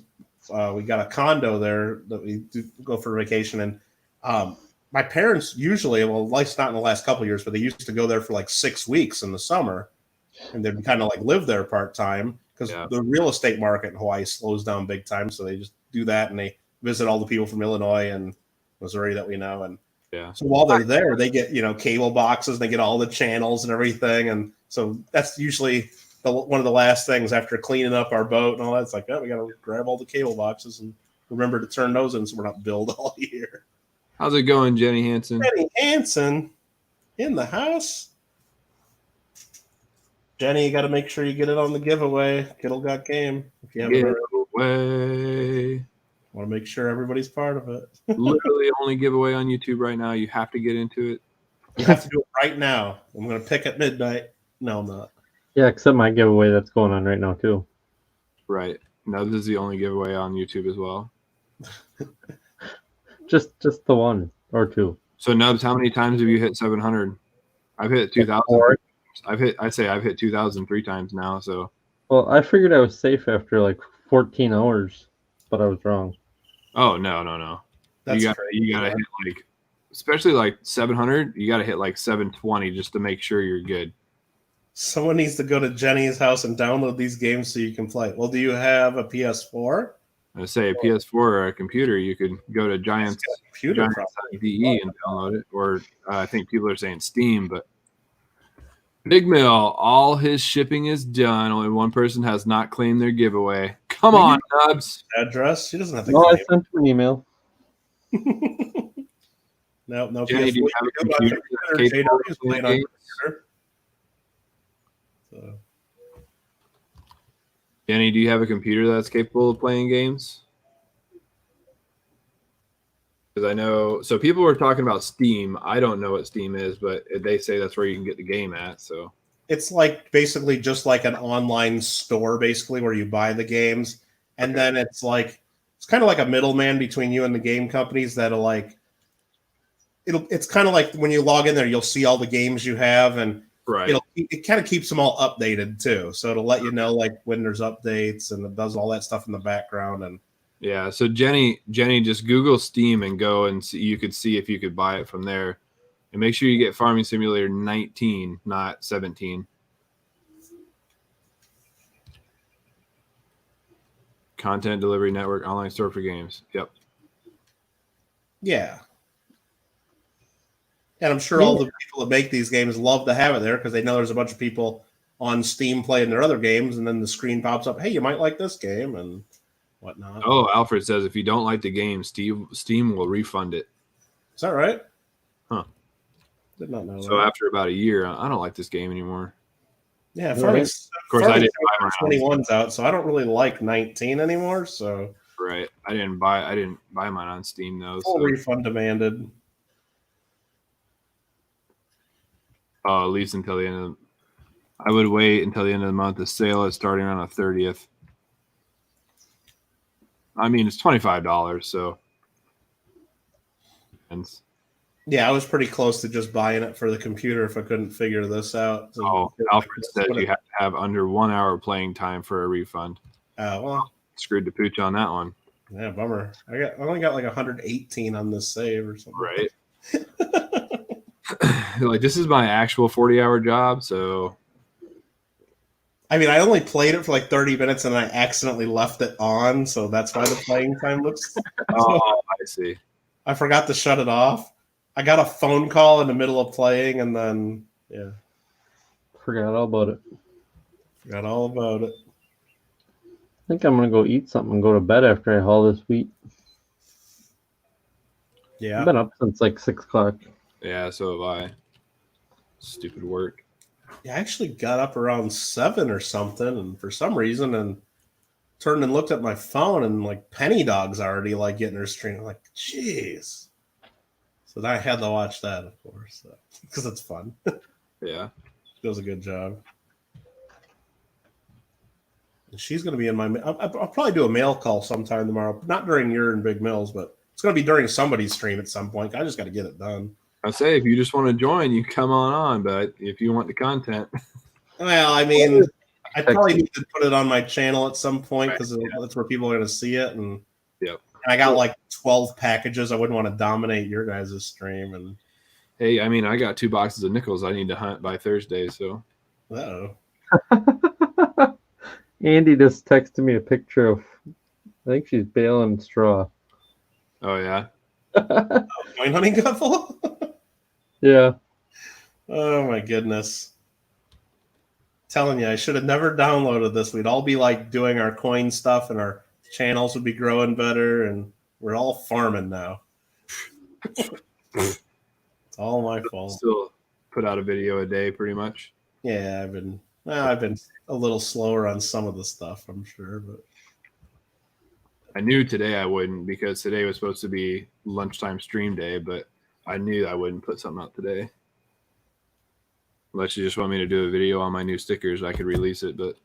we got a condo there that we do go for vacation. And my parents usually, well, life's not in the last couple of years, but they used to go there for like 6 weeks in the summer, and they'd kind of like live there part time, because the real estate market in Hawaii slows down big time. So they just do that, and they visit all the people from Illinois and Missouri that we know. And so while they're there, they get, cable boxes, and they get all the channels and everything. And so that's usually one of the last things after cleaning up our boat and all that. It's like, oh, we got to grab all the cable boxes and remember to turn those in so we're not billed all year. How's it going, Jenny Hansen? Jenny Hansen in the house. Jenny, you got to make sure you get it on the giveaway. Kittle Got Game. If you haven't giveaway. Want to make sure everybody's part of it. Literally only giveaway on YouTube right now. You have to get into it. You have to do it right now. I'm going to pick at midnight. No, I'm not. Yeah, except my giveaway that's going on right now too. Right. No, this is the only giveaway on YouTube as well. Just the one or two. So Nubs, how many times have you hit 700? I've hit 2,000. I've hit 2,000 3 times now. So. Well, I figured I was safe after like 14 hours, but I was wrong. Oh no. That's you gotta hit like, especially like 700. You gotta hit like 720 just to make sure you're good. Someone needs to go to Jenny's house and download these games so you can play. Well, do you have a PS4? I say a PS4 or a computer. You could go to Giants.de and download it, or I think people are saying Steam. But Big Mill, all his shipping is done. Only one person has not claimed their giveaway. Come on, Nubs. Address? She doesn't have to. No, I sent an email. No. Jenny, do you have a computer that's capable of playing games? So. Jenny, do you have a computer that's capable of playing games? Because I know, so people were talking about Steam. I don't know what Steam is, but they say that's where you can get the game at. So it's like basically just like an online store, basically, where you buy the games, and then it's kind of like a middleman between you and the game companies that'll like. It's kind of like when you log in there, you'll see all the games you have, and it kind of keeps them all updated too. So it'll let you know like when there's updates, and it does all that stuff in the background. And yeah, so Jenny, just Google Steam and go and see. You could see if you could buy it from there, and make sure you get Farming Simulator 19, not 17. Content delivery network, online store for games. Yep. Yeah. And I'm sure all the people that make these games love to have it there because they know there's a bunch of people on Steam playing their other games, and then the screen pops up, hey, you might like this game and whatnot. Oh, Alfred says if you don't like the game, Steam will refund it. Is that right? Huh. Did not know so that. After about a year, I don't like this game anymore. Yeah, of course I didn't buy mine. 21's out, so I don't really like 19 anymore. So right, I didn't buy mine on Steam though. Full refund demanded. At least until the end of. I would wait until the end of the month. The sale is starting on the 30th. I mean, it's $25, so. Yeah, I was pretty close to just buying it for the computer if I couldn't figure this out. So Alfred said you have to have under 1 hour playing time for a refund. Well, screwed the pooch on that one. Yeah, bummer. I only got like 118 on this save or something. Right. Like, this is my actual 40-hour job, so. I mean, I only played it for like 30 minutes and I accidentally left it on, so that's why the playing time looks. Oh, I see. I forgot to shut it off. I got a phone call in the middle of playing, and then Forgot all about it. forgot all about it. I think I'm gonna go eat something and go to bed after I haul this wheat. Yeah. I've been up since like 6 o'clock. Yeah, so have I. Stupid work. Yeah, I actually got up around 7 or something, and for some reason, and turned and looked at my phone, and like Penny Dog's already like getting her stream. I'm like, jeez. So then I had to watch that, of course, because it's fun. Yeah. She does a good job. And she's going to be in my. I'll probably do a mail call sometime tomorrow. Not during your and Big Mills, but it's going to be during somebody's stream at some point. I just got to get it done. I say if you just want to join, you come on. But if you want the content, Well, I mean, I probably need to put it on my channel at some point because that's where people are going to see it. And Yep. I got like 12 packages. I wouldn't want to dominate your guys' stream. And hey, I mean, I got 2 boxes of nickels I need to hunt by Thursday. So, uh-oh. Andy just texted me a picture of, I think she's baling straw. oh yeah, Coin hunting couple? Yeah. Oh my goodness. Telling you, I should have never downloaded this. We'd all be like doing our coin stuff and our channels would be growing better and we're all farming now. It's all my fault. still put out a video a day, pretty much. Yeah, I've been a little slower on some of the stuff, I'm sure, but I knew today I wouldn't because today was supposed to be lunchtime stream day, but I knew I wouldn't put something out today. Unless you just want me to do a video on my new stickers, I could release it, but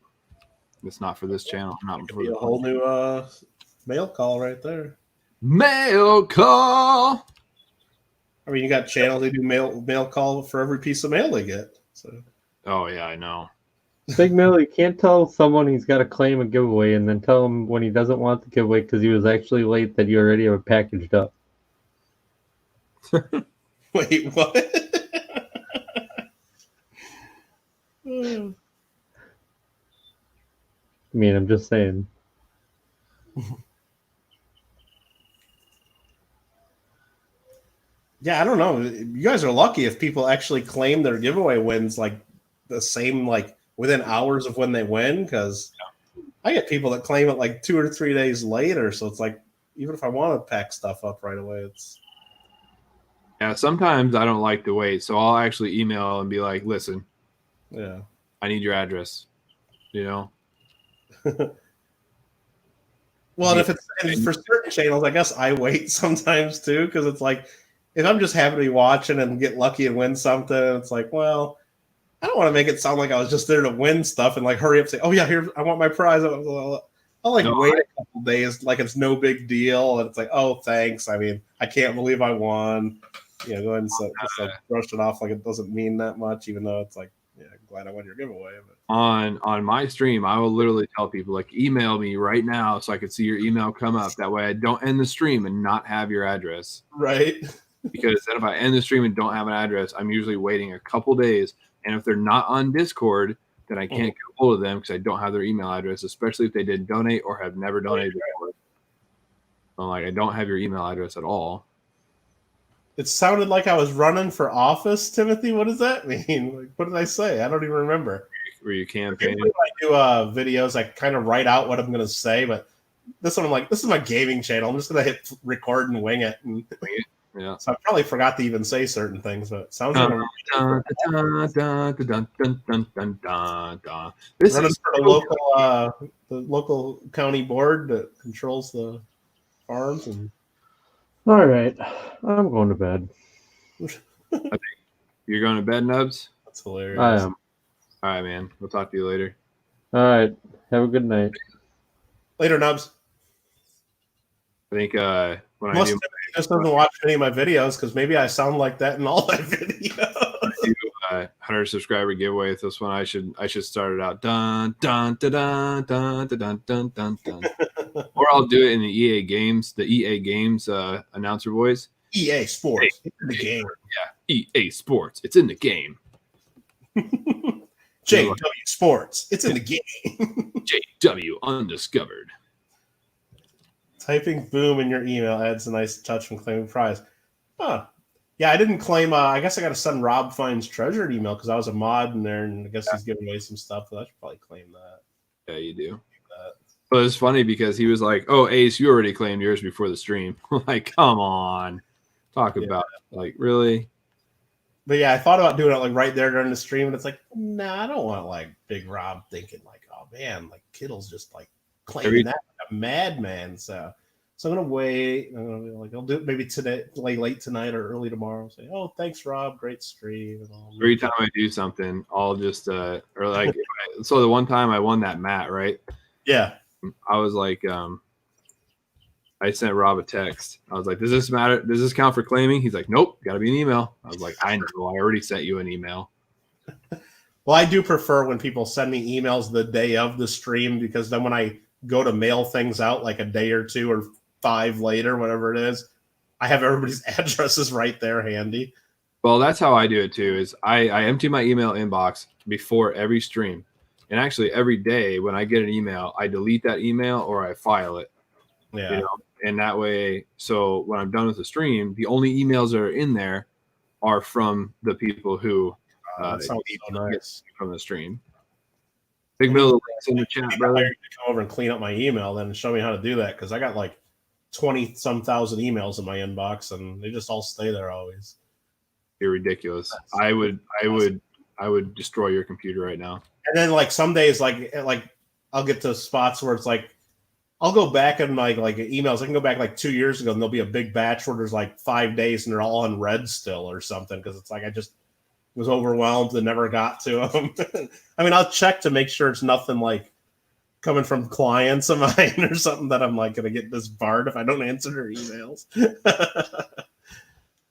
it's not for this channel. Not could for be a whole new mail call right there. mail call. I mean, you got channels they do mail call for every piece of mail they get. So Oh yeah, I know. Big Mill, you can't tell someone he's got to claim a giveaway and then tell him when he doesn't want the giveaway because he was actually late that you already have it packaged up. wait, what? I mean, I'm just saying. Yeah, I don't know. You guys are lucky if people actually claim their giveaway wins like the same, like within hours of when they win. Because I get people that claim it like 2 or 3 days later. So it's like, even if I want to pack stuff up right away, it's Yeah, sometimes I don't like to wait, so I'll actually email and be like, "Listen, yeah. I need your address." You know. Well, and if it's and for certain channels, I guess I wait sometimes too because it's like if I'm just happy to be watching and get lucky and win something, it's like, well, I don't want to make it sound like I was just there to win stuff and like hurry up and say, oh yeah, here I want my prize. I'll like wait a couple days like it's no big deal, and it's like, oh thanks. I mean, I can't believe I won. Go ahead and just like brush it off like it doesn't mean that much, even though it's like, yeah, I'm glad I won your giveaway. But On my stream, I will literally tell people like, email me right now so I can see your email come up. That way I don't end the stream and not have your address. right. Because then if I end the stream and don't have an address, I'm usually waiting a couple days. And if they're not on Discord, then I can't get hold of them because I don't have their email address, especially if they did donate or have never donated before. So like, I don't have your email address at all. It sounded like I was running for office, Timothy. What does that mean? Like, what did I say? I don't even remember. Were you campaigning? When I do videos, I kind of write out what I'm going to say, but this one I'm like, this is my gaming channel. I'm just going to hit record and wing it. And Yeah. so I probably forgot to even say certain things, but it sounds like I'm This running is for the local county board that controls the farms. And All right. I'm going to bed. you're going to bed, Nubs? that's hilarious. I am. All right, man. We'll talk to you later. All right. Have a good night. Later, Nubs. I think when Unless Timothy just doesn't watch any of my videos because maybe I sound like that in all my videos. 100 subscriber giveaway with this one, I should start it out dun dun dun dun dun dun dun dun dun, or I'll do it in the EA Games announcer voice. EA Sports, it's in the game. Yeah, EA Sports, it's in the game. JW Sports, it's in the game. JW undiscovered. Typing boom in your email adds a nice touch when claiming prize. Huh. Yeah, I didn't claim. I guess I got to send Rob Fine's treasured email because I was a mod in there, and I guess he's giving away some stuff. But I should probably claim that. Yeah, you do. But it's funny because he was like, "Oh, Ace, you already claimed yours before the stream." Like, come on, talk about like really. But yeah, I thought about doing it like right there during the stream, and it's like, nah, I don't want like Big Rob thinking like, oh man, like Kittle's just like claiming that like a madman. So I'm gonna wait. I'm gonna be like, I'll do it maybe today, like late tonight or early tomorrow. Say, oh, thanks, Rob, great stream. And all. Every time I do something, I'll just or like so the one time I won that mat, right? Yeah. I was like, I sent Rob a text. I was like, does this matter? Does this count for claiming? He's like, nope, got to be an email. I was like, I know. I already sent you an email. Well, I do prefer when people send me emails the day of the stream because then when I go to mail things out like a day or 2 or 5 later, whatever it is, I have everybody's addresses right there handy. Well, that's how I do it too. Is I empty my email inbox before every stream. And actually, every day when I get an email, I delete that email or I file it. Yeah. You know? And that way, so when I'm done with the stream, the only emails that are in there are from the people who that sounds so nice. From the stream. Big Bill links in the chat, brother. Come over and clean up my email, then show me how to do that because I got like 20-some thousand emails in my inbox, and they just all stay there always. You're ridiculous. I would destroy your computer right now. And then like some days, like I'll get to spots where it's like I'll go back in my like emails. I can go back like 2 years ago, and there'll be a big batch where there's like 5 days, and they're all in red still or something because it's like I just was overwhelmed and never got to them. I mean, I'll check to make sure it's nothing like coming from clients of mine or something that I'm like going to get disbarred if I don't answer their emails.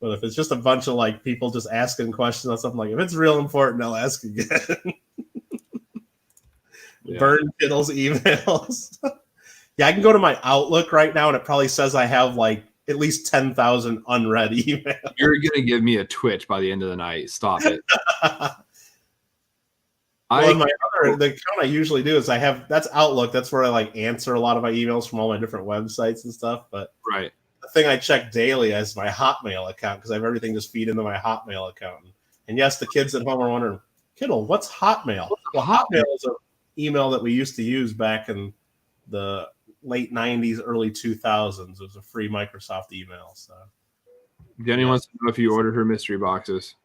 But if it's just a bunch of like people just asking questions on something, like if it's real important, I'll ask again. Yeah. Burn Kittle's emails. Yeah, I can go to my Outlook right now, and it probably says I have like at least 10,000 unread emails. You're gonna give me a twitch by the end of the night. Stop it. The account I usually do is that's Outlook. That's where I like answer a lot of my emails from all my different websites and stuff. But right, the thing I check daily is my Hotmail account because I have everything just feed into my Hotmail account. And yes, the kids at home are wondering, Kittle, what's Hotmail? Well, Hotmail is an email that we used to use back in the late 90s, early 2000s. It was a free Microsoft email. So Jenny wants to know if you ordered her mystery boxes.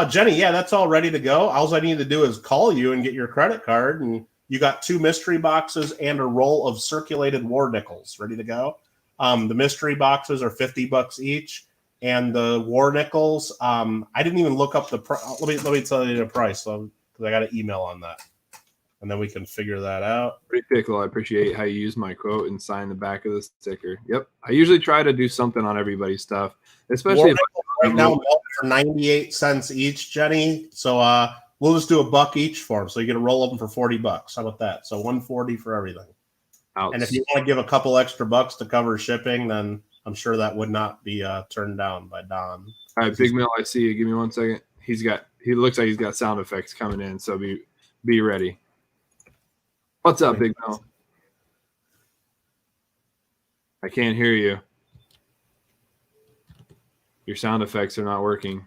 Jenny, yeah, that's all ready to go. All I need to do is call you and get your credit card, and you got 2 mystery boxes and a roll of circulated war nickels ready to go. The mystery boxes are $50 each, and the war nickels. I didn't even look up the price. Let me tell you the price, because I got an email on that, and then we can figure that out. Pretty pickle. I appreciate how you use my quote and sign the back of the sticker. Yep, I usually try to do something on everybody's stuff, especially if right now for 98 cents each, Jenny. So we'll just do $1 each for them. So you get a roll of them for $40. How about that? So $140 for everything. And if you want to give a couple extra bucks to cover shipping, then I'm sure that would not be turned down by Don. All right, Big Mill, I see you. Give me 1 second. He looks like he's got sound effects coming in, so be ready. What's up, Big Mill? I can't hear you. Your sound effects are not working.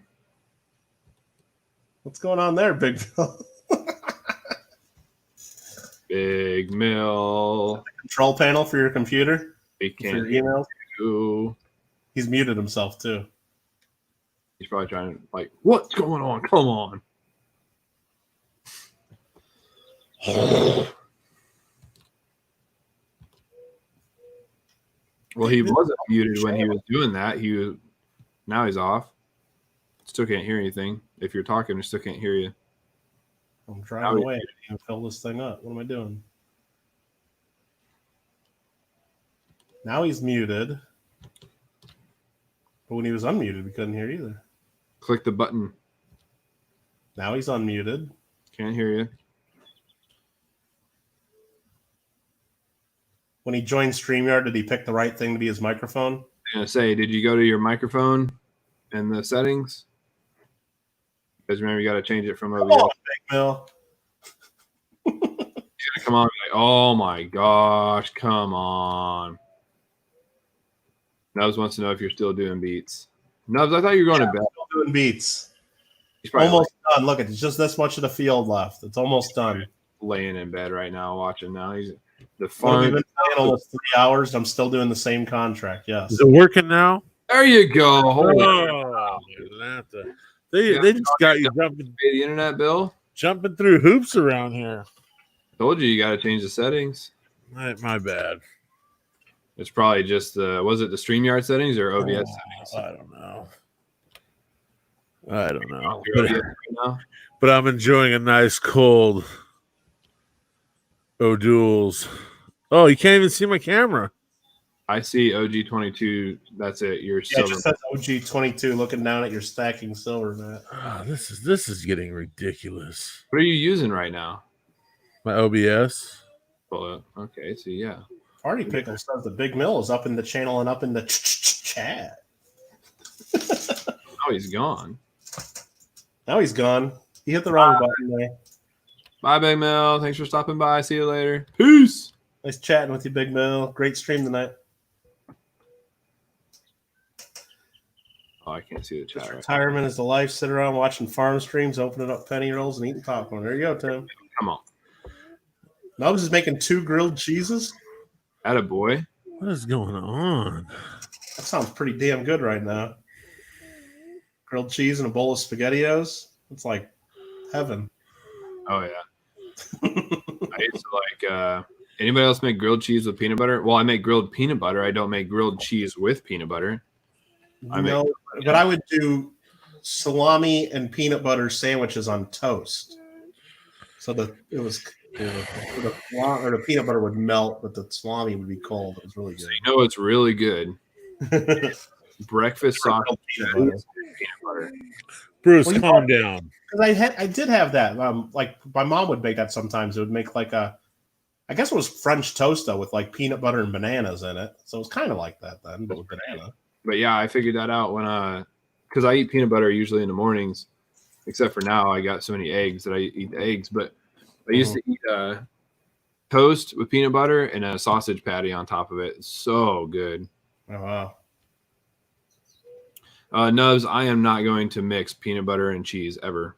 What's going on there, Big Mill? Big Mill. Control panel for your computer? We can't for your emails? Ooh. He's muted himself, too. He's probably trying to, like, what's going on? Come on. Well, he wasn't muted when he was doing that. Now he's off. Still can't hear anything. If you're talking, I still can't hear you. I'm driving away and fill this thing up. What am I doing? Now he's muted. But when he was unmuted, we couldn't hear either. Click the button. Now he's unmuted. Can't hear you. When he joined StreamYard, did he pick the right thing to be his microphone? I'm going to say, did you go to your microphone and the settings? Because remember, you got to change it from over here. Big Mill. He's going to come on and be like, oh my gosh, come on. Nubs wants to know if you're still doing beats. Nubs, I thought you were going to bed. Still doing beats. He's probably Almost done. Look, it's just this much of the field left. It's almost done. laying in bed right now watching now. He's the We've fun. been playing almost 3 hours. I'm still doing the same contract. Yes. Is it working now? There you go. Holy Atlanta. They just got you pay the internet bill. jumping through hoops around here. Told you got to change the settings. My bad. It's probably just the was it the StreamYard settings or OBS settings? I don't know. I don't know. Your OBS right now? But I'm enjoying a nice cold O'Doul's. Oh, you can't even see my camera. I see OG22. That's it. You're Yeah, it silver. just says OG22 looking down at your stacking silver, Matt. Ah, this is getting ridiculous. What are you using right now? My OBS. Well, okay, so yeah. Party Pickle says the big mill is up in the channel and up in the chat. Oh, he's gone. Now he's gone. He hit the wrong button there. Bye, Big Mel. Thanks for stopping by. See you later. Peace. Nice chatting with you, Big Mill. Great stream tonight. Oh, I can't see the chat. Right. Retirement is the life. Sit around watching farm streams, opening up penny rolls, and eating popcorn. There you go, Tim. Come on. Nubs is making 2 grilled cheeses. Attaboy. What is going on? That sounds pretty damn good right now. Grilled cheese and a bowl of SpaghettiOs. It's like heaven. Oh yeah. I used to like anybody else make grilled cheese with peanut butter? Well, I make grilled peanut butter. I don't make grilled cheese with peanut butter. No, but I would do salami and peanut butter sandwiches on toast. So the peanut butter would melt, but the salami would be cold. It was really So good. you know it's really good. Breakfast sausage Peanut peanut butter. butter. Bruce, Well, you calm down. Because I did have that. Like my mom would make that sometimes. It would make like I guess it was French toast though, with like peanut butter and bananas in it. So it was kind of like that then, but with banana. But yeah, I figured that out when because I eat peanut butter usually in the mornings, except for now I got so many eggs that I eat the eggs. But I used to eat toast with peanut butter and a sausage patty on top of it. It's so good. Oh wow. Nubs, I am not going to mix peanut butter and cheese ever.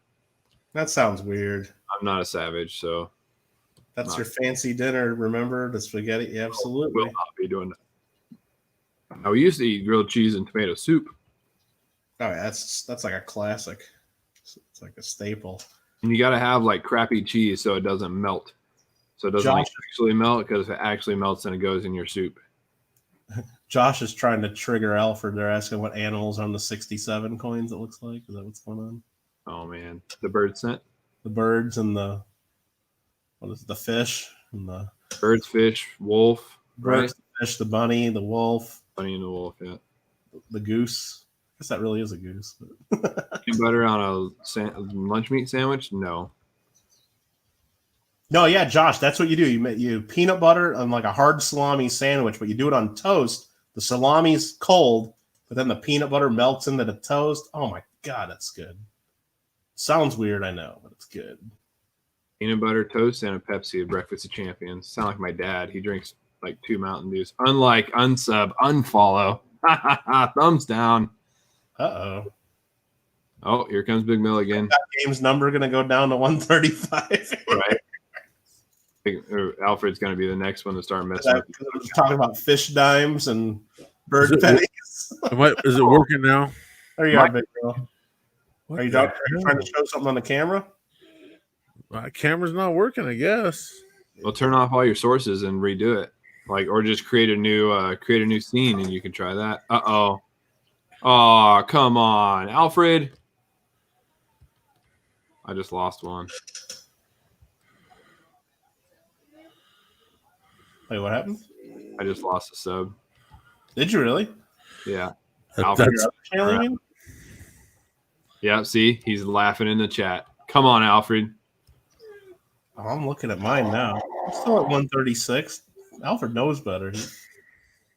That sounds weird. I'm not a savage, so That's your fancy dinner, remember? The spaghetti? Yeah, will absolutely. not be doing that. Now, we used to eat grilled cheese and tomato soup. Oh, yeah, that's like a classic. It's like a staple. And you got to have like crappy cheese so it doesn't melt. So it doesn't Josh- actually melt, because if it actually melts, then it goes in your soup. Josh is trying to trigger Alfred. They're asking what animals on the 67 coins it looks like. Is that what's going on? Oh, man. The bird scent. The birds and the fish and the Birds, fish, wolf. birds, the fish, the bunny, the wolf, Bunny and the wolf, yeah. the goose. I guess that really is a goose. But Peanut butter on a lunch meat sandwich? No. no, yeah, Josh, that's what you do. You peanut butter on like a hard salami sandwich, but you do it on toast. The salami's cold, but then the peanut butter melts into the toast. Oh my god, that's good. Sounds weird, I know, but it's good. Peanut butter toast and a Pepsi at Breakfast of Champions. Sound like my dad. He drinks like 2 Mountain Dews. Unlike unsub, unfollow. Thumbs down. Uh-oh. Oh, here comes Big Mill again. That game's number going to go down to 135. Right. Alfred's going to be the next one to start messing with. We're talking about fish dimes and bird Is it- pennies. Is it working now? There you are, big girl. What Are you the trying to hell? show something on the camera? My camera's not working, I guess. Well, turn off all your sources and redo it. Or just create a new scene and you can try that. Uh-oh. Oh, come on. Alfred. I just lost one. Wait, what happened? I just lost a sub. Did you really? Yeah. That- Alfred. that's- Your other channel, you mean? Yeah, see? He's laughing in the chat. Come on, Alfred. Oh, I'm looking at mine now. I'm still at 136. Alfred knows better.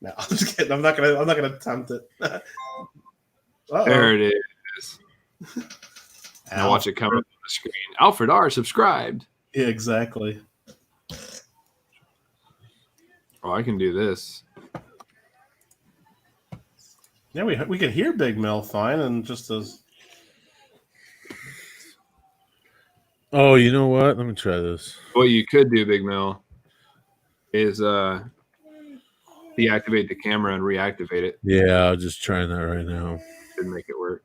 No, I'm just kidding. I'm not gonna attempt it. Uh-oh. There it is. Now watch it come up on the screen. Alfred R. subscribed. Yeah, exactly. Oh, I can do this. Yeah, we could hear Big Mel fine, and just as Oh, you know what? Let me try this. What you could do, Big Mill, is deactivate the camera and reactivate it. Yeah, I'm just trying that right now. Should make it work.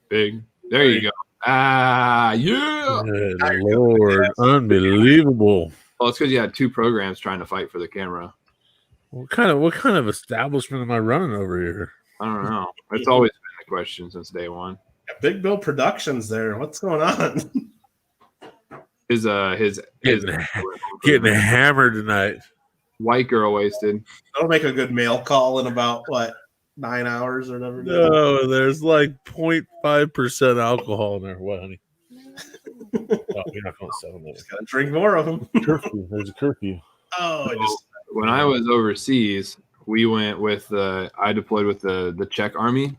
Big. There you go. Ah, yeah. Good Lord, unbelievable! Well, it's because you had two programs trying to fight for the camera. What kind of establishment am I running over here? I don't know. It's always been the question since day one. Big Bill Productions there. What's going on? His Getting hammered tonight. white girl wasted. That'll make a good mail call in about what 9 hours or whatever. No, there's like 0.5% alcohol in there. What, honey? Oh, you're not going to settle that. Just gotta drink more of them. Curfew. There's a curfew. Oh, When I was overseas, we went with I deployed with the Czech army,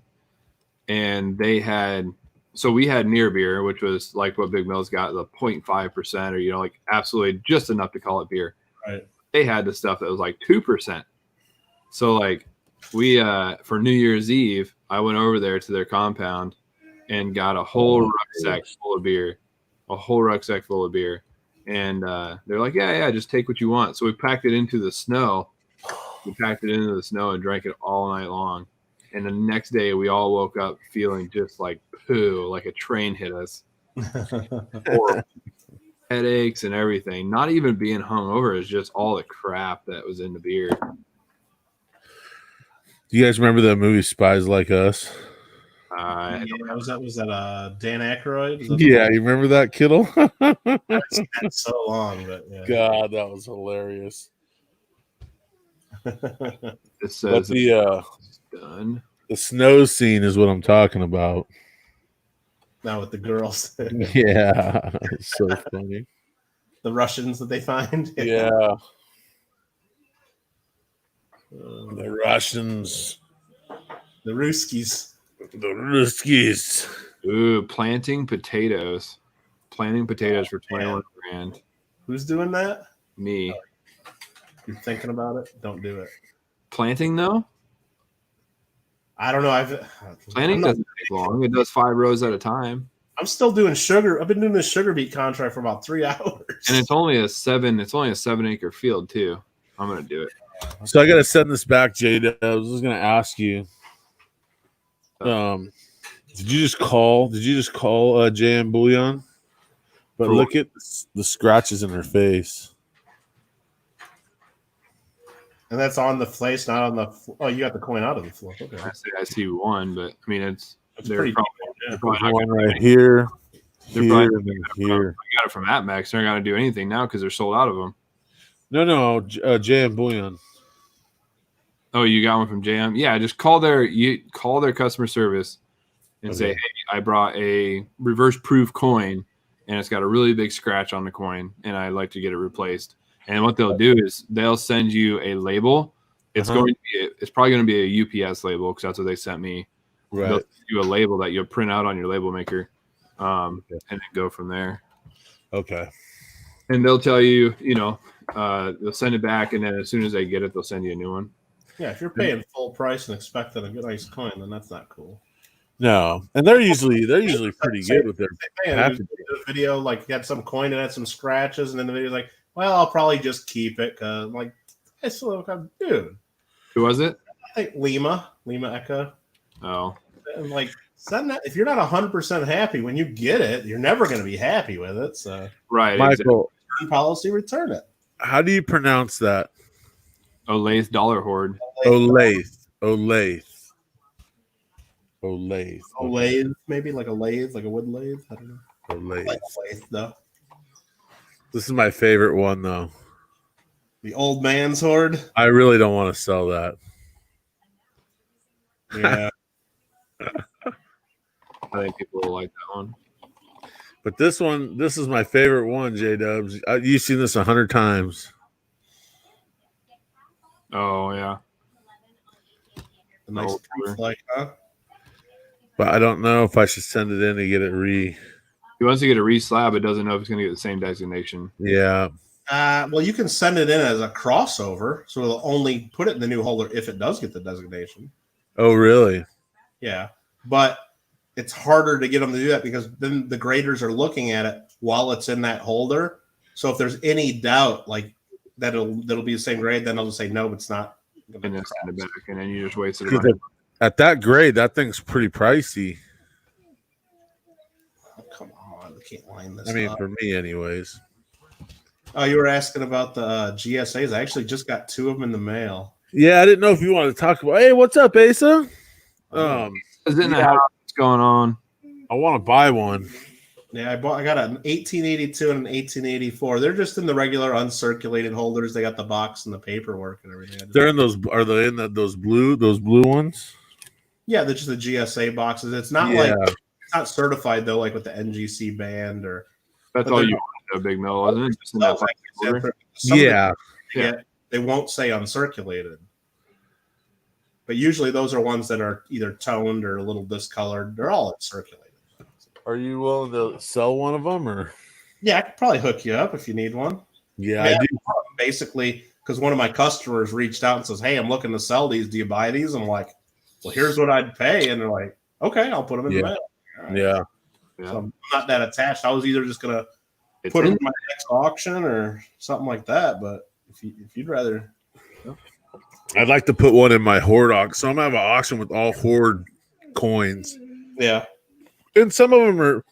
and they had, so we had near beer, which was like what Big Mill's got, the 0.5%, or like absolutely just enough to call it beer. Right. They had the stuff that was like 2%. So like we for New Year's Eve, I went over there to their compound and got a whole rucksack full of beer. And they're like, yeah, just take what you want. So we packed it into the snow. And drank it all night long. And the next day we all woke up feeling just like poo, like a train hit us. Horrible. Headaches and everything. Not even being hungover, is just all the crap that was in the beer. Do you guys remember that movie Spies Like Us? was that Dan Aykroyd? Was that Yeah, you remember that, Kittle? It's been so long, but yeah. God, that was hilarious. It But says done. the snow scene is what I'm talking about. Now with the girls, Yeah, it's so funny. the Russians that they find. Yeah. The Russians. The Ruskies. The Ruskies. Ooh, planting potatoes. Planting potatoes for 21 grand. Who's doing that? Me. You're thinking about it? Don't do it. Planting though? I don't know. Planting doesn't take long. It does 5 rows at a time. I'm still doing sugar. I've been doing this sugar beet contract for about 3 hours. And it's only a 7-acre field too. I'm gonna do it. So I gotta send this back, Jada. I was just gonna ask you. Did you just call JM Bullion? But For look at the scratches in her face. And that's on the place, not on the. Oh, you got the coin out of the floor. Okay, I see one, but I mean that's they're pretty. probably, Yeah. they're probably There's not one gonna do right anything. here, They're here, probably- and then here. I got it from AppMax. They're not gonna do anything now because they're sold out of them. No, JM Bullion. Oh, you got one from JM? Yeah, just call their customer service and say, Okay. hey, I brought a reverse proof coin and it's got a really big scratch on the coin and I'd like to get it replaced. And what they'll do is they'll send you a label. It's it's probably going to be a UPS label because that's what they sent me. Right. They'll send you a label that you'll print out on your label maker, and then go from there. Okay. And they'll tell you, they'll send it back, and then as soon as they get it, they'll send you a new one. Yeah, if you're paying full price and expecting a good nice coin, then that's not cool. No, and they're usually pretty good with their Man, packaging. the video like you had some coin that had some scratches, and then the video's like, "Well, I'll probably just keep it." Cause like, I still dude. Who was it? I think Lima Echo. Oh, And like, send that if you're not 100% happy when you get it, you're never going to be happy with it. So, right. Michael, return policy, return it. how do you pronounce that? Olathe Dollar Hoard. Olathe. A lathe, maybe like a lathe, like a wood lathe. I don't know. Olathe. Like a lathe, though. This is my favorite one, though. The old man's hoard. I really don't want to sell that. Yeah. I think people will like that one. But this is my favorite one, J Dubs. You've seen this 100 times. Oh yeah. A nice Oh, proof, like, huh? But I don't know if I should send it in to get it He wants to get a re-slab, but doesn't know if it's going to get the same designation. Yeah. Well, you can send it in as a crossover, so it'll only put it in the new holder if it does get the designation. Oh, really? Yeah, but it's harder to get them to do that because then the graders are looking at it while it's in that holder. So if there's any doubt, like that'll be the same grade, then they'll just say no, it's not. And then send it back, and then you just wasted a Because bunch. at that grade, that thing's pretty pricey. Oh, come on, I can't line this I mean, up. for me, anyways. Oh, you were asking about the GSAs. I actually just got 2 of them in the mail. Yeah, I didn't know if you wanted to talk about. Hey, what's up, Asa? Is in the house? What's going on? I want to buy one. Yeah, I got an 1882 and an 1884. They're just in the regular uncirculated holders. They got the box and the paperwork and everything. They're in those. Are they in those blue ones? Yeah, they're just the GSA boxes. It's not like it's not certified though, like with the NGC band or. That's all you want, a big mill, wasn't it? Just in that folder? Yeah. They won't say uncirculated. But usually those are ones that are either toned or a little discolored. They're all uncirculated. Are you willing to sell one of them, or? Yeah, I could probably hook you up if you need one. Yeah, I I do. Basically, because one of my customers reached out and says, "Hey, I'm looking to sell these. Do you buy these?" I'm like, "Well, here's what I'd pay," and they're like, "Okay, I'll put them in the mail." Right. Yeah. So I'm not that attached. I was either just gonna put them in my next auction or something like that. But if you'd rather, I'd like to put one in my Horde auction. So I'm gonna have an auction with all Horde coins. yeah. And some of them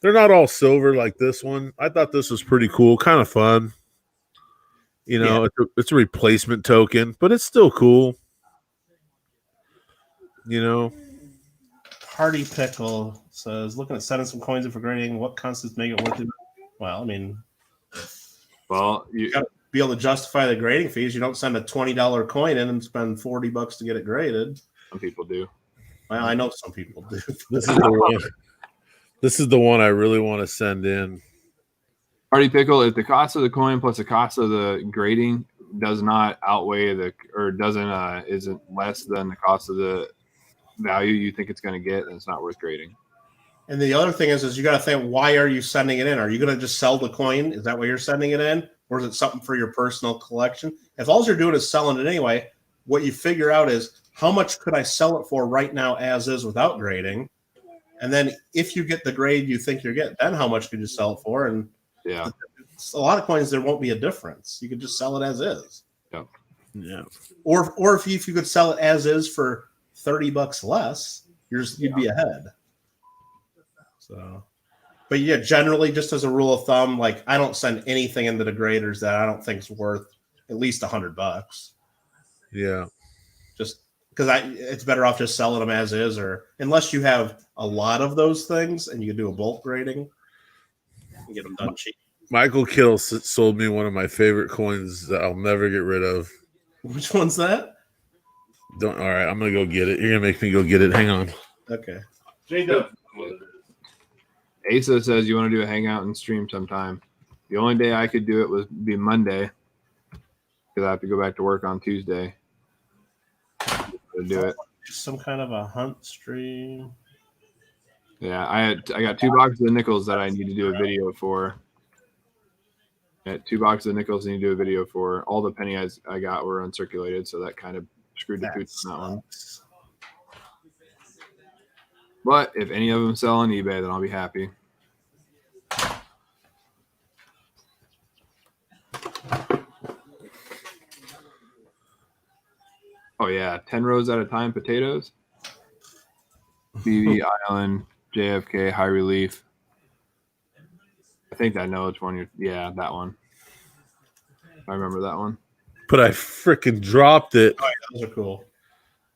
they're not all silver like this one. I thought this was pretty cool, kind of fun. You know, it's a replacement token, but it's still cool. You know, Party Pickle says, looking at sending some coins in for grading, what constants make it worth it? Well, I mean, you got to be able to justify the grading fees. You don't send a $20 coin in and spend $40 to get it graded. Some people do. Well, I know some people do. this is the one. This is the one I really want to send in. Party Pickle, if the cost of the coin plus the cost of the grading does not outweigh isn't less than the cost of the value you think it's going to get, then it's not worth grading. And the other thing is you got to think, why are you sending it in? Are you going to just sell the coin? Is that why you're sending it in? Or is it something for your personal collection? If all you're doing is selling it anyway, what you figure out is how much could I sell it for right now as is without grading? And then if you get the grade you think you're getting, then how much could you sell it for? And yeah, a lot of coins, there won't be a difference. You could just sell it as is. Yeah. Or if you could sell it as is for $30 less, you'd be ahead. So, but yeah, generally, just as a rule of thumb, like I don't send anything into the graders that I don't think is worth at least $100. Yeah. Just because it's better off just selling them as is, or unless you have a lot of those things and you can do a bulk grading and get them done cheap. Michael Kittle sold me one of my favorite coins that I'll never get rid of. Which one's that? All right, I'm gonna go get it. You're gonna make me go get it. Hang on. Okay. Asa says you want to do a hangout and stream sometime. The only day I could do it would be Monday because I have to go back to work on Tuesday to do it. Some kind of a hunt stream. Yeah, I got 2 boxes of nickels that I need to do a video for. I had 2 boxes of nickels I need to do a video for. All the penny I got were uncirculated, so that kind of screwed the pooch on that one. But if any of them sell on eBay, then I'll be happy. Oh yeah, 10 rows at a time potatoes. BB Island, JFK, High Relief. I think I know which one yeah, that one. I remember that one. But I freaking dropped it. Oh, yeah, those are cool.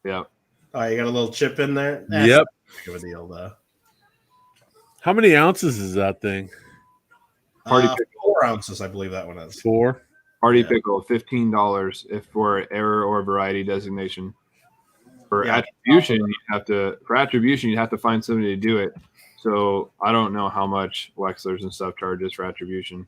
Yep. Oh, you got a little chip in there? Yep. Not big of a deal, though. How many ounces is that thing? Party Pickle. 4 ounces, I believe that one is. 4. Party Pickle, $15 if for error or variety designation. For attribution, you have to find somebody to do it. So I don't know how much Wexler's and stuff charges for attribution.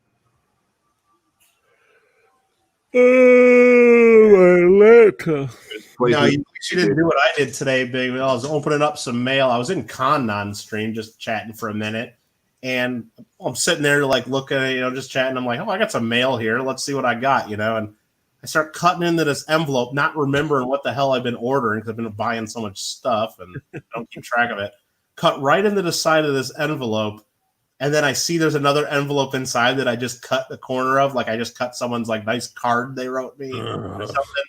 Oh, my leg. No, she didn't do what I did today, Big. I was opening up some mail. I was in Con stream just chatting for a minute. And I'm sitting there like looking at, just chatting. I'm like, oh, I got some mail here. Let's see what I got, And I start cutting into this envelope, not remembering what the hell I've been ordering because I've been buying so much stuff and I don't keep track of it. Cut right into the side of this envelope. And then I see there's another envelope inside that I just cut the corner of. Like I just cut someone's like nice card they wrote me or something.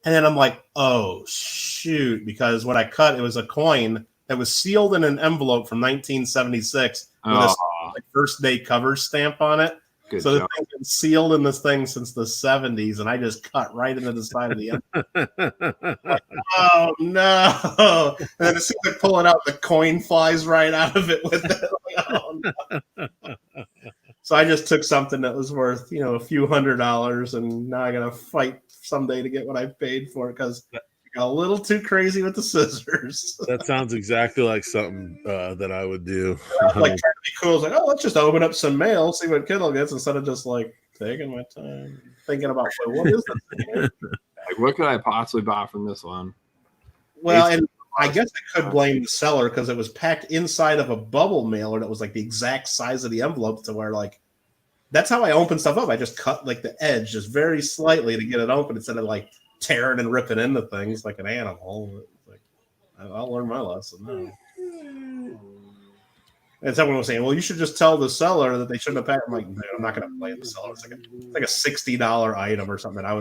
And then I'm like, oh, shoot. Because what I cut, it was a coin that was sealed in an envelope from 1976 with a like, first day cover stamp on it. Good so job. the thing's been sealed in this thing since the 70s, and I just cut right into the side of the envelope. Like, oh no! And then as soon as I pull it out, the coin flies right out of it with it. Like, oh no! So I just took something that was worth, a few $100s, and now I gotta fight someday to get what I paid for it because I got a little too crazy with the scissors. That sounds exactly like something that I would do. Like trying to be cool, it's like, oh, let's just open up some mail, see what Kindle gets, instead of just like taking my time thinking about what is this thing? Like, what could I possibly buy from this one? Well, and I guess I could blame the seller because it was packed inside of a bubble mailer that was like the exact size of the envelope to where like that's how I open stuff up. I just cut like the edge just very slightly to get it open instead of like tearing and ripping into things like an animal. Like, I'll learn my lesson now. And someone was saying, well, you should just tell the seller that they shouldn't have packed. I'm like, no, I'm not going to blame the seller. It's like a $60 item or something. I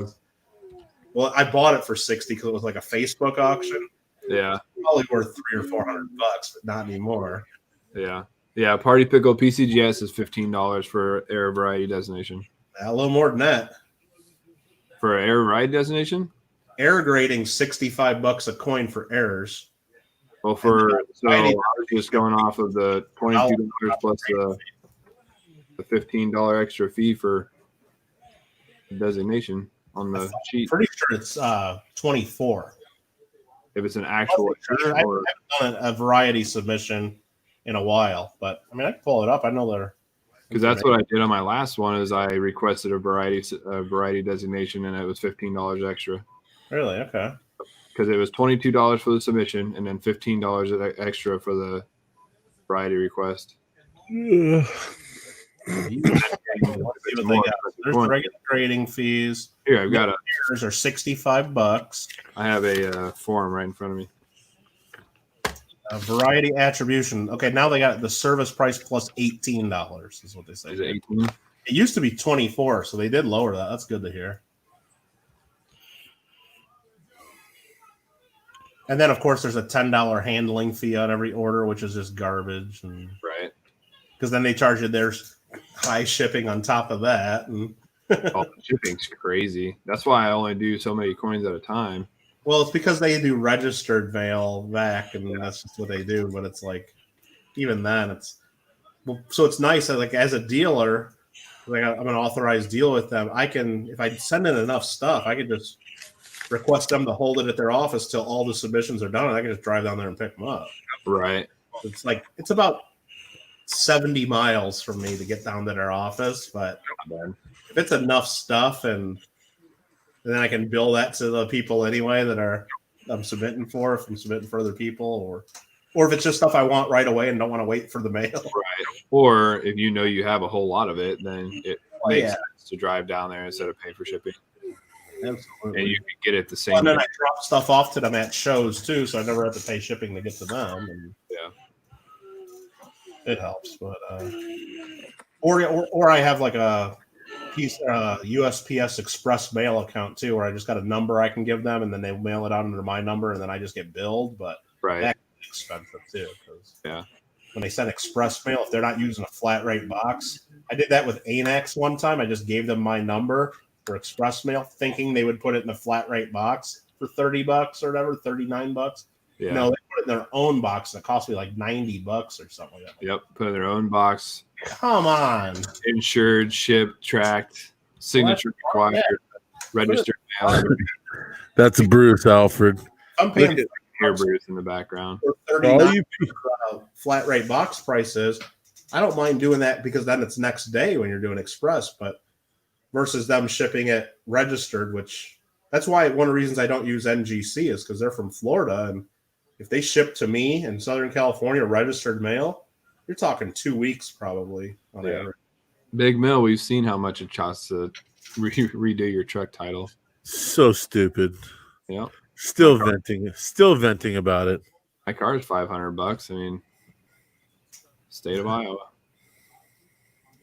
bought it for $60 because it was like a Facebook auction. Yeah. Probably worth $300 or $400, but not anymore. Yeah. Yeah. Party Pickle PCGS is $15 for error variety designation. A little more than that. For error variety designation? Error grading $65 a coin for errors. Well, I was just going off of the $22 plus the $15 extra fee for designation on the sheet. Pretty sure it's 24. If it's an actual I haven't done a variety submission in a while, but I mean I can pull it up. I know they're because that's what I did on my last one is I requested a variety designation and it was $15 extra. Really? Okay. Because it was $22 for the submission and then $15 extra for the variety request. There's regular grading fees. Here, I've got Errors are $65. I have a form right in front of me. Variety attribution. Okay, now they got the service price plus $18 is what they say. Is it 18? It used to be 24, so they did lower that. That's good to hear. And then, of course, there's a $10 handling fee on every order, which is just garbage. And Right. because then they charge you their high shipping on top of that. And Shipping's crazy. That's why I only do so many coins at a time. well, it's because they do registered mail back, and that's just what they do. But it's like, even then, so it's nice that like as a dealer, like I'm an authorized deal with them. I can, if I send in enough stuff, I can just request them to hold it at their office till all the submissions are done, and I can just drive down there and pick them up. Right. It's about 70 miles from me to get down to their office, but if it's enough stuff and then I can bill that to the people anyway that I'm submitting for, if I'm submitting for other people, or if it's just stuff I want right away and don't want to wait for the mail. Right. Or if you know you have a whole lot of it, then it makes sense to drive down there instead of pay for shipping. Absolutely. And you can get it the same. And then I drop stuff off to them at shows too, so I never have to pay shipping to get to them. And it helps. But or I have like a piece USPS Express Mail account too, where I just got a number I can give them, and then they mail it out under my number, and then I just get billed. But that's expensive too, because when they send express mail, if they're not using a flat rate box, I did that with Anex one time. I just gave them my number for express mail, thinking they would put it in a flat rate box for $30 or whatever, $39. Yeah. No, they put it in their own box that cost me like $90 or something like that. Yep, put in their own box. Come on. Insured, shipped, tracked, signature required, registered mail. That's Bruce, Alfred. I'm paying Here, Bruce, in the background. for $39 flat rate box prices. I don't mind doing that because then it's next day when you're doing express, but versus them shipping it registered, which that's why one of the reasons I don't use NGC is because they're from Florida. And if they ship to me in Southern California registered mail, you're talking 2 weeks probably. On average. Big Mill, we've seen how much it costs to redo your truck title. So stupid. Yeah. Still venting about it. My car is $500. I mean, state of Iowa.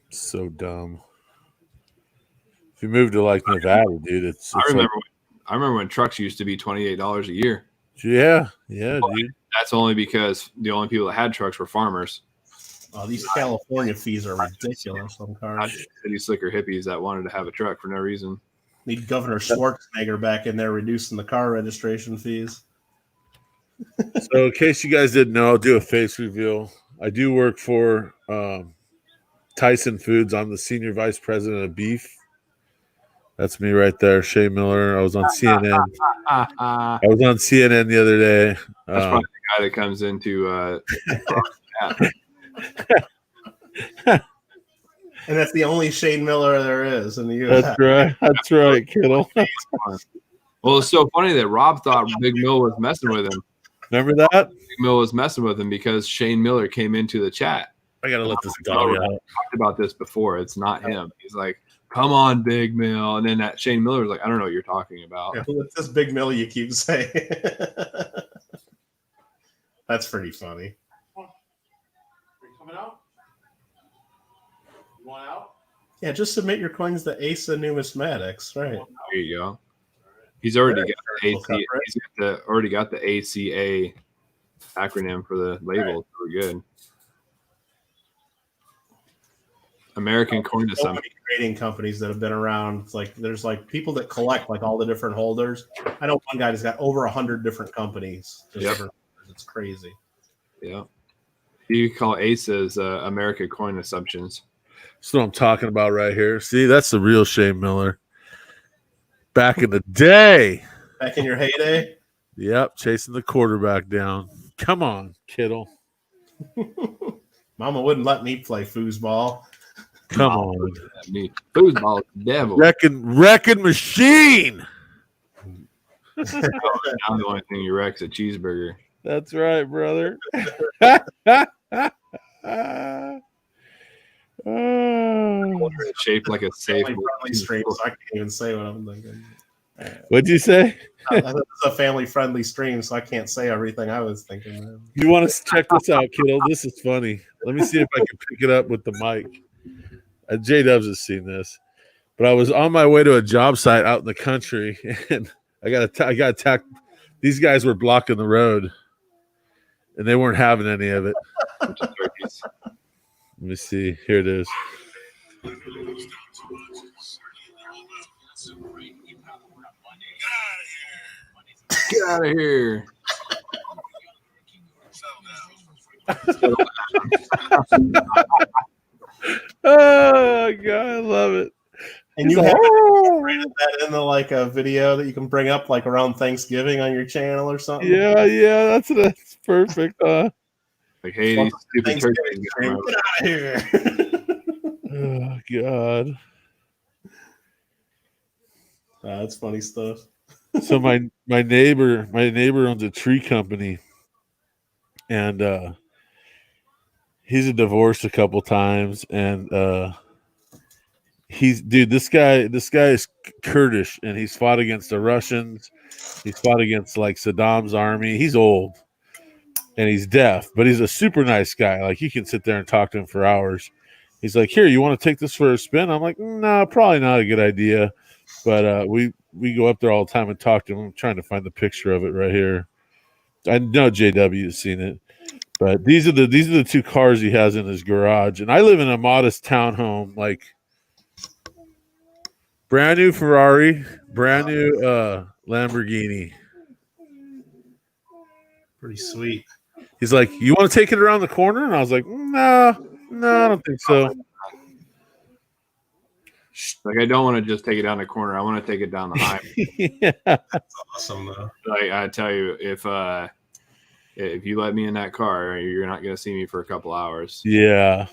So dumb. If you move to like Nevada, dude, it's I remember when trucks used to be $28 a year. yeah, dude. That's only because the only people that had trucks were farmers. These California fees are ridiculous on Not cars. just city slicker hippies that wanted to have a truck for no reason. Need Governor Schwarzenegger back in there reducing the car registration fees. So in case you guys didn't know, I'll do a face reveal. I do work for Tyson Foods. I'm the senior vice president of beef. That's me right there, Shay Miller. I was on CNN. I was on CNN the other day. That's probably the guy that comes into And that's the only Shane Miller there is in the U.S. That's right. That's right, Kittle. Well, it's so funny that Rob thought Big Mill was messing with him. Remember that? Big Mill was messing with him because Shane Miller came into the chat. I gotta let this dog out. Talked about this before. It's not him. He's like, "Come on, Big Mill," and then that Shane Miller was like, "I don't know what you're talking about." Yeah, what's this Big Mill you keep saying? That's pretty funny. Are you coming out? You want out? Yeah, just submit your coins to Asa Numismatics, right? There you go. He's already got the Look up, AC. right? He's already got the ACA acronym for the label. We're good. American Coin So Assumption. many trading companies that have been around. It's like there's like people that collect like all the different holders. I know one guy that's got over 100 different companies. Yep. It's crazy. Yeah. You call ACEs American Coin Assumptions. That's what I'm talking about right here. See, that's the real Shane Miller. Back in the day. Back in your heyday. Yep, chasing the quarterback down. Come on, Kittle. Mama wouldn't let me play foosball. Come on. Me. Foosball is the devil. Wrecking machine. Now the only thing you wreck is a cheeseburger. That's right, brother. It's shaped like a safe. Family-friendly stream, so I can't even say what I'm thinking. What'd you say? It's a family-friendly stream, so I can't say everything I was thinking. You want to check this out, Kittle? This is funny. Let me see if I can pick it up with the mic. J Dubs has seen this, but I was on my way to a job site out in the country, and I got attacked. These guys were blocking the road, and they weren't having any of it. Let me see. Here it is. Get out of here. Oh God, I love it. And you have that in the like a video that you can bring up like around Thanksgiving on your channel or something. Yeah, that's perfect. Like, hey, these stupid Thanksgiving turkeys. stream, get out of here. Oh God. That's funny stuff. So my neighbor owns a tree company, and he's divorced a couple times, and this guy is Kurdish, and he's fought against the Russians. He's fought against like Saddam's army. He's old and he's deaf, but he's a super nice guy. Like you can sit there and talk to him for hours. He's like, "Here, you want to take this for a spin?" I'm like, "No, probably not a good idea." But we go up there all the time and talk to him. I'm trying to find the picture of it right here. I know JW has seen it, but these are the two cars he has in his garage. And I live in a modest townhome, like brand new Ferrari, brand new Lamborghini. Pretty sweet. He's like, "You want to take it around the corner?" And I was like, No, I don't think so. Like, I don't want to just take it down the corner. I want to take it down the highway. Yeah. That's awesome though. Like, I tell you, if you let me in that car, you're not going to see me for a couple hours. Yeah.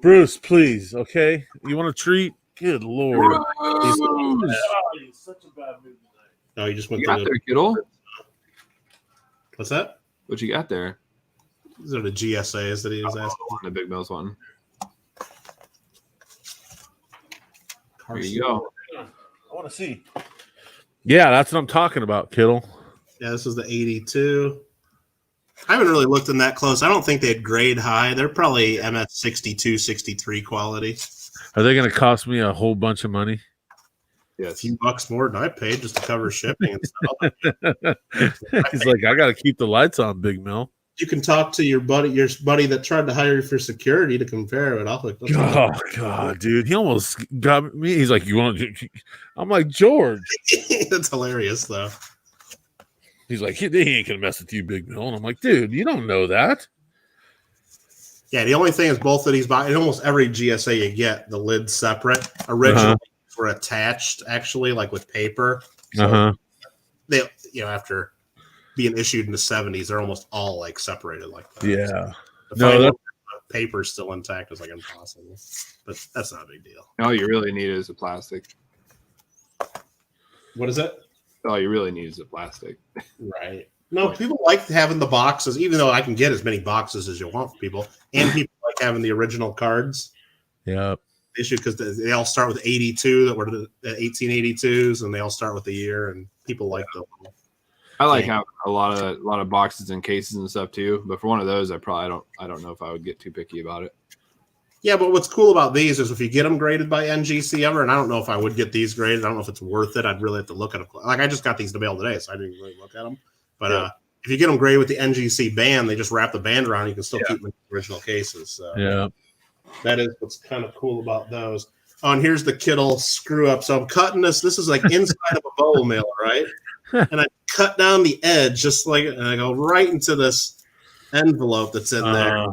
Bruce, please, okay? You want a treat? Good Lord. He's such a bad mood tonight. No, he just went You got to there, kiddo? What's that? What you got there? These are the GSAs that he was asking. The Big Mills one. There you go. I want to see. Yeah, that's what I'm talking about, Kittle. Yeah, this is the 82. I haven't really looked in that close. I don't think they'd grade high. They're probably MS 62, 63 quality. Are they going to cost me a whole bunch of money? A Yes. few bucks more than I paid just to cover shipping and stuff. He's like, I got to keep the lights on, Big Mill. You can talk to your buddy that tried to hire you for security to compare it. Oh God, dude, he almost got me. He's like, "You want to?" I'm like, George. That's hilarious, though. He's like, he ain't gonna mess with you, Big Mill. And I'm like, dude, you don't know that. Yeah, the only thing is both of these in almost every GSA you get the lid's separate. Originally were attached, actually, like with paper. So they, after being issued in the 70s, they're almost all like separated like that. Yeah. So No, the paper's still intact is like impossible, but that's not a big deal. All you really need is a plastic. What is it? All you really need is a plastic. Right. No, people like having the boxes, even though I can get as many boxes as you want for people, and people like having the original cards. Yeah. Issue because they all start with 82 that were the 1882s, and they all start with the year, and people like them. I like having a lot of boxes and cases and stuff too. But for one of those, I don't know if I would get too picky about it. Yeah, but what's cool about these is if you get them graded by NGC ever, and I don't know if I would get these graded. I don't know if it's worth it. I'd really have to look at them. Like I just got these in the mail today, so I didn't really look at them. But if you get them graded with the NGC band, they just wrap the band around. You can still keep them in the original cases. So Yeah. that is what's kind of cool about those. Oh, and here's the Kittle screw up. So I'm cutting this. This is like inside of a bowl mailer, right? And I cut down the edge and I go right into this envelope that's in there.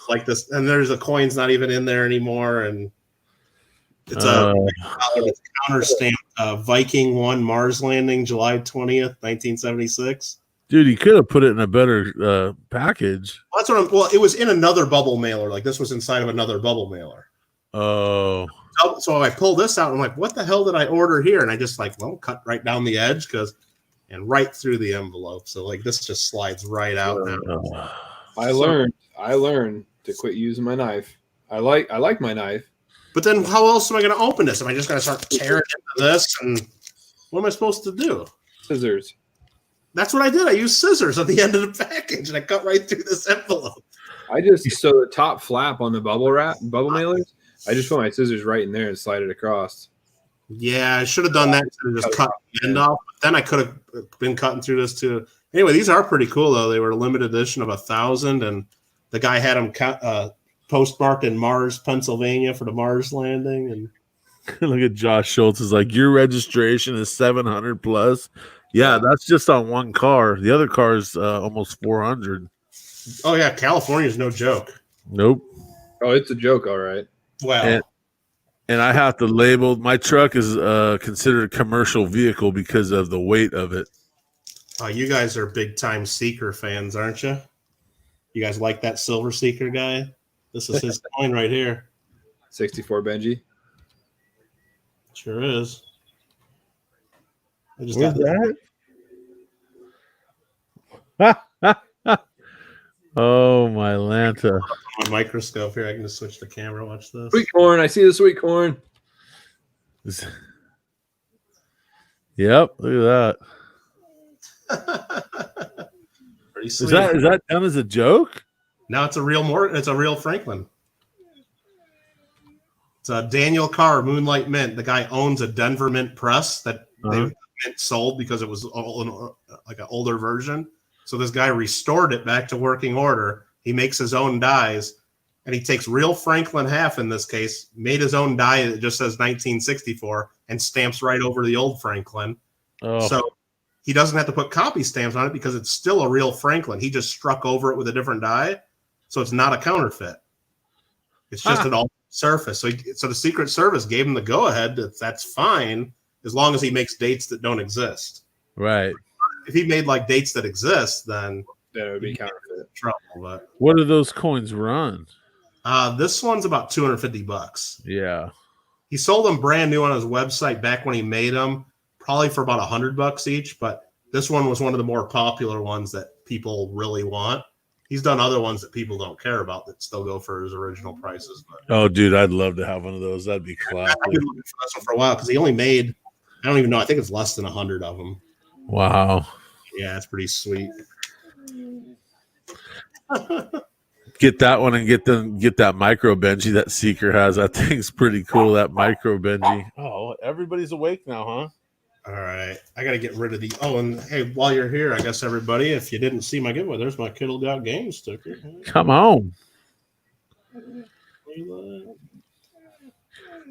Like this, and there's a coin's not even in there anymore, and it's it's counter stamped Viking 1 Mars landing, July 20th, 1976. Dude, he could have put it in a better package. Well, it was in another bubble mailer. Like this was inside of another bubble mailer. Oh. So I pull this out, and I'm like, what the hell did I order here? And I just cut right down the edge and right through the envelope. So like this just slides right out now. I learned to quit using my knife. I like my knife. But then how else am I going to open this? Am I just going to start tearing into this? And what am I supposed to do? Scissors. That's what I did. I used scissors at the end of the package, and I cut right through this envelope. So the top flap on the bubble mailers, I just put my scissors right in there and slide it across. Yeah, I should have done that instead of just cut the end off. But then I could have been cutting through this too. Anyway, these are pretty cool, though. They were a limited edition of 1,000, and the guy had them postmarked in Mars, Pennsylvania for the Mars landing. And Look at Josh Schultz is like, your registration is 700 plus. Yeah, that's just on one car. The other car is almost 400. Oh yeah, California's no joke. Nope. Oh, it's a joke, all right. Well, and I have to label my truck is considered a commercial vehicle because of the weight of it. You guys are big time Seeker fans, aren't you? You guys like that Silver Seeker guy? This is his coin right here. 64 Benji. Sure is. I just What's got that? Oh, my Lanta. my microscope here. I can just switch the camera. Watch this. Sweet corn. I see the sweet corn. Yep, look at Pretty that. sweet. Is that done as a joke? No, it's a real Franklin. It's a Daniel Carr Moonlight Mint. The guy owns a Denver Mint press that they mint sold because it was like an older version. So this guy restored it back to working order. He makes his own dies, and he takes real Franklin half in this case, made his own die that just says 1964, and stamps right over the old Franklin. Oh. So he doesn't have to put copy stamps on it because it's still a real Franklin. He just struck over it with a different die, so it's not a counterfeit. It's just an alternate surface. So the Secret Service gave him the go-ahead that that's fine as long as he makes dates that don't exist. Right. If he made like dates that exist, then That would be counterfeit. trouble. But What do those coins run? this one's about $250. Yeah. He sold them brand new on his website back when he made them, probably for about $100 each. But this one was one of the more popular ones that people really want. He's done other ones that people don't care about that still go for his original prices. But Oh, dude, I'd love to have one of those. That'd be classic. I've been looking for this one for a while because he only made, I don't even know, I think it's less than 100 of them. Wow. Yeah, it's pretty sweet. Get that one and get that micro Benji that Seeker has. That thing's pretty cool. That micro Benji. Oh, everybody's awake now, huh? All right, I got to get rid of the. Oh, and hey, while you're here, I guess everybody, if you didn't see my giveaway, there's my Kittle Got Games sticker. Come on,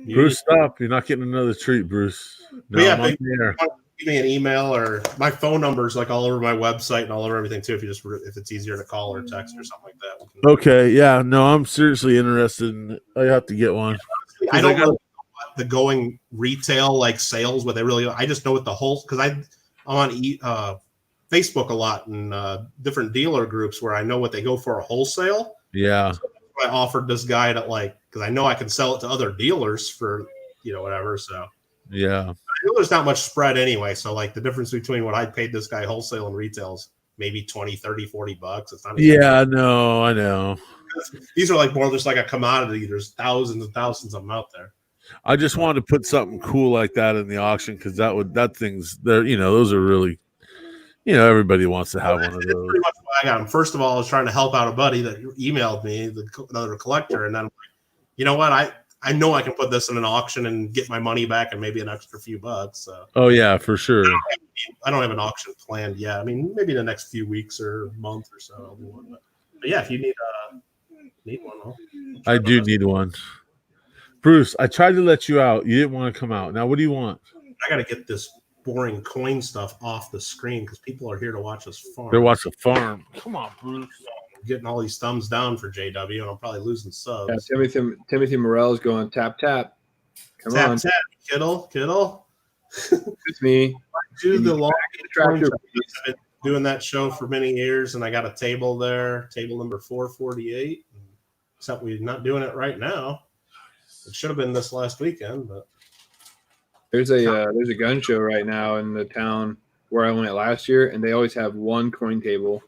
Bruce. Stop! You're not getting another treat, Bruce. No, yeah, I'm on the air. Give me an email or my phone number is like all over my website and all over everything too. If it's easier to call or text or something like that. Okay, yeah, no, I'm seriously interested in. I have to get one. I don't know the going retail like sales what they really. I just know what the whole because I'm on Facebook a lot and different dealer groups where I know what they go for a wholesale. Yeah, so I offered this guy to because I know I can sell it to other dealers for whatever. So yeah, I know there's not much spread anyway. So like the difference between what I paid this guy wholesale and retail is maybe 20, 30, $40. It's not. Yeah, no, I know. These are like more just like a commodity. There's thousands and thousands of them out there. I just wanted to put something cool like that in the auction because that thing's there. Those are really, everybody wants to have one of those. Pretty much why I got them. First of all, I was trying to help out a buddy that emailed me, another collector, and then I'm like, you know what? I know I can put this in an auction and get my money back and maybe an extra few bucks. So. Oh yeah, for sure. I don't have an auction planned yet. I mean, maybe in the next few weeks or month or so I'll do one. But yeah, if you need one, I do need one. Bruce, I tried to let you out. You didn't want to come out. Now, what do you want? I got to get this boring coin stuff off the screen because people are here to watch us farm. They're watching farm. Come on, Bruce. I'm getting all these thumbs down for JW, and I'm probably losing subs. Yeah, Timothy Morel is going tap. Come on. Tap, Kittle. It's me. Do the long tractor. I've been doing that show for many years, and I got a table there, table number 448. Except we're not doing it right now. It should have been this last weekend, but there's a gun show right now in the town where I went last year, and they always have one coin table.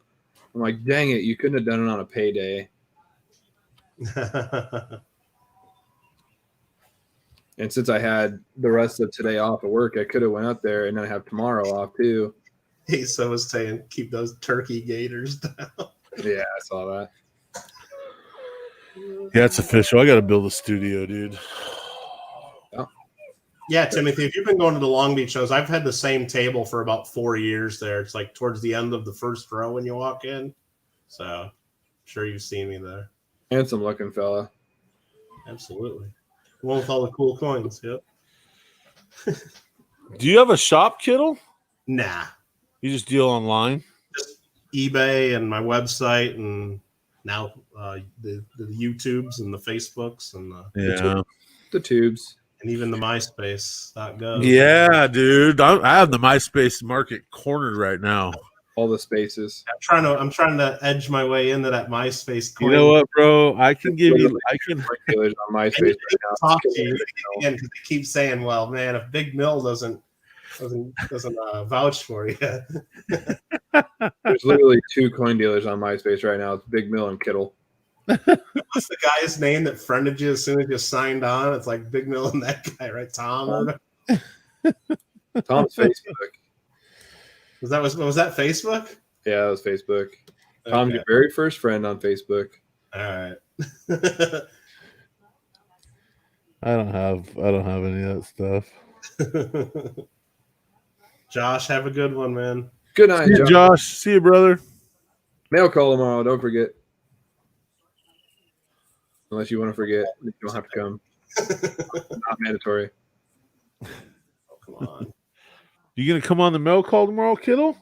I'm like, dang it, you couldn't have done it on a payday. And since I had the rest of today off at work, I could have went up there, and then I have tomorrow off too. He so was saying keep those turkey gators down. Yeah, I saw that. Yeah, it's official. I got to build a studio, dude. Yeah, Timothy, if you've been going to the Long Beach shows, I've had the same table for about 4 years there. It's like towards the end of the first row when you walk in. So I'm sure you've seen me there. Handsome looking fella. Absolutely. The one with all the cool coins. Yep. Do you have a shop, Kittle? Nah. You just deal online? Just eBay and my website and now the YouTubes and the Facebooks and the tubes. And even the MySpace.gov. Yeah, dude. I have the MySpace market cornered right now. All the spaces. I'm trying to edge my way into that MySpace coin. You know what, bro? I can give you. I can. On MySpace right now. Talk to you again because they keep saying, "Well, man, if Big Mill doesn't vouch for you." There's literally 2 coin dealers on MySpace right now. It's Big Mill and Kittle. What's the guy's name that friended you as soon as you signed on? It's like Big Mill and that guy, right? Tom. Tom's Facebook. Was that Facebook? Yeah, it was Facebook. Tom's your very first friend on Facebook. All right. I don't have any of that stuff. Josh, have a good one, man. Good night, Josh. See you, brother. Mail call tomorrow. Don't forget. Unless you want to forget, you don't have to come. Not mandatory. Oh, come on. You gonna come on the mail call tomorrow, Kittle?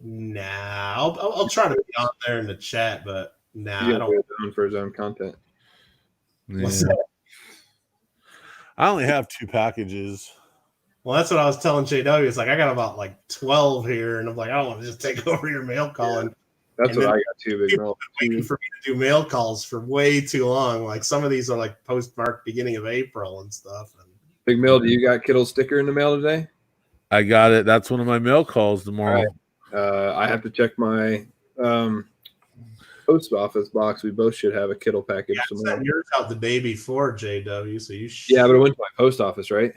Nah, I'll try to be on there in the chat, but nah, He I don't. for his own content. Yeah. I only have 2 packages. Well, that's what I was telling JW. It's like I got about like 12 here, and I'm like, I don't want to just take over your mail call. And That's what I got too, Big Mill. waiting for me to do mail calls for way too long. Like some of these are like postmarked beginning of April and stuff. And Big Mill, do you got Kittle's sticker in the mail today? I got it. That's one of my mail calls tomorrow. I have to check my post office box. We both should have a Kittle package Yeah, I tomorrow. sent yours out the day before, JW. So you Yeah, but it went to my post office, right?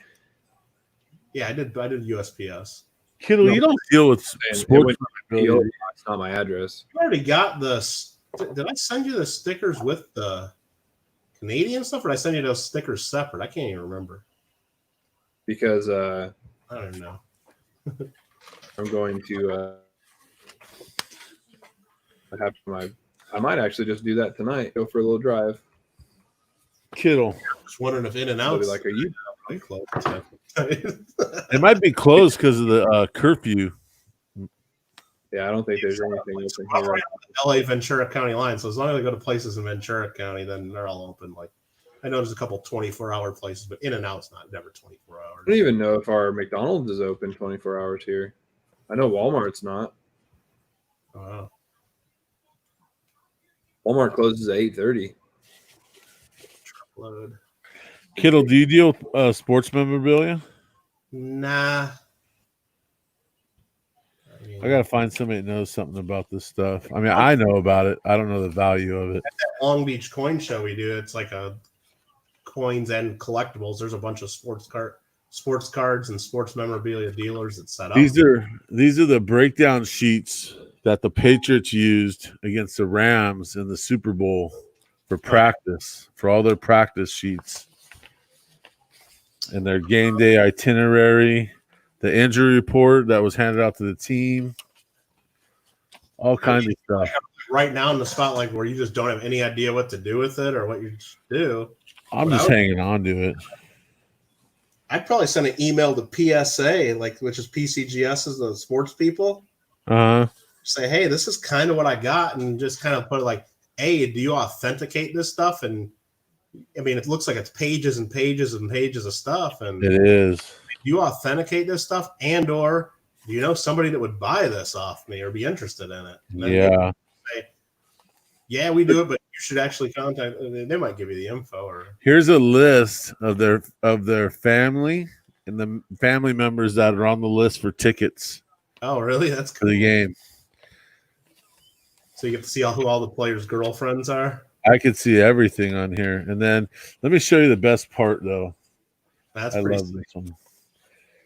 yeah, I did USPS. Kittle, No, you don't deal with it sports went memorabilia. It's not my address. You already got the. Did I send you the stickers with the Canadian stuff, or did I send you those stickers separate? I can't even remember. Because I don't know. I'm going to I might actually just do that tonight. Go for a little drive. Kittle. Just wondering if In and I'll Out be like, are you? closed. It might be closed because of the curfew. Yeah, I don't think there's anything open I'm here. right on the LA Ventura County line, so as long as I go to places in Ventura County, then they're all open. Like I know there's a couple 24-hour places, but In and Out's never 24 hours. I don't even know if our McDonald's is open 24 hours here. I know Walmart's not. Wow. Walmart closes at 8:30. Load. Kittle, do you deal with sports memorabilia? Nah. I gotta find somebody that knows something about this stuff. I mean, I know about it. I don't know the value of it. Long Beach Coin Show we do. It's like a coins and collectibles. There's a bunch of sports cards and sports memorabilia dealers that set up. These are the breakdown sheets that the Patriots used against the Rams in the Super Bowl for practice, for all their practice sheets and their game day itinerary, the injury report that was handed out to the team, all kinds of stuff. Right now in the spotlight where you just don't have any idea what to do with it or what you do. I'm just hanging on to it. I'd probably send an email to PSA, which is PCGS, is the sports people. Say, hey, this is kind of what I got, and just kind of put it like, hey, do you authenticate this stuff? And I mean, it looks like it's pages and pages and pages of stuff. And it is. Do you authenticate this stuff, and or do you know somebody that would buy this off me or be interested in it? Yeah. Say, yeah, we do it, but you should actually contact. They might give you the info. Or here's a list of their family and the family members that are on the list for tickets. Oh, really? That's for cool. the game. So you get to see who all the players' girlfriends are. I could see everything on here, and then let me show you the best part, though. That's I pretty love sweet. this one.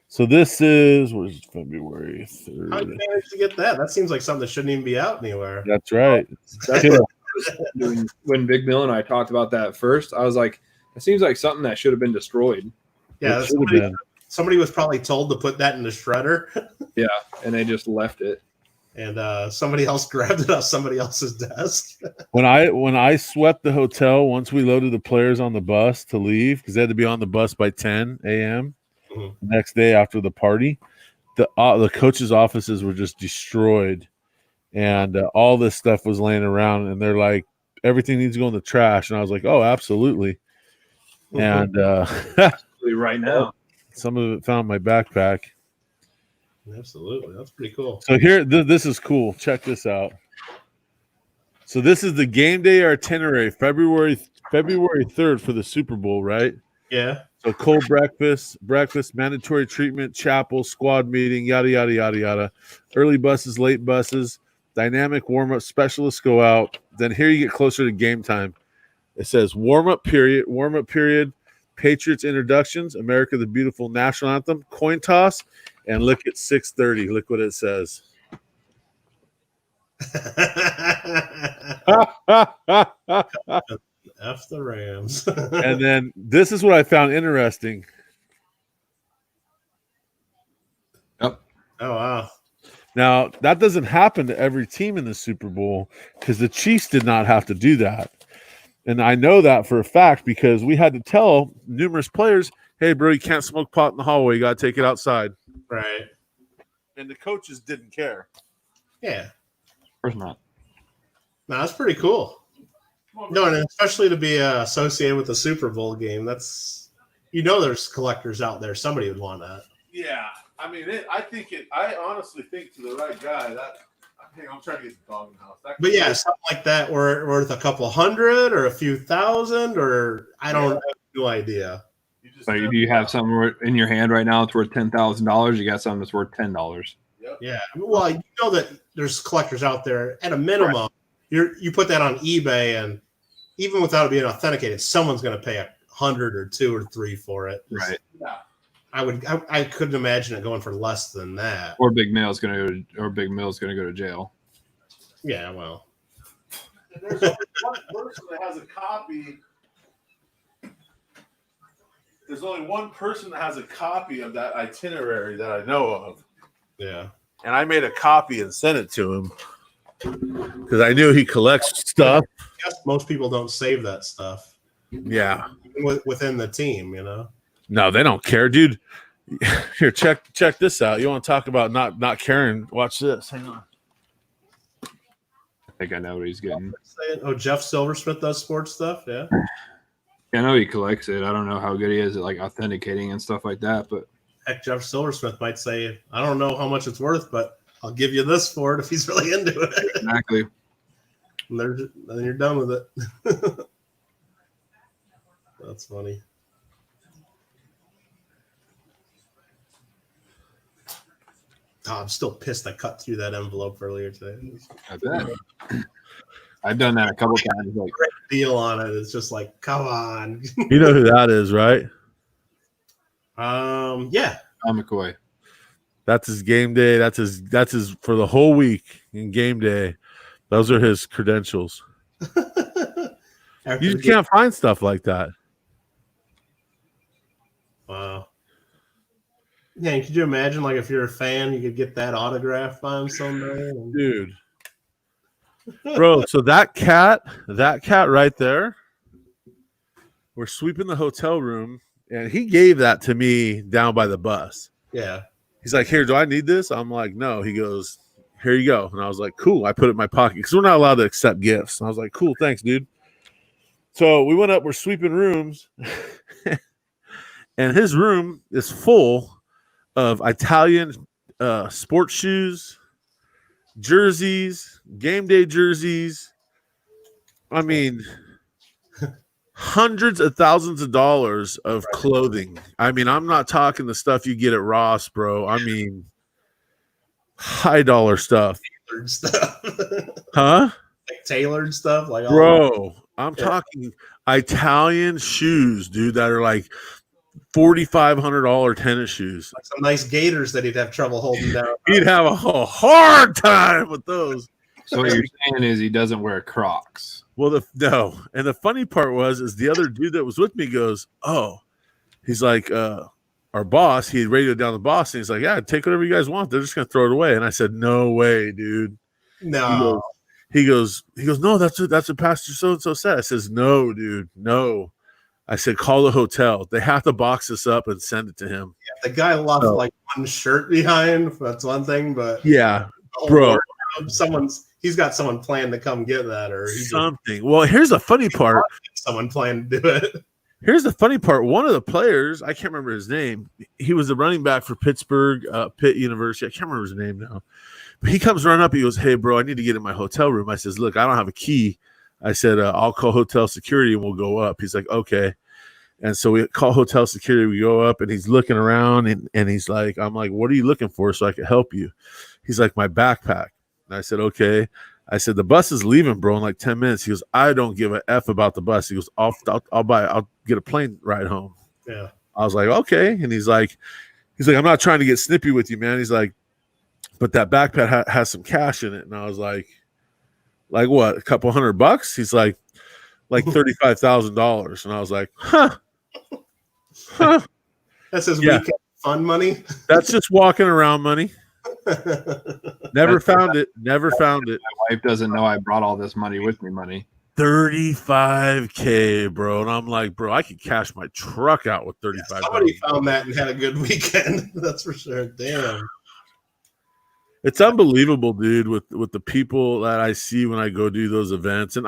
So this is what is it, February 3rd. How did you manage to get that? That seems like something that shouldn't even be out anywhere. That's right. That's what I was, when Big Bill and I talked about that first, I was like, it seems like something that should have been destroyed. Yeah, It should have been. somebody was probably told to put that in the shredder, Yeah, and they just left it. and somebody else grabbed it off somebody else's desk. When I swept the hotel once we loaded the players on the bus to leave because they had to be on the bus by 10 a.m. Mhm. the next day after the party, the coaches' offices were just destroyed, and all this stuff was laying around, and they're like, everything needs to go in the trash, and I was like, oh, absolutely. And Right now. some of it found my backpack. Absolutely, that's pretty cool. So here, this is cool. Check this out. So this is the game day itinerary, February 3rd for the Super Bowl, right? Yeah. So cold breakfast, mandatory treatment, chapel, squad meeting, yada, yada, yada, yada. Early buses, late buses, dynamic warm-up, specialists go out. Then here you get closer to game time. It says warm-up period, Patriots introductions, America the Beautiful national anthem, coin toss, and look at 6:30. Look what it says. F the Rams. And then this is what I found interesting. Oh, wow. Now, that doesn't happen to every team in the Super Bowl because the Chiefs did not have to do that. And I know that for a fact because we had to tell numerous players, hey, bro, you can't smoke pot in the hallway. You got to take it outside. Right. And the coaches didn't care. Yeah. Of course not. No, that's pretty cool. No, and especially to be associated with the Super Bowl game. That's, there's collectors out there. Somebody would want that. Yeah. I mean, I honestly think to the right guy I'm trying to get the dog in the house. But yeah, something like that worth a couple hundred or a few thousand, or I don't have no idea. So do you have something in your hand right now that's worth $10,000? You got something that's worth $10. Yeah. Well, that there's collectors out there at a minimum you put that on eBay, and even without it being authenticated, someone's going to pay $100 or $200 or $300 for it. Right. I couldn't imagine it going for less than that. Or Big Mill's gonna go to jail. Yeah, well, And there's only one person that has a copy. There's only one person that has a copy of that itinerary that I know of. yeah. And I made a copy and sent it to him because I knew he collects stuff. I guess most people don't save that stuff Yeah. within the team, you know. No, they don't care, dude. Here, check this out. You want to talk about not caring? Watch this. Hang on. I think I know what he's getting. Oh, Jeff Silversmith does sports stuff. Yeah. I know he collects it. I don't know how good he is at like authenticating and stuff like that, but Heck, Jeff Silversmith might say, I don't know how much it's worth, but I'll give you this for it if he's really into it. exactly. And then you're done with it. That's funny. Oh, I'm still pissed I cut through that envelope earlier today. I bet. I've done that a couple times. Like, Great deal on it. It's just like, come on. You know who that is, right? Yeah. Tom McCoy. That's his game day. That's his for the whole week in game day. Those are his credentials. After You the just can't find stuff like that. Wow. Yeah, could you imagine, like, if you're a fan, you could get that autographed by him someday? And... Dude. Bro, so that cat right there, we're sweeping the hotel room, and he gave that to me down by the bus. Yeah. He's like, here, do I need this? I'm like, no. He goes, here you go. And I was like, cool. I put it in my pocket because we're not allowed to accept gifts. And I was like, cool, thanks, dude. So we went up, we're sweeping rooms, and his room is full of Italian sports shoes, jerseys, game day jerseys. I mean, hundreds of thousands of dollars of clothing. I mean, I'm not talking the stuff you get at Ross, bro. I mean, high dollar stuff. Tailored stuff. Huh? Like tailored stuff. Like, all Bro, I'm talking Italian shoes, dude, that are like $4,500 tennis shoes. like some nice gaiters that he'd have trouble holding down. He'd have a hard time with those. So what you're saying is he doesn't wear Crocs. Well, no. And the funny part is the other dude that was with me goes, oh, he's like, our boss, he had radioed down the boss, and he's like, yeah, take whatever you guys want. They're just going to throw it away. And I said, no way, dude. No. He goes, no, that's what Pastor so-and-so said. I says, no, dude, no. I said, call the hotel. They have to box this up and send it to him. The guy left like one shirt behind. That's one thing, but Yeah, bro. He's got someone planned to come get that, or Something. Well, here's the funny part. someone planned to do it. Here's the funny part. One of the players, I can't remember his name. He was the running back for Pittsburgh, Pitt University. I can't remember his name now. But he comes running up. He goes, hey, bro, I need to get in my hotel room. I says, look, I don't have a key. I said, I'll call hotel security and we'll go up. He's like, okay. And so we call hotel security. We go up and he's looking around and he's like, I'm like, what are you looking for so I can help you? He's like, my backpack. And I said, okay. I said, the bus is leaving, bro, in like 10 minutes. He goes, I don't give a F about the bus. He goes, I'll get a plane ride home. Yeah. I was like, okay. And he's like, I'm not trying to get snippy with you, man. He's like, but that backpack has some cash in it. And I was like what? A couple $100? He's like $35,000. And I was like, huh. That's his weekend fun money. That's just walking around money. Never found it. My wife doesn't know I brought all this money with me. Money. $35K, bro. And I'm like, bro, I could cash my truck out with $35,000. Somebody found that and had a good weekend. That's for sure. Damn. It's unbelievable, dude, with the people that I see when I go do those events. And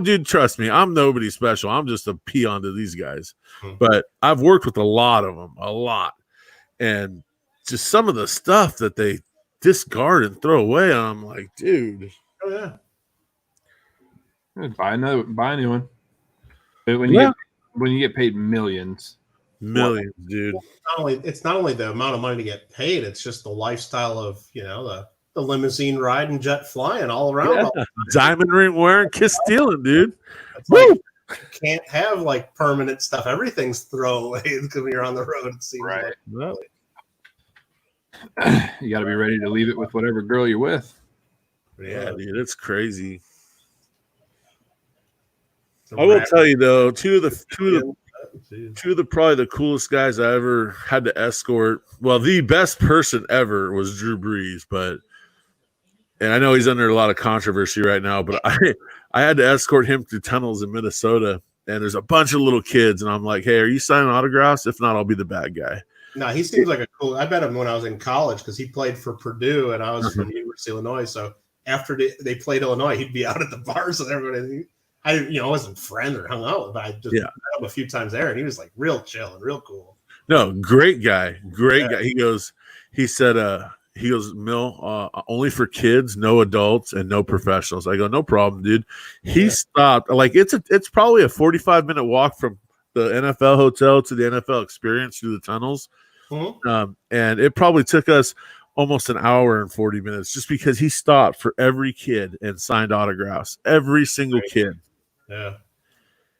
dude, trust me, I'm nobody special. I'm just a peon to these guys. But I've worked with a lot of them, a lot. And just some of the stuff that they discard and throw away, I'm like, dude. Oh, yeah. Buy a new one. But when you get paid millions, dude. It's not only the amount of money to get paid, it's just the lifestyle of, the the limousine ride and jet flying all around. Yeah. Diamond ring wearing, kiss stealing, dude. It's like, you can't have like permanent stuff. Everything's throwaway when you're on the road. It seems Right. like. Yep. You got to be ready to leave it with whatever girl you're with. Yeah, dude, it's crazy. The I will rat- tell you though, two of the Jeez. probably the coolest guys I ever had to escort. Well, the best person ever was Drew Brees, and I know he's under a lot of controversy right now, but I had to escort him through tunnels in Minnesota, and there's a bunch of little kids, and I'm like, hey, are you signing autographs? If not, I'll be the bad guy. No, he seems like a cool. I met him when I was in college because he played for Purdue and I was from the University of Illinois. So after they played Illinois, he'd be out at the bars with everybody. I wasn't friends or hung out with, but I just met him a few times there, and he was like real chill and real cool. No, great guy. He said, Mill, only for kids, no adults, and no professionals. I go, no problem, dude. He stopped. Like it's probably a 45-minute walk from the NFL hotel to the NFL experience through the tunnels. Mm-hmm. And it probably took us almost an hour and 40 minutes just because he stopped for every kid and signed autographs, every single kid. Yeah.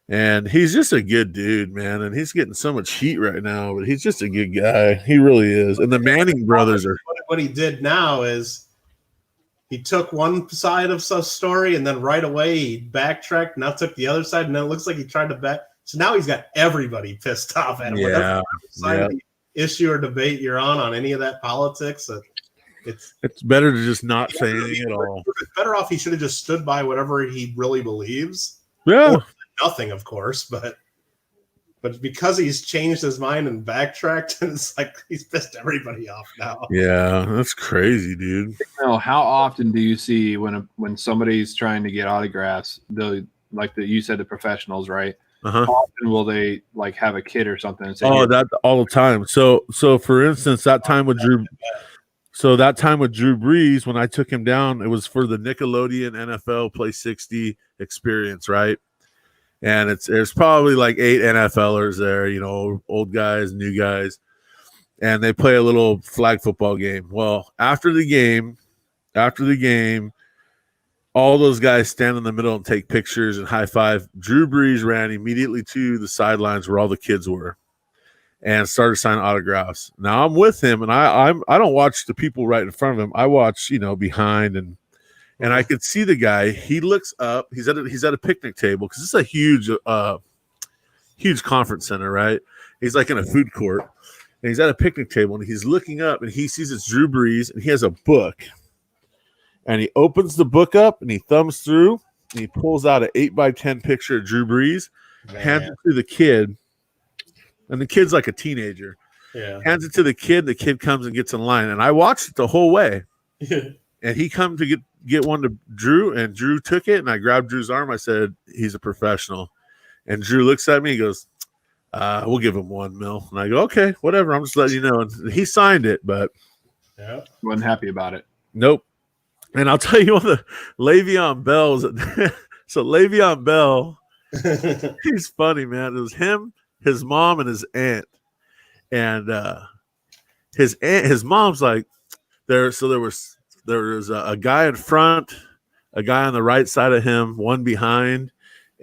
And he's just a good dude, man. And he's getting so much heat right now, but he's just a good guy. He really is. And the Manning brothers are. What he did now is he took one side of some story and then right away he backtracked. Now took the other side, and then it looks like he tried to back. So now he's got everybody pissed off at him. Yeah. Side of the issue or debate you're on any of that politics, it's better to just not say anything at all. It's better off he should have just stood by whatever he really believes. Yeah. Or nothing, of course, but because he's changed his mind and backtracked, and it's like he's pissed everybody off now. Yeah, that's crazy, dude. Now, how often do you see when somebody's trying to get autographs, you said, the professionals, right? Uh-huh. How often will they like have a kid or something and say, Oh, that all the time. So for instance, that time with Drew Brees, when I took him down, it was for the Nickelodeon NFL Play 60 experience, right? And there's probably like 8 NFLers there, old guys, new guys, and they play a little flag football game. Well, after the game, all those guys stand in the middle and take pictures and high five. Drew Brees ran immediately to the sidelines where all the kids were and started signing autographs. Now I'm with him, and I don't watch the people right in front of him. I watch, behind, and I could see the guy. He looks up. He's at a picnic table because it's a huge conference center, right? He's like in a food court, and he's at a picnic table, and he's looking up, and he sees it's Drew Brees, and he has a book. And he opens the book up and he thumbs through and he pulls out an 8x10 picture of Drew Brees, hands it to the kid. And the kid's like a teenager. Yeah. Hands it to the kid. The kid comes and gets in line. And I watched it the whole way. And he come to get one to Drew, and Drew took it. And I grabbed Drew's arm. I said, he's a professional. And Drew looks at me. He goes, we'll give him one, Mill. And I go, okay, whatever. I'm just letting you know. And he signed it, but wasn't happy about it. Nope. And I'll tell you one of the Le'Veon Bell's. So Le'Veon Bell, he's funny, man. It was him, his mom, and his aunt. And his mom's like there. So there was a guy in front, a guy on the right side of him, one behind,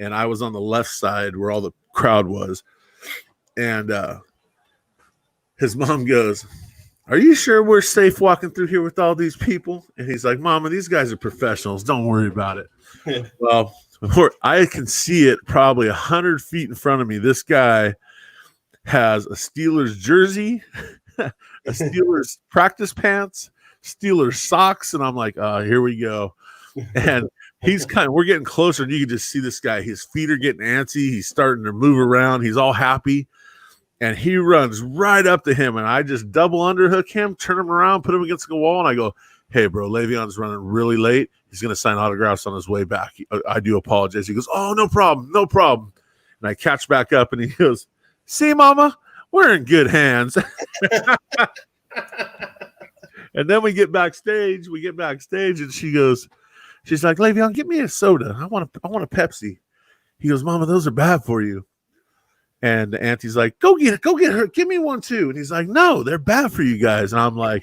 and I was on the left side where all the crowd was. And his mom goes, "Are you sure we're safe walking through here with all these people?" And he's like, "Mama, these guys are professionals. Don't worry about it." Well, I can see it probably 100 feet in front of me. This guy has a Steelers jersey, a Steelers practice pants, Steelers socks, and I'm like, here we go. And we're getting closer, and you can just see this guy. His feet are getting antsy. He's starting to move around. He's all happy. And he runs right up to him, and I just double underhook him, turn him around, put him against the wall, and I go, "Hey, bro, Le'Veon's running really late. He's going to sign autographs on his way back. I do apologize." He goes, "Oh, no problem, no problem." And I catch back up, and he goes, "See, Mama, we're in good hands." And then we get backstage, and she's like, "Le'Veon, get me a soda. I want a Pepsi." He goes, "Mama, those are bad for you." And the auntie's like, go get her. Give me one too. And he's like, "No, they're bad for you guys." And I'm like,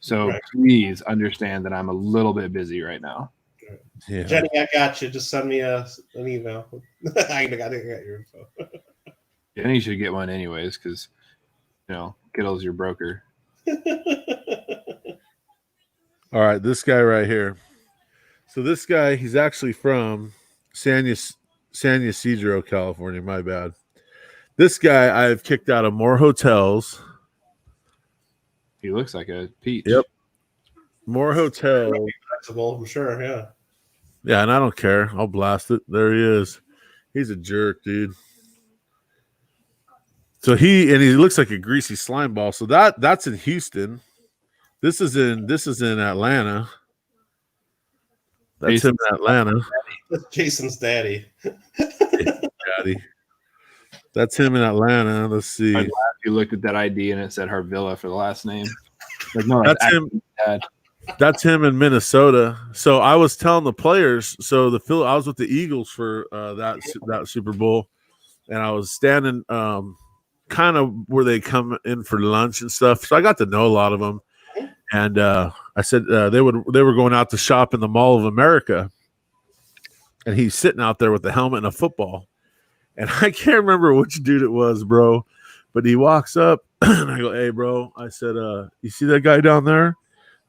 So Right. please understand that I'm a little bit busy right now. Yeah. Jenny, I got you. Just send me an email. I got your info. And you should get one anyways, because Kittle's your broker. All right, this guy right here. So this guy, he's actually from San Ysidro, California. My bad. This guy I've kicked out of more hotels. He looks like a peach. Yep. More hotels. Flexible, I'm sure. Yeah. Yeah, and I don't care. I'll blast it. There he is. He's a jerk, dude. So he looks like a greasy slime ball. So that's in Houston. This is in Atlanta. That's him in Atlanta. That's Jason's daddy. Daddy. That's him in Atlanta. Let's see. I'd laugh if you looked at that ID and it said Harvilla for the last name. Like, no, That's him. That's him in Minnesota. So I was telling the players. So I was with the Eagles for that Super Bowl, and I was standing kind of where they come in for lunch and stuff. So I got to know a lot of them, and I said they were going out to shop in the Mall of America, and he's sitting out there with the helmet and a football, and I can't remember which dude it was, bro, but he walks up and I go, "Hey, bro," I said, "You see that guy down there?"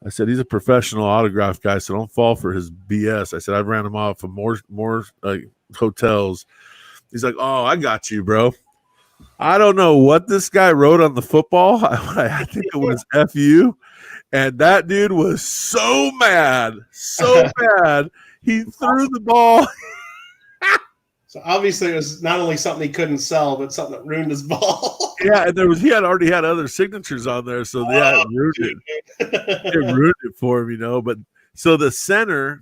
I said, "He's a professional autograph guy, so don't fall for his BS." I said, "I've ran him off of more hotels." He's like, "Oh, I got you, bro." I don't know what this guy wrote on the football. I think it was "FU," and that dude was so mad, he threw the ball. So obviously, it was not only something he couldn't sell, but something that ruined his ball. Yeah, and he had already had other signatures on there, so it ruined it. It ruined it for him, But so the center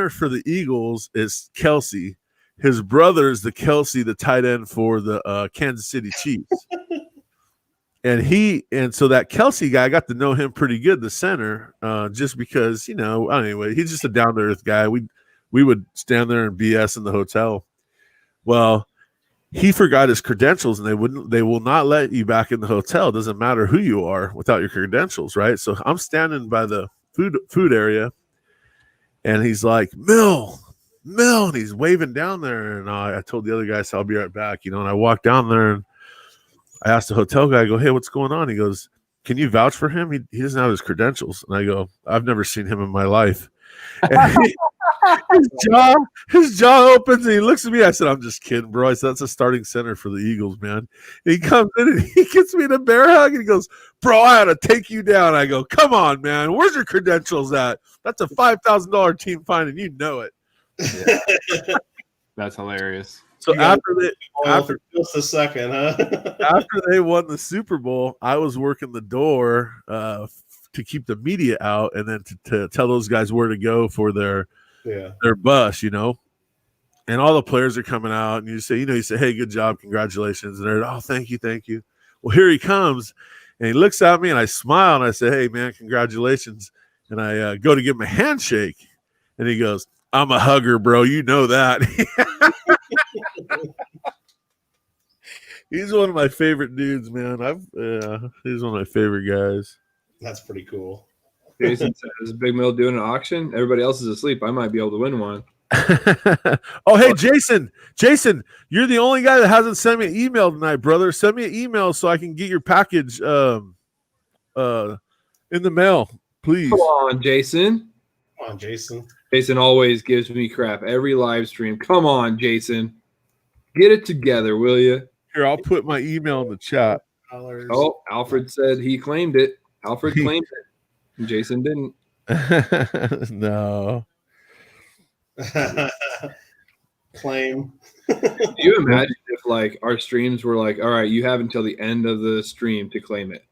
for the Eagles is Kelsey. His brother is the Kelsey, the tight end for the Kansas City Chiefs. And so that Kelsey guy, I got to know him pretty good, the center, just because, anyway, he's just a down to earth guy. We would stand there and BS in the hotel. Well, he forgot his credentials, and they will not let you back in the hotel. It doesn't matter who you are without your credentials, right? So I'm standing by the food area, and he's like, Mill, and he's waving down there. And I told the other guy, so I'll be right back, and I walked down there, and I asked the hotel guy, I go, "Hey, what's going on?" He goes, "Can you vouch for him? He doesn't have his credentials." And I go, "I've never seen him in my life." And his jaw opens and he looks at me. I said, "I'm just kidding, bro." I said, "That's a starting center for the Eagles, man." And he comes in and he gets me in a bear hug and he goes, "Bro, I had to take you down." I go, "Come on, man. Where's your credentials at? That's a $5,000 team fine and you know it." Yeah. That's hilarious. So after just a second, huh? after they won the Super Bowl, I was working the door to keep the media out and then to tell those guys where to go for their bus, and all the players are coming out, and you say, "Hey, good job, congratulations," and they're, "Oh, thank you." Well, here he comes, and he looks at me, and I smile, and I say, "Hey, man, congratulations," and I go to give him a handshake, and he goes, "I'm a hugger, bro. You know that." He's one of my favorite dudes, man. He's one of my favorite guys. That's pretty cool. Jason says, "Big Mill doing an auction. Everybody else is asleep. I might be able to win one." Oh, hey, Jason, you're the only guy that hasn't sent me an email tonight, brother. Send me an email so I can get your package in the mail, please. Come on, Jason. Come on, Jason. Jason always gives me crap every live stream. Come on, Jason. Get it together, will you? Here, I'll put my email in the chat. Oh, Alfred said he claimed it. Alfred claimed it. And Jason didn't. No. Claim. Do you imagine if our streams were like, all right, you have until the end of the stream to claim it?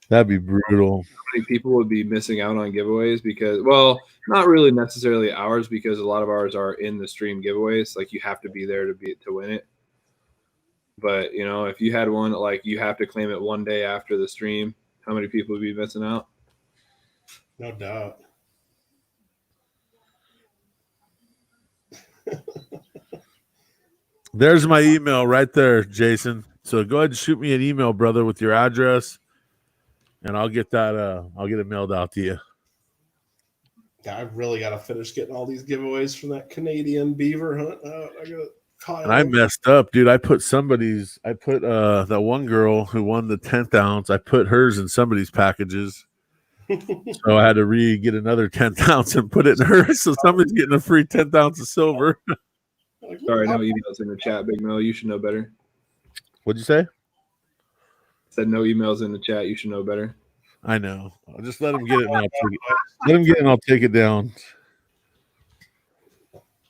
That'd be brutal. How many people would be missing out on giveaways because, well, not really necessarily ours because a lot of ours are in the stream giveaways. Like you have to be there to win it. But if you had one you have to claim it one day after the stream, how many people would be missing out? No doubt. There's my email right there, Jason. So go ahead and shoot me an email, brother, with your address. and I'll get that. I'll get it mailed out to you. Yeah, I've really got to finish getting all these giveaways from that Canadian beaver hunt. I got pile. And I messed up, dude. I put that one girl who won the 10th ounce. I put hers in somebody's packages. So I had to get another 10th ounce and put it in hers. So somebody's getting a free 10th ounce of silver. Sorry, no emails in the chat, Big Mo. You should know better. What'd you say? Said no emails in the chat. You should know better. I know. I'll just let him get it and I'll take it. Let him get it and I'll take it down.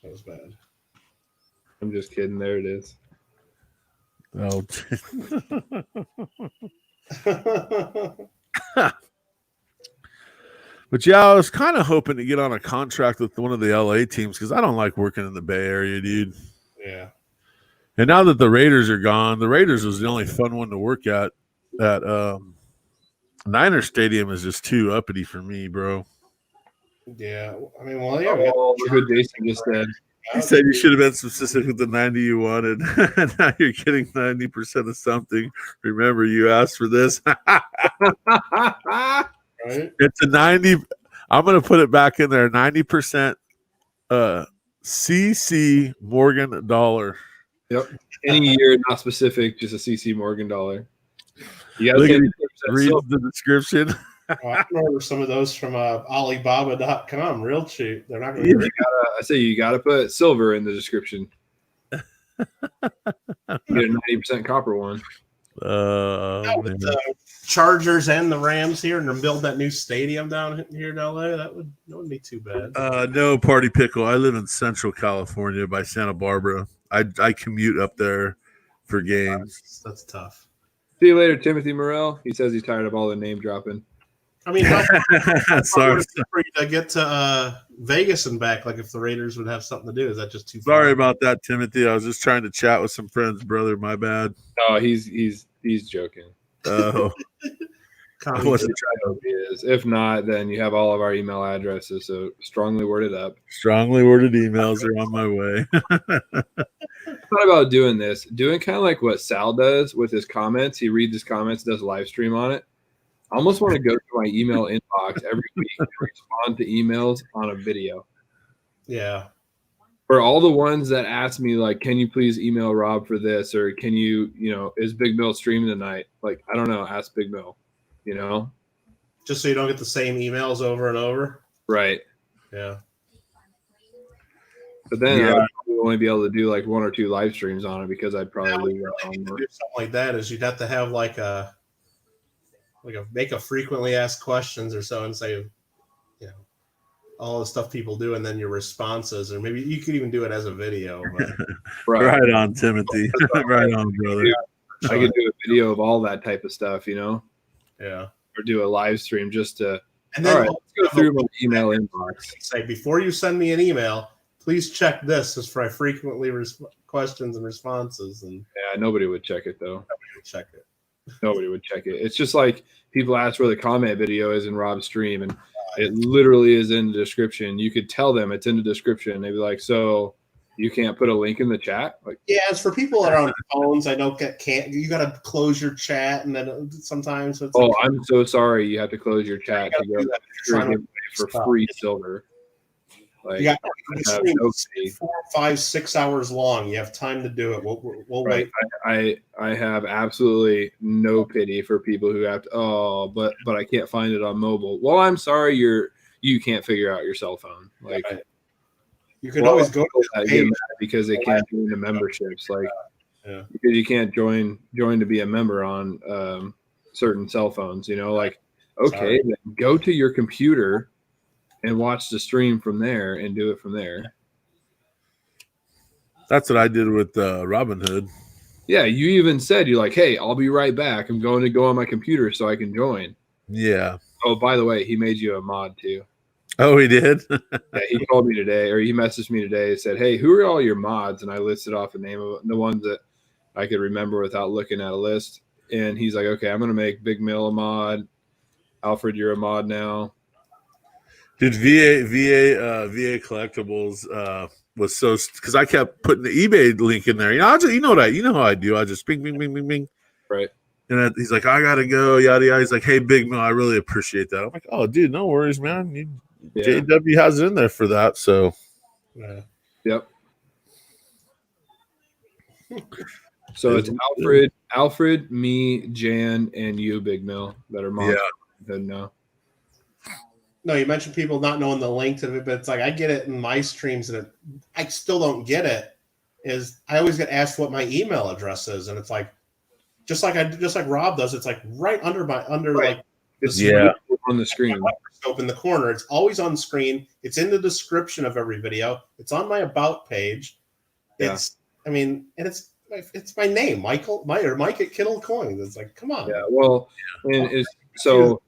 That was bad. I'm just kidding. There it is. Oh. But yeah, I was kind of hoping to get on a contract with one of the LA teams because I don't like working in the Bay Area, dude. Yeah. And now that the Raiders are gone, the Raiders was the only fun one to work at. That Niner Stadium is just too uppity for me, bro. Yeah. I mean, well, yeah. We Oh, look what Jason just said. He said you should have been specific with the 90 you wanted. Now you're getting 90% of something. Remember, you asked for this. right? It's a 90. I'm going to put it back in there. 90% CC Morgan dollar. Yep. Any year, not specific, just a CC Morgan dollar. You got Look at to read the description. Oh, I remember some of those from Alibaba.com. Real cheap. They're not going you to. I say you got to put silver in the description. You get a 90% copper one. With the Chargers and the Rams here, and they're building that new stadium down here in LA. That wouldn't be too bad. No, Party Pickle. I live in Central California by Santa Barbara. I commute up there for games. That's tough. See you later, Timothy Morrell. He says he's tired of all the name dropping. I mean, Sorry. for you to get to Vegas and back, like if the Raiders would have something to do, is that just too far? Sorry about that, Timothy. I was just trying to chat with some friends, brother. My bad. Oh, he's joking. Oh, I wasn't trying He is. If not, then you have all of our email addresses. So strongly worded up. strongly worded emails are on my way. I thought about doing doing kind of like what Sal does with his comments. He reads his comments, does a live stream on it. I almost want to go to my email inbox every week and respond to emails on a video. Yeah. For all the ones that ask me, like, can you please email Rob for this? Or can you, is Big Mill streaming tonight? Like, I don't know. Ask Big Mill, Just so you don't get the same emails over and over. Right. Yeah. But then Yeah. I'd probably only be able to do like one or two live streams on it because I'd probably lose out on To more. do something like that is you'd have to have make a frequently asked questions or so and say, all the stuff people do and then your responses, or maybe you could even do it as a video. But Right on, Timothy. Right on, brother. I could do a video of all that type of stuff, yeah. or do a live stream just to. And then All right, let's go through my email inbox. say, before you send me an email, please check this as for my frequently questions and responses, and Yeah, nobody would check it though. check it. Nobody would check it. It's just like people ask where the comment video is in Rob's stream, and it literally is in the description. You could tell them it's in the description. They'd be like, "So you can't put a link in the chat?" Like, Yeah, it's for people that are on phones. I don't can't. You got to close your chat, and then sometimes it's "Oh, I'm so sorry. You have to close your chat to go trying to for free silver." Like, You got I have no pity. 4, 5, 6 hours long. You have time to do it. We'll Right. wait. I have absolutely no pity for people who have to, but I can't find it on mobile. Well, I'm sorry you can't figure out your cell phone. Like, Right. You can always go to I the get page. mad because they can't join the memberships. Like, Yeah. because you can't join to be a member on certain cell phones. Like, okay, Sorry. then go to your computer and watch the stream from there and do it from there. That's what I did with Robinhood. Yeah, you even said, you're like, hey, I'll be right back. I'm going to go on my computer so I can join. Yeah. Oh, by the way, he made you a mod too. Oh, he did? Yeah, he called me today, or he messaged me today and said, hey, who are all your mods? And I listed off the name of the ones that I could remember without looking at a list. And he's like, okay, I'm going to make Big Mill a mod. Alfred, you're a mod now. Dude, VA Collectibles was so, because I kept putting the eBay link in there. You know how I do. I just bing, bing, bing, bing, bing. Right. And he's like, I gotta go, yada yada. He's like, hey, Big Mill, I really appreciate that. I'm like, oh, dude, no worries, man. JW has it in there for that, so Yeah. Yep. So it's Alfred, me, Jan, and you, Big Mill, that are mods. Yeah. No. No, you mentioned people not knowing the link to it, but it's like I get it in my streams, and I still don't get it. Is I always get asked what my email address is, and it's like just like Rob does. It's like right under like it's on the screen, microscope in the corner. It's always on screen. It's in the description of every video. It's on my about page. It's and it's my name, Mike at Kittle Coins. It's like, come on. Yeah, well, and so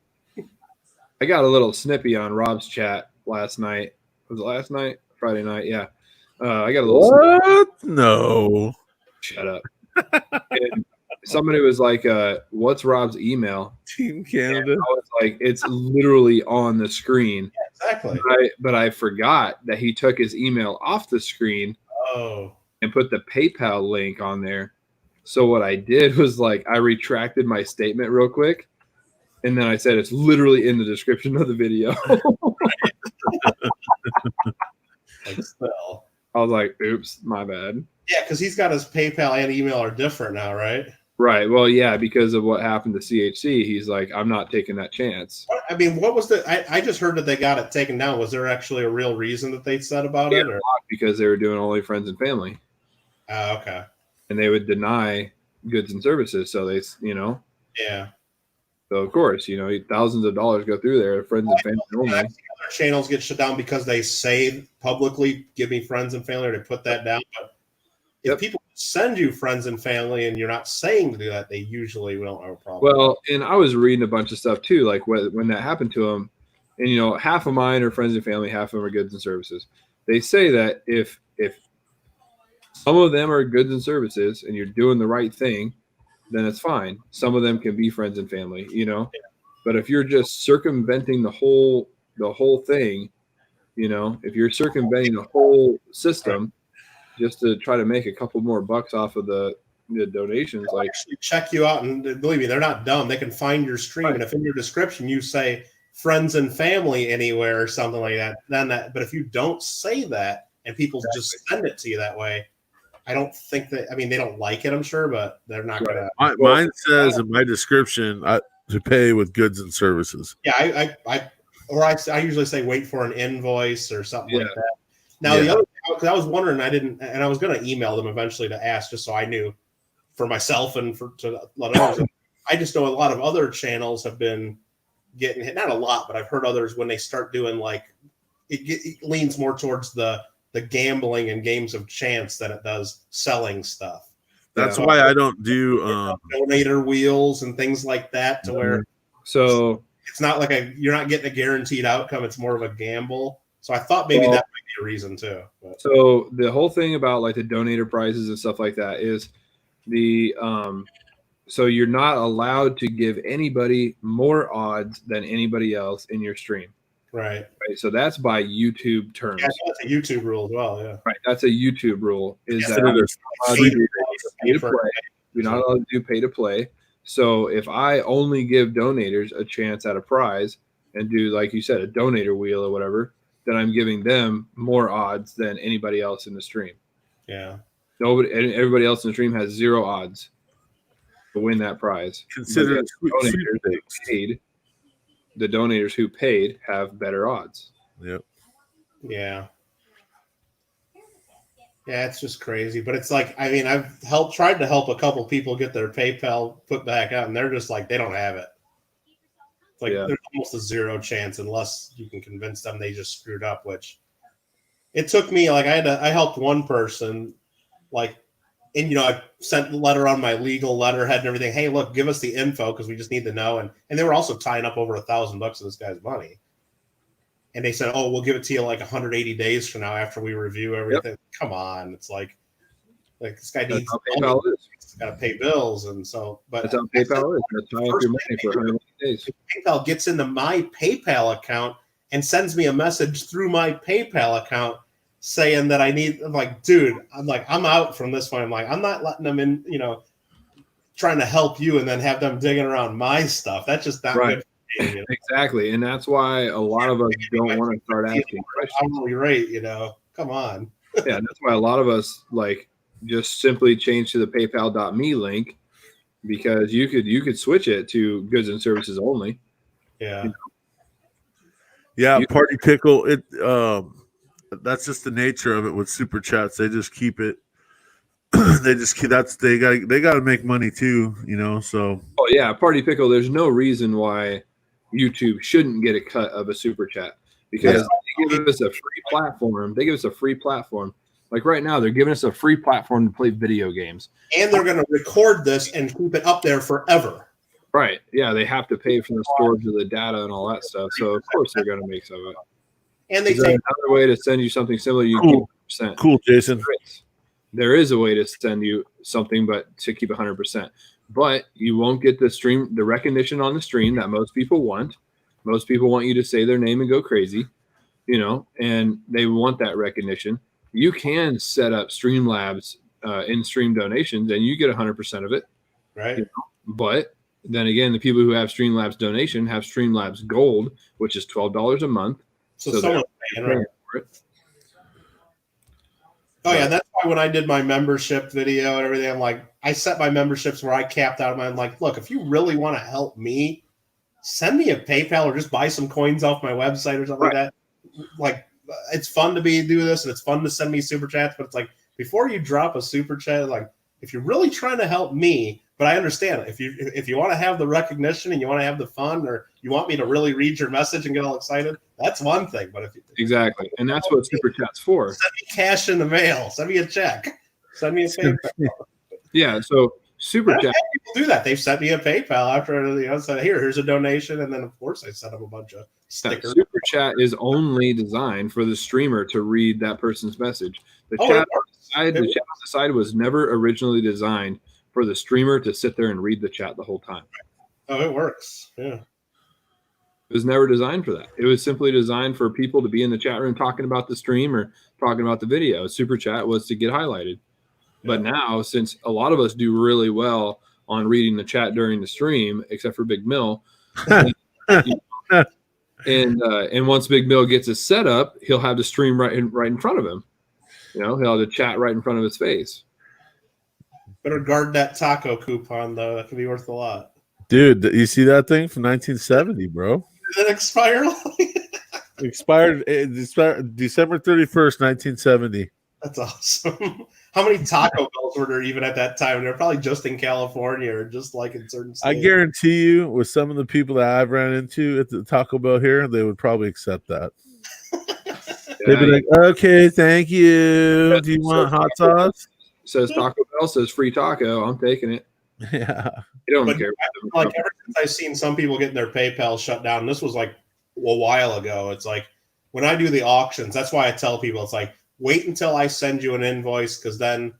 I got a little snippy on Rob's chat last night. Was it last night? Friday night? Yeah. I got a little. What? No. Shut up. And somebody was like, "What's Rob's email?" Team Canada. And I was like, "It's literally on the screen." Yeah, exactly. But I forgot that he took his email off the screen. Oh. And put the PayPal link on there. So what I did was like I retracted my statement real quick, and then I said it's literally in the description of the video. I was like, "Oops, my bad." Yeah, because he's got his PayPal and email are different now, right? Right. Well, yeah, because of what happened to CHC, he's like, "I'm not taking that chance." I mean, what was I just heard that they got it taken down. Was there actually a real reason that they said about it? Or? Because they were doing only friends and family. Okay. And they would deny goods and services. So they, Yeah. So of course, thousands of dollars go through there, friends and family only. Other channels get shut down because they say publicly, "Give me friends and family," or they put that down. But if people send you friends and family and you're not saying to do that, they usually don't have a problem. Well, and I was reading a bunch of stuff too, like when that happened to them, and half of mine are friends and family, half of them are goods and services. They say that if some of them are goods and services and you're doing the right thing, then it's fine. Some of them can be friends and family, Yeah. But if you're just circumventing the whole thing, if you're circumventing the whole system just to try to make a couple more bucks off of the donations, they'll actually check you out, and believe me, they're not dumb. They can find your stream, and if in your description you say friends and family anywhere or something like that, then but if you don't say that and people just send it to you that way, I don't think that. I mean, they don't like it, I'm sure, but they're not going to. Mine says in my description to pay with goods and services. Yeah, I usually say wait for an invoice or something like that. Now the other, because I was wondering, I was going to email them eventually to ask, just so I knew for myself and to let others. I just know a lot of other channels have been getting hit. Not a lot, but I've heard others when they start doing like it leans more towards the gambling and games of chance than it does selling stuff. That's why I don't do donator wheels and things like that, to where it's not like you're not getting a guaranteed outcome. It's more of a gamble. So I thought maybe that might be a reason too. But. So the whole thing about like the donator prizes and stuff like that is so you're not allowed to give anybody more odds than anybody else in your stream. Right. So that's by YouTube terms. Yeah, that's a YouTube rule as well. Yeah. Right. That's a YouTube rule. Is that you're not allowed to do pay to play. So if I only give donators a chance at a prize and do, like you said, a donator wheel or whatever, then I'm giving them more odds than anybody else in the stream. Yeah. Everybody else in the stream has 0 odds to win that prize. Consider the donators who paid have better odds. Yep. Yeah. Yeah, it's just crazy. But it's like, I mean, I've tried to help a couple people get their PayPal put back out, and they're just like, they don't have it. It's like there's almost a 0 chance unless you can convince them they just screwed up, which it took me, like I helped one person, like, and I sent the letter on my legal letterhead and everything. Hey, look, give us the info because we just need to know. And they were also tying up over $1,000 of this guy's money. And they said, "Oh, we'll give it to you like 180 days from now after we review everything." Yep. Come on, it's like this guy needs got to pay bills, and so. But that's how PayPal is. That's how your money for 180 days. PayPal gets into my PayPal account and sends me a message through my PayPal account saying that I need. I'm like, dude, I'm out from this point. I'm like, I'm not letting them in. trying to help you and then have them digging around my stuff. That's just not Right. good for me, you know? Exactly. And that's why a lot of us don't want to start asking questions. Hourly rate, you know. Come on. Yeah, that's why a lot of us like just simply change to the paypal.me link because you could switch it to goods and services only. Yeah. Yeah, Party Pickle. That's just the nature of it with super chats. They just keep it. They got to make money too, you know. So Oh yeah, Party Pickle, there's no reason why YouTube shouldn't get a cut of a super chat because they give us a free platform. They give us a free platform. Like right now, they're giving us a free platform to play video games. And they're going to record this and keep it up there forever. Right. Yeah, they have to pay for the storage of the data and all that stuff. So of course they're going to make some of it. And they Is there take another way to send you something similar? You Cool. keep 100%. cool, Jason. There is a way to send you something, but to keep 100%. But you won't get the recognition on the stream that most people want. Most people want you to say their name and go crazy, you know, and they want that recognition. You can set up Streamlabs in-stream donations, and you get 100% of it. right. But then again, the people who have Streamlabs donation have Streamlabs Gold, which is $12 a month. So So someone's paying, right? For it. Oh yeah, that's why when I did my membership video and everything, I'm like, I set my memberships where I capped out. I'm like, look, if you really want to help me, send me a PayPal or just buy some coins off my website or something like that. Like, it's fun to do this, and it's fun to send me super chats. But it's like, before you drop a super chat, like, if you're really trying to help me, but I understand if you want to have the recognition and you want to have the fun, or you want me to really read your message and get all excited, that's one thing. But if you Exactly. And that's what Super Chat's for. send me cash in the mail, send me a check, send me a PayPal. Yeah. So Super I've Chat. had people do that. They've sent me a PayPal after said, here's a donation, and then of course I sent them a bunch of stickers. Super Chat is only designed for the streamer to read that person's message. The Oh, chat it on the side was never originally designed for the streamer to sit there and read the chat the whole time. Oh, it works. Yeah. It was never designed for that. It was simply designed for people to be in the chat room talking about the stream or talking about the video. Super Chat was to get highlighted. But now, since a lot of us do really well on reading the chat during the stream, except for Big Mill, and once Big Mill gets his set up, he'll have the stream right in front of him. You know, he'll have the chat right in front of his face. Better guard that taco coupon, though. That could be worth a lot. Dude, you see that thing from 1970, bro? Did it expire? Expired December 31st, 1970. That's awesome. How many Taco Bells were there even at that time? They're probably just in California or just like in certain states. I guarantee you, with some of the people that I've ran into at the Taco Bell here, they would probably accept that. They'd be like, okay, thank you. Do you want hot sauce? Says Taco Bell, says free taco. I'm taking it. Yeah. You don't But care. like ever since I've seen some people getting their PayPal shut down, this was like a while ago. It's like when I do the auctions, that's why I tell people it's like wait until I send you an invoice, because then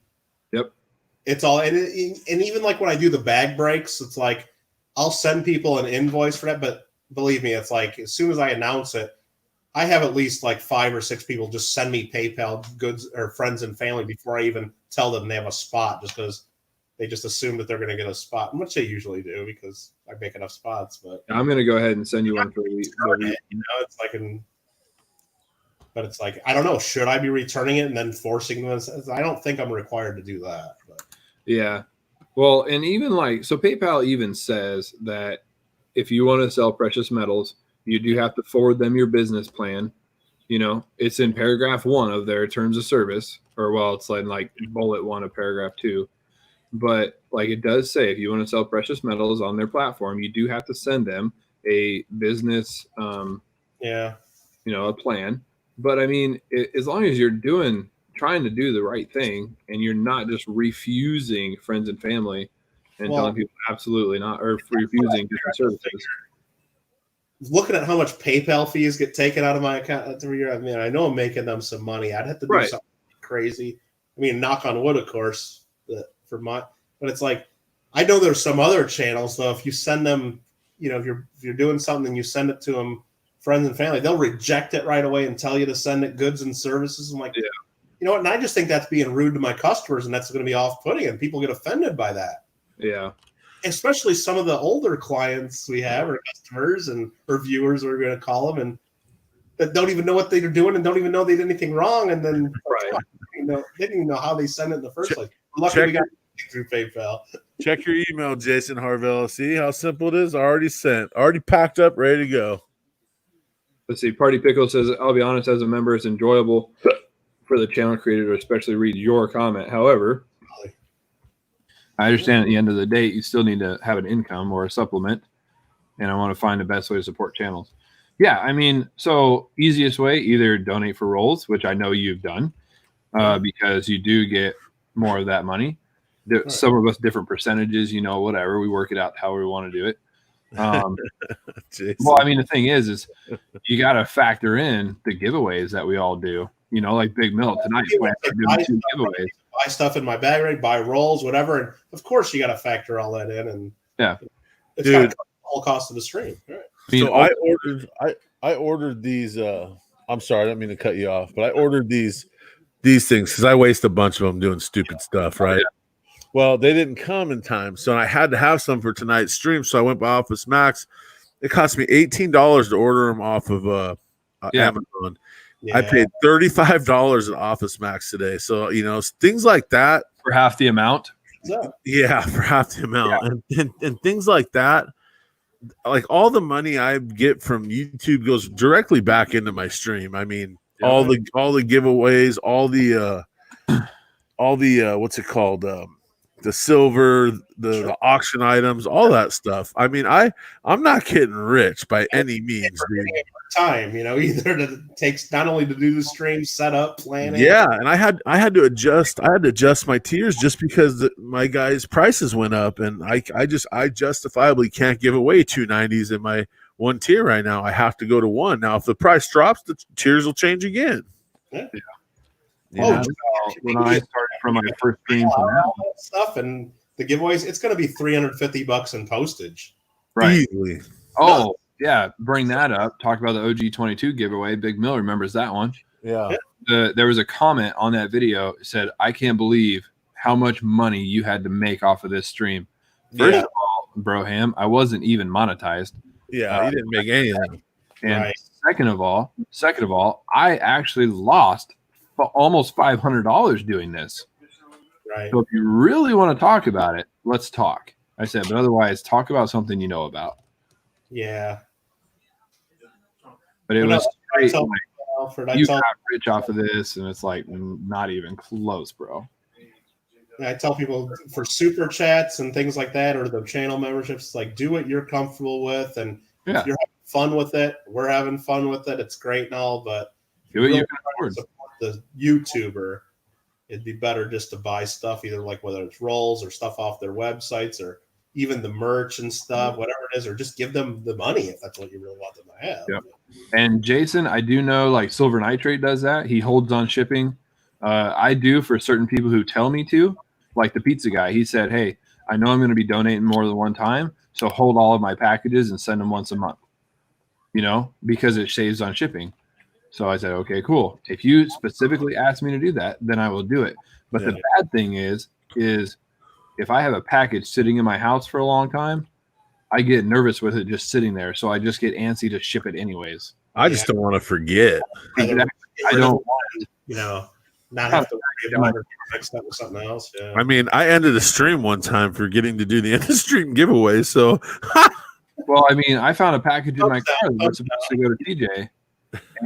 it's all and even like when I do the bag breaks, it's like I'll send people an invoice for that. But believe me, it's like as soon as I announce it, I have at least like 5 or 6 people just send me PayPal goods or friends and family before I even tell them they have a spot, just because they just assume that they're going to get a spot, which they usually do because I make enough spots. But I'm going to go ahead and send you one for the week. it's like but it's like I don't know. Should I be returning it and then forcing them? I don't think I'm required to do that. But. Yeah. Well, and even like so, PayPal even says that if you want to sell precious metals, you do have to forward them your business plan. You know, it's in paragraph 1 of their terms of service, or well, it's like bullet 1 of paragraph 2. But like it does say, if you want to sell precious metals on their platform, you do have to send them a business, a plan. But I mean, as long as you're trying to do the right thing, and you're not just refusing friends and family and telling people absolutely not, or refusing different services. Looking at how much PayPal fees get taken out of my account every year, I mean, I know I'm making them some money. I'd have to do something crazy. I mean, knock on wood, of course, but it's like I know there's some other channels though. If you send them, if you're doing something, you send it to them, friends and family, they'll reject it right away and tell you to send it goods and services. I'm like, you know what? And I just think that's being rude to my customers, and that's going to be off-putting, and people get offended by that. Yeah. Especially some of the older clients we have, or customers or viewers, we're going to call them, and that don't even know what they're doing and don't even know they did anything wrong. And then Right. they didn't even know how they sent it in the first place. We're lucky check we got it through PayPal. Check your email, Jason Harvell. See how simple it is? Already sent, already packed up, ready to go. Let's see. Party Pickle says, I'll be honest, as a member, it's enjoyable for the channel creator to especially read your comment. However, I understand at the end of the day, you still need to have an income or a supplement. And I want to find the best way to support channels. Yeah, I mean, so easiest way, either donate for rolls, which I know you've done, because you do get more of that money. Some of us different percentages, whatever. We work it out how we want to do it. Well, I mean, the thing is you got to factor in the giveaways that we all do. Like Big Mill tonight, doing 2 giveaways. Buy stuff in my bag rig, buy rolls, whatever, and of course you got to factor all that in. And it's got to cover the whole cost of the stream. Right. So I ordered these. I'm sorry, I didn't mean to cut you off, but I ordered these things because I waste a bunch of them doing stupid stuff, right? Well, they didn't come in time, so I had to have some for tonight's stream. So I went by Office Max. It cost me $18 to order them off of Amazon. Yeah. I paid $35 at Office Max today. So things like that for half the amount. Yeah, for half the amount, and things like that. Like all the money I get from YouTube goes directly back into my stream. I mean, all the giveaways, all the what's it called? The silver, the auction items, all that stuff. I mean, I'm not getting rich by any means. Time, either that takes not only to do the stream setup, planning. Yeah, and I had to adjust. I had to adjust my tiers just because my guys' prices went up, and I justifiably can't give away 290s in my one tier right now. I have to go to 1 now. If the price drops, the tiers will change again. Yeah. When I started from my first stream to now, stuff and the giveaways, it's going to be $350 in postage. Right. Easily. Oh, yeah. Bring that up. Talk about the OG22 giveaway. Big Mill remembers that one. Yeah. There was a comment on that video that said, I can't believe how much money you had to make off of this stream. First of all, Broham, I wasn't even monetized. Yeah, you didn't make anything. And second of all, I actually lost almost $500 doing this. Right. So if you really want to talk about it, let's talk. I said, but otherwise, talk about something you know about. Yeah. But it was straight, you got rich off of this, and it's like not even close, bro. I tell people for super chats and things like that, or the channel memberships, like do what you're comfortable with, and if you're having fun with it, we're having fun with it. It's great and all, but do what you can afford. The YouTuber, it'd be better just to buy stuff, either like whether it's rolls or stuff off their websites or even the merch and stuff, whatever it is, or just give them the money if that's what you really want them to have. Yep. And Jason, I do know like Silver Nitrate does that. He holds on shipping. I do for certain people who tell me to, like the pizza guy. He said, hey, I know I'm going to be donating more than one time, so hold all of my packages and send them once a month, because it saves on shipping. So I said, okay, cool. If you specifically ask me to do that, then I will do it. But the bad thing is if I have a package sitting in my house for a long time, I get nervous with it just sitting there. So I just get antsy to ship it anyways. I just don't want to forget. Exactly. I don't want not have to worry about it next time with something else. Yeah. I mean, I ended a stream one time for getting to do the end of stream giveaway. So, well, I mean, I found a package in my car that was supposed to go to TJ.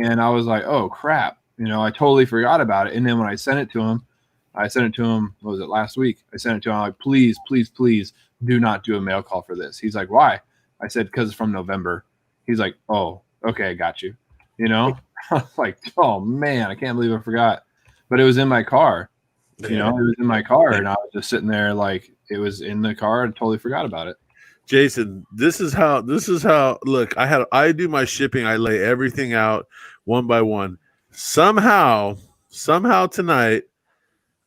And I was like, oh, crap. I totally forgot about it. And then when I sent it to him, what was it, last week? I sent it to him. I'm like, please, please, please do not do a mail call for this. He's like, why? I said, because it's from November. He's like, oh, okay, I got you. I was like, oh, man, I can't believe I forgot. But it was in my car. It was in my car. And I was just sitting there like it was in the car and totally forgot about it. Jason, this is how look, I do my shipping. I lay everything out one by one. Somehow tonight,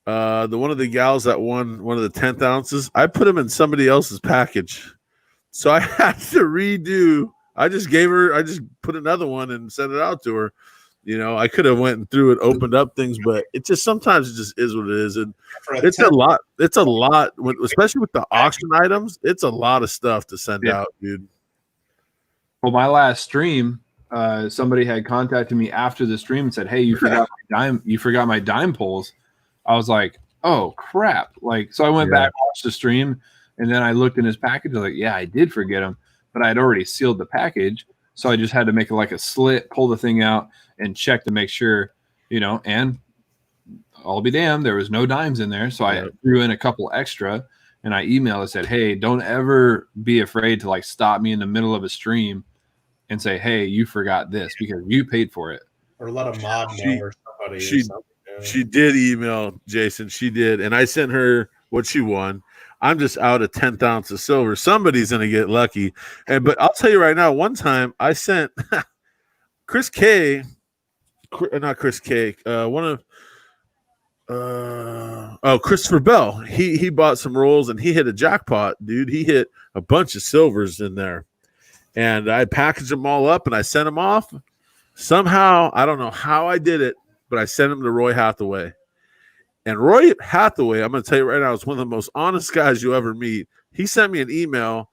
one of the gals that won one of the 10th ounces, I put them in somebody else's package. So I had to redo. I just put another one and sent it out to her. You know, I could have went and through it, opened up things, but it just sometimes it just is what it is, and For it's a lot. It's a lot, especially with the auction items. It's a lot of stuff to send out, dude. Well, my last stream, somebody had contacted me after the stream and said, "Hey, you forgot my dime. You forgot my dime pulls." I was like, "Oh crap!" Like, so I went back, watched the stream, and then I looked in his package. I was like, "Yeah, I did forget them, but I had already sealed the package, so I just had to make like a slit, pull the thing out, and check to make sure, you know." And I'll be damned, there was no dimes in there, so I threw in a couple extra, and I emailed and said, "Hey, don't ever be afraid to like stop me in the middle of a stream and say, hey, you forgot this because you paid for it." Or let a mod know or somebody. She did email Jason. She did, and I sent her what she won. I'm just out a 10th ounce of silver. Somebody's gonna get lucky, but I'll tell you right now. One time I sent Chris K, not Chris K. Christopher Bell. He bought some rolls and he hit a jackpot, dude. He hit a bunch of silvers in there, and I packaged them all up and I sent them off. Somehow, I don't know how I did it, but I sent them to Roy Hathaway. And Roy Hathaway, I'm going to tell you right now, is one of the most honest guys you'll ever meet. He sent me an email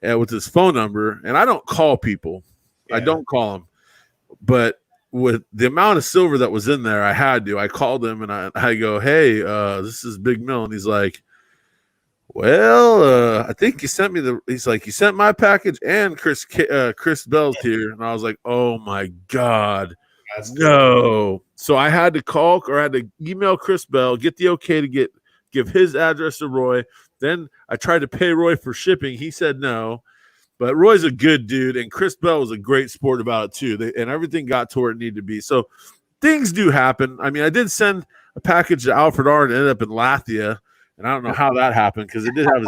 with his phone number, and I don't call people. Yeah. I don't call them. But with the amount of silver that was in there, I had to. I called him, and I go, hey, this is Big Mill. And he's like, well, I think you sent me he's like, you sent my package and Chris Bell's here. And I was like, oh, my God. No. So I had to call or I had to email Chris Bell, get the okay to give his address to Roy. Then I tried to pay Roy for shipping. He said no. But Roy's a good dude, and Chris Bell was a great sport about it too. And everything got to where it needed to be. So things do happen. I mean, I did send a package to Alfred R. and it ended up in Lathia, and I don't know how that happened because it did have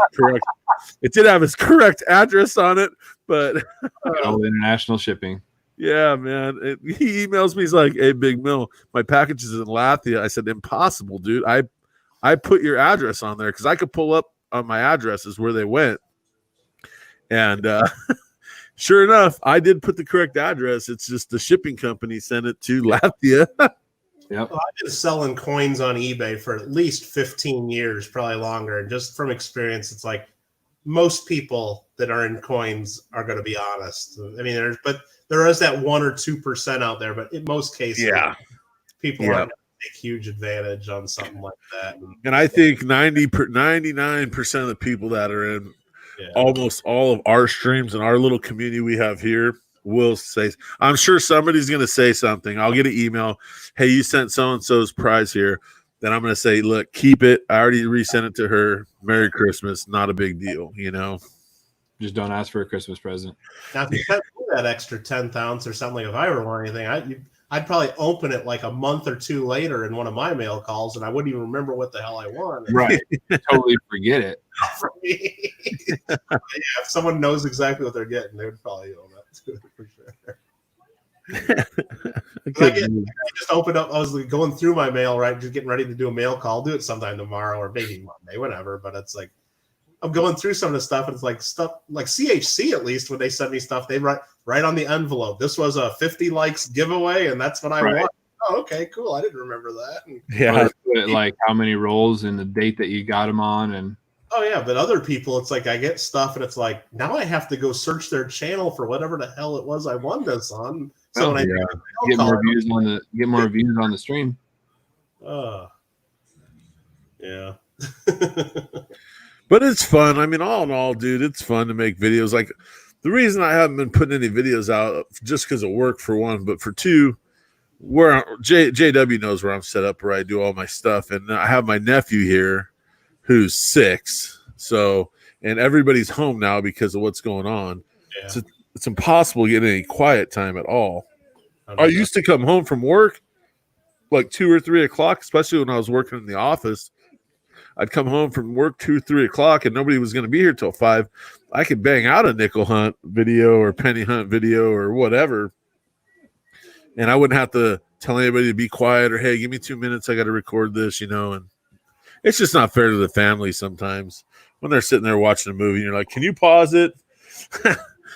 his correct address on it. But international shipping. Yeah, man. He emails me. He's like, hey, Big Mill, my package is in Lathia. I said, impossible, dude. I put your address on there because I could pull up on my addresses where they went. And sure enough, I did put the correct address. It's just the shipping company sent it to Lathia. Yep. Well, I've been selling coins on eBay for at least 15 years, probably longer. And just from experience, it's like most people that are in coins are going to be honest. I mean, there is that 1 or 2% out there, but in most cases, people are going to take huge advantage on something like that. And I think 99% of the people that are in almost all of our streams and our little community we have here will say, I'm sure somebody's going to say something. I'll get an email. Hey, you sent so-and-so's prize here. Then I'm going to say, look, keep it. I already resent it to her. Merry Christmas. Not a big deal, you know? Just don't ask for a Christmas present. Now, if you sent me that extra 10th ounce or something, like if I were wanting anything, I'd probably open it like a month or two later in one of my mail calls, and I wouldn't even remember what the hell I won. Right. Totally forget it. For me. Yeah, if someone knows exactly what they're getting, they would probably know that too, for sure. I just opened up. I was going through my mail, right? Just getting ready to do a mail call. I'll do it sometime tomorrow or maybe Monday, whatever. But it's like I'm going through some of the stuff, and it's like stuff like CHC. At least when they send me stuff, they write on the envelope. This was a 50 likes giveaway, and that's what I want. Oh, okay, cool. I didn't remember that. And, like how many rolls and the date that you got them on, and but other people, it's like I get stuff, and it's like now I have to go search their channel for whatever the hell it was I won this on. So when I get more views on the stream. Yeah. But it's fun. I mean, all in all, dude, it's fun to make videos. Like the reason I haven't been putting any videos out just because of work for one, but for two, where JW knows where I'm set up, where I do all my stuff, and I have my nephew here who's 6. So, and everybody's home now because of what's going on. Yeah. So it's impossible to get any quiet time at all. I used to come home from work like 2 or 3 o'clock, especially when I was working in the office. I'd come home from work 2, 3 o'clock, and nobody was going to be here till 5. I could bang out a nickel hunt video or penny hunt video or whatever, and I wouldn't have to tell anybody to be quiet or, hey, give me 2 minutes. I got to record this, you know. And it's just not fair to the family sometimes when they're sitting there watching a movie and you're like, can you pause it?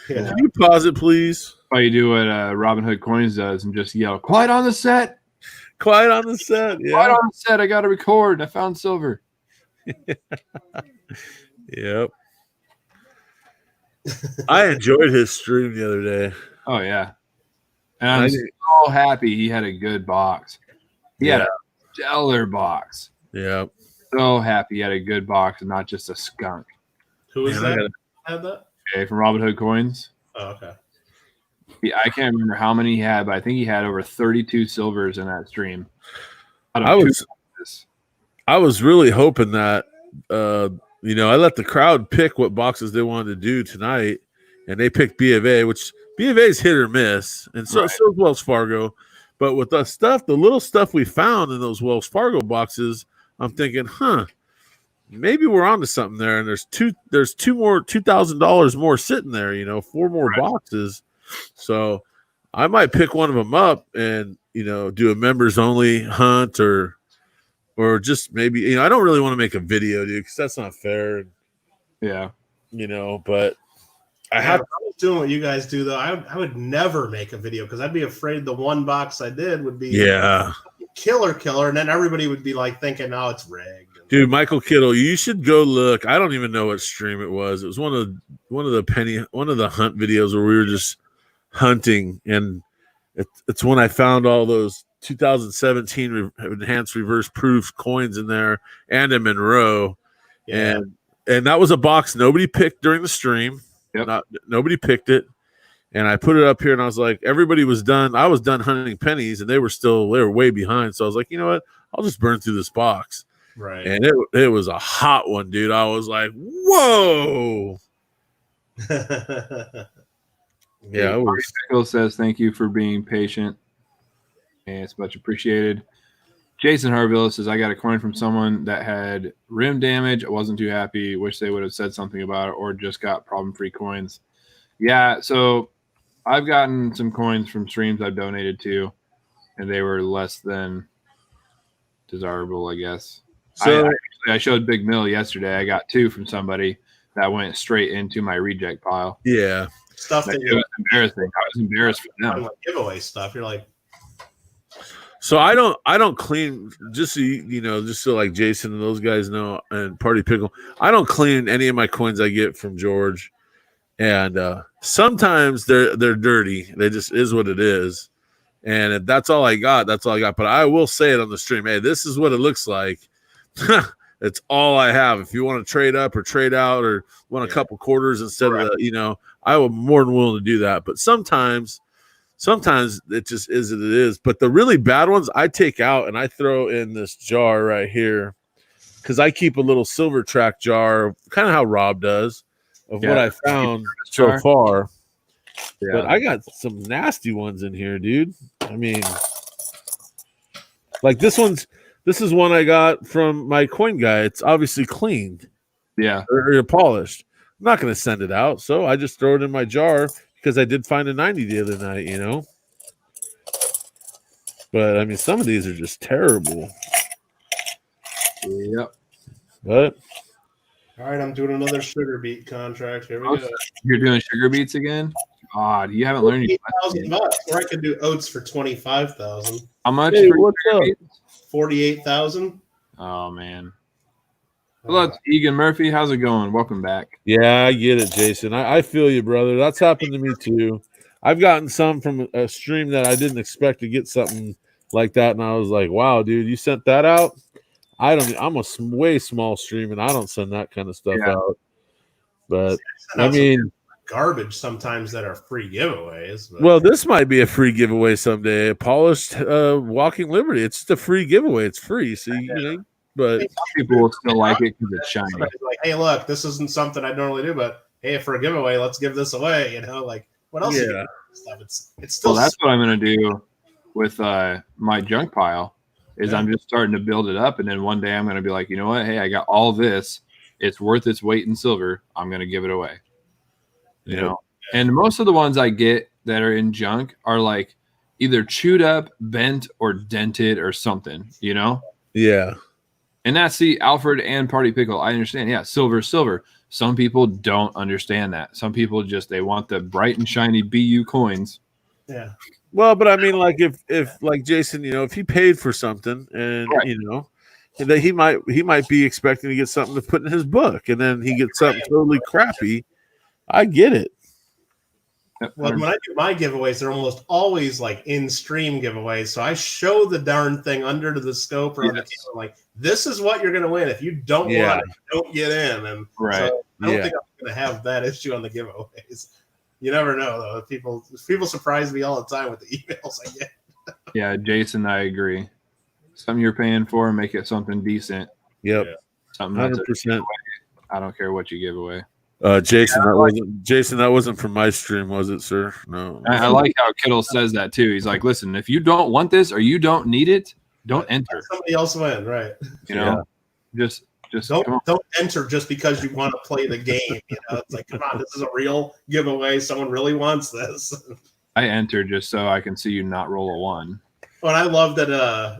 Can you pause it, please? Why you do what Robin Hood Coins does and just yell, "Quiet on the set! Quiet on the set. Quiet Yeah. on the set! I got to record. I found silver." Yep. I enjoyed his stream the other day. Oh yeah, and I'm so happy he had a good box. He had a stellar box. Yep. So happy he had a good box and not just a skunk. Who was Man, that? Had that? Okay, from Robin Hood Coins. Oh, okay. I can't remember how many he had, but I think he had over 32 silvers in that stream. I was really hoping that I let the crowd pick what boxes they wanted to do tonight, and they picked B of A, which B of A is hit or miss, and so is Wells Fargo. But with the little stuff we found in those Wells Fargo boxes, I'm thinking, maybe we're onto something there. And there's $2,000 more sitting there, 4 more boxes. So I might pick one of them up and do a members only hunt or just maybe I don't really want to make a video, dude, because that's not fair. Yeah, but I was doing what you guys do though. I would never make a video because I'd be afraid the one box I did would be killer, and then everybody would be like thinking, "Oh, it's rigged." Dude, Michael Kittle, you should go look. I don't even know what stream it was. It was one of the hunt videos where we were just hunting, and it's when I found all those 2017 enhanced reverse proof coins in there and a Monroe, and that was a box nobody picked during the stream. Yep. Nobody picked it, and I put it up here, and I was like, everybody was done. I was done hunting pennies, and they were way behind. So I was like, you know what? I'll just burn through this box. Right. And it was a hot one, dude. I was like, whoa. Yeah. Pickle says thank you for being patient, and it's much appreciated. Jason Harville says, I got a coin from someone that had rim damage. I wasn't too happy. Wish they would have said something about it or just got problem-free coins. Yeah, so I've gotten some coins from streams I've donated to, and they were less than desirable, I guess. So I showed Big Mill yesterday. I got 2 from somebody that went straight into my reject pile. Yeah. Stuff that it was embarrassing. I was embarrassed for them. Like giveaway stuff. You're like, so I don't clean, just so just so like Jason and those guys know, and Party Pickle, I don't clean any of my coins I get from George. And sometimes they're dirty. They just is what it is. And if that's all I got, that's all I got. But I will say it on the stream. Hey, this is what it looks like. It's all I have. If you want to trade up or trade out or want a couple quarters instead of I am more than willing to do that. But sometimes it just is what it is. But the really bad ones I take out and I throw in this jar right here because I keep a little silver track jar, kind of how Rob does, of what I found so far. Yeah. But I got some nasty ones in here, dude. I mean, like this is one I got from my coin guy. It's obviously cleaned. Yeah. Or polished. I'm not going to send it out. So I just throw it in my jar because I did find a 90 the other night, But I mean, some of these are just terrible. Yep. But all right, I'm doing another sugar beet contract. Here we go. You're doing sugar beets again? God, you haven't learned $48,000, or I could do oats for 25,000. How much? Hey, what's up? 48,000. Oh man. Hello, Egan Murphy. How's it going? Welcome back. Yeah, I get it, Jason. I feel you, brother. That's happened to me too. I've gotten some from a stream that I didn't expect to get something like that, and I was like, "Wow, dude, you sent that out?" I'm a way small stream, and I don't send that kind of stuff out. But I mean, garbage sometimes that are free giveaways. But. Well, this might be a free giveaway someday. A polished Walking Liberty. It's just a free giveaway. It's free, so but some people will still like it because it's shiny. Like, hey, look, this isn't something I normally do, but hey, for a giveaway, let's give this away. Like what else? Yeah. Stuff. It's still. Well, that's what I'm going to do with my junk pile. I'm just starting to build it up, and then one day I'm going to be like, you know what? Hey, I got all this. It's worth its weight in silver. I'm going to give it away. You know, and most of the ones I get that are in junk are like either chewed up, bent, or dented or something. Yeah. And that's Alfred and Party Pickle. I understand. Yeah, silver. Some people don't understand that. Some people they want the bright and shiny BU coins. Yeah. Well, but I mean, like if like Jason, if he paid for something and Right. that he might be expecting to get something to put in his book, and then he gets something totally crappy. I get it. Well, when I do my giveaways, they're almost always like in-stream giveaways. So I show the darn thing under the scope or on the camera, like, this is what you're going to win. If you don't want it, don't get in. And Right. so I don't think I'm going to have that issue on the giveaways. You never know, though. People surprise me all the time with the emails I get. Yeah, Jason, I agree. Something you're paying for, make it something decent. Yep. Something that's 100%. I don't care what you give away. Jason, that wasn't from my stream, was it, sir? No. I like how Kittle says that too. He's like, listen, if you don't want this or you don't need it, don't enter. Let somebody else win, right? Just don't enter just because you want to play the game. It's like, come on, this is a real giveaway. Someone really wants this. I enter just so I can see you not roll a 1. Oh, and I love that,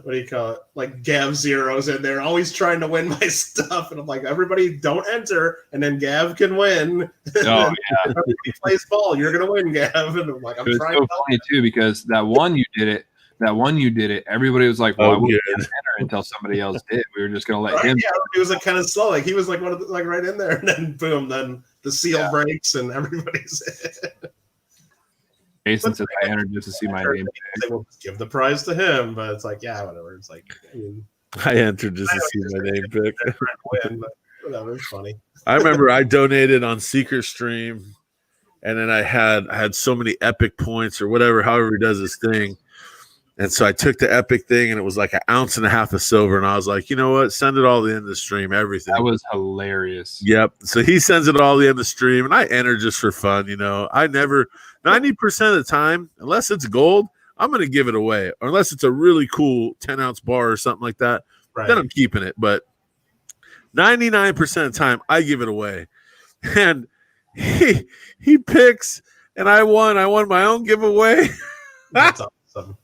what do you call it? Like Gav Zero's in there, always trying to win my stuff. And I'm like, everybody don't enter, and then Gav can win. Oh, yeah. Everybody plays ball. You're going to win, Gav. And I'm like, I'm It's trying so funny, too, because that one you did it, everybody was like, well, I wouldn't enter until somebody else did. We were just going to let him. Yeah, he was like kind of slow. Like he was like one of the, like right in there, and then boom, then the seal breaks and everybody's in. Jason says I entered just to see my name. They will give the prize to him, but it's like, yeah, whatever. It's like, I entered just to see my name pick. Win, but whatever, it's funny. I remember I donated on Seeker Stream, and then I had so many epic points or whatever, however he does his thing. And so I took the epic thing, and it was like 1.5 ounces of silver. And I was like, you know what? Send it all in the stream, everything. That was hilarious. Yep. So he sends it all in the stream, and I enter just for fun. I never, 90% of the time, unless it's gold, I'm going to give it away. Or unless it's a really cool 10-ounce bar or something like that, then I'm keeping it. But 99% of the time, I give it away. And he picks, and I won. I won my own giveaway. That's awesome.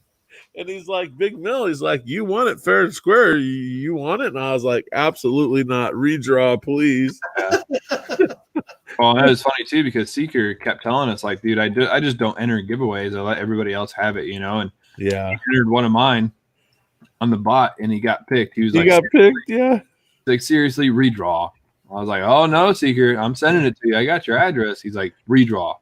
And he's like, Big Mill, he's like, you want it fair and square. You want it? And I was like, absolutely not. Redraw, please. Well, that was funny too because Seeker kept telling us, like, dude, I just don't enter giveaways. I let everybody else have it, And he entered one of mine on the bot, and he got picked. He got picked, yeah. Like, seriously, redraw. I was like, oh no, Seeker, I'm sending it to you. I got your address. He's like, redraw.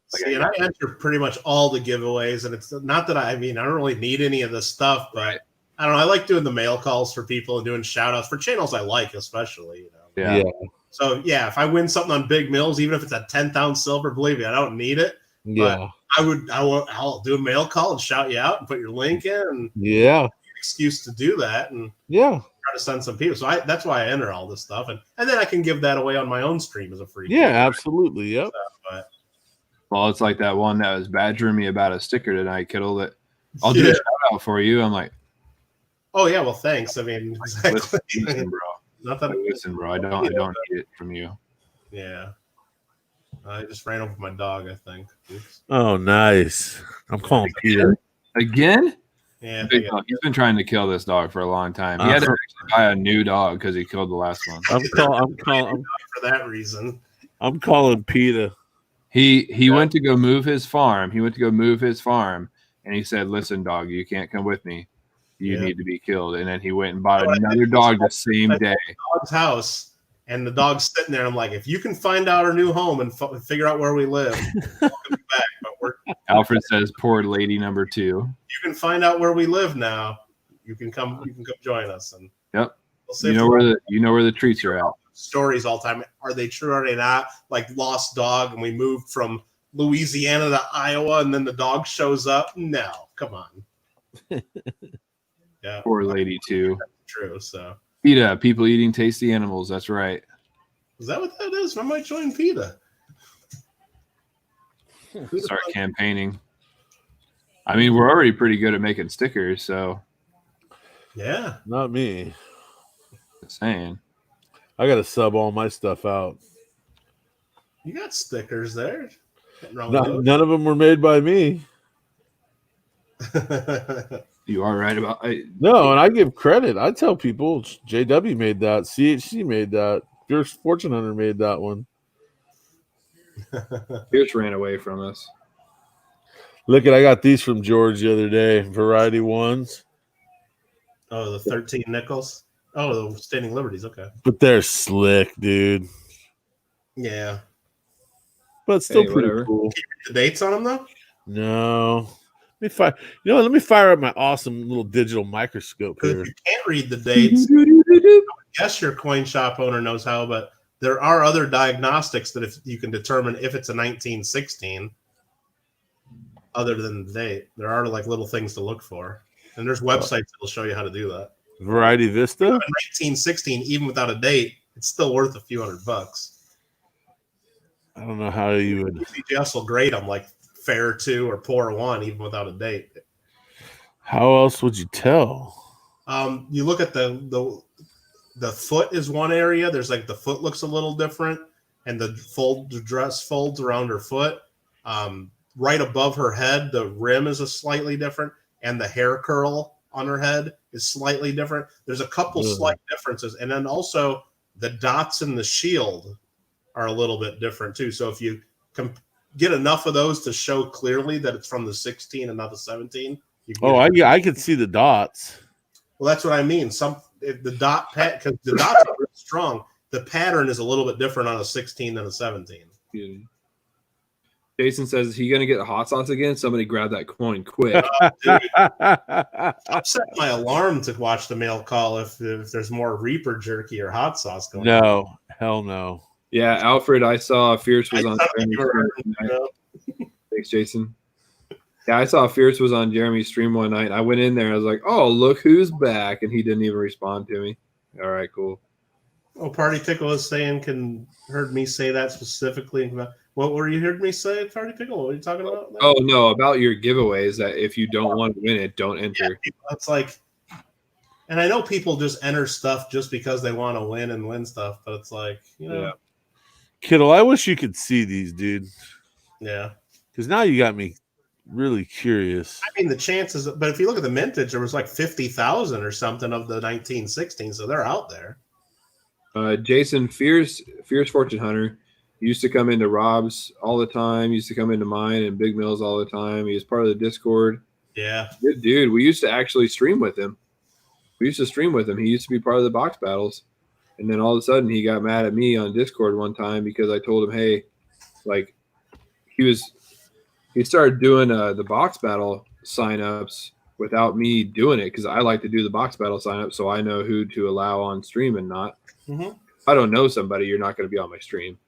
See, and I enter pretty much all the giveaways, and it's not that I don't really need any of this stuff, but I don't know. I like doing the mail calls for people and doing shout outs for channels I like, especially, Yeah. So yeah, if I win something on Big Mills, even if it's a 10th silver, believe me, I don't need it. Yeah. But I'll do a mail call and shout you out and put your link in. And excuse to do that and try to send some people. So that's why I enter all this stuff, and then I can give that away on my own stream as a free. Yeah, absolutely. Yep. But well, it's like that one that was badgering me about a sticker tonight, Kittle. That I'll do a shout out for you. I'm like, oh yeah, well thanks. I mean, exactly. Listen, bro. Listen, bro. I don't need it from you. Yeah. I just ran over my dog, I think. Oops. Oh, nice. I'm calling Peter. Again? Yeah. Big dog. He's been trying to kill this dog for a long time. He had to actually buy a new dog because he killed the last one. I'm calling for that reason. I'm calling Peter. He went to go move his farm. And he said, listen, dog, you can't come with me. You need to be killed. And then he went and bought another dog the same day. Dog's house, and the dog's sitting there. I'm like, if you can find out our new home and figure out where we live, welcome back. But Alfred says, poor lady number 2. You can find out where we live now. You can come join us. And yep. We'll you know where the treats are at. Stories all the time. Are they true? Are they not? Like lost dog, and we moved from Louisiana to Iowa, and then the dog shows up. No, come on. Yeah, poor lady too. True. So PETA, people eating tasty animals. That's right. Is that what that is? I might join PETA. Start campaigning. I mean, we're already pretty good at making stickers, so yeah. Not me. Just saying. I got to sub all my stuff out. You got stickers there. None of them were made by me. You are right about No, and I give credit. I tell people JW made that, CHC made that. Fierce Fortune Hunter made that one. Pierce ran away from us. Look at, I got these from George the other day. Variety ones, Oh, the 13 nickels. Oh, the Standing Liberties. Okay. but they're slick, dude. Yeah. But still Hey, pretty whatever. cool. The dates on them though? No. Let me fire. You know what? Let me fire up my awesome little digital microscope Because here. if you can't read the dates, yes, your coin shop owner knows how, but there are other diagnostics that if you can determine if it's a 1916, other than the date, there are like little things to look for, and there's websites that will show you how to do that. Variety Vista. A 1916, even without a date, it's still worth a few $100. I don't know how you would. PCGS will grade them like fair 2 or poor 1, even without a date. How else would you tell? You look at the foot is one area. There's like the foot looks a little different, and the dress folds around her foot. Right above her head, the rim is a slightly different, and the hair curl on her head is slightly different. There's a couple slight differences, and then also the dots in the shield are a little bit different too. So if you get enough of those to show clearly that it's from the 16 and not the 17, you can I could see the dots. well, that's what I mean. If the dot pat because the dots are really strong. The pattern is a little bit different on a 16 than a 17. Jason says, is he going to get a hot sauce again? Somebody grab that coin quick. Dude, I'll set my alarm to watch the mail call if there's more Reaper jerky or hot sauce going on. No, hell no. Yeah, Alfred, I saw Fierce was I on thought Jeremy's you were stream one hurting, night. Thanks, Jason. Yeah, I saw Fierce was on Jeremy's stream one night. I went in there. I was like, oh, look who's back. And he didn't even respond to me. All right, cool. Oh, Party Pickle is saying, heard me say that specifically. What were you heard me say, Party Pickle? What are you talking about? Oh, no, about your giveaways that if you don't want to win it, don't enter. Yeah, it's like, and I know people just enter stuff just because they want to win and win stuff, but it's like, Yeah. Kittle, I wish you could see these, dude. Yeah. Because now you got me really curious. I mean, the chances, but if you look at the mintage, there was like 50,000 or something of the 1916, so they're out there. Jason, Fierce Fortune Hunter used to come into Rob's all the time, used to come into mine and Big Mills all the time. He was part of the Discord. Yeah. Good dude. We used to actually stream with him. He used to be part of the box battles. And then all of a sudden he got mad at me on Discord one time because I told him, hey, like he started doing the box battle signups without me doing it because I like to do the box battle signup so I know who to allow on stream and not. Mm-hmm. If I don't know somebody, you're not going to be on my stream,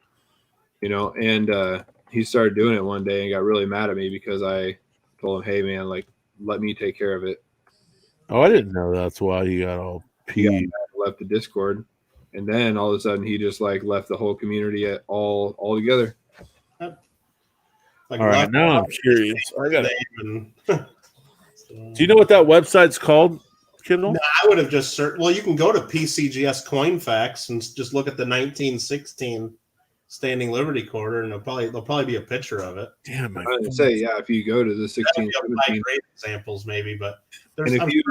and he started doing it one day and got really mad at me because I told him, hey man, like let me take care of it. Oh, I didn't know that's why he got all peeved. Left the Discord, and then all of a sudden he just like left the whole community all together. Like All right, now I'm curious. I got. Do Do you know what that website's called, Kindle? No, I would have just searched. Well, you can go to PCGS Coin Facts and just look at the 1916 Standing Liberty quarter, and there'll probably be a picture of it. Damn, my I would say, yeah, if you go to the 16, Great examples, maybe, but there's. And if you-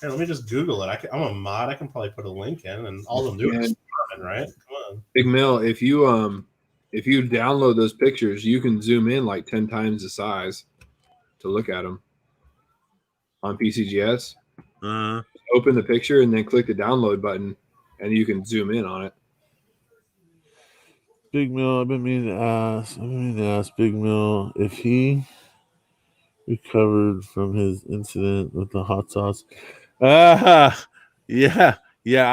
Here, let me just Google it. I'm a mod. I can probably put a link in, and all I'm doing is farming, right? Come on. Big Mill, if you download those pictures, you can zoom in like 10 times the size to look at them on PCGS. Open the picture and then click the download button, and you can zoom in on it. Big Mill, I've been meaning to ask Big Mill if he recovered from his incident with the hot sauce. Yeah.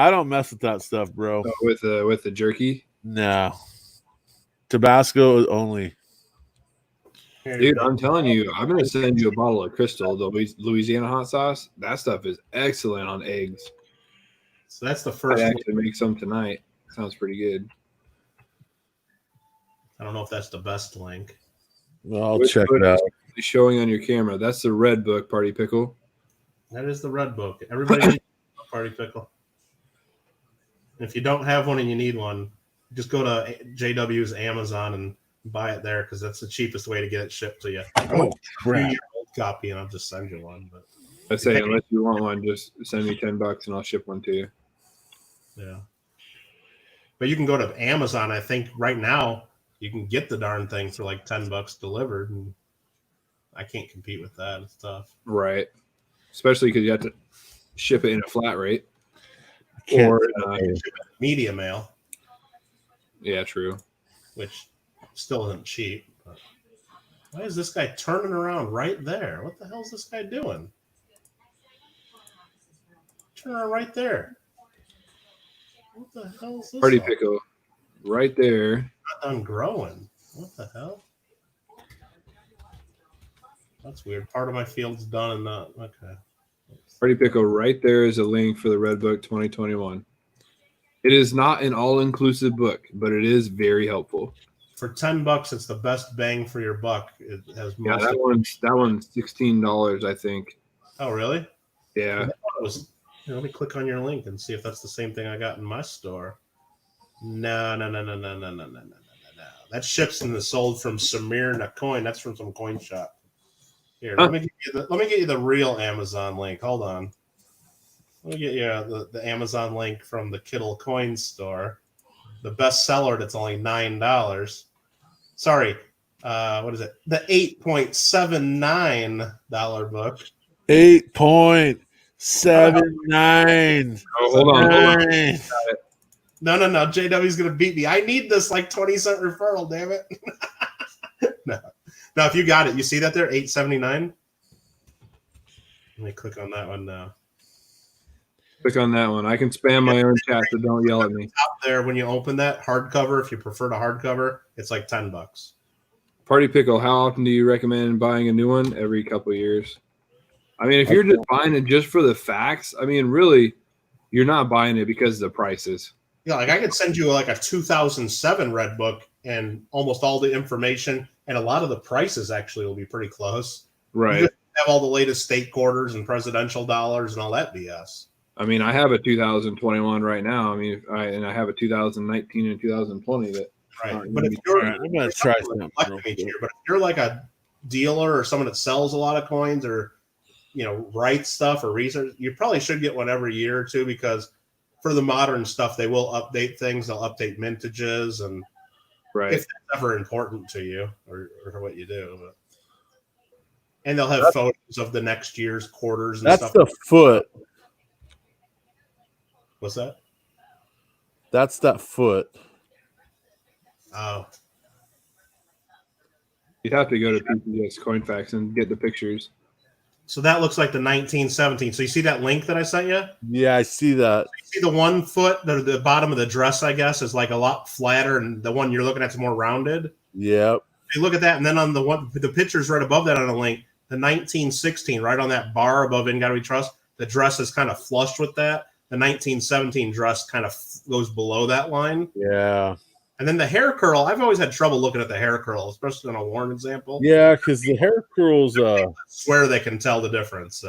I don't mess with that stuff, bro. With the jerky, No. Tabasco only. Here you dude. go. I'm telling you, I'm gonna send you a bottle of Crystal, the Louisiana hot sauce. That stuff is excellent on eggs. So that's the I first one. actually make some tonight. Sounds pretty good. I don't know if that's the best link. Well, I'll Which check book it out. is showing on your camera. That's the red book, Party Pickle. That is the red book. Everybody needs a Party Pickle. And if you don't have one and you need one, just go to JW's Amazon and buy it there because that's the cheapest way to get it shipped to you. Oh, crap. Your old copy, and I'll just send you one. But I say, unless you want one, just send me $10 and I'll ship one to you. yeah, But you can go to Amazon. I think right now you can get the darn thing for like $10 delivered, and I can't compete with that. It's tough. Right. Especially because you have to ship it in a flat rate. Can't Or Media mail, yeah, true. which still isn't cheap. But why is this guy turning around right there? What the hell is this guy doing? Turn around right there. What the hell is this? Party all? pickle, right there. Not done growing. What the hell? That's weird. Part of my field's done and not okay. Party pickle, right there is a link for the Red Book 2021. It is not an all-inclusive book, but it is very helpful. For $10, it's the best bang for your buck. It has Yeah, most. that one's $16, I think. Oh, really? Yeah. It was. Let me click on your link and see if that's the same thing I got in my store. No. That ships and is sold from Samir Coin. That's from some coin shop. Here, Huh. let me get you the real Amazon link. Hold on. Let me get you the Amazon link from the Kittle Coin Store. The best seller that's only $9. Sorry, what is it? The $8.79 book. 8.79. Oh, hold on. No. JW's gonna beat me. I need this like 20-cent referral, damn it. No, if you got it, you see that there, $8.79. Let me click on that one now. Click on that one. I can spam my own chat, so don't yell at me. Up there, when you open that hardcover, if you prefer to hardcover, it's like $10. Party pickle, how often do you recommend buying a new one? Every couple of years. I mean, if you're just buying it just for the facts, I mean, really, you're not buying it because of the prices. Yeah, like I could send you like a 2007 Red Book and almost all the information, and a lot of the prices actually will be pretty close. Right. You have all the latest state quarters and presidential dollars and all that BS. I mean, I have a 2021 right now. I mean, I have a 2019 and 2020 that. Right, but if you're, I'm gonna try something. but if you're like a dealer or someone that sells a lot of coins, or writes stuff or research, you probably should get one every year or two, because for the modern stuff, they will update things. They'll update mintages, and Right. if that's ever important to you or what you do. But, and they'll have photos of the next year's quarters and That's stuff. the foot. What's that? That's that foot. Oh, You'd have to go to PCS Coinfax and get the pictures. so that looks like the 1917. So you see that link that I sent you? Yeah, I see that. You see the 1 foot, the bottom of the dress, I guess, is like a lot flatter, and the one you're looking at is more rounded. Yep. You look at that, and then on the pictures right above that on the link, the 1916, right on that bar above In God We Trust, the dress is kind of flushed with that. The 1917 dress kind of goes below that line. Yeah. And then the hair curl, I've always had trouble looking at the hair curl, especially on a Warren example. Yeah, because the hair curls. I swear they can tell the difference.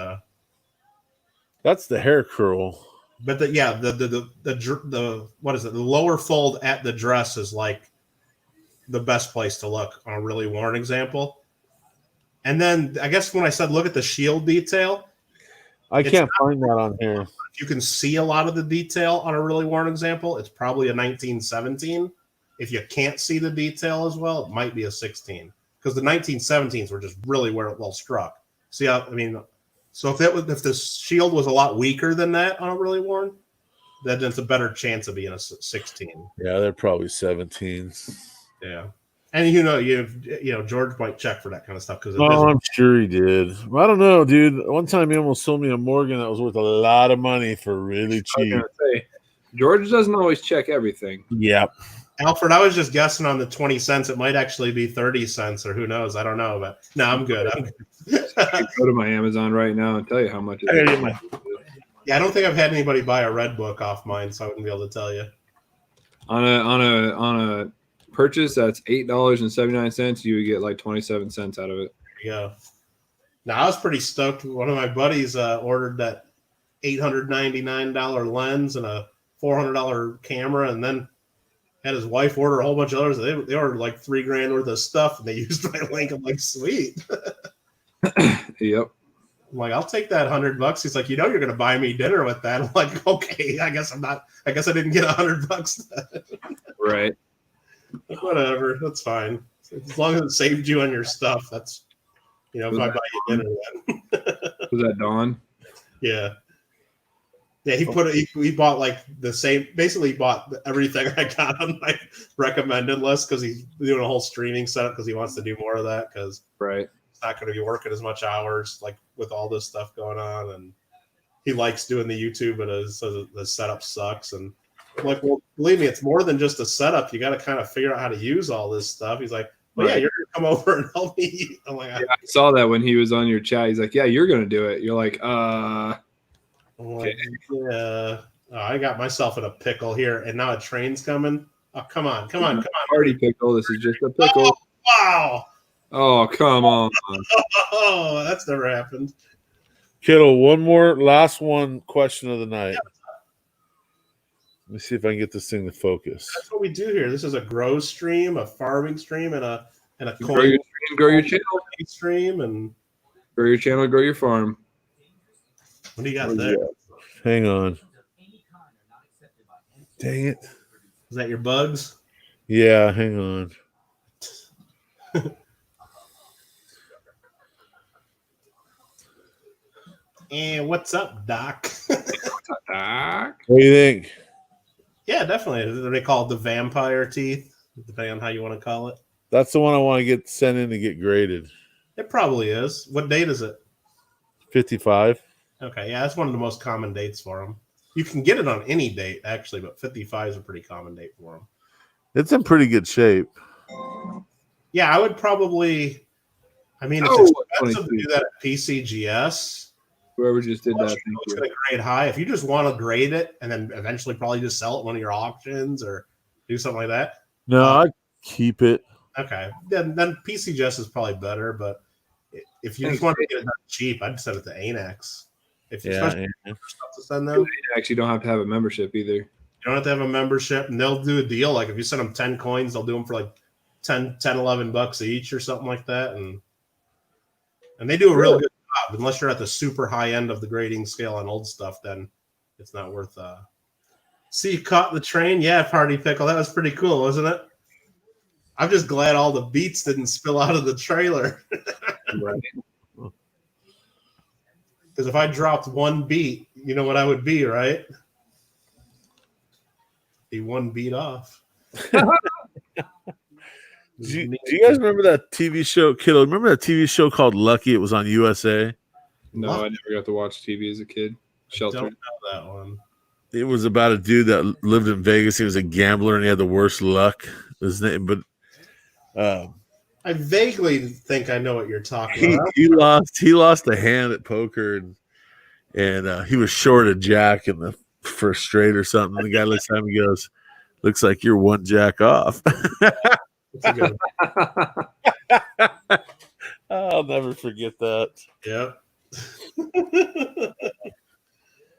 That's the hair curl. But the what is it? The lower fold at the dress is like the best place to look on a really Warren example. And then I guess when I said look at the shield detail, I can't find that on here. if you can see a lot of the detail on a really Warren example, it's probably a 1917. If you can't see the detail as well, it might be a 16, because the 1917s were just really well struck. See how, I mean, so if the shield was a lot weaker than that on a really Warren, then it's a better chance of being a 16. Yeah, they're probably 17s. Yeah, and George might check for that kind of stuff because Oh, I'm sure he did. I don't know, dude. One time he almost sold me a Morgan that was worth a lot of money for really I was cheap. gonna say, George doesn't always check everything. Yep. Alfred, I was just guessing on the 20 cents. It might actually be 30 cents, or who knows? I don't know, but no, I'm good. I go to my Amazon right now and tell you how much it I gotta is. get my Yeah, I don't think I've had anybody buy a Red Book off mine, so I wouldn't be able to tell you. On a purchase that's $8.79, you would get like 27 cents out of it. There you go. Now, I was pretty stoked. One of my buddies ordered that $899 lens and a $400 camera, and then had his wife order a whole bunch of others. They ordered like $3,000 worth of stuff, and they used my link. I'm like, sweet. Yep. I'm like, I'll take that $100. He's like, you know, you're going to buy me dinner with that. I'm like, okay, I guess I didn't get $100. Right. Like, whatever. That's fine. As long as it saved you on your stuff, that's, if I buy you dinner then. Was that Dawn? Yeah. Yeah, he bought like the same. Basically, he bought everything I got on my recommended list because he's doing a whole streaming setup because he wants to do more of that because Right. he's not going to be working as much hours like with all this stuff going on, and he likes doing the YouTube, but the setup sucks. And I'm like, well, believe me, it's more than just a setup. You got to kind of figure out how to use all this stuff. He's like, well, yeah, you're gonna come over and help me. I'm like, I saw that when he was on your chat. He's like, yeah, you're gonna do it. You're like, I'm like, yeah, I got myself in a pickle here, and now a train's coming. Oh, come on. Party pickle. This is just a pickle. Oh, wow. Oh, come on. Oh, that's never happened. Kittle, last one question of the night. Let me see if I can get this thing to focus. That's what we do here. This is a grow stream, a farming stream, and a Grow your stream, grow your channel. stream, and Grow your channel, grow your farm. what do you got there? Hang on. Dang it. Is that your bugs? Yeah, hang on. And what's up, Doc? Doc. What do you think? Yeah, definitely. They call it the vampire teeth, depending on how you want to call it. That's the one I want to get sent in to get graded. It probably is. What date is it? 55. Okay, yeah, that's one of the most common dates for them. You can get it on any date, actually, but 55 is a pretty common date for them. It's in pretty good shape. Yeah, I would probably. I mean, it's expensive to do that at PCGS. Whoever just did that. It's going to grade high. If you just want to grade it and then eventually probably just sell it at one of your auctions or do something like that. No, I'd keep it. Okay, then PCGS is probably better. But if you just want to get it done cheap, I'd send it to ANAX. If you stuff to send them, You actually don't have to have a membership either. you don't have to have a membership, and they'll do a deal. Like if you send them 10 coins, they'll do them for like $10-$11 each or something like that, and they do a real good job. Unless you're at the super high end of the grading scale on old stuff, then it's not worth. See, you caught the train, yeah, Party Pickle. That was pretty cool, wasn't it? I'm just glad all the beats didn't spill out of the trailer. Right. Because if I dropped one beat, you know what I would be, right? Be one beat off. Do you guys remember that TV show, Kiddo? Remember that TV show called Lucky? It was on USA. No, I never got to watch TV as a kid. Shelter. Don't know that one. It was about a dude that lived in Vegas. He was a gambler and he had the worst luck. His name, but I vaguely think I know what you're talking about. he lost a hand at poker and he was short a jack in the first straight or something. The guy looks at him and goes, "Looks like you're one jack off." It's a good one. I'll never forget that. Yep.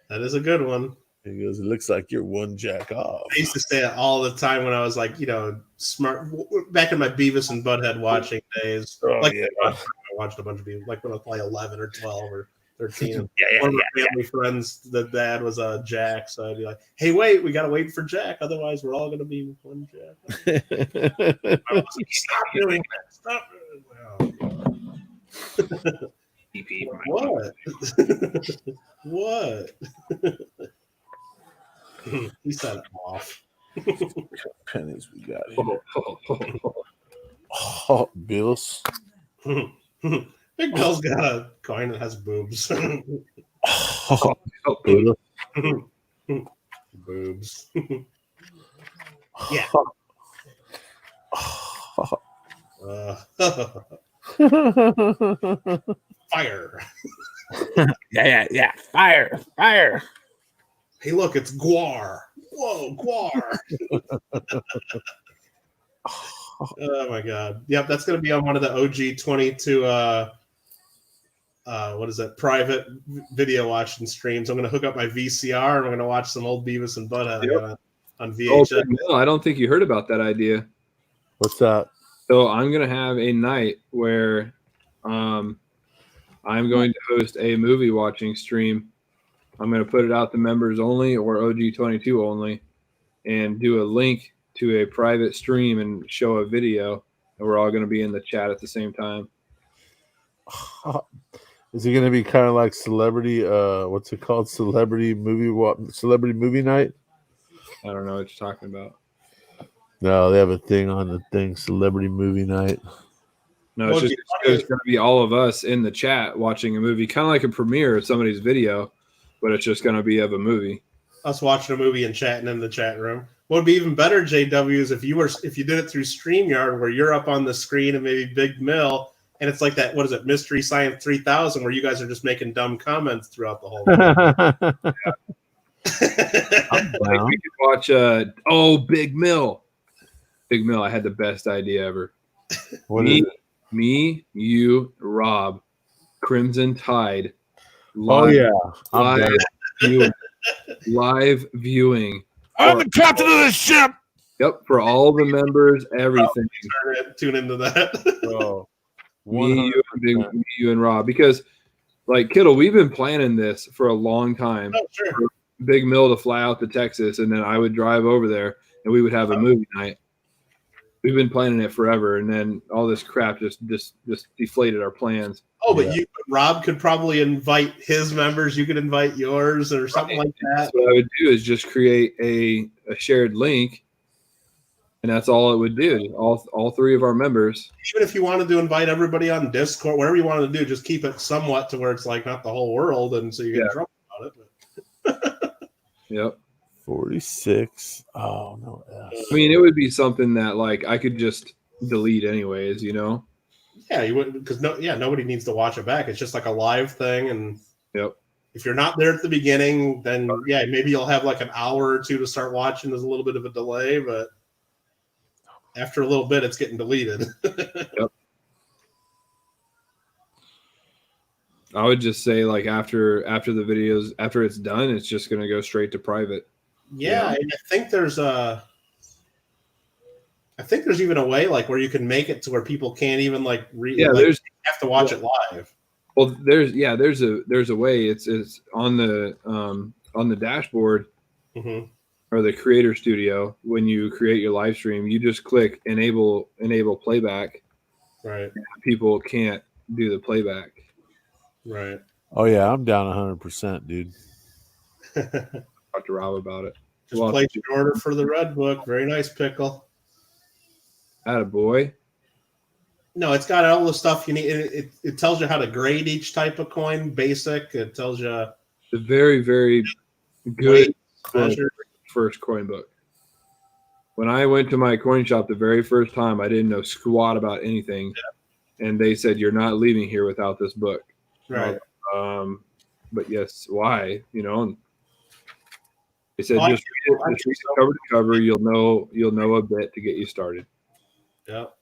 That is a good one. He goes, "It looks like you're one jack off." I used to say it all the time when I was like, smart. Back in my Beavis and Butthead watching days. I watched a bunch of people, like when I was like 11 or 12 or 13. One of my family friends, the dad was a Jack, so I'd be like, "Hey, wait, we gotta wait for Jack, otherwise we're all gonna be one Jack." I was like, "Stop doing that! Stop doing that!" What? He set it off. Pennies we got here. Oh, Bills. Big Bill's got a coin that has boobs. Oh, Boobs. Yeah. Fire. Yeah. Fire. Hey, look, it's Guar. Whoa, Guar. Oh my god. Yep, that's gonna be on one of the OG22 what is that? Private video watching streams. I'm gonna hook up my VCR and I'm gonna watch some old Beavis and Butthead on VHS. No, I don't think you heard about that idea. What's that? So I'm gonna have a night where I'm going to host a movie watching stream. I'm going to put it out to members only or OG22 only, and do a link to a private stream and show a video, and we're all going to be in the chat at the same time. Is it going to be kind of like celebrity? What's it called? Celebrity movie night? I don't know what you're talking about. No, they have a thing on the thing. Celebrity movie night. No, Well, it's going to be all of us in the chat watching a movie, kind of like a premiere of somebody's video, but it's just going to be of a movie. Us watching a movie and chatting in the chat room. What would be even better, JW, is if you did it through StreamYard, where you're up on the screen and maybe Big Mill, and it's like that. What is it, Mystery Science 3000, where you guys are just making dumb comments throughout the whole movie. Like we could watch Big Mill. Big Mill, I had the best idea ever. Me, you, Rob, Crimson Tide. Live viewing. I'm the captain of the ship. Yep, for all the members, everything. Tune into that. Oh, me, you, and Rob. Because, like, Kittle, we've been planning this for a long time. Oh, sure. For Big Mill to fly out to Texas, and then I would drive over there, and we would have a movie night. We've been planning it forever, and then all this crap just deflated our plans. Oh, but Rob could probably invite his members. You could invite yours or something like that. So what I would do is just create a shared link, and that's all it would do. All three of our members. Even if you wanted to invite everybody on Discord, whatever you wanted to do, just keep it somewhat to where it's like not the whole world, and so you get in trouble about it. Yep. 46. Oh no. I mean, it would be something that like I could just delete anyways, you know. Yeah, you wouldn't, because nobody needs to watch it back. It's just like a live thing, and if you're not there at the beginning, then maybe you'll have like an hour or two to start watching. There's a little bit of a delay, but after a little bit, it's getting deleted. Yep. I would just say like after the videos, after it's done, it's just going to go straight to private. Yeah, and I think there's even a way like where you can make it to where people can't even like read. Yeah, like, have to watch it live. Well, there's a way. It's on the dashboard or the Creator Studio. When you create your live stream, you just click enable playback. Right. People can't do the playback. Right. Oh yeah, I'm down 100%, dude. Talk to Rob about it. Just place your order for the Red Book. Very nice, Pickle. Attaboy. No, it's got all the stuff you need. It tells you how to grade each type of coin. Basic. It tells you the very, very good first coin book. When I went to my coin shop the very first time, I didn't know squat about anything, and they said you're not leaving here without this book. Right. But yes, why? You know. And they said just read it cover to cover. You'll know a bit to get you started. Yep.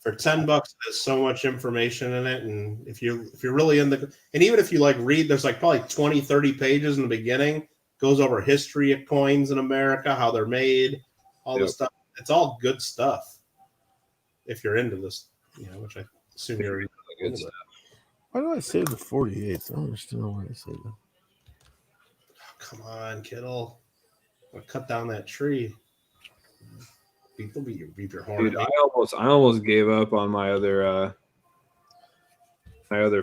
For $10, there's so much information in it, and if you're really in the, and even if you like read, there's like probably 20, 30 pages in the beginning. Goes over history of coins in America, how they're made, all this stuff. It's all good stuff. If you're into this, which I assume you're into that. Why do I save the 48? I don't understand why I saved them. Come on, Kittle. I'll cut down that tree. Beep your horn. Dude, I almost gave up on my other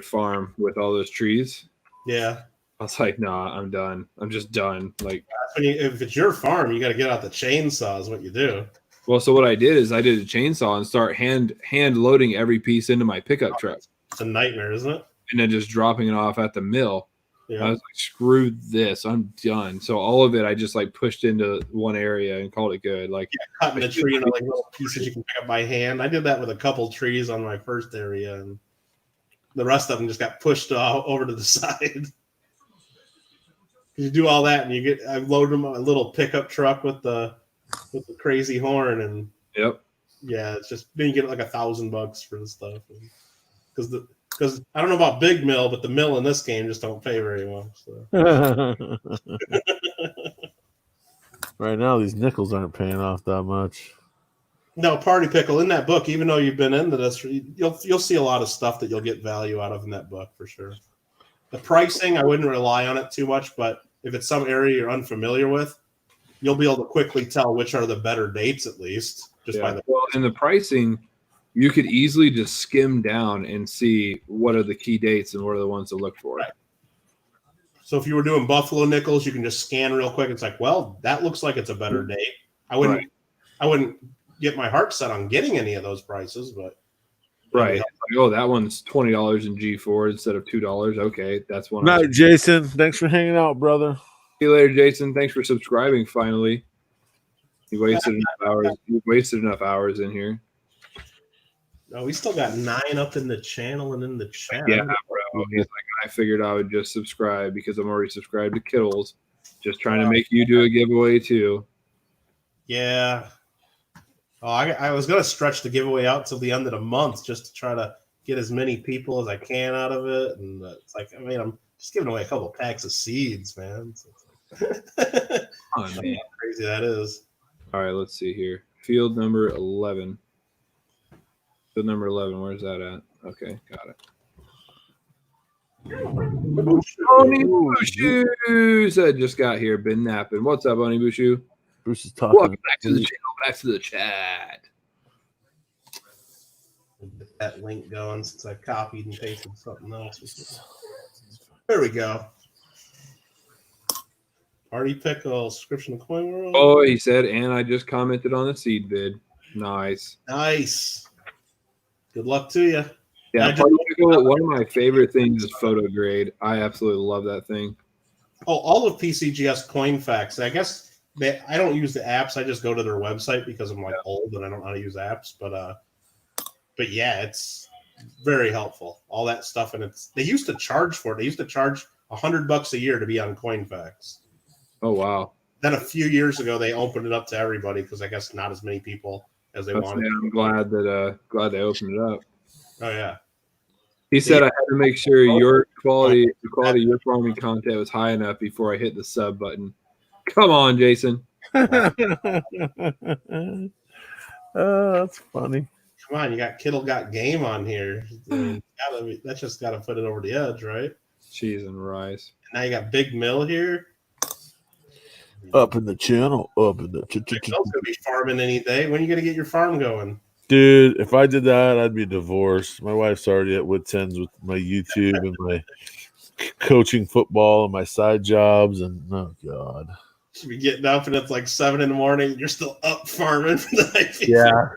farm with all those trees. Yeah. I was like, nah, I'm done. I'm just done. Like, if it's your farm, you got to get out the chainsaw is what you do. Well, so what I did is I did a chainsaw and start hand loading every piece into my pickup truck. It's a nightmare, isn't it? And then just dropping it off at the mill. Yeah. I was like, screw this, I'm done. So all of it, I just like pushed into one area and called it good. Like cutting the tree into like little pieces you can pick up by hand. I did that with a couple trees on my first area, and the rest of them just got pushed over to the side. You do all that, and I load them on a little pickup truck with the crazy horn, and it's just then you get like $1,000 for the stuff, because I don't know about Big Mill, but the mill in this game just don't pay very well. So. Right now, these nickels aren't paying off that much. No, Party Pickle in that book. Even though you've been into this, you'll see a lot of stuff that you'll get value out of in that book for sure. The pricing, I wouldn't rely on it too much, but if it's some area you're unfamiliar with, you'll be able to quickly tell which are the better dates, at least just by the. Well, in the pricing, you could easily just skim down and see what are the key dates and what are the ones to look for. Right. So if you were doing Buffalo nickels, you can just scan real quick. It's like, well, that looks like it's a better date. I wouldn't get my heart set on getting any of those prices, but right. Like, oh, that one's $20 in G4 instead of $2. Okay, that's one. Night, Jason. Thanks for hanging out, brother. See you later, Jason. Thanks for subscribing. Finally, you wasted enough hours. You wasted enough hours in here. No, we still got 9 up in the channel and in the chat. Yeah, bro. He's like, I figured I would just subscribe because I'm already subscribed to Kittles. Just trying to make you do a giveaway too. Yeah. Oh, I was going to stretch the giveaway out till the end of the month just to try to get as many people as I can out of it. And it's like, I mean, I'm just giving away a couple packs of seeds, man. So Oh, man. how crazy that is. All right, let's see here. Field number 11. Field number 11. Where's that at? Okay, got it. Bonnie Bushu said just got here. Been napping. What's up, Bonnie Bushu? Bruce is talking. Welcome back to the channel. Back to the chat. Get that link going since I copied and pasted something else. There we go. Party Pickle, subscription to Coin World. Oh, he said, and I just commented on the seed vid. Nice. Nice. Good luck to you. Yeah, Party Pickle, one of my favorite things is photo grade. I absolutely love that thing. Oh, all of PCGS Coin Facts. I guess I don't use the apps. I just go to their website because I'm like old and I don't know how to use apps. But yeah, it's very helpful. All that stuff, and they used to charge for it. They used to charge $100 a year to be on Coin Facts. Oh wow! Then a few years ago, they opened it up to everybody because I guess not as many people as they wanted. I'm glad they opened it up. Oh yeah. He said I had to make sure the quality of your farming content was high enough before I hit the sub button. Come on, Jason. That's funny. Come on, you got Kittle got game on here. I mean, that's just got to put it over the edge, right? Cheese and rice. And now you got Big Mill here. Up in the channel. Up in the Big Mill's gonna be farming any day. When are you gonna get your farm going? Dude, if I did that, I'd be divorced. My wife's already at wit's ends with my YouTube and my coaching football and my side jobs. And oh god, Should be getting up and it's like 7 a.m. and you're still up farming for the night. yeah.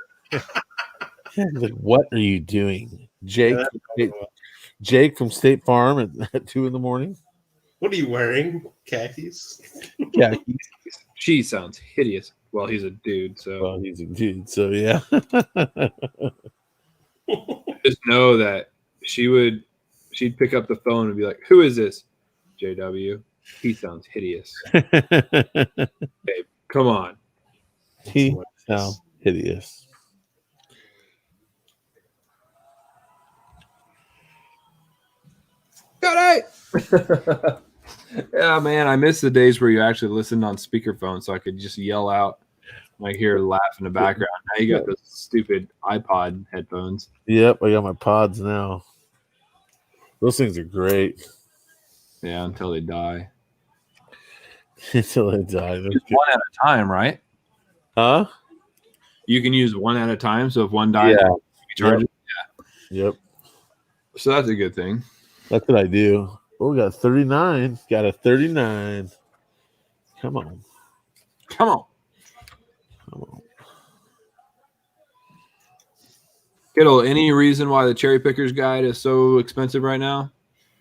Like, what are you doing, Jake? Jake from State Farm at 2 a.m. What are you wearing? Khakis? Yeah, She sounds hideous. Well, he's a dude, so well, he's a dude. So yeah. just know that she'd pick up the phone and be like, "Who is this?" JW. He sounds hideous. Babe, come on. He sounds hideous. Got it. Yeah, man, I miss the days where you actually listened on speakerphone, so I could just yell out, like hear a laugh in the background. Now you got those stupid iPod headphones. Yep, I got my pods now. Those things are great. Yeah, until they die. Until they die. Just one at a time, right? Huh? You can use one at a time, so if one dies, Yeah. you can charge it. Yep. So that's a good thing. That's what I do. Oh, we got 39. Got a 39. Come on. Come on. Come on. Kittle, any reason why the Cherry Pickers Guide is so expensive right now?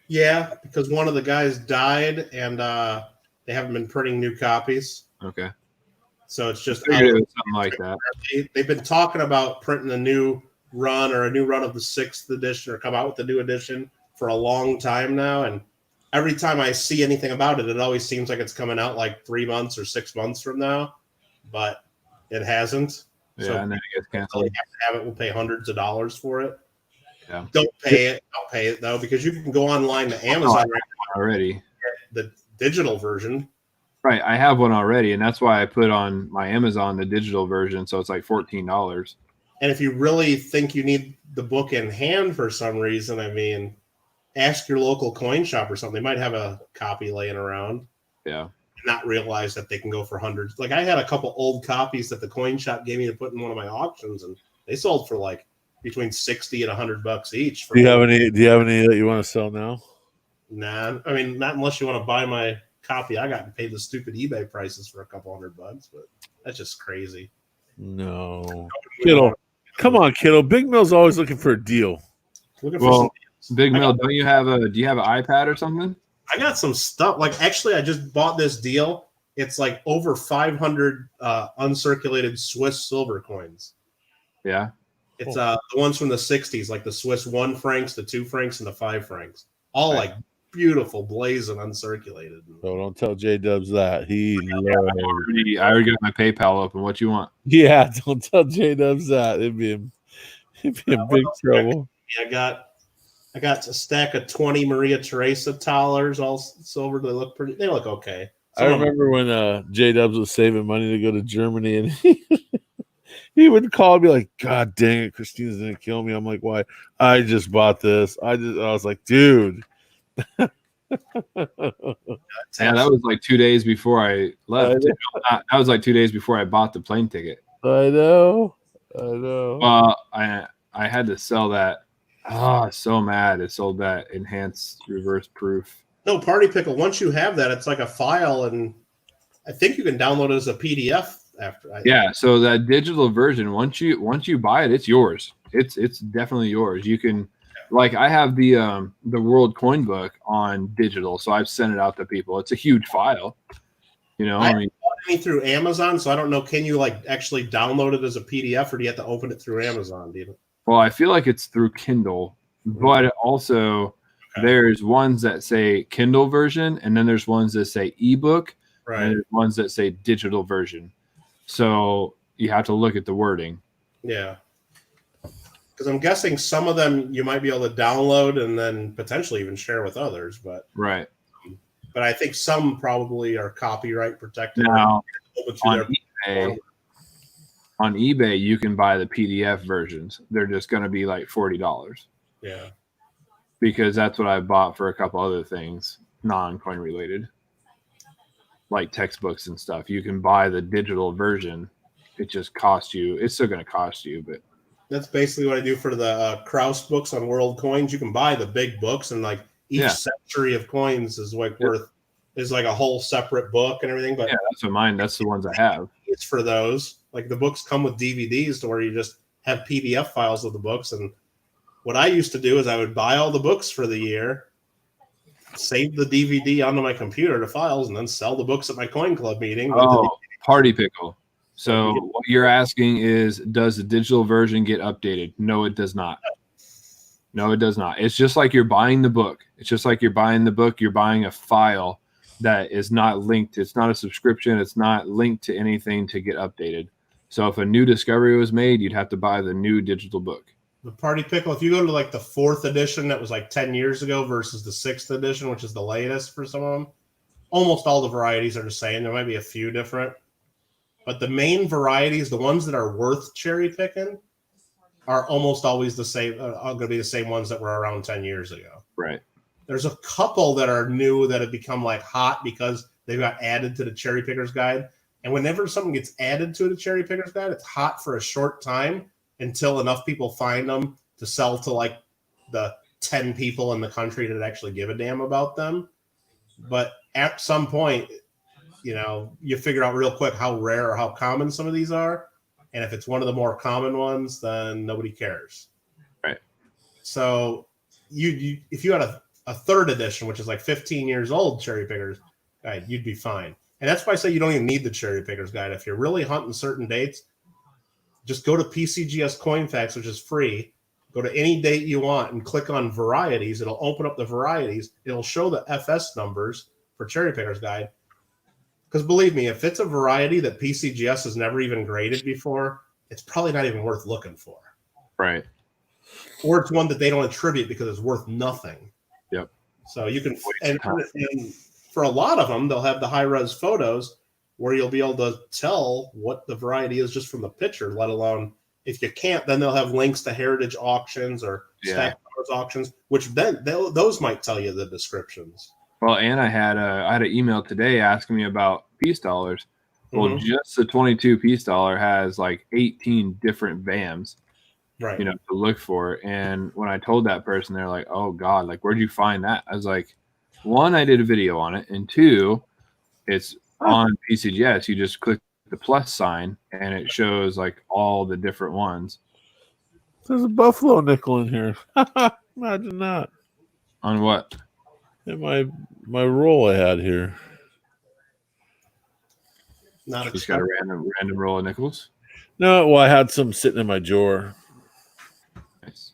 Yeah, because one of the guys died and they haven't been printing new copies. Okay. So it's just I figured it was something like that. They've been talking about printing a new run or a new run of the 6th edition or come out with the new edition for a long time now. And every time I see anything about it, it always seems like it's coming out like 3 months or 6 months from now, but it hasn't. Yeah, So and then it gets we canceled. have to have it. We'll pay hundreds of dollars for it. Yeah. Don't pay it. Don't pay it though, because you can go online to Amazon right Already. now, the digital version. Right, I have one already, and that's why I put on my Amazon the digital version, so it's like $14. And if you really think you need the book in hand for some reason, I mean, ask your local coin shop or something. They might have a copy laying around. Yeah. Not realize that they can go for hundreds. Like I had a couple old copies that the coin shop gave me to put in one of my auctions, and they sold for like between $60 and $100 each. Do you have any that you want to sell now? Nah, I mean, not unless you want to buy my copy. I got to pay the stupid eBay prices for a couple $100, but that's just crazy. No, Kittle, come on, Kittle. Big Mill's always looking for a deal. Looking for Well, some Big Mill, do you have an iPad or something? I got some stuff. Like, actually, I just bought this deal. It's like over 500 uncirculated Swiss silver coins. Yeah. It's the ones from the 60s, like the Swiss 1 francs, the 2 francs, and the 5 francs. All like beautiful, blazing, uncirculated. So don't tell J Dubs that. I already got my PayPal open. What you want? Yeah, don't tell J Dubs that. It'd be in big trouble. I got a stack of 20 Maria Teresa dollars, all silver. They look okay. I remember when J Dubs was saving money to go to Germany, and he would call and be like, "God dang it, Christina's gonna kill me." I'm like, "Why? I just bought this. I was like, dude." Yeah, that was like 2 days before I left. That was like 2 days before I bought the plane ticket. I know. I had to sell that. Oh, so mad. It sold that enhanced reverse proof. No, Party Pickle. Once you have that, it's like a file, and I think you can download it as a PDF after. Yeah, so that digital version, once you buy it, it's yours. It's definitely yours. You can, like, I have the World Coin Book on digital, so I've sent it out to people. It's a huge file. I mean, bought it through Amazon, so I don't know. Can you like actually download it as a PDF, or do you have to open it through Amazon? Do you? Well, I feel like it's through Kindle, but also there's ones that say Kindle version, and then there's ones that say ebook, right? And there's ones that say digital version. So you have to look at the wording. Yeah, because I'm guessing some of them you might be able to download and then potentially even share with others, but right. But I think some probably are copyright protected. Now, on eBay, you can buy the PDF versions. They're just going to be like $40. Yeah. Because that's what I bought for a couple other things, non-coin related, like textbooks and stuff. You can buy the digital version. It just costs you. It's still going to cost you, but that's basically what I do for the Kraus books on world coins. You can buy the big books, and like each century of coins is like worth is like a whole separate book and everything. But that's what mine. That's the ones I have. It's for those. Like the books come with DVDs to where you just have PDF files of the books. And what I used to do is I would buy all the books for the year, save the DVD onto my computer to files, and then sell the books at my coin club meeting. Party Pickle. So what you're asking is, does the digital version get updated? No, it does not. No, it does not. It's just like you're buying the book. It's just like you're buying the book. You're buying a file that is not linked. It's not a subscription. It's not linked to anything to get updated. So if a new discovery was made, you'd have to buy the new digital book. The Party Pickle, if you go to like the 4th edition that was like 10 years ago versus the 6th edition, which is the latest for some of them, almost all the varieties are the same. There might be a few different. But the main varieties, the ones that are worth cherry picking, are almost always the same. Are going to be the same ones that were around 10 years ago. Right. There's a couple that are new that have become like hot because they got added to the Cherry Pickers Guide. And whenever something gets added to the Cherry Pickers Guide, it's hot for a short time until enough people find them to sell to like the 10 people in the country that actually give a damn about them. But at some point, you figure out real quick how rare or how common some of these are. And if it's one of the more common ones, then nobody cares. Right. So if you had a 3rd edition, which is like 15 years old, Cherry Pickers Guide, you'd be fine. And that's why I say you don't even need the Cherry Pickers Guide. If you're really hunting certain dates, just go to PCGS Coinfax, which is free. Go to any date you want and click on varieties. It'll open up the varieties. It'll show the FS numbers for Cherry Pickers Guide. Because believe me, if it's a variety that PCGS has never even graded before, it's probably not even worth looking for. Right. Or it's one that they don't attribute because it's worth nothing. Yep. So you can, and for a lot of them, they'll have the high res photos where you'll be able to tell what the variety is just from the picture, let alone if you can't, then they'll have links to heritage auctions or stack auctions, which then those might tell you the descriptions. Well, and I had an email today asking me about peace dollars. Well, just the 22 peace dollar has like 18 different VAMs, right? To look for. And when I told that person, they're like, "Oh God, like where'd you find that?" I was like, "One, I did a video on it, and two, it's on PCGS. You just click the plus sign, and it shows like all the different ones." There's a buffalo nickel in here. Imagine that. On what? In my roll I had here. Not Just got a random roll of nickels. No, well, I had some sitting in my drawer. Nice.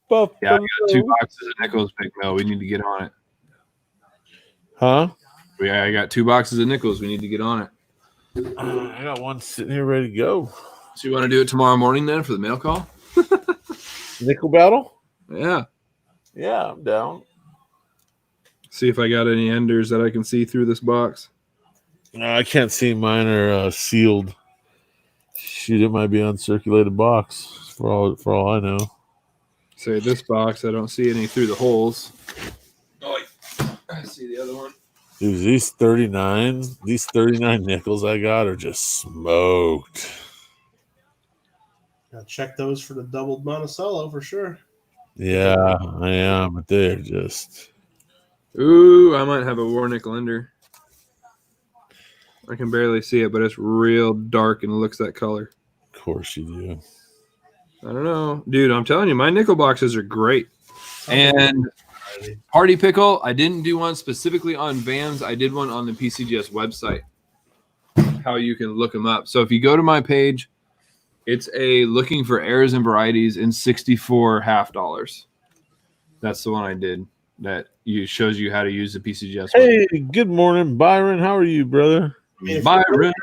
Buffalo. Yeah, I got 2 boxes of nickels, Big Mel. We need to get on it. Huh? Yeah, I got 2 boxes of nickels. We need to get on it. I got one sitting here ready to go. So you want to do it tomorrow morning then for the mail call? Nickel battle? Yeah. Yeah, I'm down. See if I got any enders that I can see through this box. I can't see. Mine are sealed. Shoot, it might be uncirculated box for all I know. Say this box, I don't see any through the holes. Oh, I see the other one. Dude, these 39 nickels I got are just smoked. Now check those for the doubled Monticello for sure. Yeah, I am, but they're just. Ooh, I might have a war nickel ender. I can barely see it, but it's real dark and looks that color. Of course you do. I don't know. Dude, I'm telling you, my nickel boxes are great. And Party Pickle, I didn't do one specifically on VAMs. I did one on the PCGS website, how you can look them up. So if you go to my page, it's a looking for errors and varieties in 64 $half. That's the one I did. That shows you how to use the PCGS. Hey, good morning, Byron. How are you, brother? I mean, Byron.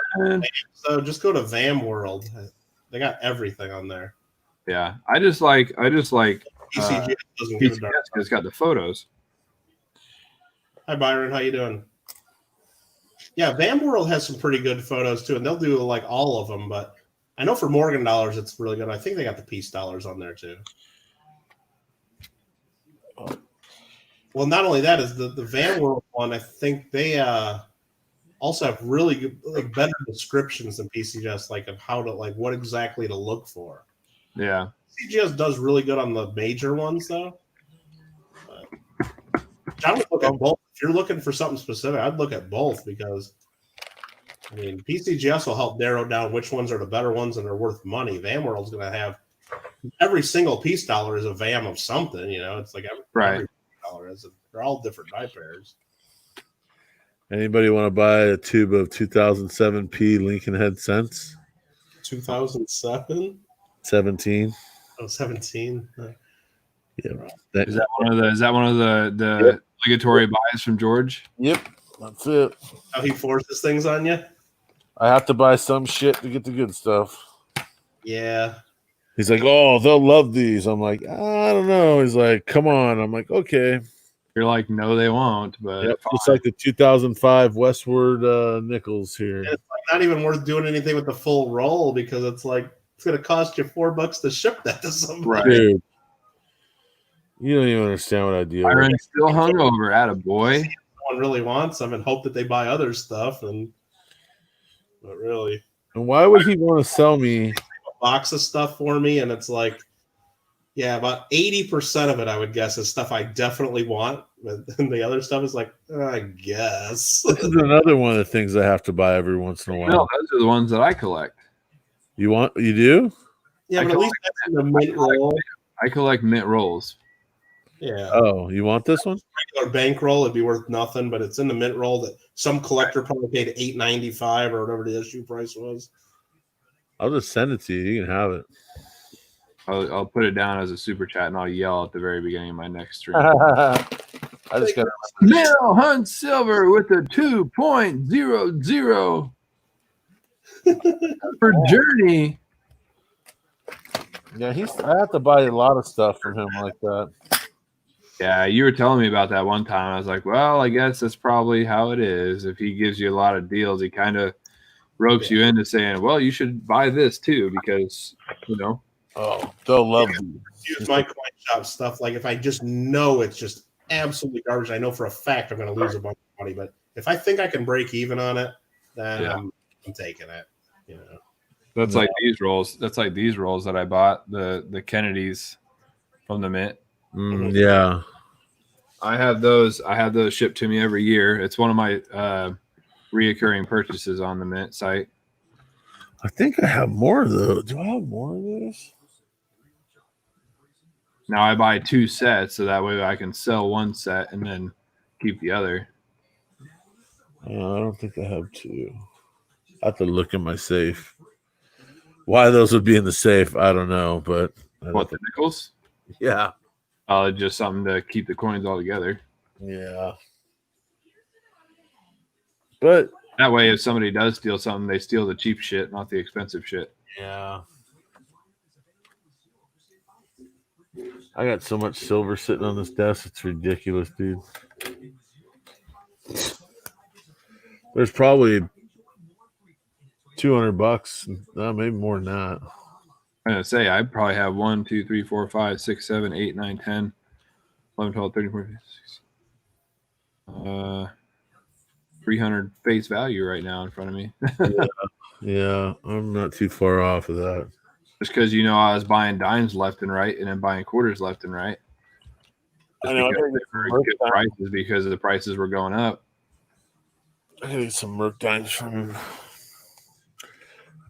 So just go to VAM World. They got everything on there. Yeah, I just like PCGS doesn't give a PCGS darn. because it's got the photos. Hi Byron, how you doing? Yeah, VAM World has some pretty good photos too, and they'll do like all of them. But I know for Morgan dollars, it's really good. I think they got the peace dollars on there too. Well, not only that is the VAM World one. I think they also have really good, like better descriptions than PCGS, like of how to what exactly to look for. Yeah. PCGS does really good on the major ones though. I would look at both. If you're looking for something specific, I'd look at both because I mean PCGS will help narrow down which ones are the better ones and are worth money. VAM World's going to have every single peace dollar is a VAM of something. It's like every dollar is. They're all different die pairs. Anybody want to buy a tube of 2007P Lincoln Head cents? 2007? 17. Oh, 17. Yeah. Is that one of the obligatory buys from George? Yep. That's it. How he forces things on you? I have to buy some shit to get the good stuff. Yeah. He's like, oh, they'll love these. I'm like, I don't know. He's like, come on. I'm like, okay. You're like, no, they won't. But Yep, just like the 2005 Westward nickels here. And it's not even worth doing anything with the full roll because it's going to cost you $4 to ship that to somebody. Right. Dude, you don't even understand what I deal with. Byron's still hungover, attaboy. No one really wants them and hope that they buy other stuff. But really. And why would he want to sell me a box of stuff for me? And it's like, yeah, about 80% of it, I would guess, is stuff I definitely want. But then the other stuff is like, I guess. This is another one of the things I have to buy every once in a while. No, those are the ones that I collect. You do? Yeah, but at least that's in the mint roll. I collect mint rolls. Yeah. Oh, you want this one? Regular bankroll, it'd be worth nothing, but it's in the mint roll that some collector probably paid $8.95 or whatever the issue price was. I'll just send it to you. You can have it. I'll put it down as a super chat and I'll yell at the very beginning of my next stream. I just got Mel Hunt Silver with a 2.00 for Journey. Yeah, I have to buy a lot of stuff from him like that. Yeah, you were telling me about that one time. I was like, well, I guess that's probably how it is. If he gives you a lot of deals, he kind of ropes you into saying, well, you should buy this too because, you know. Oh, they'll love these. Use my coin shop stuff. Like if I just know it's just absolutely garbage, I know for a fact I'm going to lose a bunch of money. But if I think I can break even on it, then Yeah. I'm taking it. You know, That's like these rolls. That's like these rolls that I bought, the Kennedys from the Mint. Yeah. I have those shipped to me every year. It's one of my reoccurring purchases on the Mint site. I think I have more of those. Do I have more of those? Now I buy 2 sets so that way I can sell one set and then keep the other. I don't think I have 2. I have to look in my safe. Why those would be in the safe, I don't know, but What, the nickels? yeah. Just something to keep the coins all together. Yeah. But That way, if somebody does steal something, they steal the cheap shit, not the expensive shit. yeah. I got so much silver sitting on this desk, it's ridiculous, dude. There's probably $200, maybe more than that. I'm gonna say I probably have 1, 2, 3, 4, 5, 6, 7, 8, 9, 10, 11, 12, 13, 14, 16. 300 face value right now in front of me. Yeah, I'm not too far off of that. Just because I was buying dimes left and right, and then buying quarters left and right. Just I know, because they were good prices because the prices were going up. I gotta get some Merc dimes from him.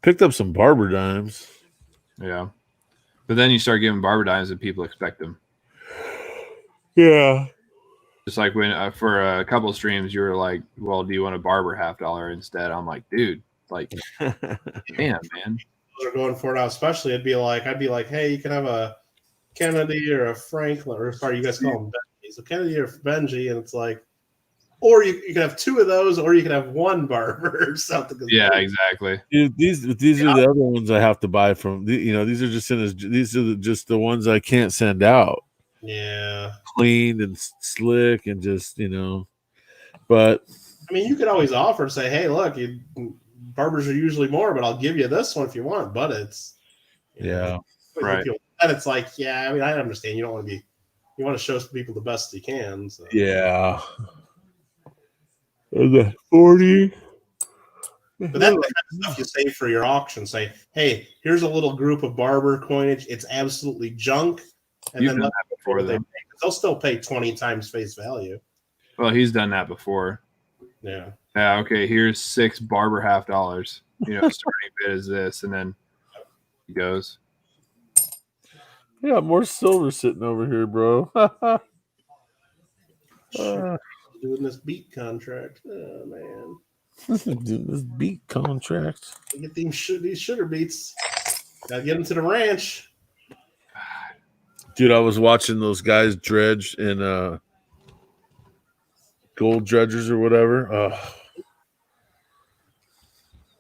Picked up some Barber dimes. Yeah, but then you start giving barber dimes and people expect them. Yeah. Just like when for a couple of streams you were like, well, do you want a barber $50 instead? I'm like, dude, like, damn, man. those are going for it now. Especially, I'd be like, hey, you can have a Kennedy or a Franklin, or sorry, you guys call them Benji. So Kennedy or Benji, and it's like, or you can have 2 of those, or you can have 1 barber or something. Yeah, exactly. Dude, these are the other ones I have to buy from. These are just the ones I can't send out. Yeah. Cleaned and slick and just, but I mean, you could always offer and say, hey, look, barbers are usually more, but I'll give you this one if you want. But it's, Right. And it's like, yeah, I mean, I understand you don't want to you want to show people the best you can. So. Yeah. The 40. But that's the kind of stuff you save for your auction. Say, hey, here's a little group of barber coinage. It's absolutely junk. And You've then done that before, though. they'll still pay 20 times face value. Well, he's done that before. Yeah. Yeah. Okay. Here's 6 barber $50. Starting bid is this, and then he goes. Yeah, more silver sitting over here, bro. Doing this beat contract. Oh, man. Doing this beat contract. Get these sugar beets. Gotta get them to the ranch. Dude, I was watching those guys dredge in gold dredgers or whatever.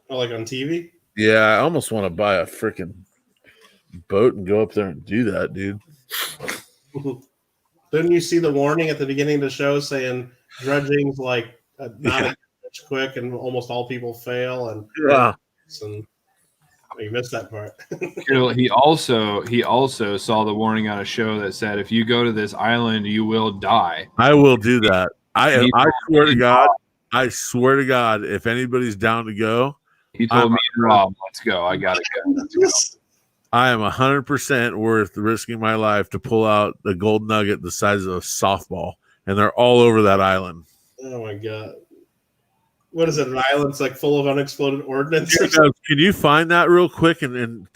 Oh, like on TV? Yeah, I almost want to buy a freaking boat and go up there and do that, dude. Didn't you see the warning at the beginning of the show saying dredging's like not quick and almost all people fail? And you missed that part. He also saw the warning on a show that said, if you go to this island, you will die. I will do that. I swear to God. I swear to God, if anybody's down to go, he told me and Rob, let's go. I gotta go. Let's go. I am 100% worth risking my life to pull out the gold nugget the size of a softball, and they're all over that island. Oh my God. What is it? An island's like full of unexploded ordnance? Can you find that real quick and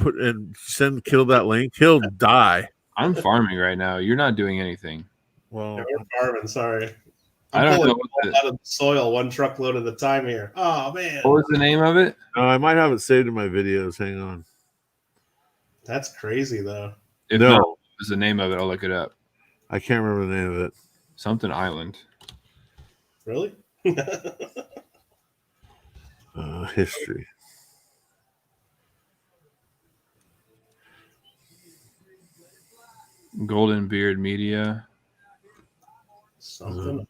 send Kill that link? He'll die. I'm farming right now. You're not doing anything. Well, we're farming. Sorry, I don't know out of the soil 1 truckload at a time here. Oh man, what was the name of it? I might have it saved in my videos. Hang on. That's crazy though. If not, what was the name of it? I'll look it up. I can't remember the name of it. Something Island. Really? History. Golden Beard Media. Something.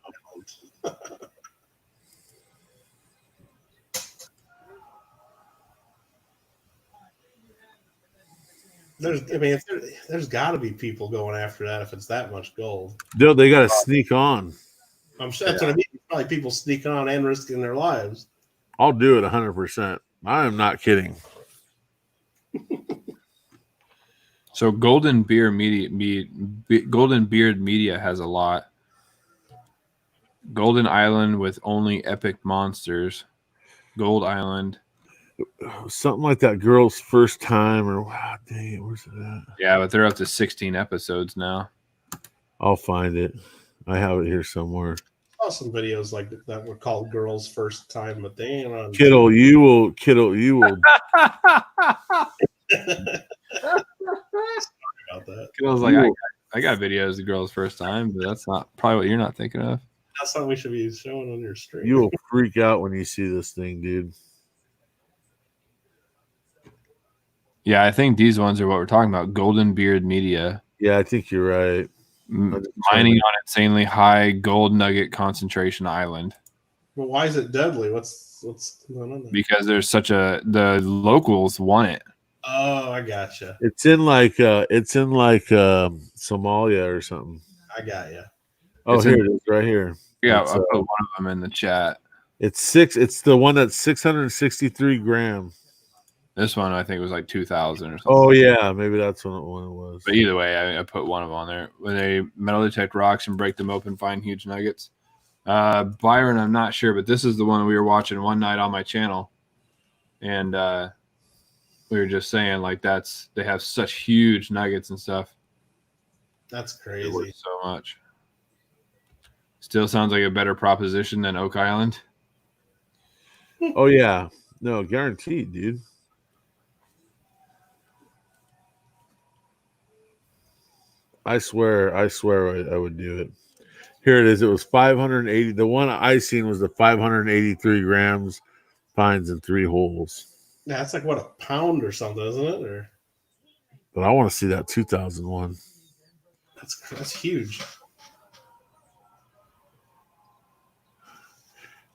There's got to be people going after that if it's that much gold. Dude, they got to sneak on. I'm sure that's what I mean. Probably people sneaking on and risking their lives. I'll do it 100%. I am not kidding. So Golden Beard Media has a lot. Golden Island with only epic monsters. Gold Island. Something like that girl's first time, or wow, dang it, where's it at? Yeah, but they're up to 16 episodes now. I'll find it. I have it here somewhere. I saw some videos like that were called "Girls First Time," but they ain't on. Kittle, you will. About that. I was like, I got videos of the girls' first time, but that's not probably what you're not thinking of. That's something we should be showing on your stream. You will freak out when you see this thing, dude. Yeah, I think these ones are what we're talking about. Golden Beard Media. Yeah, I think you're right. Mining on insanely high gold nugget concentration island. Well, why is it deadly? What's going on there? Because there's the locals want it. Oh, I gotcha. It's in Somalia or something. I got you. Oh, It's here in- it is, right here. Yeah, It's, I put one of them in the chat. It's the one that's 663 grams. This one I think was like 2,000 or something. Oh yeah, maybe that's what it was. But either way, I put one of them on there. When they metal detect rocks and break them open, find huge nuggets. Byron, I'm not sure, but this is the one we were watching one night on my channel, and we were just saying like they have such huge nuggets and stuff. That's It crazy. worth so much. Still sounds like a better proposition than Oak Island. Oh yeah, no, guaranteed, dude. I swear I would do it. Here it is. It was 580. The one I seen was the 583 grams, finds in 3 holes. Yeah, that's like what, a pound or something, isn't it? Or But I want to see that 2001. that's huge.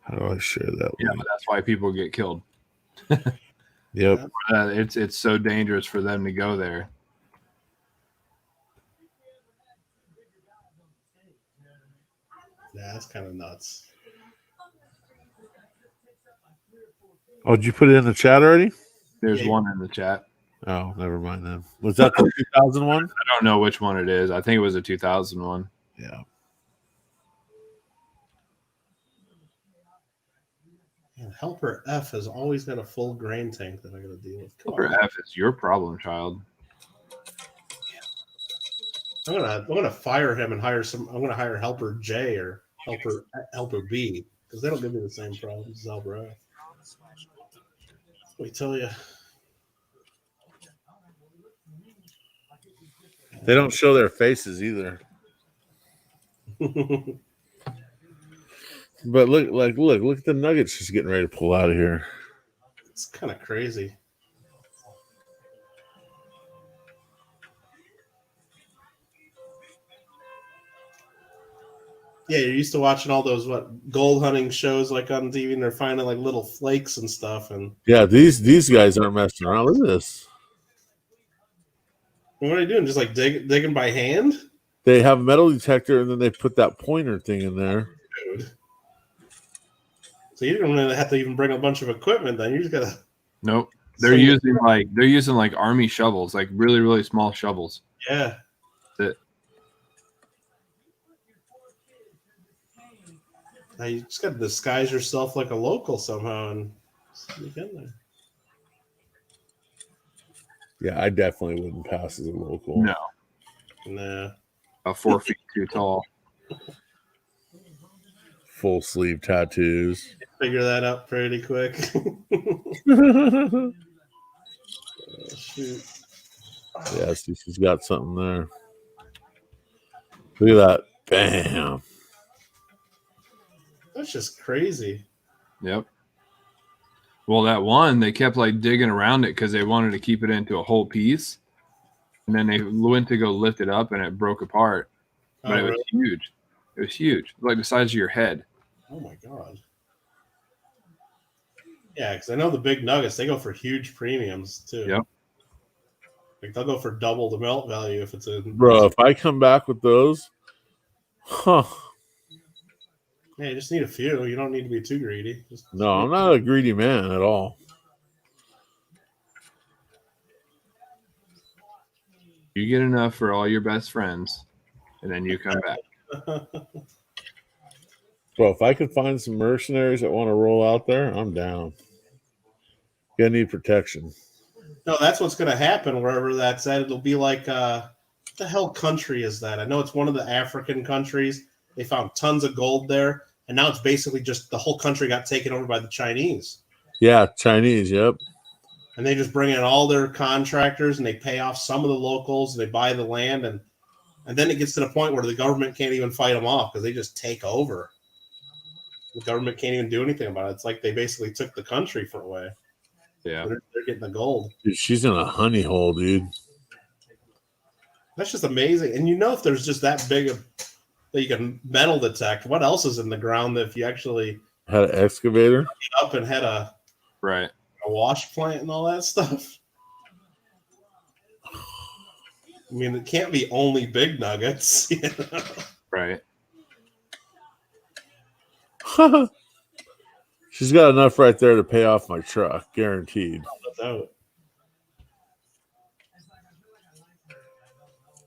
How do I share that? Yeah, link? but that's why people get killed. Yep. It's so dangerous for them to go there. Yeah, that's kind of nuts. Oh, did you put it in the chat already? There's Yeah. one in the chat. Oh, never mind then. Was that the 2001? I don't know which one it is. I think it was a 2001. Yeah. Man, Helper F has always got a full grain tank that I got to deal with. Come Helper on. F is your problem, child. I'm gonna fire him and hire I'm gonna hire Helper J or Helper B because they don't give me the same problems as Helper F. Let me tell you. They don't show their faces either. But look at the nuggets she's getting ready to pull out of here. It's kind of crazy. Yeah, you're used to watching all those gold hunting shows like on TV, and they're finding like little flakes and stuff. And Yeah, these guys aren't messing around. Look at this. what are they doing? Just like digging by hand? They have a metal detector and then they put that pointer thing in there. Dude. So you didn't really have to even bring a bunch of equipment. Then you just gotta. Nope. They're using like army shovels, like really, really small shovels. Yeah. That's it. Now you just got to disguise yourself like a local somehow and sneak in there. Yeah, I definitely wouldn't pass as a local. No, Nah. about 4 feet too tall. Full sleeve tattoos. Figure that out pretty quick. Shoot. Yeah, see, she's got something there. Look at that. Bam. That's just crazy. Yep. Well, that one, they kept like digging around it because they wanted to keep it into a whole piece. And then they went to go lift it up and it broke apart. But it was huge. It was huge, like the size of your head. Oh my god. Yeah, because I know the big nuggets, they go for huge premiums too. Yep. Like they'll go for double the melt value if it's a Bro, if I come back with those, huh? Yeah, you just need a few. You don't need to be too greedy. No, I'm not a greedy man at all. You get enough for all your best friends, and then you come back. Bro, if I could find some mercenaries that want to roll out there, I'm down. Gonna need protection. No, that's what's going to happen wherever that's at. It'll be like, what the hell country is that? I know it's one of the African countries. They found tons of gold there, and now it's basically just the whole country got taken over by the Chinese. Yeah, Chinese, yep. And they just bring in all their contractors, and they pay off some of the locals, and they buy the land, and then it gets to the point where the government can't even fight them off because they just take over. The government can't even do anything about it. It's like they basically took the country for away. Yeah. They're getting the gold. Dude, she's in a honey hole, dude. That's just amazing. And you know, if there's just that big of that you can metal detect, what else is in the ground that if you actually Had an excavator. get up and had a Right. wash plant and all that stuff? I mean, it can't be only big nuggets. You know? Right. She's got enough right there to pay off my truck, guaranteed. Without.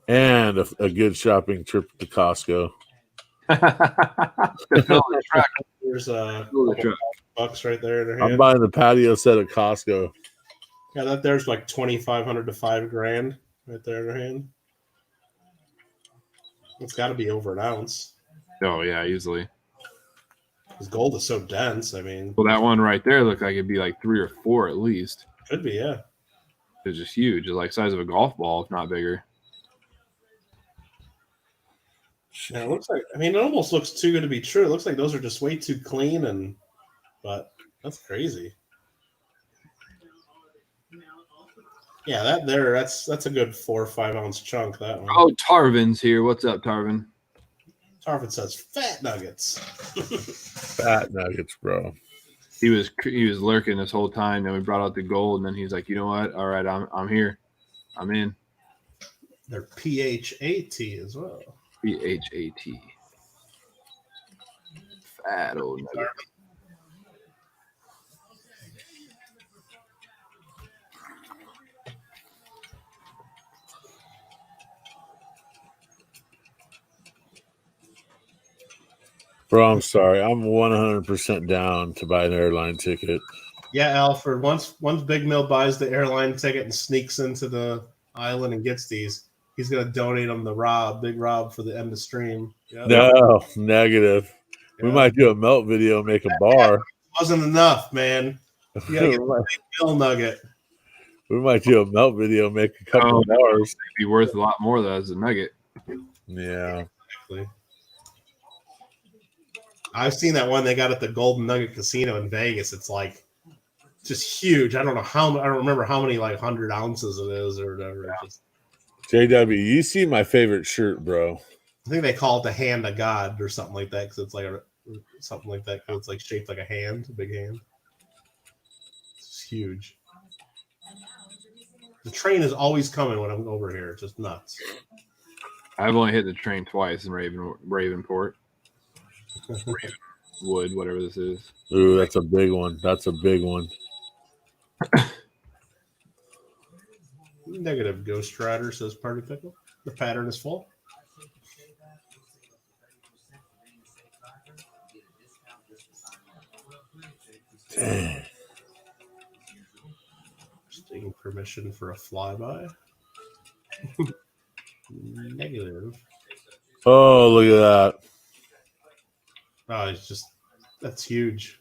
And a good shopping trip to Costco. There's a Fill the couple truck. bucks right there in her I'm hand. buying the patio set at Costco. Yeah, that there's like 2,500 to $5,000 right there in her hand. It's got to be over an ounce Oh yeah, easily. because gold is so dense. I mean, Well, that one right there looked like it'd be like 3 or 4 at least. could be, yeah. It's just huge. It's like size of a golf ball, if not bigger. Yeah, it looks like. I mean, it almost looks too good to be true. It looks like those are just way too clean, but that's crazy. Yeah, that's a good 4 or 5 ounce chunk. That one. Oh, Tarvin's here. What's up, Tarvin? Tarvin says fat nuggets. Fat nuggets, bro. He was lurking this whole time. Then we brought out the gold, and then he's like, "You know what? All right, I'm here. I'm in." They're PHAT as well. PHAT. Fat old nugget. Bro, I'm sorry. I'm 100% down to buy an airline ticket. Yeah, Alfred. Once Big Mill buys the airline ticket and sneaks into the island and gets these, he's gonna donate them to Big Rob, for the end of stream. Yeah. No, negative. We Yeah. might do a melt video, make a bar. Wasn't enough, man. You gotta get the Big Mill nugget. We might do a melt video, make a couple Oh, of bars. It'd be worth a lot more though as a nugget. Yeah. Exactly. I've seen that one they got at the Golden Nugget Casino in Vegas. It's like just huge. I don't remember how many like 100 ounces it is or whatever. Yeah. Just, JW, you see my favorite shirt, bro. I think they call it the Hand of God or something like that because it's like something like that. 'Cause it's like shaped like a hand, a big hand. It's just huge. The train is always coming when I'm over here. It's just nuts. I've only hit the train twice in Ravenport. Ravenwood, whatever this is. Ooh, that's a big one. That's a big one. Negative Ghost Rider, says Party Pickle. The pattern is full. Dang. Just taking permission for a flyby. Negative. Oh, look at that. Oh, it's just that's huge.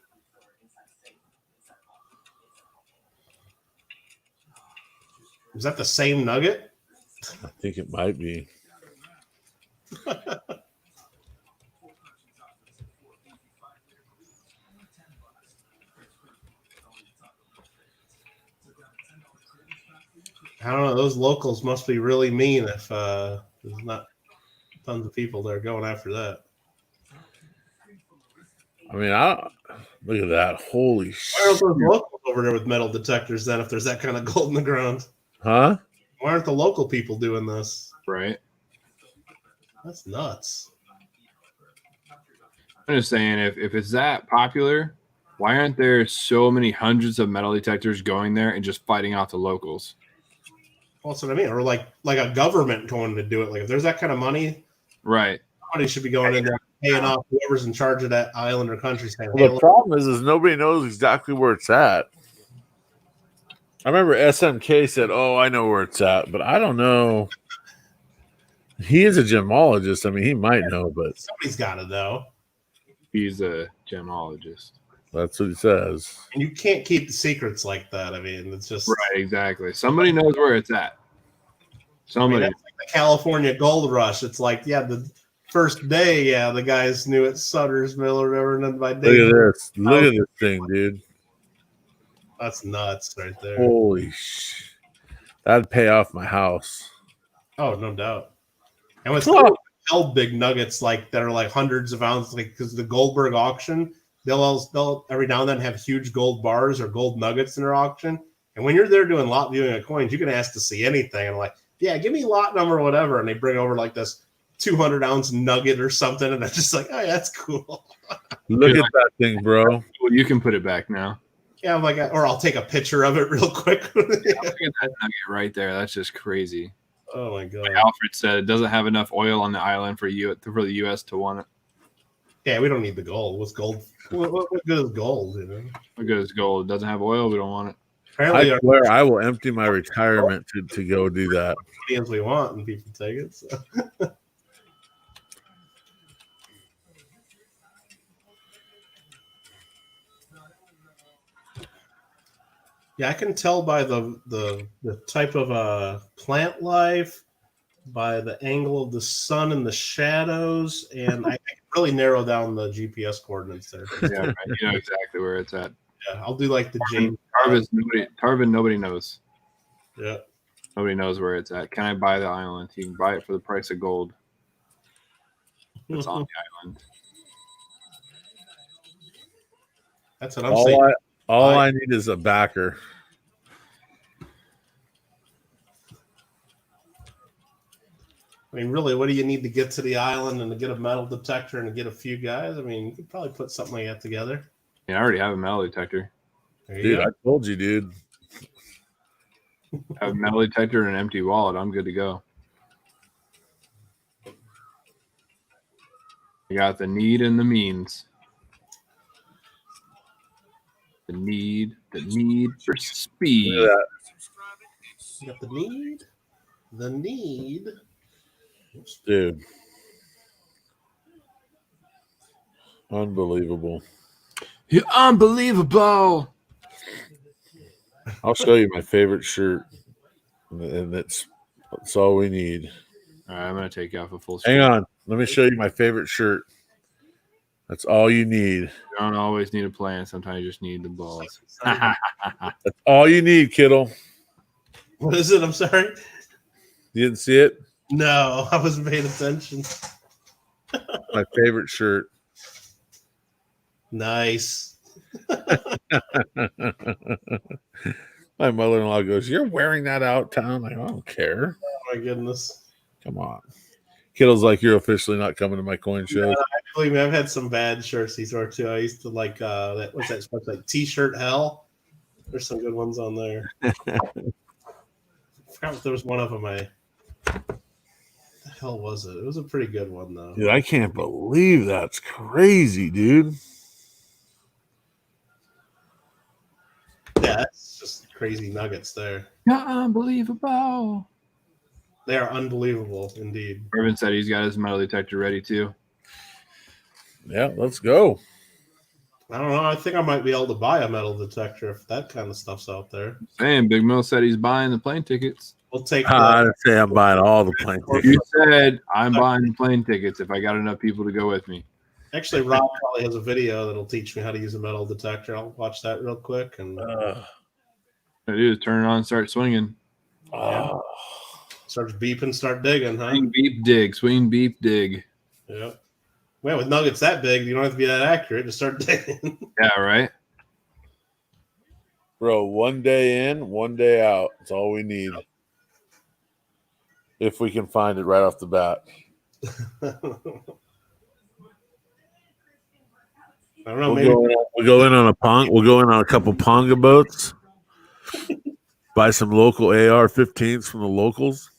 Is that the same nugget? I think it might be. I don't know. Those locals must be really mean if there's not tons of people that are going after that. I mean, look at that. Holy Why aren't shit. those locals over there with metal detectors then if there's that kind of gold in the ground? Huh? Why aren't the local people doing this? Right. That's nuts. I'm just saying, if it's that popular, why aren't there so many hundreds of metal detectors going there and just fighting out the locals? Well, that's what I mean. Or like a government going to do it. Like if there's that kind of money, Right. money should be going in there paying off whoever's in charge of that island or country. Saying, Well, hey, the problem is nobody knows exactly where it's at. I remember SMK said, "Oh, I know where it's at," but I don't know. He is a gemologist. I mean, he might know, but somebody's got to know. He's a gemologist. that's what he says. And you can't keep the secrets like that. I mean, it's just Right, exactly. Somebody knows where it's at. Somebody. that's like the California gold rush. It's like, yeah, the first day, yeah, the guys knew at Sutter's Mill or whatever, and then by day, Look at this. Look at this thing, dude. that's nuts right there. Holy sh! That'd pay off my house. Oh, no doubt. And what's cool, held big nuggets like that are like hundreds of ounces, like because the Goldberg auction, they'll every now and then have huge gold bars or gold nuggets in their auction. And when you're there doing lot viewing of coins, you can ask to see anything. And like, yeah, give me lot number or whatever, and they bring over like this 200-ounce nugget or something, and I'm just like, oh, yeah, that's cool. Look at that thing, bro. Well, you can put it back now. Yeah, I'm like, or I'll take a picture of it real quick. Look at that nugget right there. That's just crazy. Oh my god. Like Alfred said, it doesn't have enough oil on the island for the U.S. to want it. Yeah, we don't need the gold. What's gold? What good is gold? You know. What good is gold? It doesn't have oil. We don't want it. Apparently, I swear I will empty my retirement to go do that. as we want, and people take it. So. Yeah, I can tell by the type of plant life, by the angle of the sun and the shadows, and I can really narrow down the GPS coordinates there. Yeah, right. You know exactly where it's at. Yeah, I'll do like the James. Tarvin, nobody knows. Yeah. Nobody knows where it's at. Can I buy the island? You can buy it for the price of gold. It's on the island. That's what I'm saying. All I need is a backer. I mean, really, what do you need to get to the island and to get a metal detector and to get a few guys? I mean, you could probably put something like that together. Yeah, I already have a metal detector. There you Dude, go. I told you, dude. I have a metal detector and an empty wallet. I'm good to go. I got the need and the means. The need for speed. Look at that. You got the need. Dude. Unbelievable. You're unbelievable. I'll show you my favorite shirt. And that's all we need. All right, I'm going to take you off a full Hang screen. on. Let me show you my favorite shirt. That's all you need. You don't always need a plan. Sometimes you just need the balls. That's all you need, kiddo. What is it? I'm sorry. You didn't see it? No, I wasn't paying attention. My favorite shirt. Nice. My mother-in-law goes, "You're wearing that out town?" I don't care. Oh my goodness. Come on. Kiddo's like, "You're officially not coming to my coin show." Believe me, I've had some bad shirts these are too. I used to like that. What's that stuff like? T-shirt hell. There's some good ones on there. I forgot if there was one of them. What the hell was it? It was a pretty good one though. Dude, I can't believe that's crazy, dude. Yeah, it's just crazy nuggets there. You're unbelievable. They are unbelievable indeed. Irvin said he's got his metal detector ready too. Yeah, let's go. I don't know. I think I might be able to buy a metal detector if that kind of stuff's out there. Saying Big Mill said he's buying the plane tickets. We'll take I the, didn't say I'm buying all the plane tickets. You said I'm buying the plane tickets if I got enough people to go with me. actually Rob probably has a video that'll teach me how to use a metal detector. I'll watch that real quick and What I do is turn it on and start swinging. starts beeping, start digging, huh? Swing, beep, dig. Swing, beep, dig. Yep. Well, with nuggets that big, you don't have to be that accurate. Just start digging. Yeah, right. Bro, 1 day in, 1 day out. That's all we need. If we can find it right off the bat. I don't know. We'll go in on a pong. We'll go in on a couple Ponga boats. Buy some local AR-15s from the locals.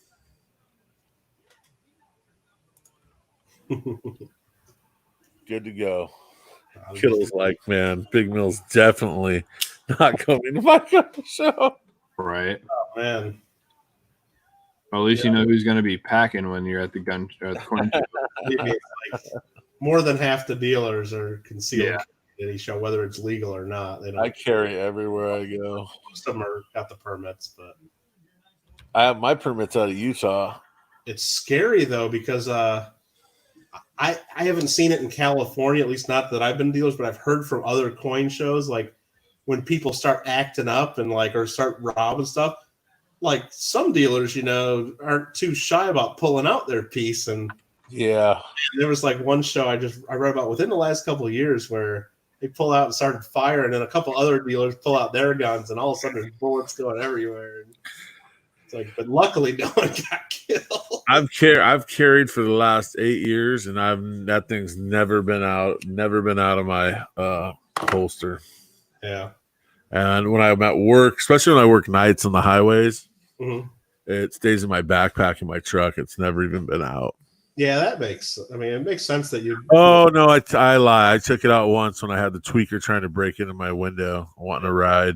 Good to go. Kittle's like, man, Big Mill's definitely not coming to my show. Right. Oh, man. Well, at least you know who's going to be packing when you're at the gun or the coin show. Maybe it's like more than half the dealers are concealed Yeah. carry at each show, whether it's legal or not. They don't. I carry everywhere I go. Most of them are got the permits, but I have my permits out of Utah. it's scary though because I haven't seen it in California, at least not that I've been dealers, but I've heard from other coin shows like when people start acting up and like or start robbing stuff. Like some dealers, aren't too shy about pulling out their piece. And Yeah. there was like one show I read about within the last couple of years where they pull out and started firing, and then a couple other dealers pull out their guns, and all of a sudden there's bullets going everywhere. And it's like, but luckily no one got killed. I've carried for the last 8 years, and that thing's never been out of my holster. Yeah. And when I'm at work, especially when I work nights on the highways, Mhm. it stays in my backpack in my truck. It's never even been out. Yeah, it makes sense that you. Oh no, I lie. I took it out once when I had the tweaker trying to break into my window, wanting to ride,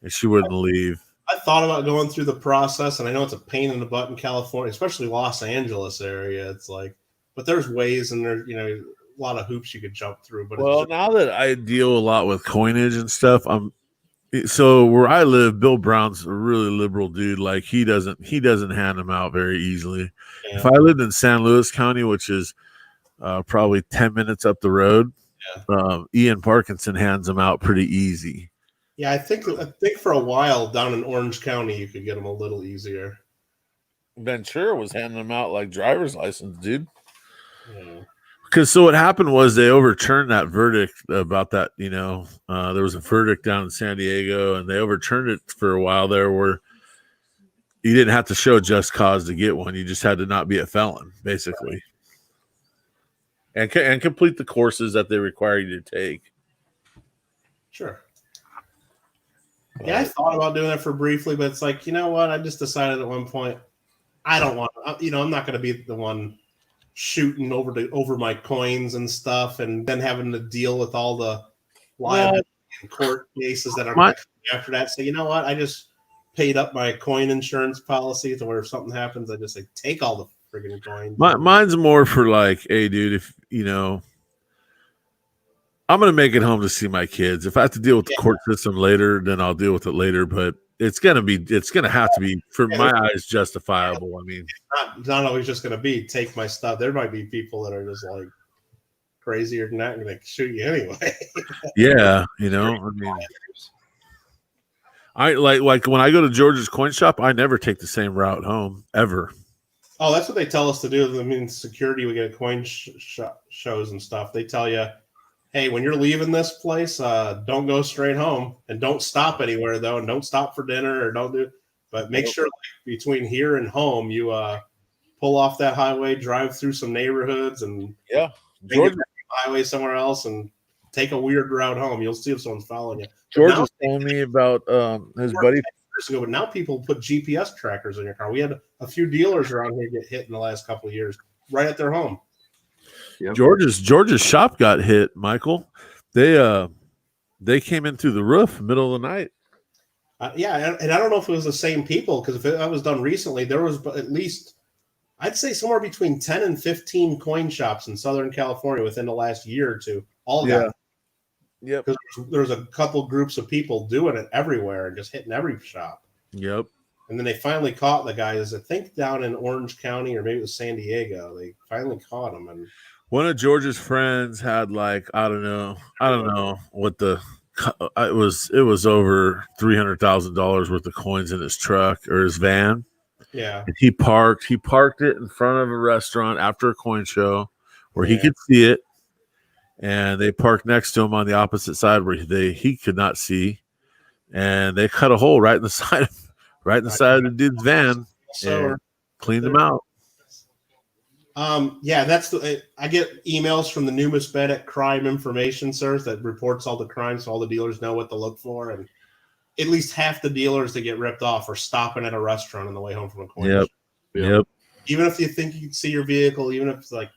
and she wouldn't leave. I thought about going through the process, and I know it's a pain in the butt in California, especially Los Angeles area. It's like, but there's ways, and there's a lot of hoops you could jump through. But Well, now that I deal a lot with coinage and stuff, so where I live, Bill Brown's a really liberal dude. Like he doesn't hand them out very easily. Yeah. If I lived in San Luis County, which is probably 10 minutes up the road, Ian Parkinson hands them out pretty easy. Yeah, I think for a while down in Orange County, you could get them a little easier. Ventura was handing them out like driver's license, dude. Yeah. Because so what happened was they overturned that verdict about that. There was a verdict down in San Diego, and they overturned it for a while there, where you didn't have to show just cause to get one. You just had to not be a felon, basically, and complete the courses that they require you to take. Sure. Yeah, I thought about doing that for briefly, but it's like, you know what? I just decided at one point, I don't want. I'm not going to be the one shooting over my coins and stuff, and then having to deal with all the liability and court cases that are after that. So you know what? I just paid up my coin insurance policy to where if something happens, I just like take all the friggin' coins. Mine's more for like, hey, dude, if I'm gonna make it home to see my kids. If I have to deal with the court system later, then I'll deal with it later. But it's gonna have to be, for my eyes, justifiable. I mean, it's not always just gonna be take my stuff. There might be people that are just like crazier than that and gonna shoot you anyway. Yeah, I mean, I like when I go to George's coin shop, I never take the same route home ever. Oh, that's what they tell us to do. I mean, security, we get coin shows and stuff. They tell you, hey, when you're leaving this place, don't go straight home, and don't stop anywhere though, and don't stop for dinner or don't do. But make sure between here and home, you pull off that highway, drive through some neighborhoods, and George highway somewhere else, and take a weird route home. You'll see if someone's following you. George was telling me about his buddy. Years ago, but now people put GPS trackers in your car. We had a few dealers around here get hit in the last couple of years, right at their home. Yep. George's shop got hit, Michael. They came in through the roof middle of the night. Yeah, and I don't know if it was the same people, because if that was done recently, there was at least, I'd say somewhere between 10 and 15 coin shops in Southern California within the last year or two. All got. Yep. Because there's a couple groups of people doing it everywhere and just hitting every shop. Yep. And then they finally caught the guys, I think down in Orange County, or maybe it was San Diego. They finally caught them. And one of George's friends had like, I don't know what it was over $300,000 worth of coins in his truck or his van. yeah. And he parked it in front of a restaurant after a coin show where he Yeah. could see it, and they parked next to him on the opposite side where he could not see, and they cut a hole right in the side of the dude's van So, and cleaned him out. yeah, I get emails from the Numismatic Crime Information Service that reports all the crimes, so all the dealers know what to look for, and at least half the dealers that get ripped off are stopping at a restaurant on the way home from a coin Yep. shop. Yep. Even if you think you can see your vehicle, even if it's like,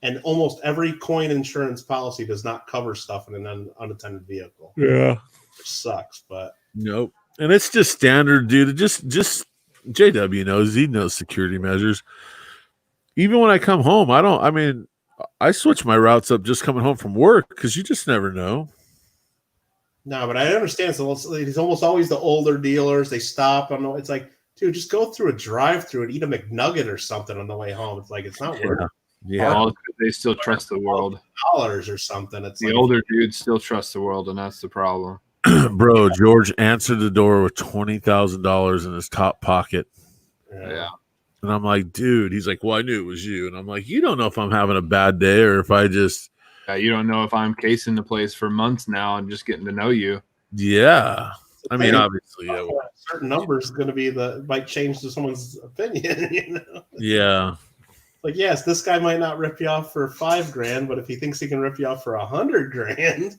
and almost every coin insurance policy does not cover stuff in an unattended vehicle, Yeah. which sucks. But Nope. And it's just standard, dude. Just JW knows. He knows security measures. Even when I come home, I switch my routes up just coming home from work because you just never know. no, but I understand. So it's almost always the older dealers. They stop. I know it's like, dude, just go through a drive-through and eat a McNugget or something on the way home. It's like it's not worth Yeah. All 'cause they still trust the world. $dollars or something. It's The like, older dudes still trust the world, and that's the problem. Bro, George answered the door with $20,000 in his top pocket. Yeah. And I'm like, dude, he's like, well, I knew it was you. And I'm like, you don't know if I'm having a bad day or if I just, You don't know if I'm casing the place for months now and just getting to know you. yeah. I mean, obviously, yeah. certain numbers is going to be might change to someone's opinion. You know, Yeah. like yes, this guy might not rip you off for $5,000, but if he thinks he can rip you off for $100,000,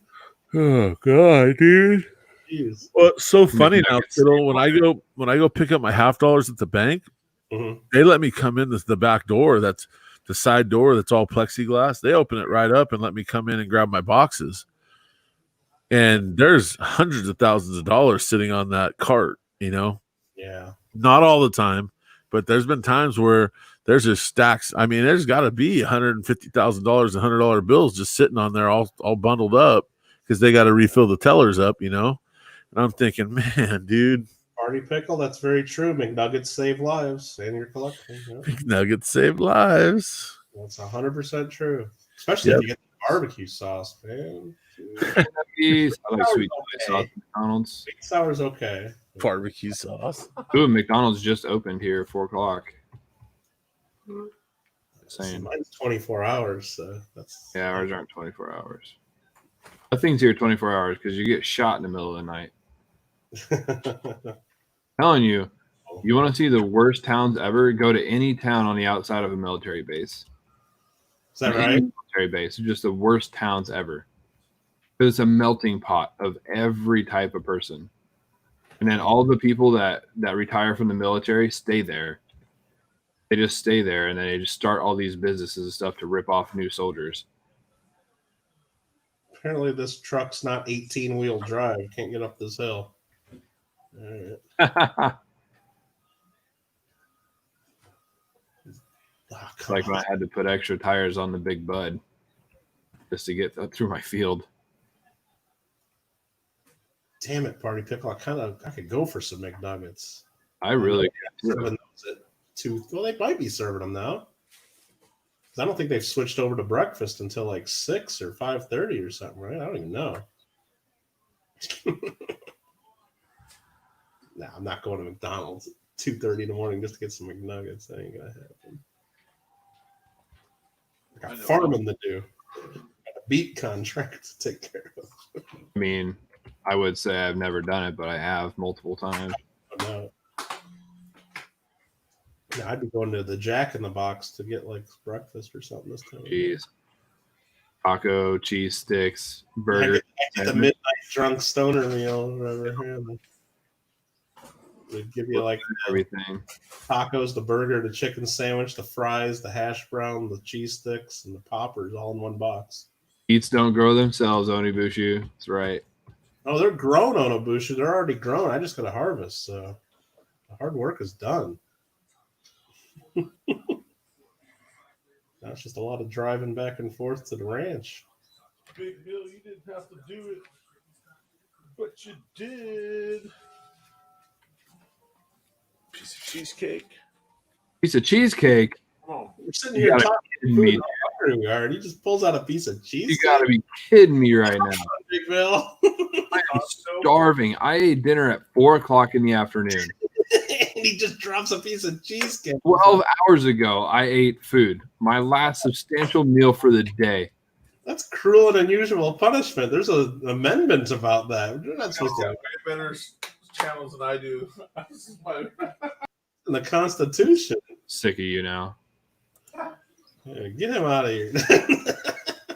Oh, God, dude. geez. Well, it's so funny now, McNuggets. Fiddle. When I go pick up my $50 at the bank, Mhm. they let me come in the back door. That's the side door that's all plexiglass. They open it right up and let me come in and grab my boxes. And there's hundreds of thousands of dollars sitting on that cart, you know? Yeah. Not all the time, but there's been times where there's just stacks. I mean, there's got to be $150,000 and $100 bills just sitting on there all bundled up because they got to refill the tellers up, you know? And I'm thinking, man, dude, Party pickle, that's very true. McNuggets save lives in your collection. Yeah. nuggets save lives. That's 100% true. Especially Yep. if you get the barbecue sauce, man. Jeez, I like sweet chili sauce at McDonald's. Sweet sour's okay. Barbecue sauce. Ooh, McDonald's just opened here at 4 o'clock. Saying. Mine's 24 hours, so that's Yeah, ours aren't 24 hours. Nothing's here 24 hours because you get shot in the middle of the night. Telling you, you want to see the worst towns ever? Go to any town on the outside of a military base. Is that Any right? military base, just the worst towns ever. Because it's a melting pot of every type of person. And then all the people that retire from the military stay there. They just stay there, and then they just start all these businesses and stuff to rip off new soldiers. Apparently, this truck's not 18-wheel drive. Can't get up this hill. All right. Oh, come Like when on. I had to put extra tires on the Big Bud just to get through my field. Damn it, Party Pickle. I could go for some McNuggets. I really Serving those at 2. Well, they might be serving them now. 'Cause I don't think they've switched over to breakfast until like 6 or 5:30 or something, right? I don't even know. Nah, I'm not going to McDonald's at 2:30 in the morning just to get some McNuggets. That ain't gonna happen. I got farming to do. Got a beet contract to take care of. I mean, I would say I've never done it, but I have multiple times. No. Yeah, I'd be going to the Jack in the Box to get like breakfast or something this time. Jeez. Taco, cheese sticks, I burger. get the midnight drunk stoner meal or whatever. Yeah. They give you like Everything. tacos, the burger, the chicken sandwich, the fries, the hash brown, the cheese sticks, and the poppers all in one box. Eats don't grow themselves, Onibushu. That's right. Oh, they're grown on Obushu. They're already grown. I just got to harvest. So the hard work is done. Now it's just a lot of driving back and forth to the ranch. Big Bill, you didn't have to do it, but you did. Piece of cheesecake. Piece of cheesecake. Come on. We're sitting You here gotta talking be kidding food me. and how hungry we are, and he just pulls out a piece of cheese. You gotta be kidding me right now. Big Bill. I'm starving. I ate dinner at 4 o'clock in the afternoon. he just drops a piece of cheesecake. 12 hours ago, I ate food. My last substantial meal for the day. That's cruel and unusual punishment. There's an amendment about that. You're not supposed Way to. better channels than I do. In the Constitution. Sick of you now. Yeah, get him out of here.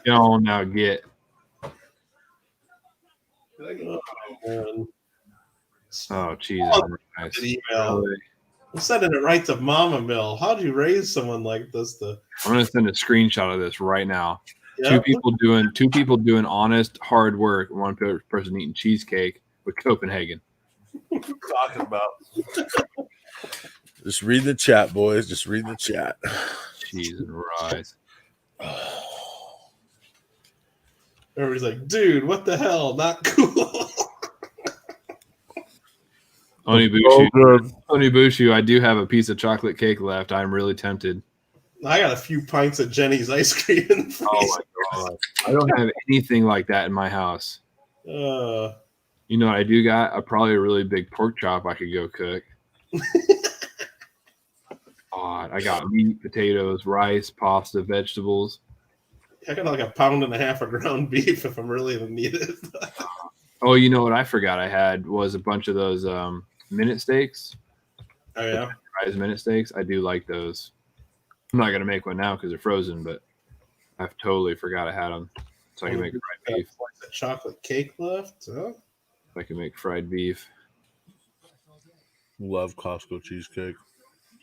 Get on now, get. Oh, man. Oh, Jesus. An email. I'm sending it right to Mama Mill. How'd you raise someone like this? I'm gonna send a screenshot of this right now. Yeah. Two people doing honest, hard work. One person eating cheesecake with Copenhagen. Talking about. Just read the chat, boys. Just read the chat. Cheese and rice. Everybody's like, dude, what the hell? Not cool. Onibushu, I do have a piece of chocolate cake left. I'm really tempted. I got a few pints of Jenny's ice cream in the freezer. Oh my god. I don't have anything like that in my house. You know what I do got? Probably a really big pork chop I could go cook. God, I got meat, potatoes, rice, pasta, vegetables. I got like 1.5 pounds of ground beef if I'm really in need of it. Oh, you know what I forgot I had was a bunch of those minute steaks. Oh, yeah? Fries minute steaks. I do like those. I'm not going to make one now because they're frozen, but I've totally forgot I had them. So I can make fried beef. Like the chocolate cake left? Huh? I can make fried beef. Love Costco cheesecake.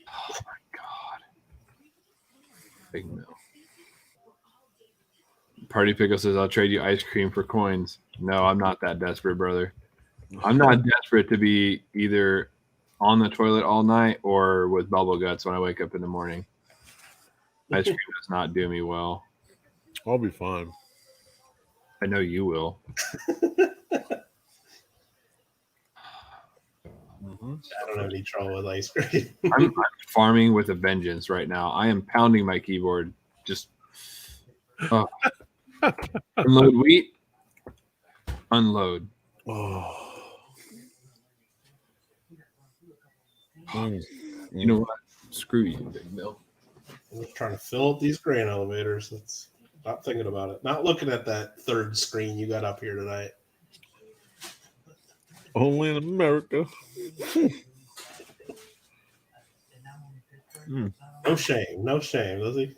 Oh my god. Big mill. Party Pickle says I'll trade you ice cream for coins. No, I'm not that desperate, brother. I'm not desperate to be either on the toilet all night or with bubble guts when I wake up in the morning. Ice cream does not do me well. I'll be fine. I know you will. I don't have any trouble with ice cream. I'm farming with a vengeance right now. I am pounding my keyboard. Just unload wheat. Unload. Oh. You know what? Screw you, Big Mill. I'm just trying to fill up these grain elevators. It's not thinking about it. Not looking at that third screen you got up here tonight. Only in America. No shame. No shame, does he?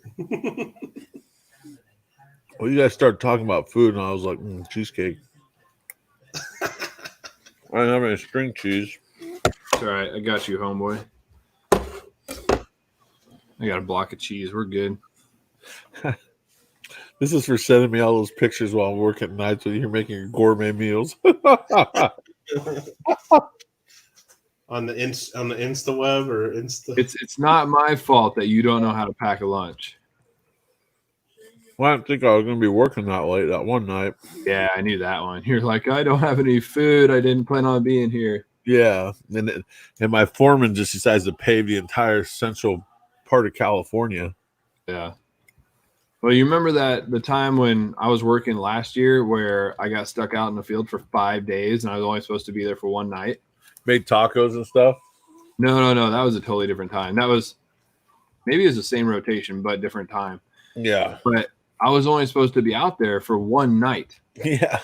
Well, you guys started talking about food, and I was like, cheesecake. I don't have any string cheese. It's all right. I got you, homeboy. I got a block of cheese. We're good. This is for sending me all those pictures while I'm working nights when you're making gourmet meals. on the Insta web or Insta. It's not my fault that you don't know how to pack a lunch. Well, I didn't think I was going to be working that late that one night. Yeah, I knew that one. You're like, I don't have any food. I didn't plan on being here. Yeah, and my foreman just decides to pave the entire central part of California. Yeah. Well, you remember the time when I was working last year where I got stuck out in the field for 5 days and I was only supposed to be there for one night? Made tacos and stuff? No. That was a totally different time. That was maybe it was the same rotation, but different time. Yeah. But I was only supposed to be out there for one night. Yeah.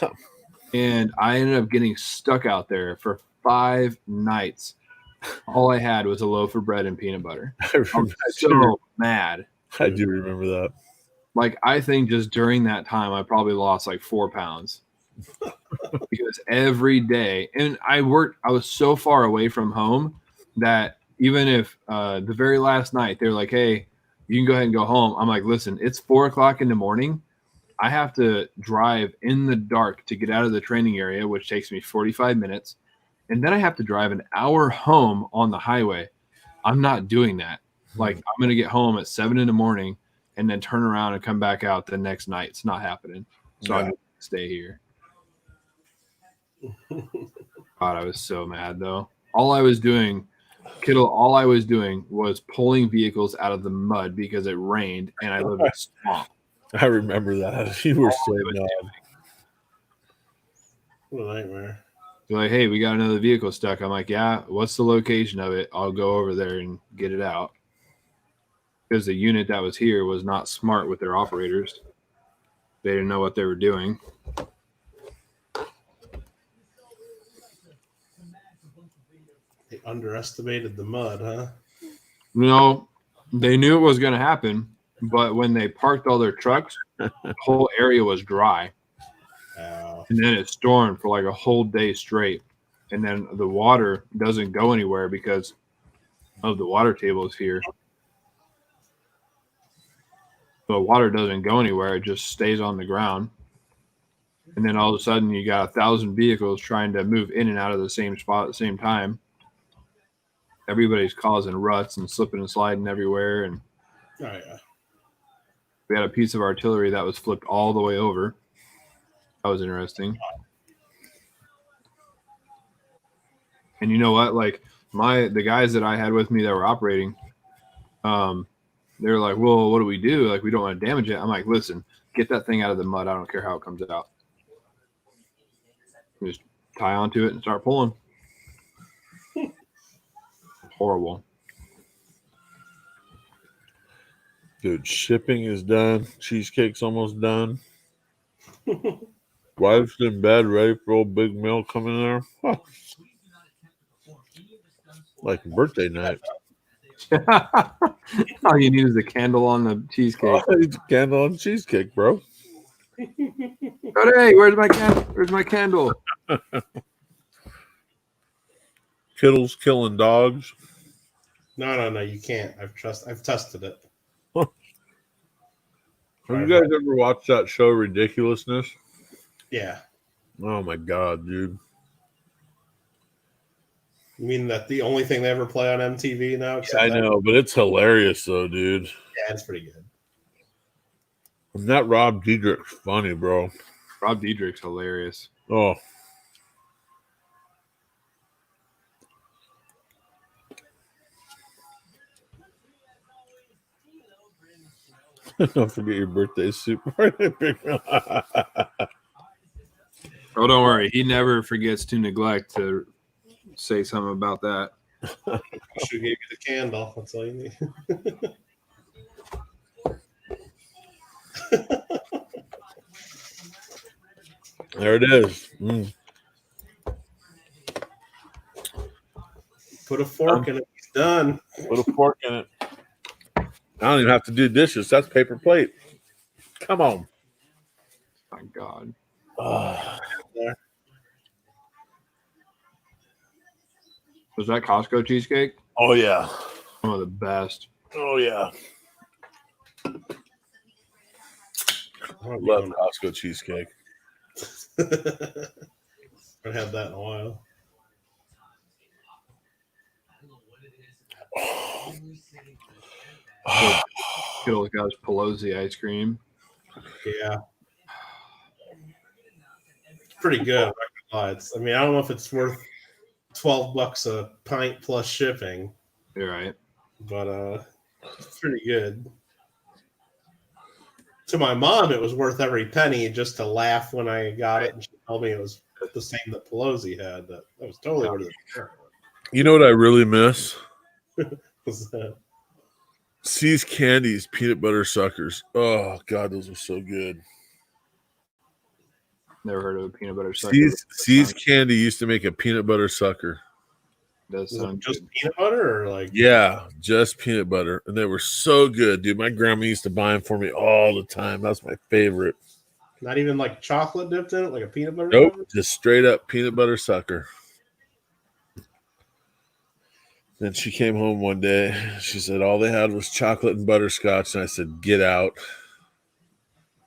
And I ended up getting stuck out there for 5 nights. All I had was a loaf of bread and peanut butter. I was so mad. I do remember that. Like, I think just during that time, I probably lost like 4 pounds. Because every day, and I was so far away from home that even if the very last night, they're like, hey, you can go ahead and go home. I'm like, listen, it's 4 o'clock in the morning. I have to drive in the dark to get out of the training area, which takes me 45 minutes. And then I have to drive an hour home on the highway. I'm not doing that. Like, I'm going to get home at 7 in the morning and then turn around and come back out the next night. It's not happening. So I'm going to stay here. God, I was so mad, though. All I was doing was pulling vehicles out of the mud because it rained and I live in a swamp. I remember that. You were so mad. What a nightmare. They're like, hey, we got another vehicle stuck. I'm like, yeah, what's the location of it? I'll go over there and get it out. Because the unit that was here was not smart with their operators. They didn't know what they were doing. They underestimated the mud, huh? No, they knew it was going to happen, but when they parked all their trucks, the whole area was dry. And then it stormed for like a whole day straight. And then the water doesn't go anywhere because of the water tables here. The water doesn't go anywhere. It just stays on the ground. And then all of a sudden you got 1,000 vehicles trying to move in and out of the same spot at the same time. Everybody's causing ruts and slipping and sliding everywhere. And we had a piece of artillery that was flipped all the way over. That was interesting. And you know what? Like the guys that I had with me that were operating, they were like, well, what do we do? Like, we don't want to damage it. I'm like, listen, get that thing out of the mud. I don't care how it comes out. Just tie onto it and start pulling. Horrible. Dude, shipping is done. Cheesecake's almost done. Wife's in bed, ready for old big meal coming there. Huh. Like birthday night. All you need is a candle on the cheesecake. Oh, it's a candle on cheesecake, bro. But hey, where's my candle? Where's my candle? Kittles killing dogs. No, you can't. I've tested it. Have you guys ever watched that show Ridiculousness? Yeah. Oh my god, dude. You mean that the only thing they ever play on MTV now? I know, but it's hilarious though, dude. Yeah, it's pretty good. And that Rob Diedrich's funny, bro. Rob Diedrich's hilarious. Oh. Don't forget your birthday soup. Oh, don't worry. He never forgets to neglect to say something about that. I should give you the candle. That's all you need. There it is. Mm. Put a fork in it. He's done. Put a fork in it. I don't even have to do dishes. That's paper plate. Come on. My God. There. Was that Costco cheesecake? Oh, yeah. One of the best. Oh, yeah. I Love Costco cheesecake. I've had that in a while. Good guy's Pelosi ice cream. Yeah. It's pretty good. I'm not gonna lie. I mean, I don't know if it's worth $12 a pint plus shipping. You're right. But it's pretty good. To my mom, it was worth every penny just to laugh when I got it, and she told me it was the same that Pelosi had. That was totally worth it. You know what I really miss? Was that? See's Candies peanut butter suckers. Oh God, those are so good. Never heard of a peanut butter sucker. See's Candy used to make a peanut butter sucker. Does Was sound it just good. peanut butter or like? Yeah, just peanut butter, and they were so good, dude. My grandma used to buy them for me all the time. That's my favorite. Not even like chocolate dipped in it, like a peanut butter? Nope, cover? just straight up peanut butter sucker. Then she came home one day. She said all they had was chocolate and butterscotch, and I said, "Get out."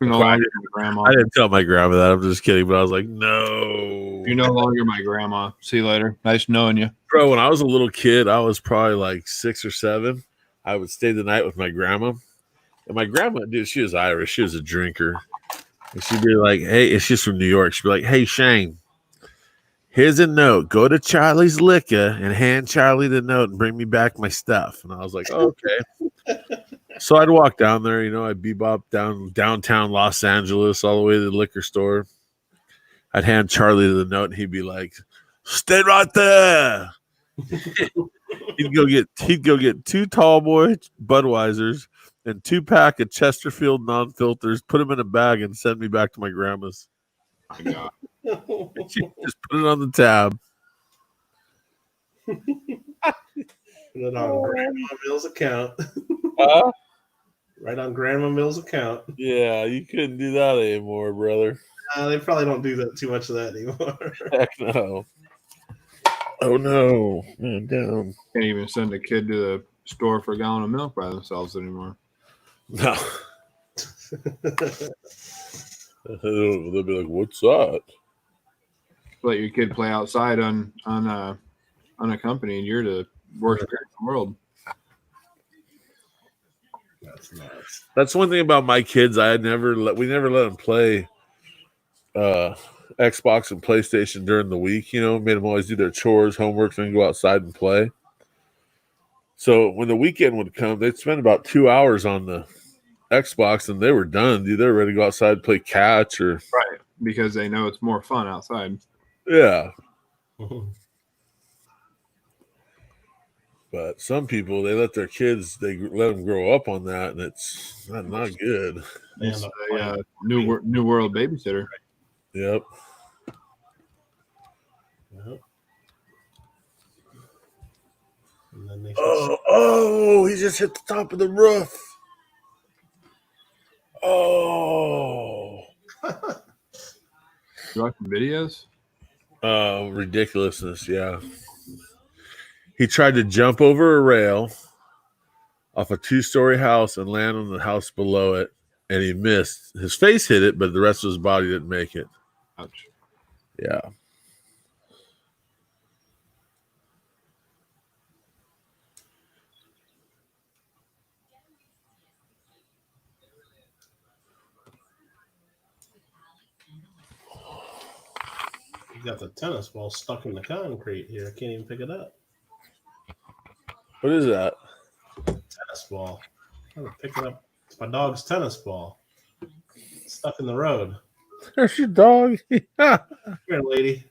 You're no longer my grandma. I didn't tell my grandma that. I'm just kidding, but I was like, "No." You're no longer my grandma. See you later. Nice knowing you. Bro, when I was a little kid, I was probably like 6 or 7. I would stay the night with my grandma. And my grandma, dude, she was Irish. She was a drinker. And she'd be like, hey, and she's from New York. She'd be like, hey, Shane, here's a note. Go to Charlie's Liquor and hand Charlie the note and bring me back my stuff. And I was like, okay. So I'd walk down there, I'd bebop downtown Los Angeles all the way to the liquor store. I'd hand Charlie the note and he'd be like, Stay right there. He'd go get 2 tall boy Budweisers and 2-pack of Chesterfield non-filters, put them in a bag, and send me back to my grandma's. My God. Just put it on the tab. Put it on Grandma Mill's account. Right on Grandma Mill's account. Yeah, you couldn't do that anymore, brother. They probably don't do that too much of that anymore. Heck no. Oh no. Man, down. Can't even send a kid to the store for a gallon of milk by themselves anymore. No. They'll be like, "What's that?" Let your kid play outside unaccompanied. You're the worst parent in the world. That's nuts. That's one thing about my kids. We never let them play Xbox and PlayStation during the week. You know, made them always do their chores, homework, then go outside and play. So when the weekend would come, they'd spend about 2 hours on the Xbox, and they were done. Dude, they were ready to go outside and play catch or Right. Because they know it's more fun outside. yeah. But some people, they let their kids, they let them grow up on that, and it's not good. They It's end up a playing. new world babysitter. Yep. Yep. And then they Oh, he just hit the top of the roof. Oh. You watching videos? Ridiculousness, yeah. He tried to jump over a rail off a 2-story house and land on the house below it, and he missed. His face hit it, but the rest of his body didn't make it. Ouch. Yeah. You got the tennis ball stuck in the concrete here. I can't even pick it up. What is that? Tennis ball. I'm gonna pick it up. It's my dog's tennis ball. It's stuck in the road. There's your dog. Come here, lady.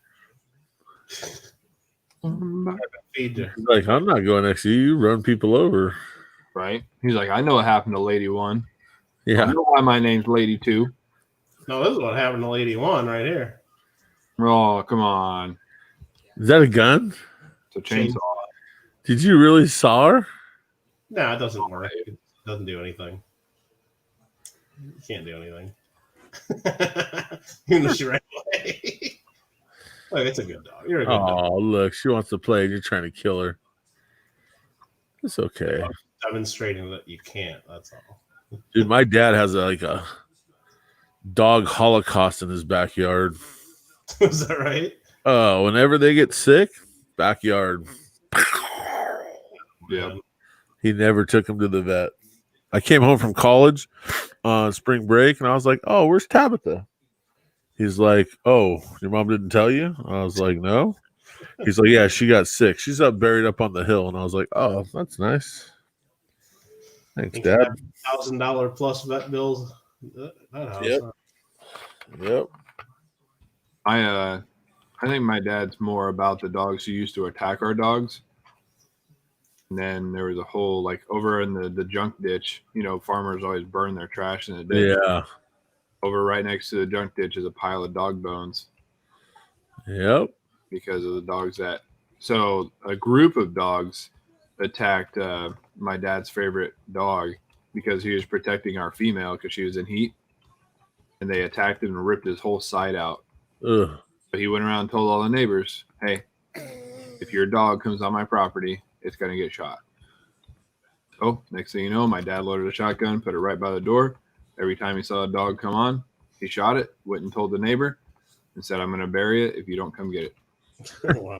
Feed you. He's like, I'm not going next to you. You run people over. Right? He's like, I know what happened to Lady 1. I Yeah. know why my name's Lady 2. No, this is what happened to Lady 1 right here. Oh, come on. Is that a gun? It's a chainsaw. Did you really saw her? No, it doesn't work. It doesn't do anything. You can't do anything. Even though she ran away. Look, it's a good dog. You're a good dog. Oh, look, she wants to play and you're trying to kill her. It's okay. Demonstrating that you can't. That's all. Dude, my dad has a dog holocaust in his backyard. Is that right? Whenever they get sick, backyard. Yeah. He never took him to the vet. I came home from college on spring break, and I was like, "Oh, where's Tabitha?" He's like, "Oh, your mom didn't tell you?" I was like, "No." He's like, "Yeah, she got sick. She's buried up on the hill." And I was like, "Oh, that's nice. Thanks, Dad." $1,000 plus vet bills. That house. Yep. Huh? Yep. I think my dad's more about the dogs who used to attack our dogs. And then there was a whole, like, over in the junk ditch, you know, farmers always burn their trash in the ditch. Yeah. Over right next to the junk ditch is a pile of dog bones Yep. because of the dogs that. So a group of dogs attacked my dad's favorite dog because he was protecting our female because she was in heat. And they attacked him and ripped his whole side out. Ugh. But he went around and told all the neighbors, hey, if your dog comes on my property, it's going to get shot. Oh, next thing you know, my dad loaded a shotgun, put it right by the door. Every time he saw a dog come on, he shot it, went and told the neighbor, and said, I'm going to bury it if you don't come get it. Wow.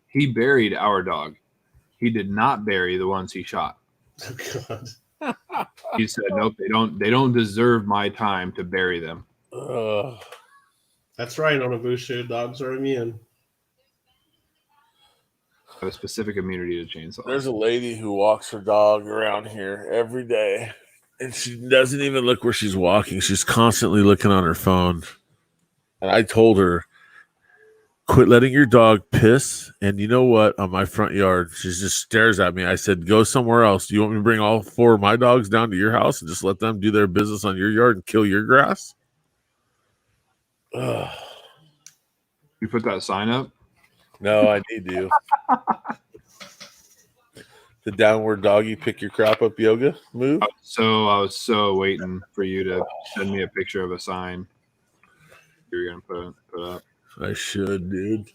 He buried our dog. He did not bury the ones he shot. Oh, God. He said, nope, they don't deserve my time to bury them. Ugh. That's right, Onabushu. Dogs are immune. I have a specific immunity to chainsaws. There's a lady who walks her dog around here every day, and she doesn't even look where she's walking. She's constantly looking on her phone. And I told her, quit letting your dog piss. And you know what? On my front yard, she just stares at me. I said, go somewhere else. Do you want me to bring all 4 of my dogs down to your house and just let them do their business on your yard and kill your grass? Ugh. You put that sign up? No, I need to. The downward doggy pick your crap up yoga move. I was so waiting for you to send me a picture of a sign you were gonna put up. I should, dude.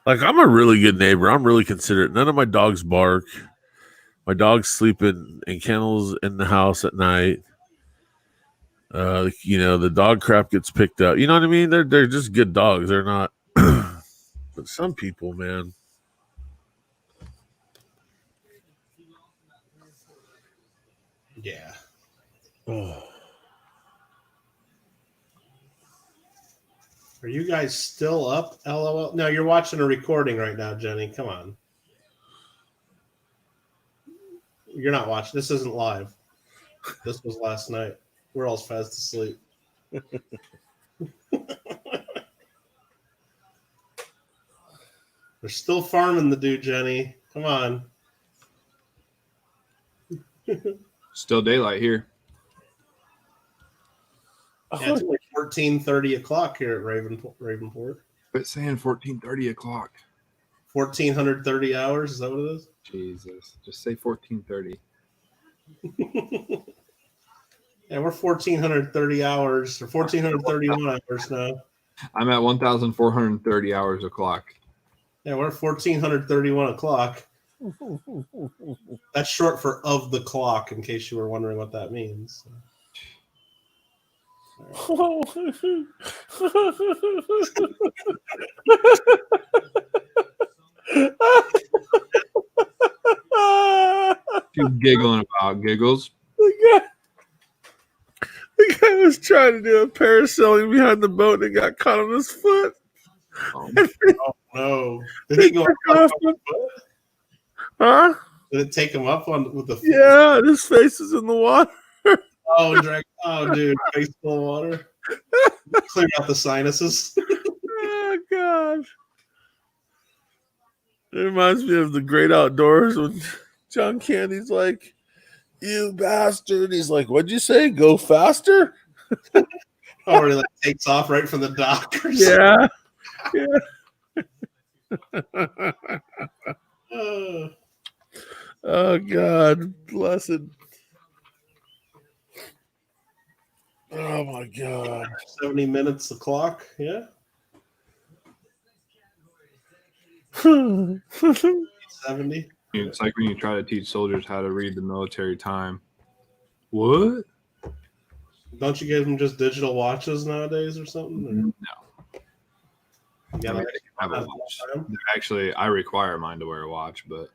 Like, I'm a really good neighbor. I'm really considerate. None of my dogs bark. My dogs sleep in kennels in the house at night. The dog crap gets picked up. You know what I mean? They're just good dogs. They're not. But some people, man. Yeah. Oh. Are you guys still up? LOL. No, you're watching a recording right now, Jenny. Come on. You're not watching. This isn't live. This was last night. We're all fast asleep. They're still farming the dude, Jenny. Come on. Still daylight here. Yeah, it's like 14:30 o'clock here at Ravenport. But saying 14:30 o'clock. 1430 hours. Is that what it is? Jesus. Just say 14:30. Yeah, we're 1430 hours or 1431 hours now. I'm at 1,430 hours o'clock. Yeah, we're 1431 o'clock. That's short for of the clock, in case you were wondering what that means. You giggling about giggles? The guy was trying to do a parasailing behind the boat and got caught on his foot. Oh no! Did he go Huh? Did it take him up on with the? Yeah, his face is in the water. Oh, dude, face full of water. Clear out the sinuses. Oh God! It reminds me of The Great Outdoors when John Candy's like, "You bastard!" He's like, "What'd you say? Go faster?" Or he takes off right from the dock. Or Yeah. Oh God, blessed. Oh my God. 70 minutes the clock. Yeah. 70. It's like when you try to teach soldiers how to read the military time. What? Don't you give them just digital watches nowadays or something? No. You gotta I have a watch. Actually, I require mine to wear a watch, but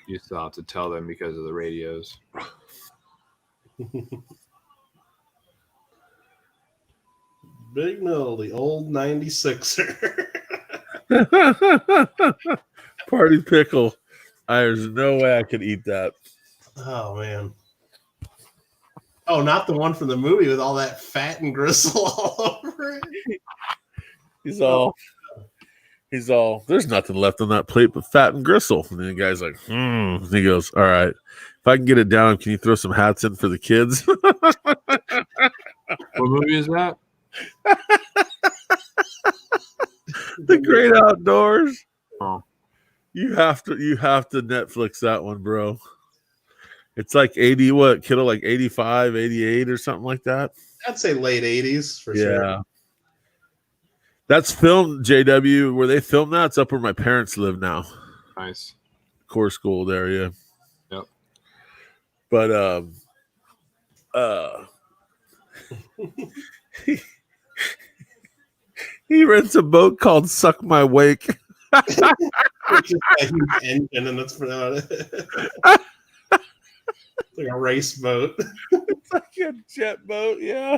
you still have to tell them because of the radios. Big Mill, the old 96er. Party pickle. There's no way I could eat that. Oh man. Oh, not the one from the movie with all that fat and gristle all over it. He's all, there's nothing left on that plate but fat and gristle. And then the guy's like, And he goes, all right, if I can get it down, can you throw some hats in for the kids? What movie is that? The Great Outdoors. Oh. You have to Netflix that one, bro. It's like 80, what, kiddo, like 85, 88 or something like that. I'd say late 80s for sure. Yeah. That's filmed, JW, where they film that. It's up where my parents live now. Nice. Core school area. Yep. But he rents a boat called Suck My Wake. Which is a huge engine, and that's like a race boat. It's like a jet boat, yeah.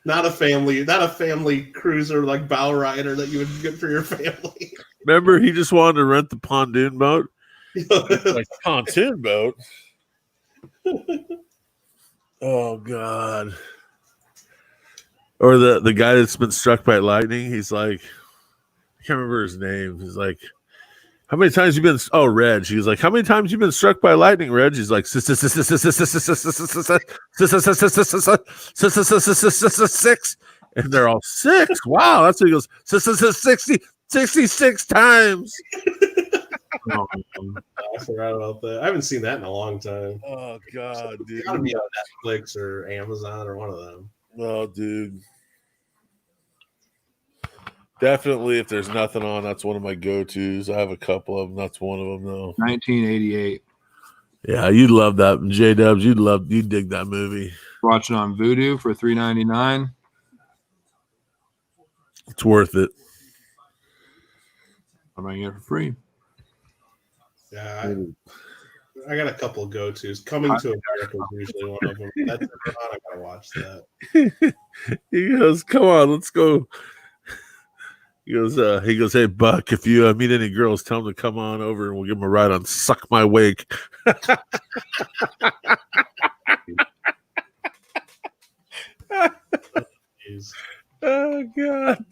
Not a family cruiser like bow rider that you would get for your family. Remember, he just wanted to rent the pontoon boat. Like pontoon boat. Oh God. Or the guy that's been struck by lightning. He's like, I can't remember his name. He's like, how many times you been? Oh, Reg. He's like, how many times you been struck by lightning, Reg? He's like, 6. And they're all 6. Wow, that's what he goes. 66 times. I forgot about that. I haven't seen that in a long time. Oh God, dude. It's gotta be on Netflix or Amazon or one of them. Oh, dude. Definitely, if there's nothing on, that's one of my go-tos. I have a couple of them. That's one of them, though. 1988. Yeah, you'd love that. J-Dubs, you'd dig that movie. Watching on Vudu for $3.99. It's worth it. I'm buying it for free. Yeah, I got a couple of go-tos. Coming to America is usually one of them. That's I gotta watch that. He goes, come on, let's go. He goes, hey Buck, if you meet any girls, tell them to come on over and we'll give them a ride on Suck My Wake. Jeez. Oh God.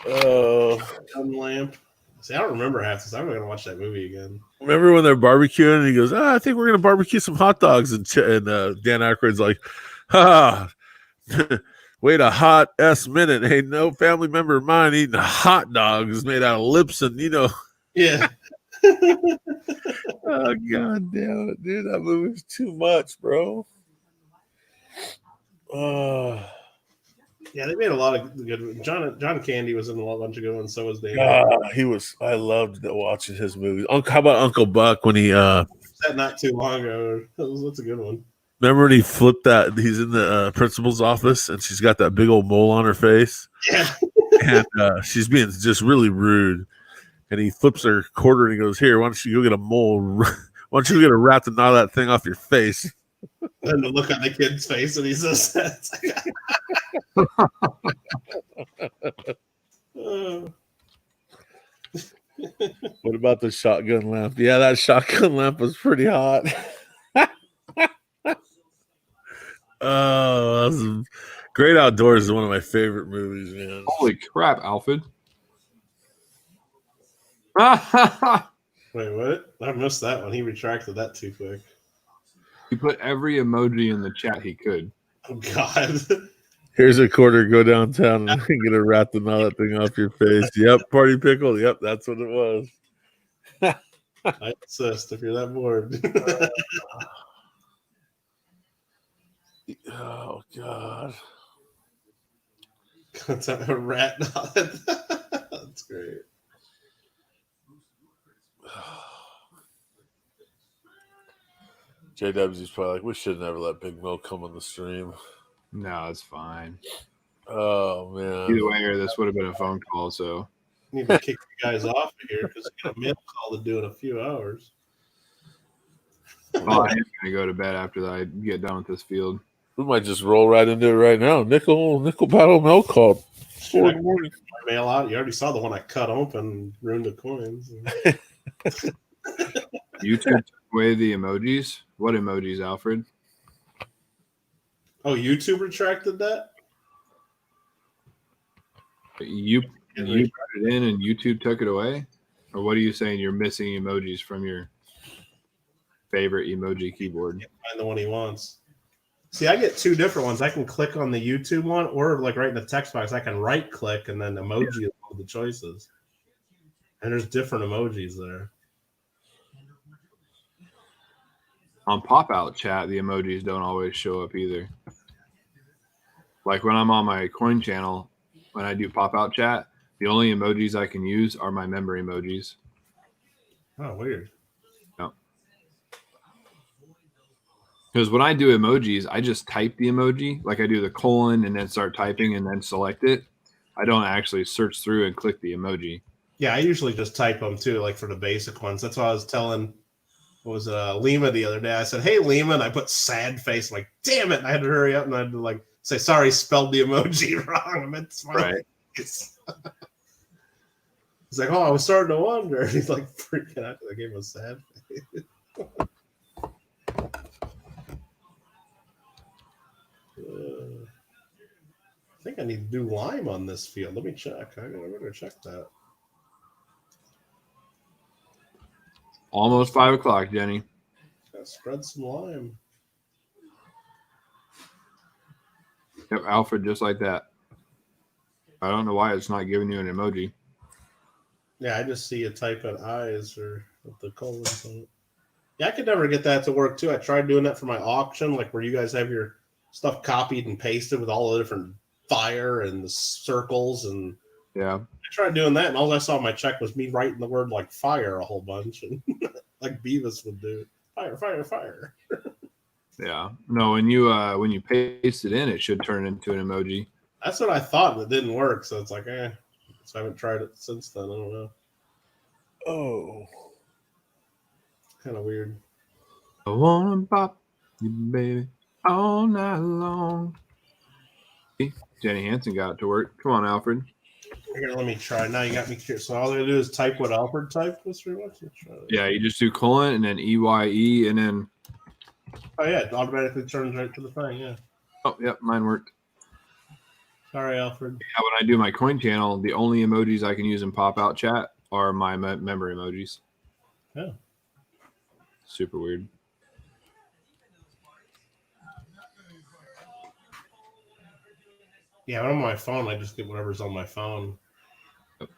Oh, Sun Lamp. See, I don't remember half this. I'm gonna watch that movie again. remember when they're barbecuing and he goes, I think we're gonna barbecue some hot dogs, and Dan Aykroyd's like, wait a hot minute. Hey, no family member of mine eating hot dogs made out of lips and Yeah. Oh God damn it, dude. That movie's too much, bro. Yeah, they made a lot of good. John Candy was in a bunch of good ones. So was David. I loved watching his movies. How about Uncle Buck when he That not too long ago. That's a good one. remember when he flipped that? He's in the principal's office and she's got that big old mole on her face. Yeah. And she's being just really rude. And he flips her quarter and he goes, here, why don't you go get a mole? Why don't you get a rat to gnaw that thing off your face? And the look on the kid's face and he says that. What about the shotgun lamp? Yeah, that shotgun lamp was pretty hot. Oh, that's Great Outdoors is one of my favorite movies, man. Holy crap, Alfred. Wait, what? I missed that one. He retracted that too quick. He put every emoji in the chat he could. Oh God. Here's a quarter, go downtown and get a rat to gnaw that thing off your face. Yep, party pickle. Yep, that's what it was. I insist if you're that bored. Oh God. That's a rat. That's great. JW's probably like, we should never let Big Mo come on the stream. No, it's fine. Oh man. Either way, this would have been a phone call, so You need to kick you guys off of here because I got a mail call to do in a few hours. well, I am gonna go to bed after I get done with this field. We might just roll right into it right now. Nickel battle mail call. 4 in the morning. My mail out. You already saw the one I cut open, ruined the coins. YouTube took away the emojis. What emojis, Alfred? Oh, YouTube retracted that? You put it in and YouTube took it away? Or what are you saying? You're missing emojis from your favorite emoji keyboard? Find the one he wants. See, I get two different ones. I can click on the YouTube one, or like right in the text box, I can right click and then emoji is one of the choices. And there's different emojis there. On pop out chat, the emojis don't always show up either. Like when I'm on my coin channel, when I do pop out chat, the only emojis I can use are my member emojis. Oh, weird. Because when I do emojis, I just type the emoji, like I do the colon and then start typing and then select it. I don't actually search through and click the emoji. Yeah, I usually just type them too, like for the basic ones. That's why I was telling Lima the other day. I said, "Hey, Lima," and I put sad face. I'm like, damn it! And I had to hurry up and I had to like say, "Sorry, spelled the emoji wrong." I meant smiley. Right. He's like, "Oh, I was starting to wonder." He's like freaking out. I gave him a sad face. I think I need to do lime on this field. Let me check. I better check that. Almost 5 o'clock, Jenny. Gotta spread some lime. Yep, Alfred, just like that. I don't know why it's not giving you an emoji. Yeah, I just see you type in eyes or with the colons on it. Yeah, I could never get that to work too. I tried doing that for my auction, like where you guys have your stuff copied and pasted with all the different fire and the circles, and Yeah. I tried doing that, and all I saw on my check was me writing the word like fire a whole bunch, and like Beavis would do. Fire, fire, fire. Yeah. No, when you paste it in, it should turn into an emoji. That's what I thought, but it didn't work. So it's like, So I haven't tried it since then. I don't know. Oh. Kind of weird. I wanna pop you, baby, all night long. See, Jenny Hansen got it to work. Come on, Alfred. Here, let me try. Now you got me curious. So all I gotta do is type what Alfred typed. Let's try this. Yeah, you just do colon and then EYE and then. Oh yeah, it automatically turns right to the thing. Yeah. Oh, yep, mine worked. Sorry, Alfred. Yeah, when I do my coin channel, the only emojis I can use in pop out chat are my member emojis. Yeah. Super weird. Yeah, when I'm on my phone, I just get whatever's on my phone. Yep.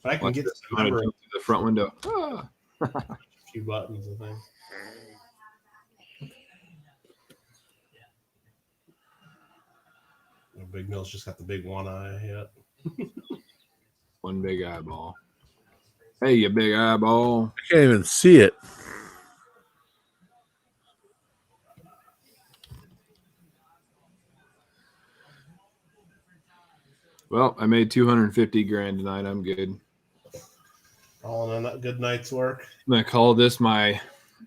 But I can Watch get this. to I'm gonna remember jump through the front window. Ah. a few buttons, I think. Big Mill's just got the big one eye yet. One big eyeball. Hey, you big eyeball. I can't even see it. Well, I made 250 grand tonight. I'm good. All in a good night's work. I'm gonna call this my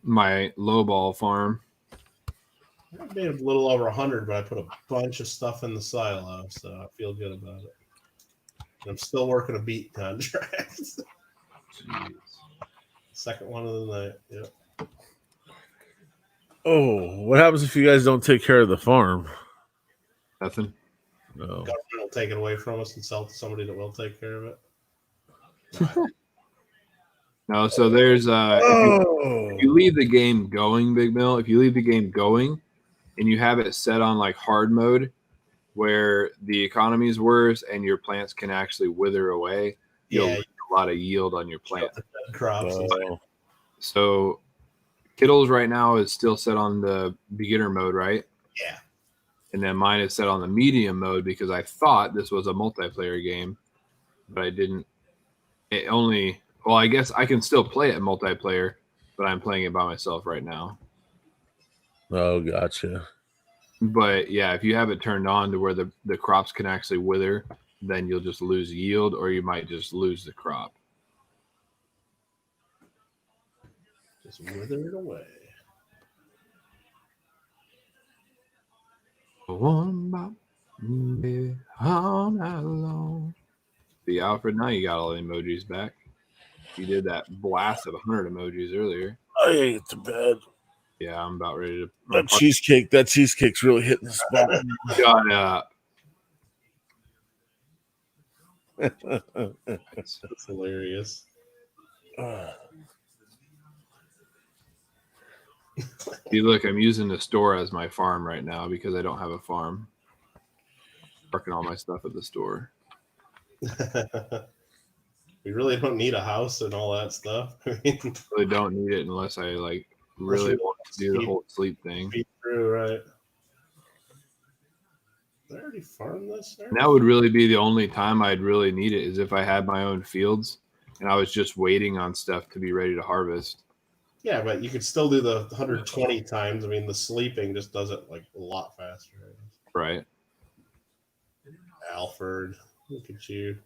low ball farm. I made a little over 100, but I put a bunch of stuff in the silo, so I feel good about it. And I'm still working a beat contract. Jeez. Second one of the night. Yep. Oh, what happens if you guys don't take care of the farm? Nothing. No. Government will take it away from us and sell it to somebody that will take care of it. No, so there's Oh. if you leave the game going, Big Mill, if you leave the game going and you have it set on like hard mode where the economy is worse and your plants can actually wither away, you'll Yeah, lose a lot of yield on your plant. crops. Oh. So Kittles right now is still set on the beginner mode, right? Yeah. And then mine is set on the medium mode because I thought this was a multiplayer game, but I didn't. It only, well, I guess I can still play it multiplayer, but I'm playing it by myself right now. Oh, gotcha. But yeah, if you have it turned on to where the crops can actually wither, then you'll just lose yield or you might just lose the crop. Just wither it away. One bop, baby, all night long. See, Alfred, now you got all the emojis back. You did that blast of 100 emojis earlier. I ate to bed. Yeah, I'm about ready to. That cheesecake's really hitting the spot. Shut up. That's hilarious. See, look, I'm using the store as my farm right now because I don't have a farm. Parking all my stuff at the store. We really don't need a house and all that stuff. I mean, Really don't need it unless I like really want to do the whole sleep thing. be true, right? Did I already farm this? And that would really be the only time I'd really need it is if I had my own fields and I was just waiting on stuff to be ready to harvest. Yeah, but you could still do the 120 times. I mean, the sleeping just does it like a lot faster. Right. Alfred, look at you.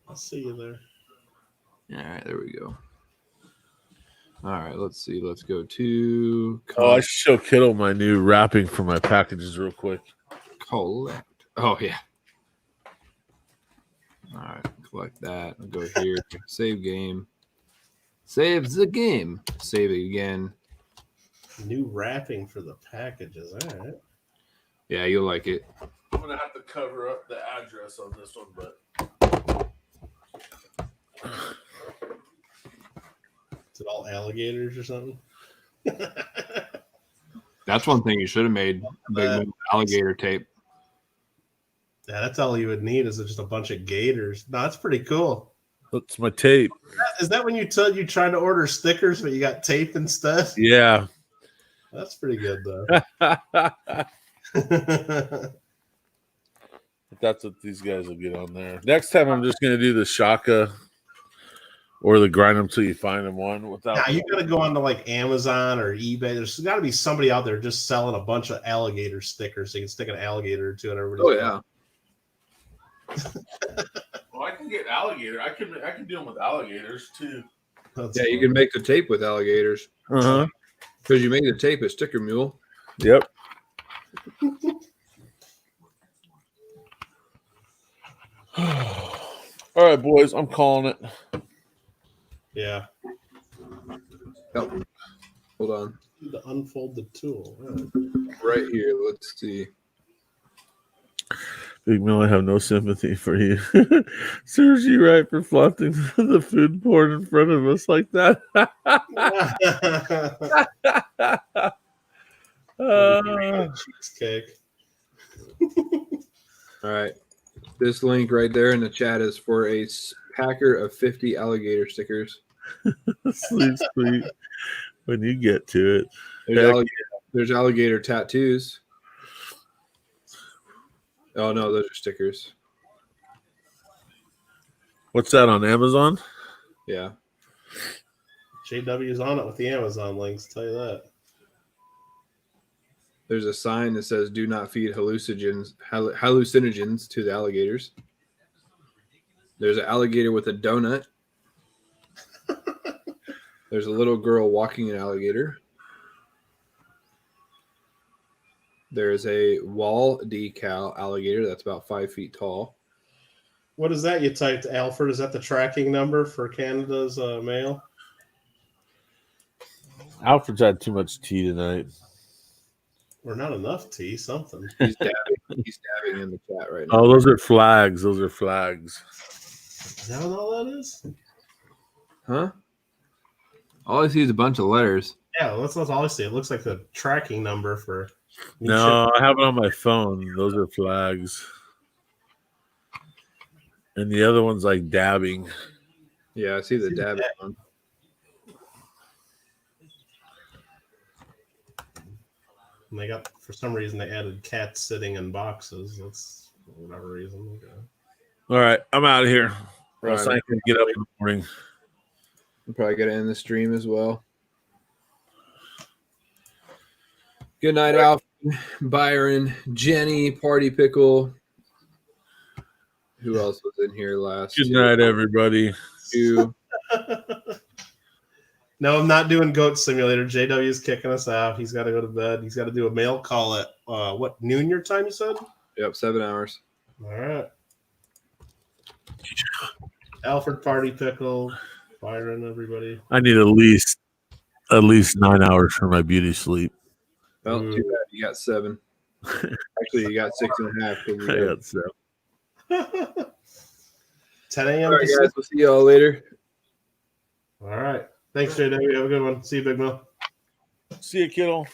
I'll see you there. All right, there we go. All right, let's see. Let's go to Oh, I should show Kittle my new wrapping for my packages real quick. collect. Oh, yeah. All right, collect that. I'll go here, save game. Save the game. Save it again. New wrapping for the packages. All right. Yeah, you'll like it. I'm gonna have to cover up the address on this one, but Is it all alligators or something? That's one thing you should have made. Big alligator tape. Yeah, that's all you would need is just a bunch of gators. No, that's pretty cool. that's my tape. Is that when you tell you trying to order stickers but you got tape instead? Yeah. That's pretty good though. That's what these guys will get on there. Next time, I'm just gonna do the Shaka or the grind them till you find them one without. Now you got to go onto like Amazon or eBay. There's got to be somebody out there just selling a bunch of alligator stickers so you can stick an alligator or two on everybody's. Oh yeah. Well, I can get alligator. I can do them with alligators too. That's Yeah, you fun. can make the tape with alligators Uh-huh. because you made the tape at Sticker Mule. Yep. All right, boys. I'm calling it. Yeah. Oh, hold on. To unfold the tool. Right here. Let's see. Big Mill, I have no sympathy for you. Serves you right for flaunting the food porn in front of us like that. Cheesecake. All right. This link right there in the chat is for a packer of 50 alligator stickers. Sweet, sweet. When you get to it. There's alligator tattoos. Oh no, those are stickers. What's that on Amazon? Yeah. JW's on it with the Amazon links, tell you that. There's a sign that says "Do not feed hallucinogens to the alligators." There's an alligator with a donut. There's a little girl walking an alligator. There's a wall decal alligator that's about 5 feet tall. What is that you typed, Alfred? Is that the tracking number for Canada's mail? Alfred's had too much tea tonight. Or not enough tea, something. He's dabbing in the chat right now. Oh, those are flags. Those are flags. Is that what all that is? Huh? All I see is a bunch of letters. Yeah, that's all I see. It looks like the tracking number for. No, I have it on my phone. Those are flags. And the other one's like dabbing. Yeah, I see the dabbing one. And they got, for some reason, they added cats sitting in boxes. That's for whatever reason. Okay. All right, I'm out of here. Right. Else I can get up in the morning. I'm probably gonna end the stream as well. Good night, Alf, Byron, Jenny, Party Pickle. Who else was in here last? Good night, everybody. You. No, I'm not doing Goat Simulator. JW is kicking us out. He's got to go to bed. He's got to do a mail call at, what, noon your time, you said? Yep, 7 hours. All right. Alfred, Party Pickle, Byron, everybody. I need at least 9 hours for my beauty sleep. Well, too bad you got 7. Actually, you got 6.5. 'cause I you got 7. 10 a.m. All right, guys. We'll see y'all later. All right. Thanks, JW. Have a good one. See you, Big Mill. See you, kiddo.